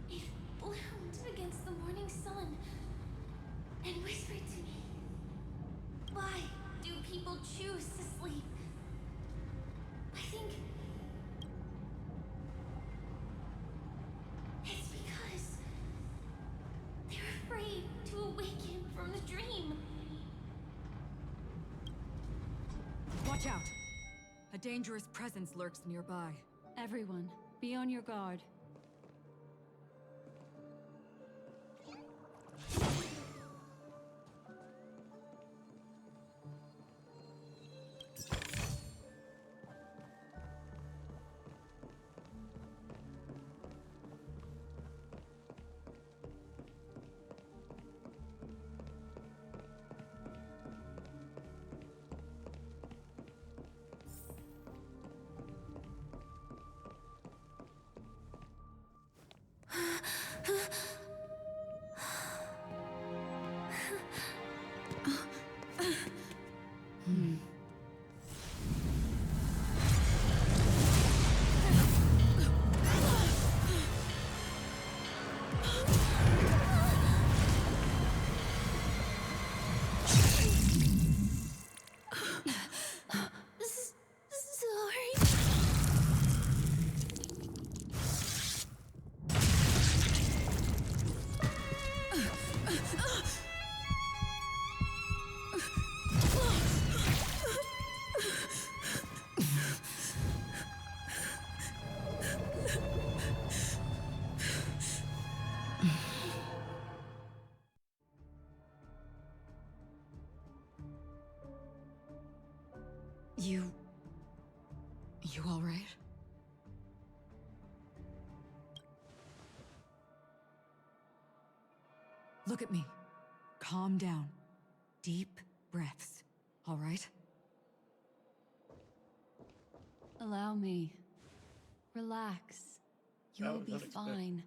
It bloomed against the morning sun and whispered to me, "Why do people choose to sleep?" I think it's because they're afraid to awaken from the dream. Watch out! A dangerous presence lurks nearby. Everyone, be on your guard. You all right? Look at me. Calm down. Deep breaths. All right? Allow me. Relax. You'll be fine.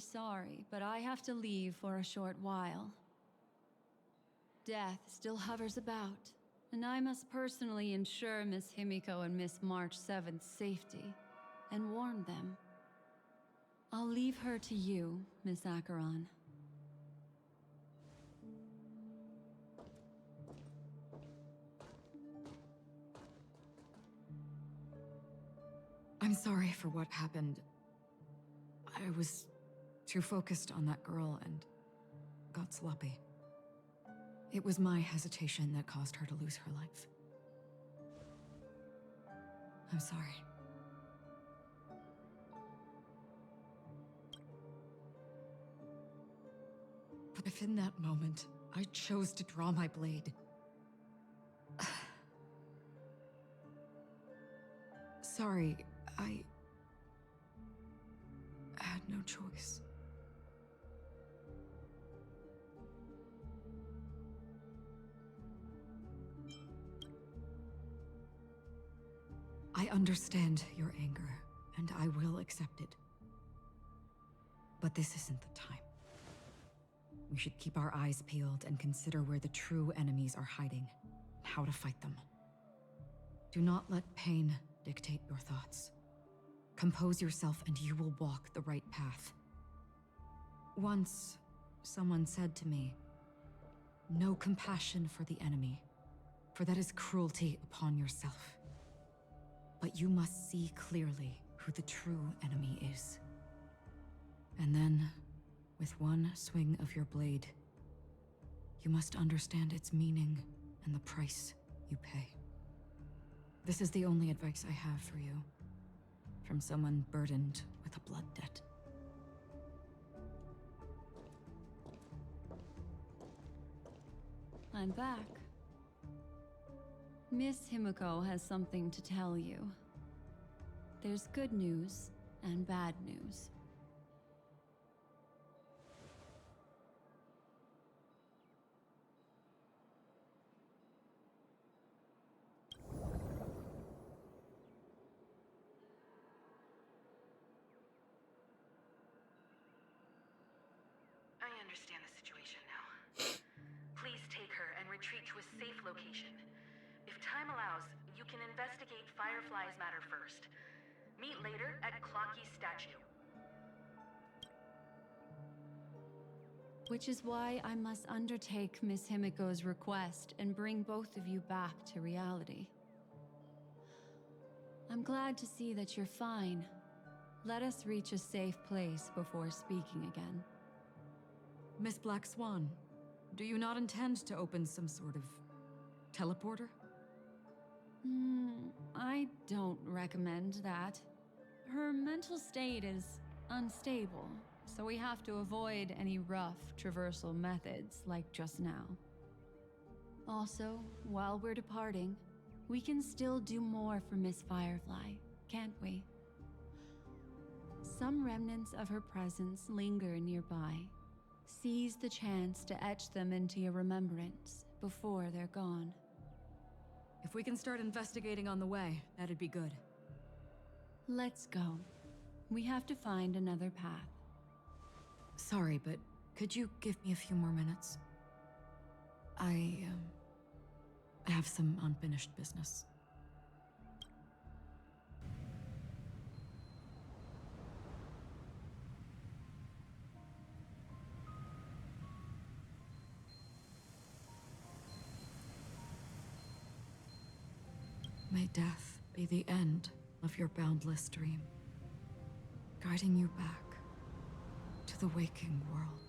sorry, but I have to leave for a short while. Death still hovers about, and I must personally ensure Miss Himiko and Miss March 7th's safety, and warn them. I'll leave her to you, Miss Acheron. I'm sorry for what happened. I was too focused on that girl and got sloppy. It was my hesitation that caused her to lose her life. I'm sorry. But if in that moment I chose to draw my blade, sorry, I had no choice. I understand your anger, and I will accept it. But this isn't the time. We should keep our eyes peeled and consider where the true enemies are hiding, and how to fight them. Do not let pain dictate your thoughts. Compose yourself and you will walk the right path. Once, someone said to me, "No compassion for the enemy, for that is cruelty upon yourself. But you must see clearly who the true enemy is. And then, with one swing of your blade, you must understand its meaning and the price you pay." This is the only advice I have for you, from someone burdened with a blood debt. I'm back. Miss Himiko has something to tell you. There's good news and bad news. I understand the situation now. Please take her and retreat to a safe location. If time allows, you can investigate Firefly's matter first. Meet later at Clocky's statue. Which is why I must undertake Miss Himiko's request and bring both of you back to reality. I'm glad to see that you're fine. Let us reach a safe place before speaking again. Miss Black Swan, do you not intend to open some sort of teleporter? I don't recommend that. Her mental state is unstable, so we have to avoid any rough traversal methods like just now. Also, while we're departing, we can still do more for Miss Firefly, can't we? Some remnants of her presence linger nearby. Seize the chance to etch them into your remembrance before they're gone. If we can start investigating on the way, that'd be good. Let's go. We have to find another path. Sorry, but could you give me a few more minutes? I have some unfinished business. May death be the end of your boundless dream, guiding you back to the waking world.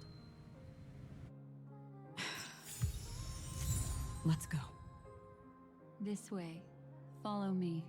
Let's go. This way. Follow me.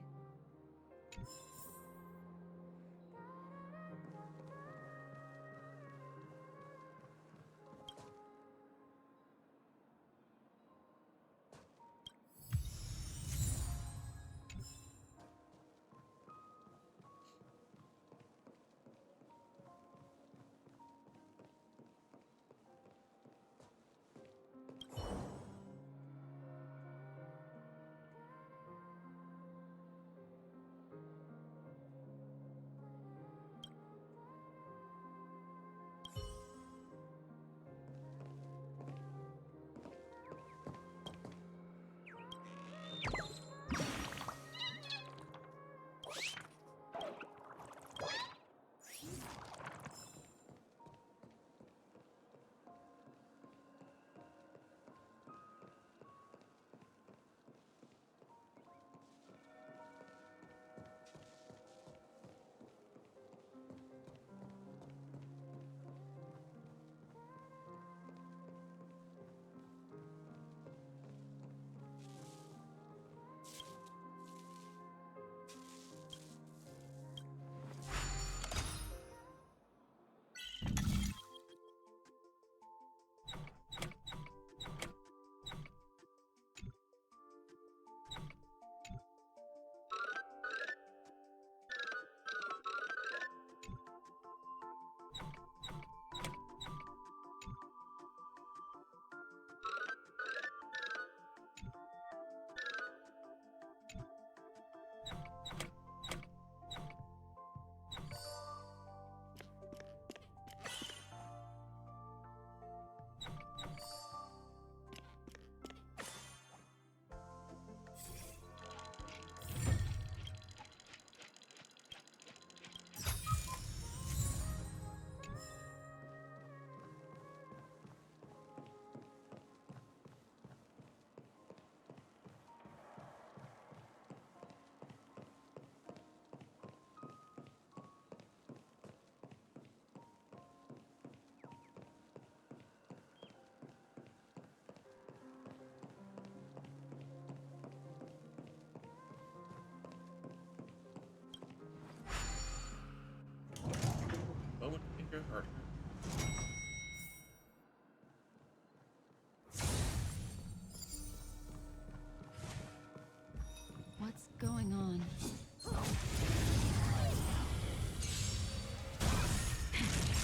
going on?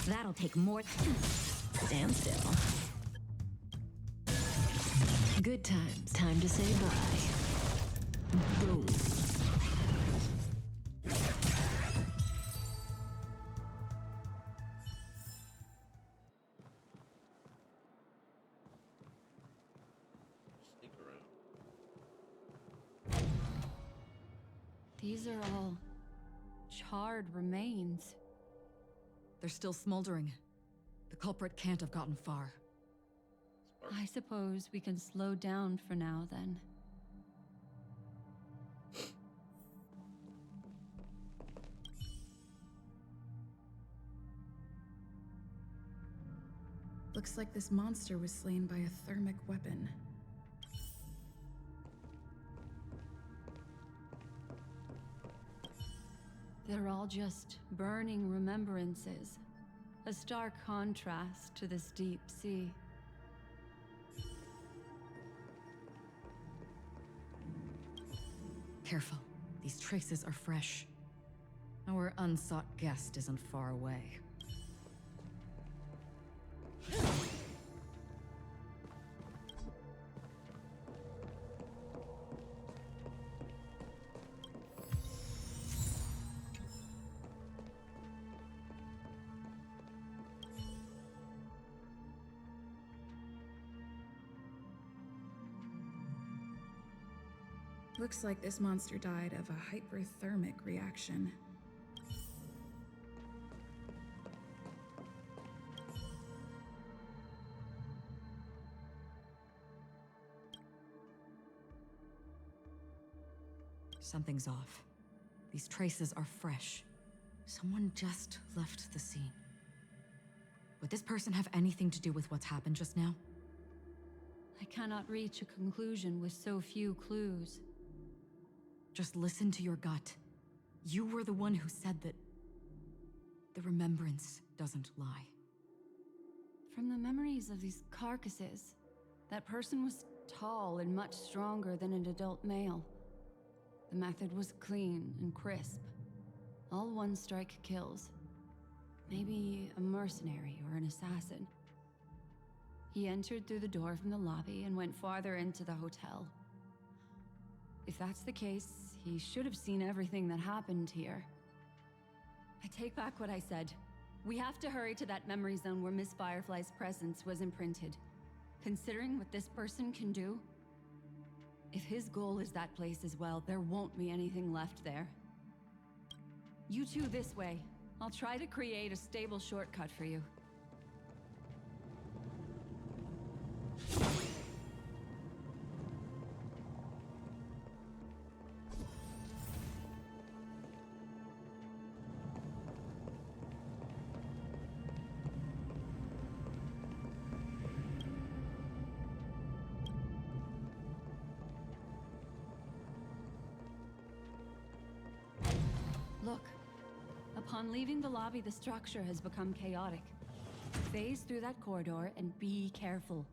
That'll take more. Stand still. Good times. Time to say bye. Boom. Sneak around. These are all charred remains. They're still smoldering. The culprit can't have gotten far. I suppose we can slow down for now, then. Looks like this monster was slain by a thermic weapon. They're all just burning remembrances. A stark contrast to this deep sea. Careful. These traces are fresh. Our unsought guest isn't far away. Looks like this monster died of a hyperthermic reaction. Something's off. These traces are fresh. Someone just left the scene. Would this person have anything to do with what's happened just now? I cannot reach a conclusion with so few clues. Just listen to your gut. You were the one who said that the remembrance doesn't lie. From the memories of these carcasses, that person was tall and much stronger than an adult male. The method was clean and crisp. All one-strike kills. Maybe a mercenary or an assassin. He entered through the door from the lobby and went farther into the hotel. If that's the case, he should have seen everything that happened here. I take back what I said. We have to hurry to that memory zone where Miss Firefly's presence was imprinted. Considering what this person can do, if his goal is that place as well, there won't be anything left there. You two this way. I'll try to create a stable shortcut for you. Look. Upon leaving the lobby, the structure has become chaotic. Phase through that corridor and be careful.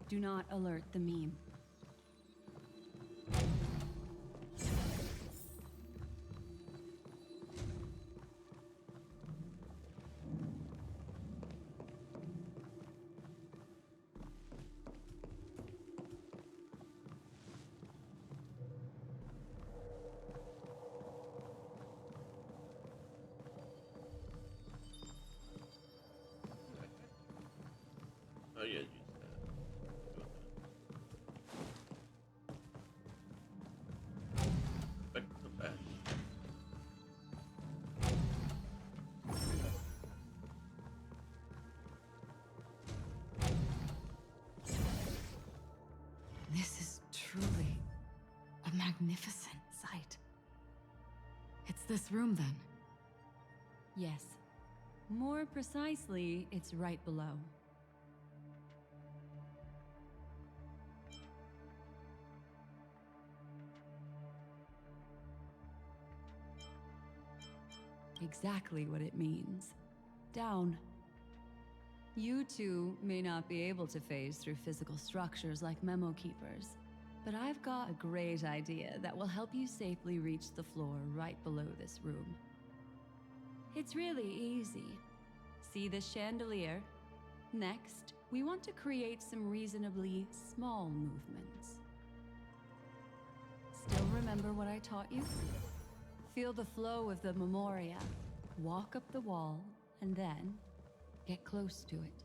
Do not alert the meme. Oh yeah, use that. Back to the back. This is truly a magnificent sight. It's this room, then? Yes. More precisely, it's right below. Exactly what it means. Down. You two may not be able to phase through physical structures like memo keepers, But I've got a great idea that will help you safely reach the floor right below this room. It's really easy. See this chandelier? Next, we want to create some reasonably small movements. Still remember what I taught you? Feel the flow of the memoria. Walk up the wall, and then get close to it.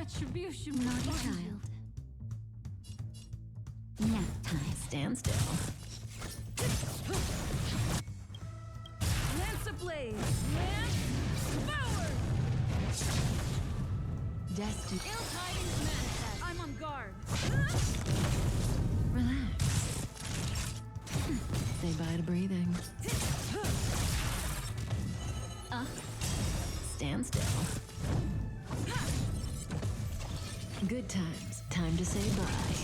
Retribution. Naughty child. Nap time. Stand still. Lance ablaze! Lance forward! Destiny. Ill tidings manifest. I'm on guard. Relax. Say bye to breathing. Stand still. Good times. Time to say bye.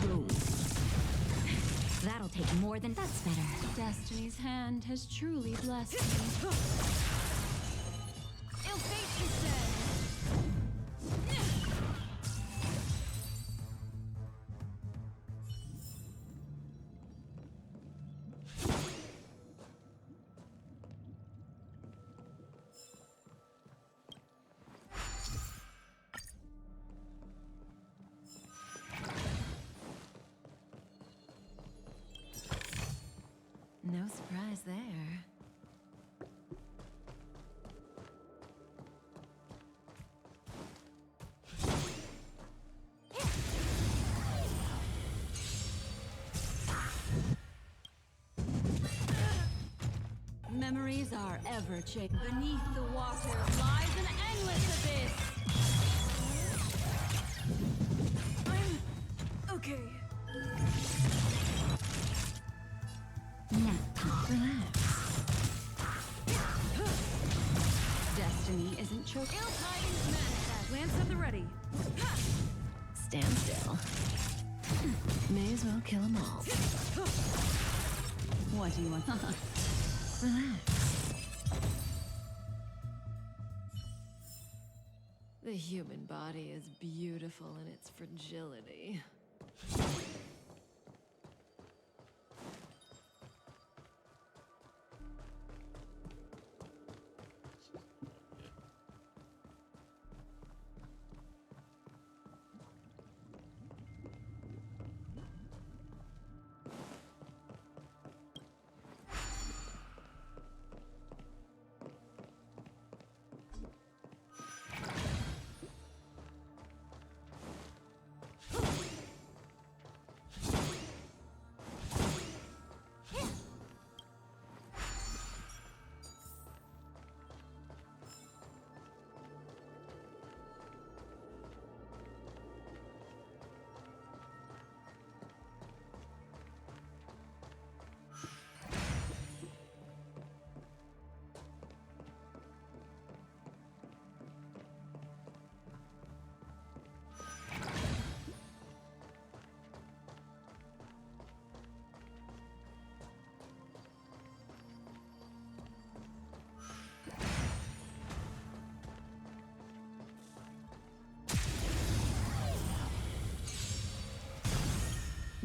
Boom. That'll take more than... That's better. Destiny's hand has truly blessed me. Ill fate descends. No surprise there. Memories are ever changing. Beneath the water lies an endless abyss. I'm okay. Relax. Destiny isn't choking. Ill tidings manifest. Lance at the ready. Stand still. May as well kill them all. What do you want? Relax. The human body is beautiful in its fragility.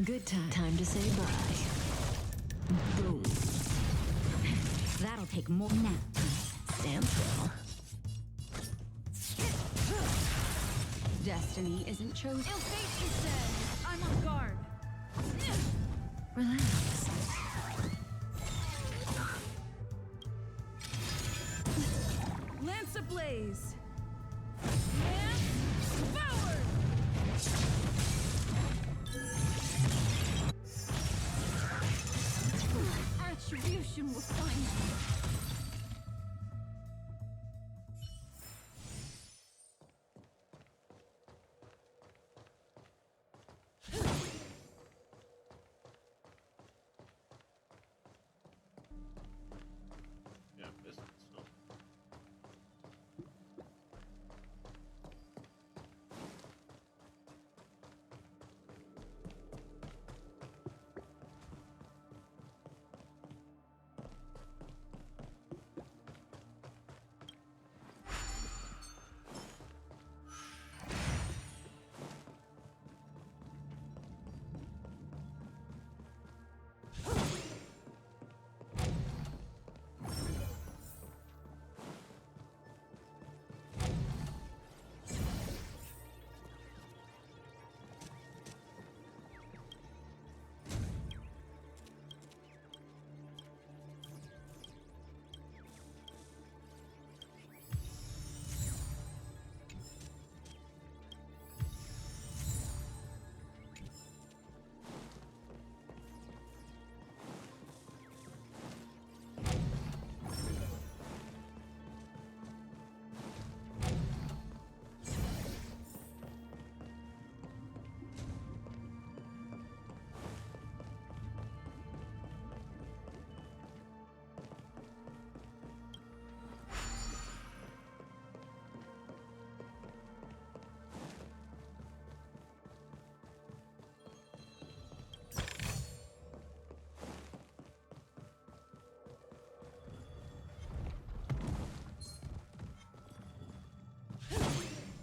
Good time to say bye. Boom. That'll take more nap time. Stand still. Destiny isn't chosen. Ill fate descends. I'm on guard. Relax. Lance ablaze. Lance forward! Retribution will find you. Yeah, business. No.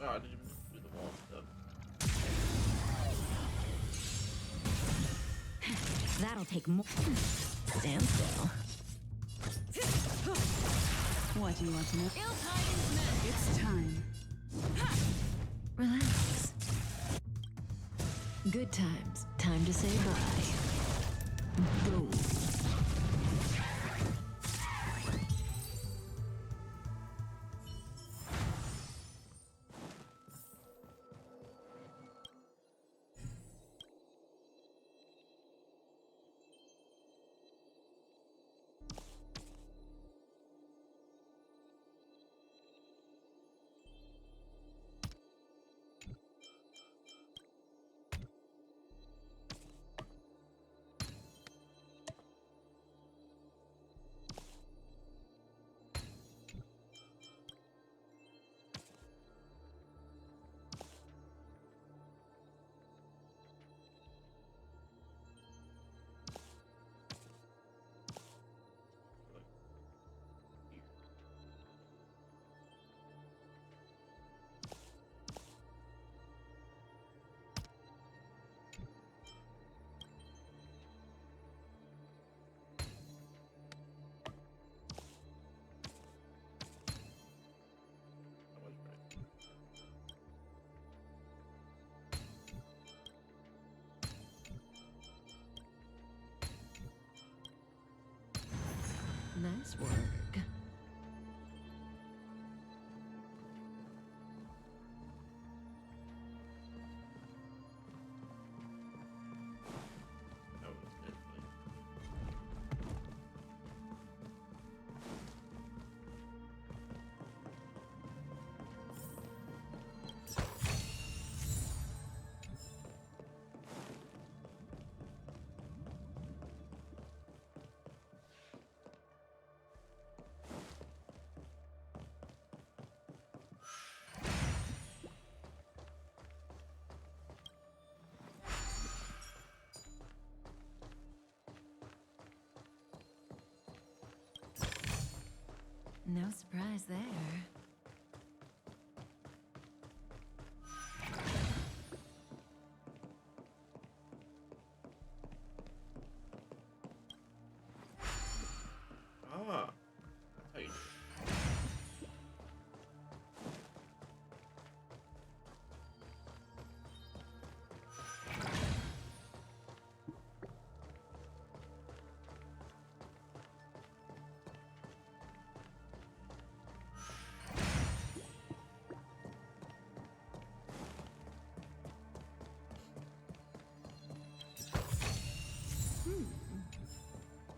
Oh, I didn't even do the wall stuff. That'll take more. Stand still. What do you want to know? Ill-tidings men! It's time. Relax. Good times. Time to say bye. Boom. Nice work. No surprise there. Ah, that's how you do it.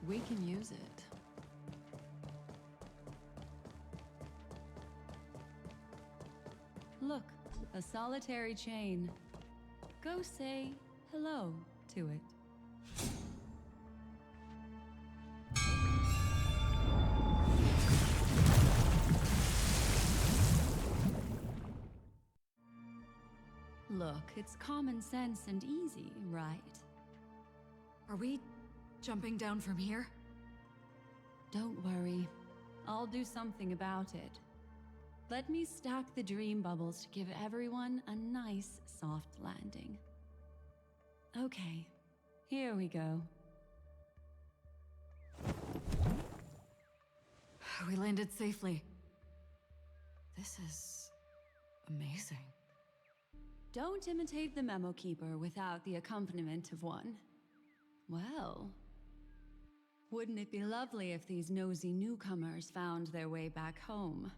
We can use it. Look, a solitary chain. Go say hello to it. Look, it's common sense and easy, right? Are we jumping down from here? Don't worry. I'll do something about it. Let me stack the dream bubbles to give everyone a nice, soft landing. Okay, here we go. We landed safely. This is amazing. Don't imitate the memo keeper without the accompaniment of one. Well, wouldn't it be lovely if these nosy newcomers found their way back home?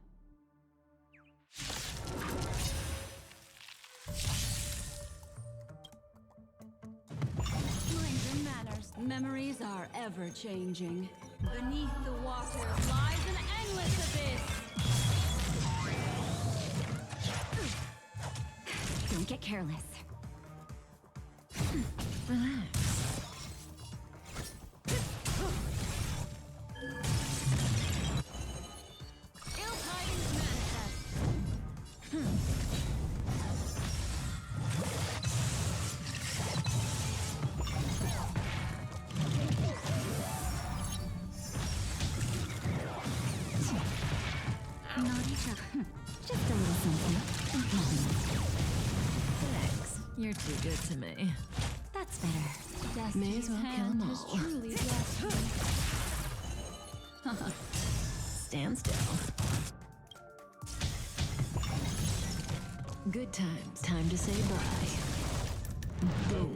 Mind your manners. Memories are ever-changing. Beneath the waters lies an endless abyss! Don't get careless. Relax. Ill tidings manifest. Naughty job. Just a little something. Thanks. You're too good to me. That's better. May as well kill them all. Truly blessed me. Stand still. Good times. Time to say bye. Boom.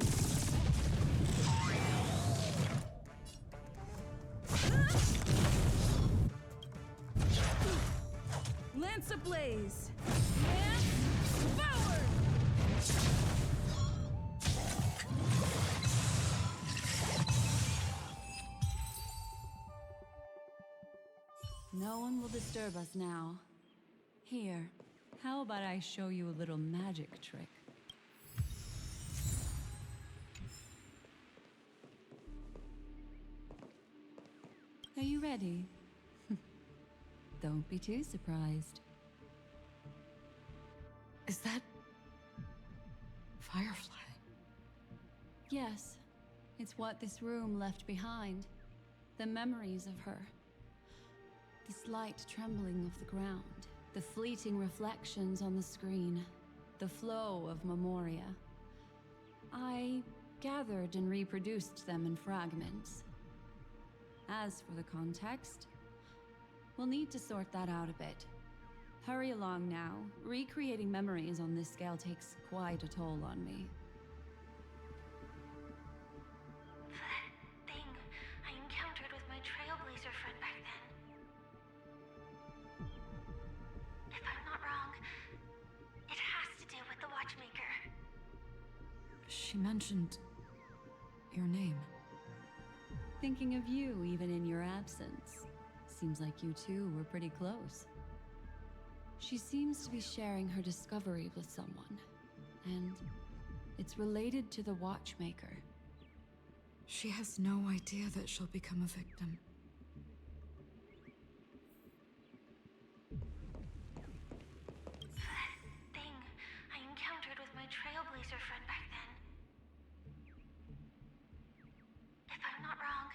Lance ablaze! Lance forward! No one will disturb us now. Here, how about I show you a little magic trick? Are you ready? Don't be too surprised. Is that Firefly? Yes, it's what this room left behind. The memories of her. The slight trembling of the ground. The fleeting reflections on the screen. The flow of memoria. I gathered and reproduced them in fragments. As for the context, we'll need to sort that out a bit. Hurry along now. Recreating memories on this scale takes quite a toll on me. That thing I encountered with my Trailblazer friend back then. If I'm not wrong, it has to do with the Watchmaker. She mentioned your name. Thinking of you even in your absence. Seems like you two were pretty close. She seems to be sharing her discovery with someone, and it's related to the Watchmaker. She has no idea that she'll become a victim. That thing I encountered with my Trailblazer friend back then. If I'm not wrong,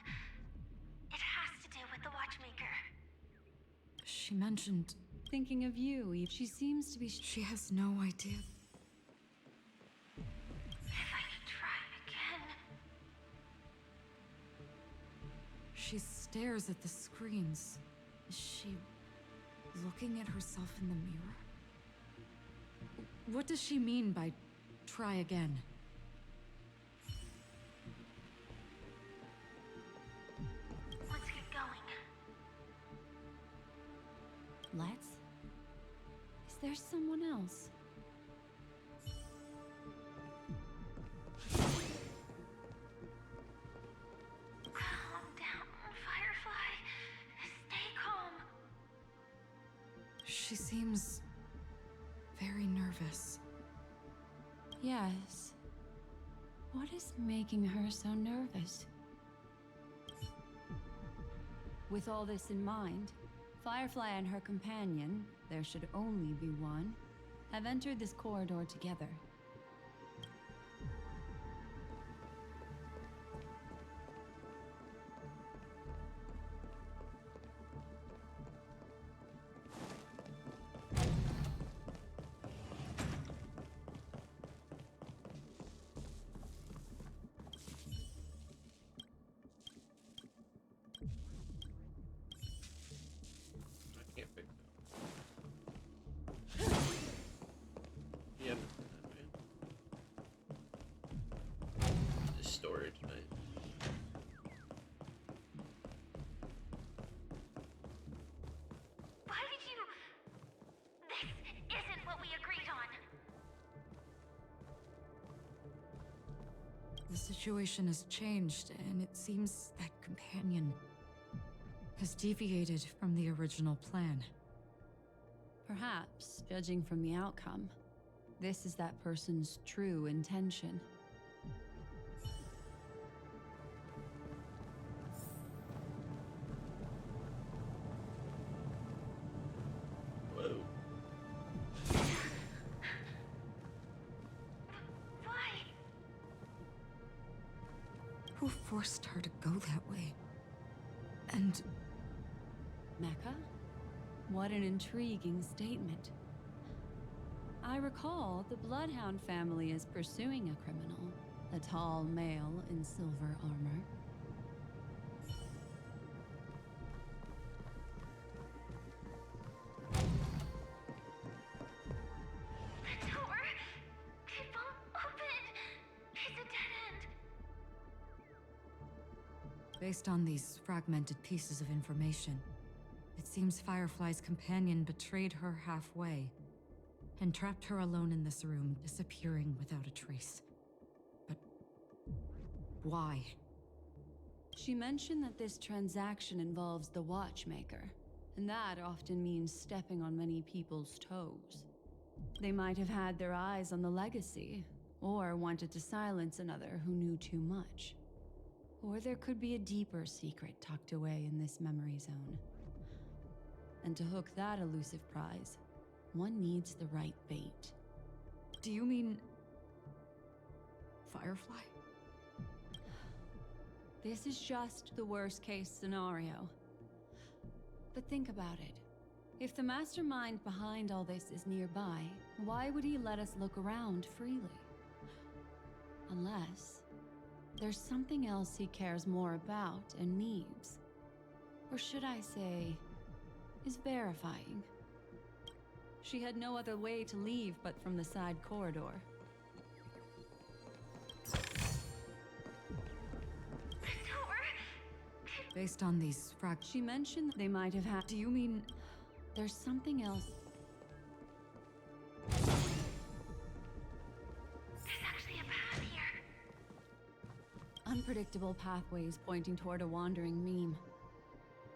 it has to do with the Watchmaker. She mentioned... Thinking of you, she seems to be... She has no idea. If I could try again... She stares at the screens. Is she looking at herself in the mirror? What does she mean by try again? Let's get going. Let's? Is there someone else? Calm down, Firefly. Stay calm. She seems very nervous. Yes. What is making her so nervous? With all this in mind, Firefly and her companion, there should only be one, have entered this corridor together. Storage, right? Why did you... This isn't what we agreed on. The situation has changed, and it seems that companion has deviated from the original plan. Perhaps, judging from the outcome, this is that person's true intention. Who forced her to go that way? And... Mecca? What an intriguing statement. I recall the Bloodhound family is pursuing a criminal, a tall male in silver armor. The door! It won't open! It's a dead end! Based on these fragmented pieces of information, it seems Firefly's companion betrayed her halfway and trapped her alone in this room, disappearing without a trace. But why? She mentioned that this transaction involves the Watchmaker, and that often means stepping on many people's toes. They might have had their eyes on the legacy, or wanted to silence another who knew too much. Or there could be a deeper secret tucked away in this memory zone. And to hook that elusive prize, one needs the right bait. Do you mean Firefly? This is just the worst-case scenario. But think about it. If the mastermind behind all this is nearby, why would he let us look around freely? Unless there's something else he cares more about and needs. Or should I say, is verifying. She had no other way to leave but from the side corridor. Based on these She mentioned they might have had. Do you mean there's something else? There's actually a path here. Unpredictable pathways pointing toward a wandering meme.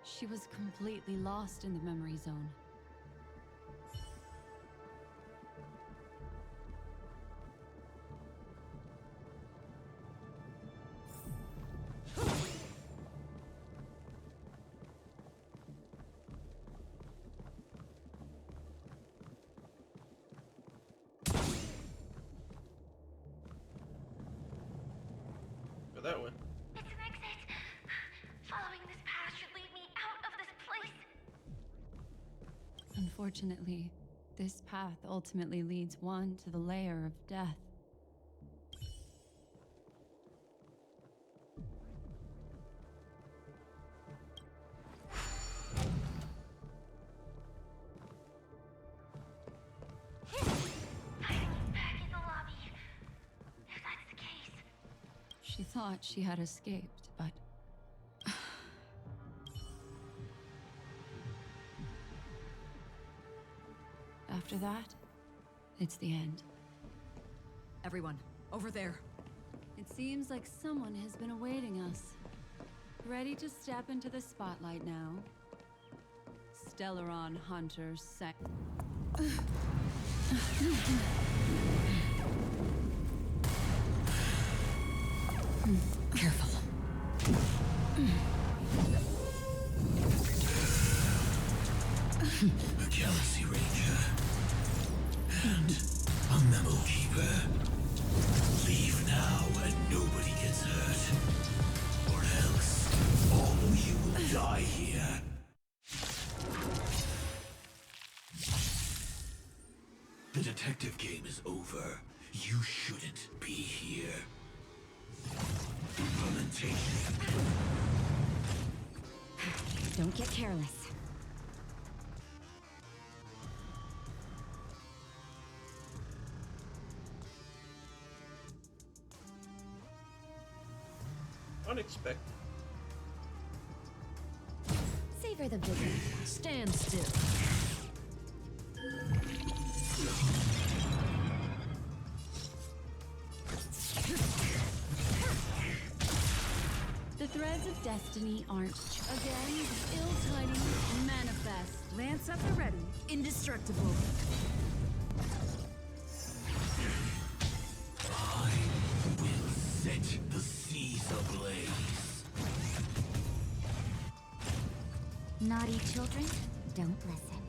She was completely lost in the memory zone. Go that way. It's an exit. Following this path should lead me out of this place. Unfortunately, this path ultimately leads one to the lair of death. Back in the lobby. If that's the case. She thought she had escaped, but... After that, it's the end. Everyone, over there. It seems like someone has been awaiting us. Ready to step into the spotlight now. Stellaron Hunter Sec. Careful. A Galaxy Ranger. And a Memo Keeper. Leave now and nobody gets hurt. Or else, all of you will die here. The detective game is over. You shouldn't be here. Implementation. Don't get careless. Unexpected. Savor the vision. Stand still. The threads of destiny aren't... Again, the ill-tidings manifest. Lance at the ready. Indestructible. I will set the seas ablaze. Naughty children, don't listen.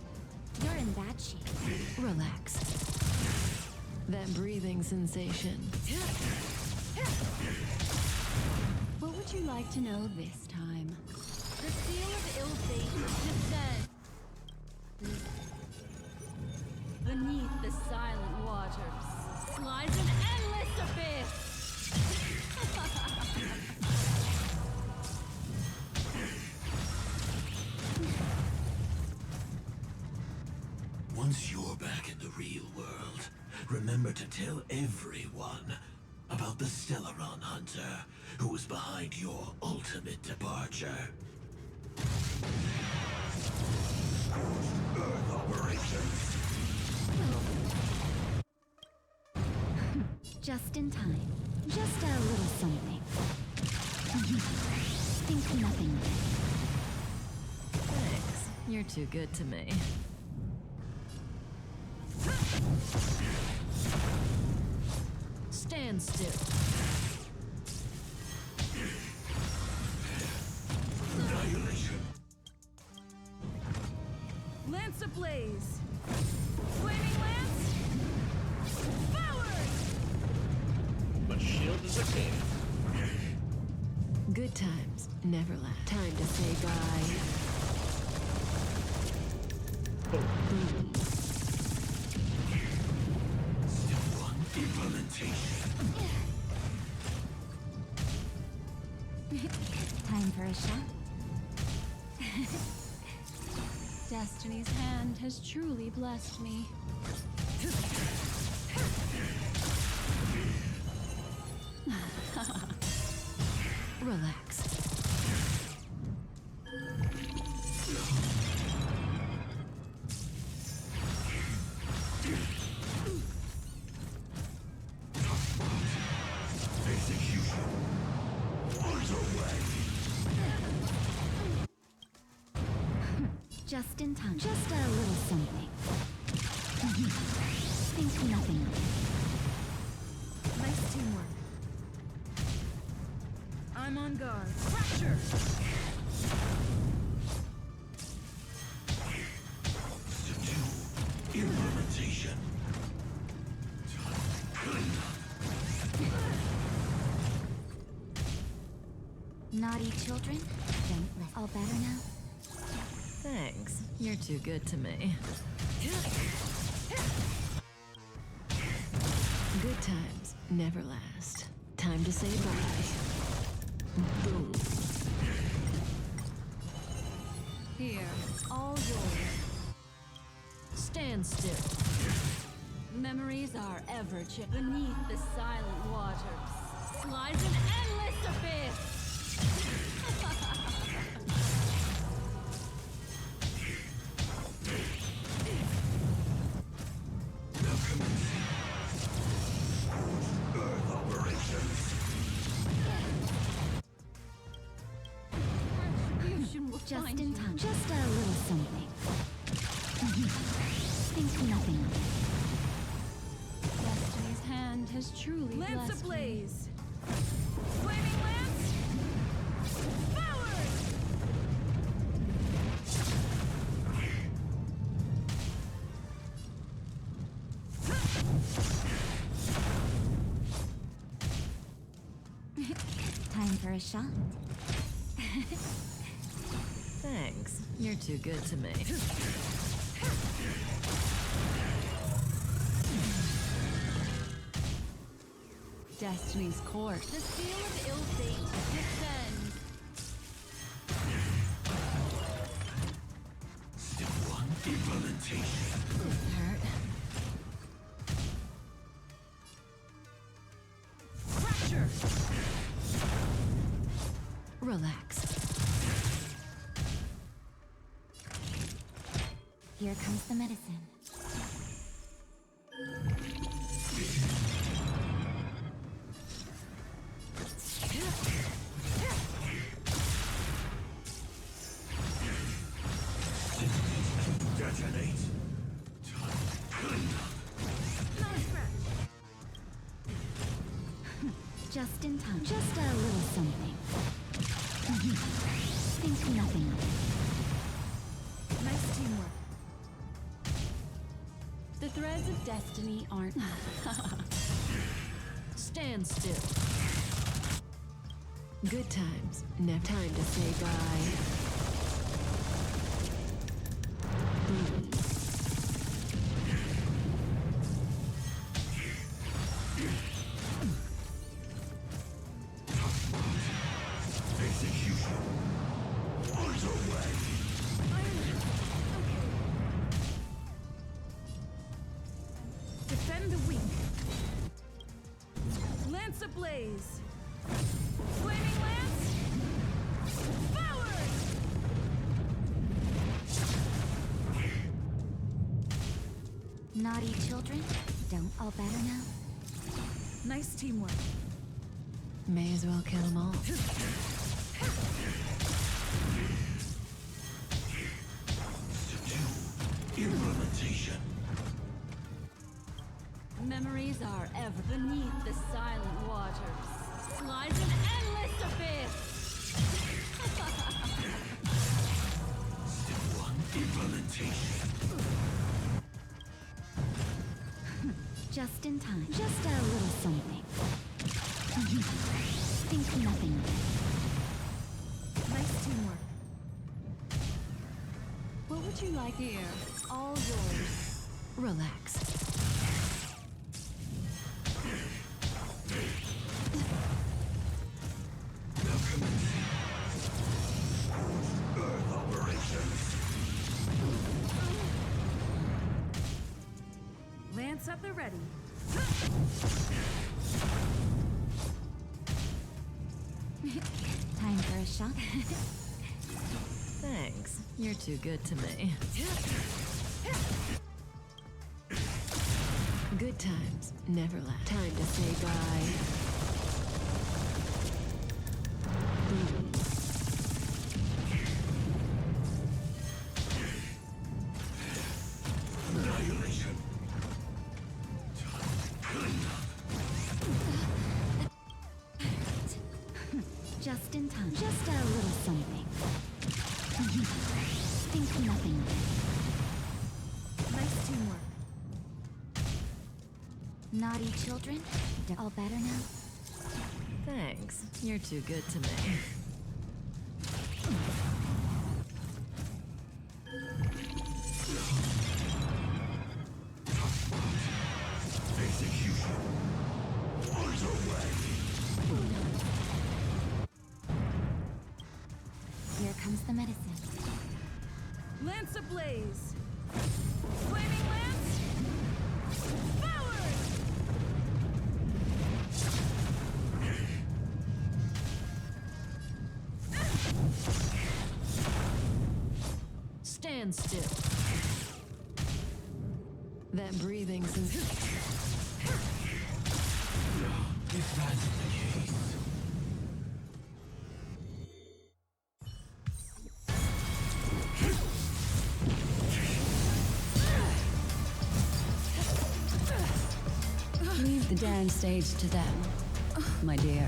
You're in bad shape. Relax. That breathing sensation. What would you like to know this time? The seal of ill fate descends beneath the the silent waters lies an endless abyss. Once you're back in the real world, remember to tell everyone about the Stellaron Hunter who was behind your ultimate departure. Earth operations. Just in time. Just a little something. Think nothing of it. Thanks. You're too good to me. Stand still. Annihilation. Lance ablaze! Flaming lance! Forward! But shield is a king. Good times never last. Time to say bye. Boom. Step 1, implementation. Time for a shot. Destiny's hand has truly blessed me. Relax. Execution. Underway. Just in time. Just a little something. Think nothing of it. Nice teamwork. I'm on guard. Fracture! Step 2, implementation. Naughty children? Don't let. All better now? Thanks. You're too good to me. Good times never last. Time to say bye. Boom. Here, all yours. Stand still. Memories are ever beneath the silent waters lies an endless abyss. Earth operations. Retribution will Just find in you. time. Just a little something. Think nothing of it. Destiny's hand has truly Lance blessed me. ablaze! Flaming lance! Forward! Time for a shot. Thanks. You're too good to me. Destiny's course. The seal of ill fate descends. Step 1, implementation. Hurt. Fracture! Relax. Here comes the medicine. Detonate. Clean up. Not a scratch! Just in time. Just a little something. Think nothing of it. Nice teamwork. The threads of destiny aren't. Stand still. Good times. Never time to say bye. Boom. Lance ablaze! Flaming lance! Forward! Naughty children, don't all better now? Nice teamwork. May as well kill them all. Implementation. Memories are ever beneath the silent waters. Lies an endless abyss! Step 1, implementation. Just in time. Just a little something. Think nothing of it. Nice teamwork. What would you like here? All yours. Relax. Earth operations. Lance at the ready. Time for a shot. Thanks. You're too good to me. Good times never last. Time to say bye. Boom. Annihilation. Just in time. Just a little something. Think nothing of it. Nice teamwork. Naughty children, all better now? Thanks. You're too good to me. Execution. Underway. Here comes the medicine. Lance ablaze! Flaming lance! Forward! Stand still. That breathing sensation. If that's the case. Leave the dance stage to them, my dear.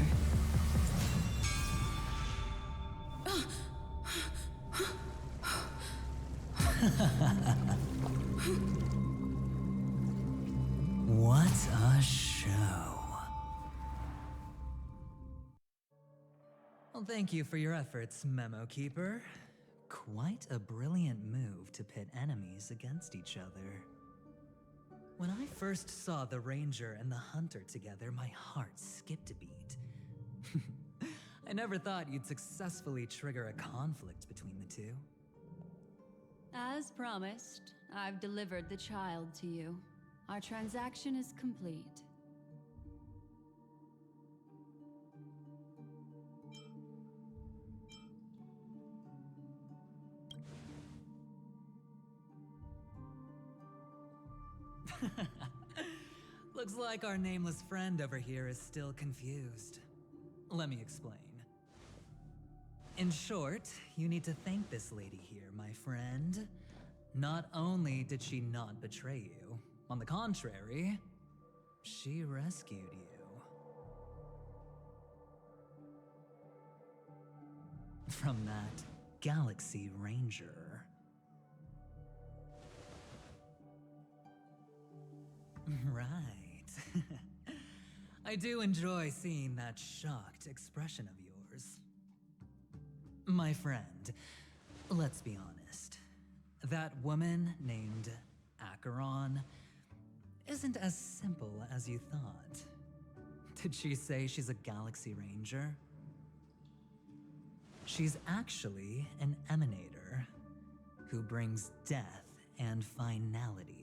What a show. Well, thank you for your efforts, Memo Keeper. Quite a brilliant move to pit enemies against each other. When I first saw the Ranger and the Hunter together, my heart skipped a beat. I never thought you'd successfully trigger a conflict between the two. As promised, I've delivered the child to you. Our transaction is complete. Looks like our nameless friend over here is still confused. Let me explain. In short, you need to thank this lady here, my friend. Not only did she not betray you, on the contrary, she rescued you. From that Galaxy Ranger. Right. I do enjoy seeing that shocked expression of yours. My friend, let's be honest. That woman named Acheron isn't as simple as you thought. Did she say she's a Galaxy Ranger? She's actually an emanator who brings death and finality.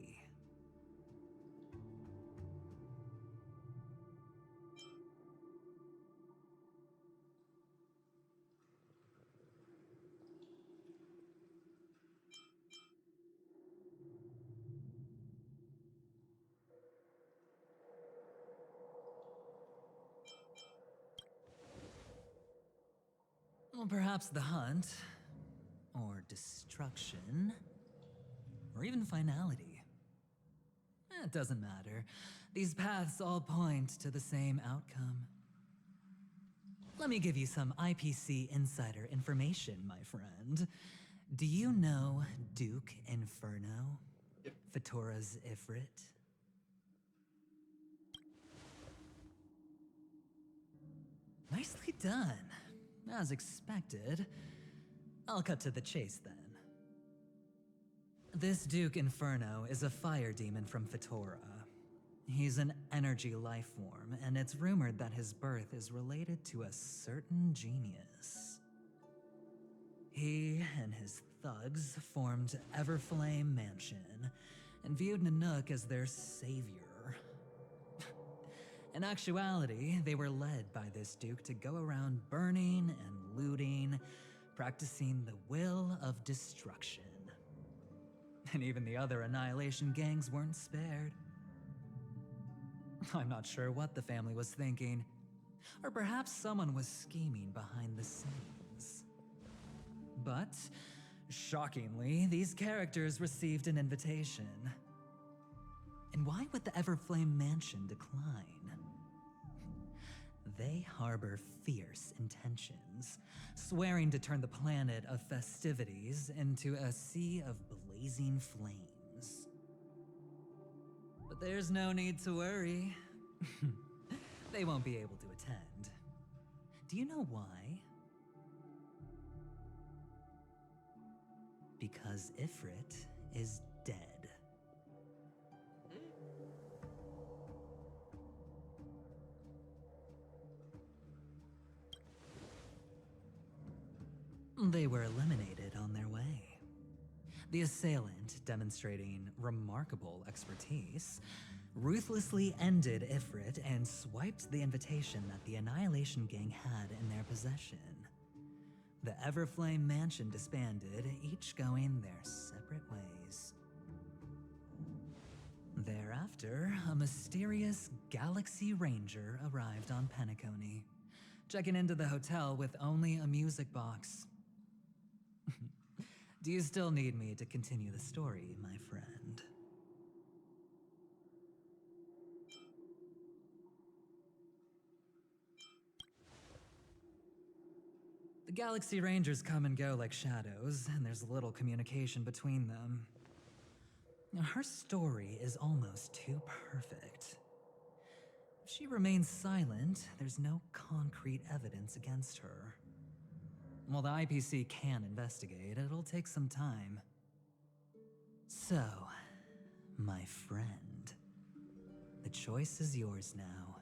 Well, perhaps the hunt, or destruction, or even finality. It doesn't matter. These paths all point to the same outcome. Let me give you some IPC insider information, my friend. Do you know Duke Inferno? Yep. Fatora's Ifrit? Nicely done. As expected. I'll cut to the chase then. This Duke Inferno is a fire demon from Fatora. He's an energy life form, and it's rumored that his birth is related to a certain genius. He and his thugs formed Everflame Mansion and viewed Nanook as their savior. In actuality, they were led by this Duke to go around burning and looting, practicing the will of destruction. And even the other Annihilation gangs weren't spared. I'm not sure what the family was thinking, or perhaps someone was scheming behind the scenes. But, shockingly, these characters received an invitation. And why would the Everflame Mansion decline? They harbor fierce intentions, swearing to turn the planet of festivities into a sea of blazing flames. But there's no need to worry. They won't be able to attend. Do you know why? Because Ifrit is dead. They were eliminated on their way. The assailant, demonstrating remarkable expertise, ruthlessly ended Ifrit and swiped the invitation that the Annihilation Gang had in their possession. The Everflame Mansion disbanded, each going their separate ways. Thereafter, a mysterious Galaxy Ranger arrived on Penacony, checking into the hotel with only a music box. Do you still need me to continue the story, my friend? The Galaxy Rangers come and go like shadows, and there's little communication between them. Her story is almost too perfect. If she remains silent, there's no concrete evidence against her. While the IPC can investigate, it'll take some time. So, my friend, the choice is yours now.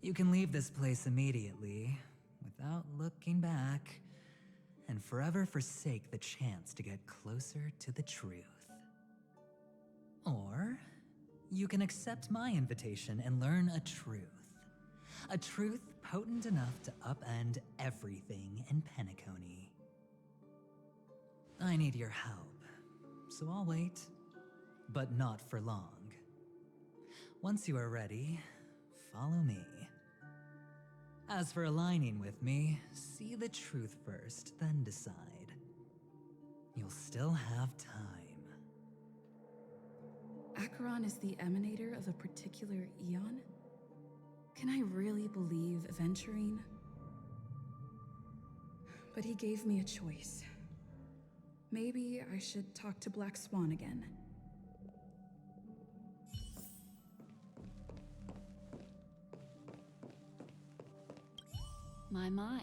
You can leave this place immediately, without looking back, and forever forsake the chance to get closer to the truth. Or, you can accept my invitation and learn a truth. A truth potent enough to upend everything in Penacony. I need your help, so I'll wait, but not for long. Once you are ready, follow me. As for aligning with me, see the truth first, then decide. You'll still have time. Acheron is the emanator of a particular eon? Can I really believe Aventurine? But he gave me a choice. Maybe I should talk to Black Swan again. My.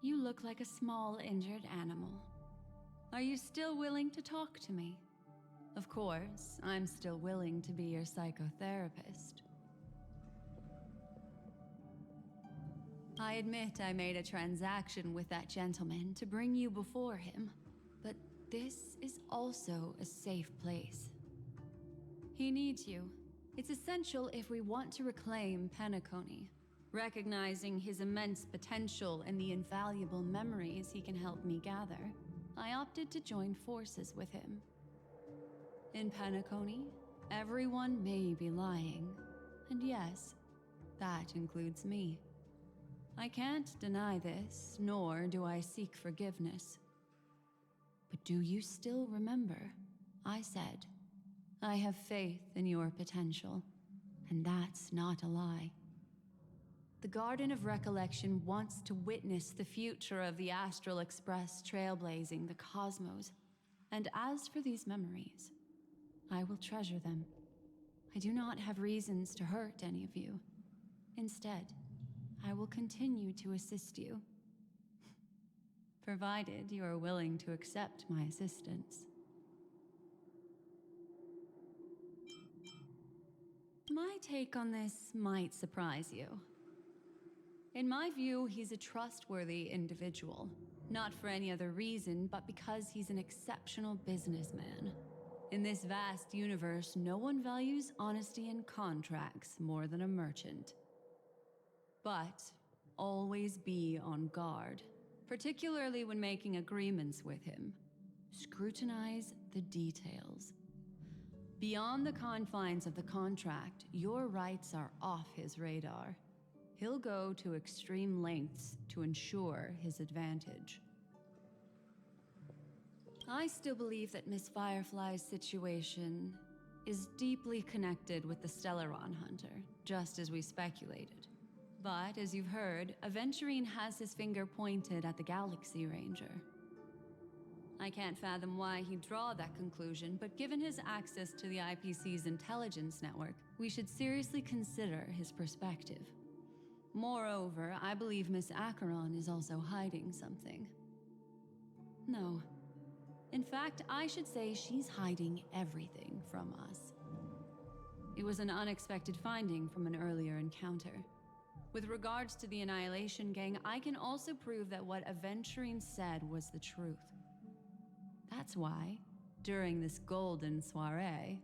You look like a small, injured animal. Are you still willing to talk to me? Of course, I'm still willing to be your psychotherapist. I admit I made a transaction with that gentleman to bring you before him, but this is also a safe place. He needs you. It's essential if we want to reclaim Penacony. Recognizing his immense potential and the invaluable memories he can help me gather, I opted to join forces with him. In Penacony, everyone may be lying, and yes, that includes me. I can't deny this, nor do I seek forgiveness. But do you still remember? I said, I have faith in your potential, and that's not a lie. The Garden of Recollection wants to witness the future of the Astral Express trailblazing the cosmos. And as for these memories, I will treasure them. I do not have reasons to hurt any of you. Instead, I will continue to assist you. Provided you are willing to accept my assistance. My take on this might surprise you. In my view, he's a trustworthy individual. Not for any other reason, but because he's an exceptional businessman. In this vast universe, no one values honesty in contracts more than a merchant. But always be on guard, particularly when making agreements with him. Scrutinize the details. Beyond the confines of the contract, your rights are off his radar. He'll go to extreme lengths to ensure his advantage. I still believe that Miss Firefly's situation is deeply connected with the Stellaron Hunter, just as we speculated. But, as you've heard, Aventurine has his finger pointed at the Galaxy Ranger. I can't fathom why he'd draw that conclusion, but given his access to the IPC's intelligence network, we should seriously consider his perspective. Moreover, I believe Miss Acheron is also hiding something. No. In fact, I should say she's hiding everything from us. It was an unexpected finding from an earlier encounter. With regards to the Annihilation Gang, I can also prove that what Aventurine said was the truth. That's why, during this golden soiree,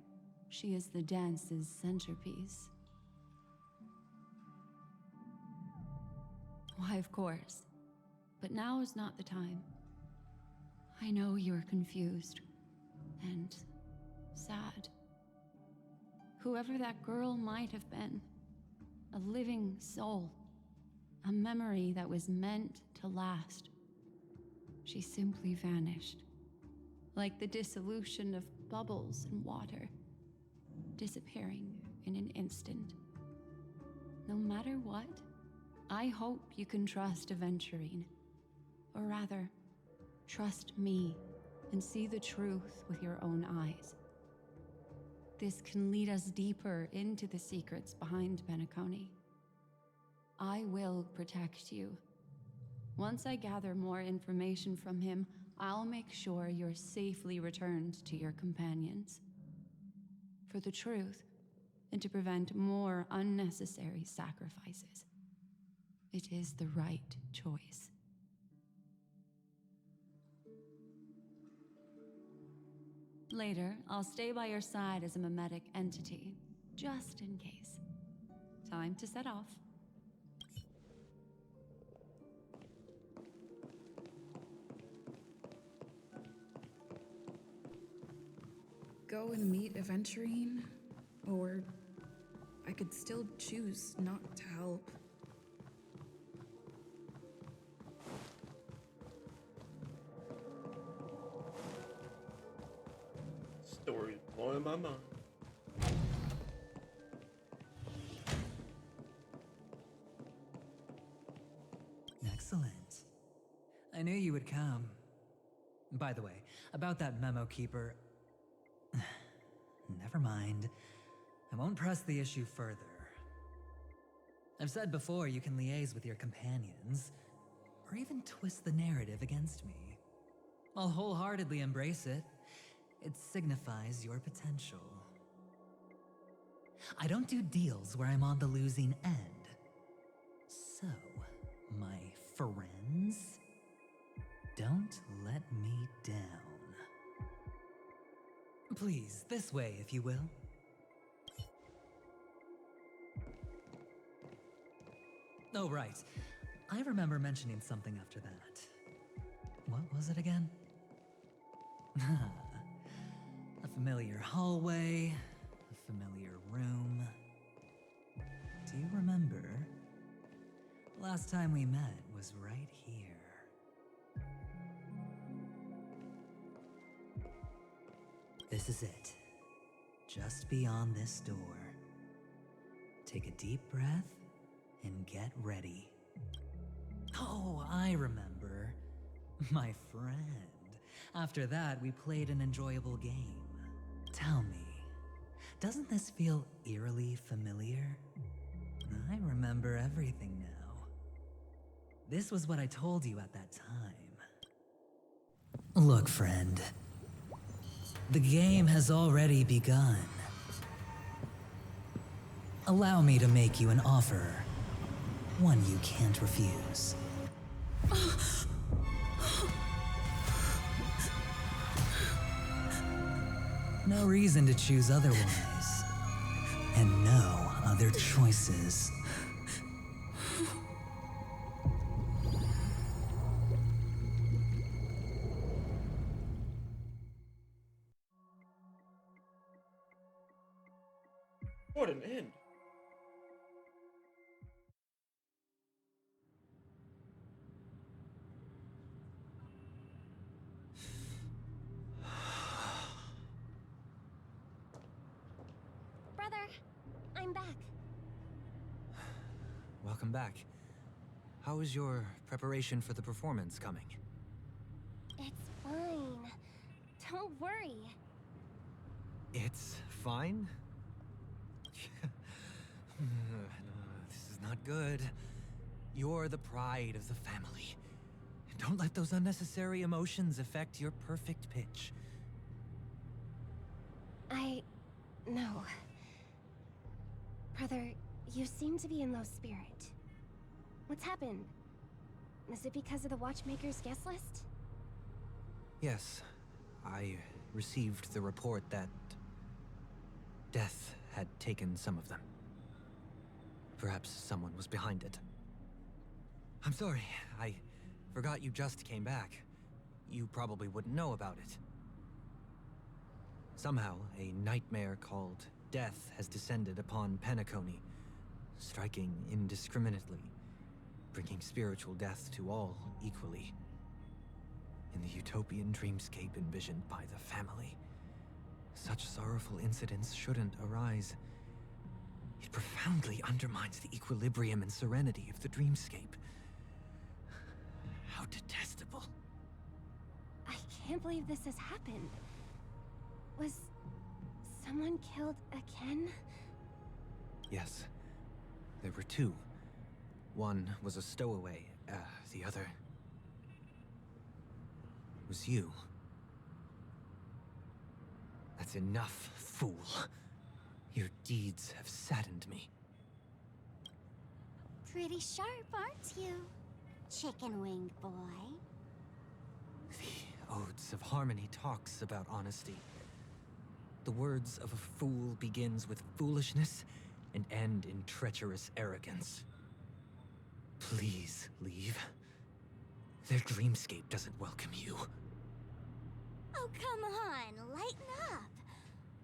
she is the dance's centerpiece. Why, of course. But now is not the time. I know you're confused and sad. Whoever that girl might have been, a living soul, a memory that was meant to last. She simply vanished, like the dissolution of bubbles in water, disappearing in an instant. No matter what, I hope you can trust Aventurine, or rather, trust me and see the truth with your own eyes. This can lead us deeper into the secrets behind Penacony. I will protect you. Once I gather more information from him, I'll make sure you're safely returned to your companions. For the truth, and to prevent more unnecessary sacrifices. It is the right choice. Later, I'll stay by your side as a mimetic entity, just in case. Time to set off. Go and meet Aventurine, or I could still choose not to help. Story's blowing my mind. Excellent. I knew you would come. By the way, about that memo keeper... Never mind. I won't press the issue further. I've said before you can liaise with your companions, or even twist the narrative against me. I'll wholeheartedly embrace it. It signifies your potential. I don't do deals where I'm on the losing end. So, my friends, don't let me down. Please, this way, if you will. Oh, right. I remember mentioning something after that. What was it again? A familiar hallway, a familiar room. Do you remember? Last time we met was right here. This is it. Just beyond this door. Take a deep breath and get ready. Oh, I remember. My friend. After that, we played an enjoyable game. Tell me, doesn't this feel eerily familiar? I remember everything now. This was what I told you at that time. Look, friend. The game has already begun. Allow me to make you an offer. One you can't refuse. No reason to choose otherwise. And no other choices. What an end. Brother, I'm back. Welcome back. How is your preparation for the performance coming? It's fine. Don't worry. It's fine? This is not good. You're the pride of the family. Don't let those unnecessary emotions affect your perfect pitch. No. Brother, you seem to be in low spirit. What's happened? Is it because of the Watchmaker's guest list? Yes, I received the report that death had taken some of them. Perhaps someone was behind it. I'm sorry, I forgot you just came back. You probably wouldn't know about it. Somehow, a nightmare called death has descended upon Penacony, striking indiscriminately, bringing spiritual death to all equally. In the utopian dreamscape envisioned by the family, such sorrowful incidents shouldn't arise. It profoundly undermines the equilibrium and serenity of the dreamscape. How detestable. I can't believe this has happened. Was someone killed again? Yes. There were two. One was a stowaway, the other was you. That's enough, fool. Your deeds have saddened me. Pretty sharp, aren't you, chicken-winged boy? The Odes of Harmony talks about honesty. The words of a fool begins with foolishness and end in treacherous arrogance. Please leave. Their dreamscape doesn't welcome you. Oh, come on, lighten up.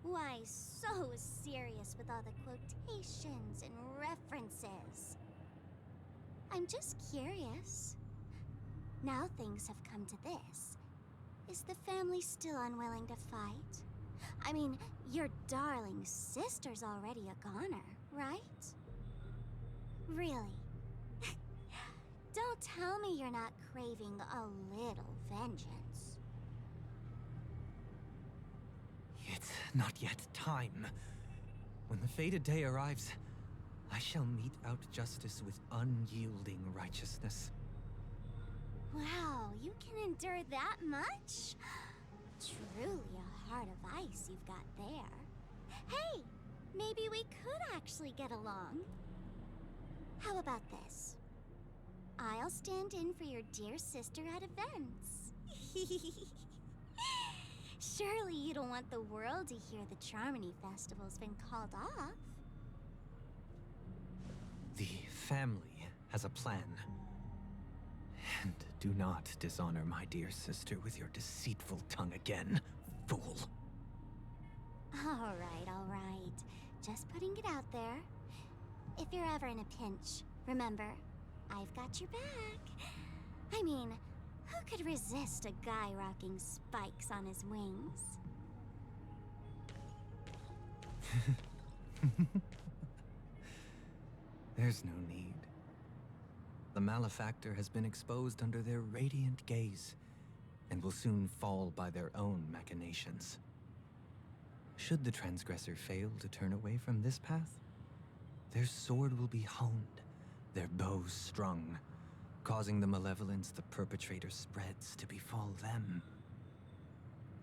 Why so serious with all the quotations and references? I'm just curious. Now things have come to this. Is the family still unwilling to fight? I mean, your darling sister's already a goner, right? Really? Don't tell me you're not craving a little vengeance. It's not yet time. When the fated day arrives, I shall mete out justice with unyielding righteousness. Wow, you can endure that much? Truly a heart of ice you've got there. Hey, maybe we could actually get along. How about this? I'll stand in for your dear sister at events. Surely you don't want the world to hear the Charmony Festival's been called off. The family has a plan. And do not dishonor my dear sister with your deceitful tongue again, fool. All right. Just putting it out there. If you're ever in a pinch, remember, I've got your back. I mean, who could resist a guy rocking spikes on his wings? There's no need. The malefactor has been exposed under their radiant gaze, and will soon fall by their own machinations. Should the transgressor fail to turn away from this path, their sword will be honed, their bow strung, causing the malevolence the perpetrator spreads to befall them.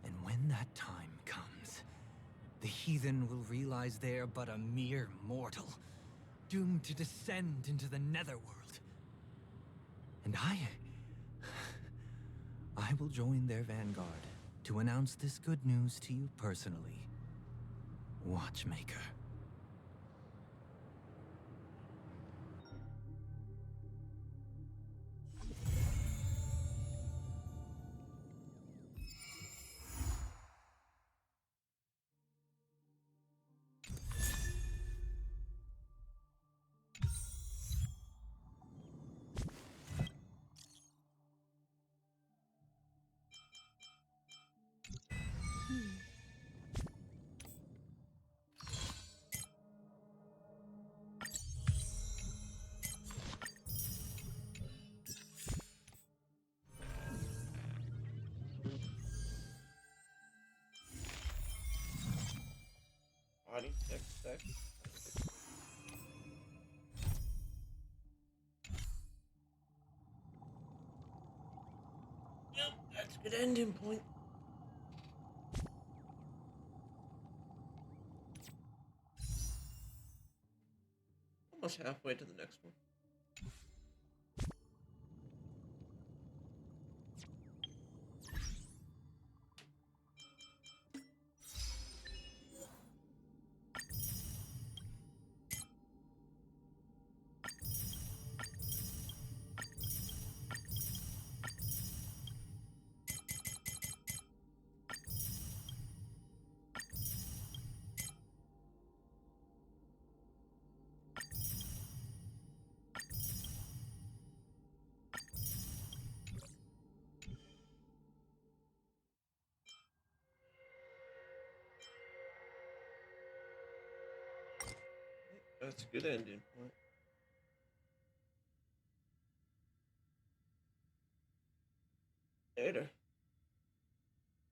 And when that time comes, the heathen will realize they are but a mere mortal, doomed to descend into the netherworld. And I will join their vanguard to announce this good news to you personally, Watchmaker. Body, dex, dex. Yep, that's a good ending point. Almost halfway to the next one. That's a good ending point. Later.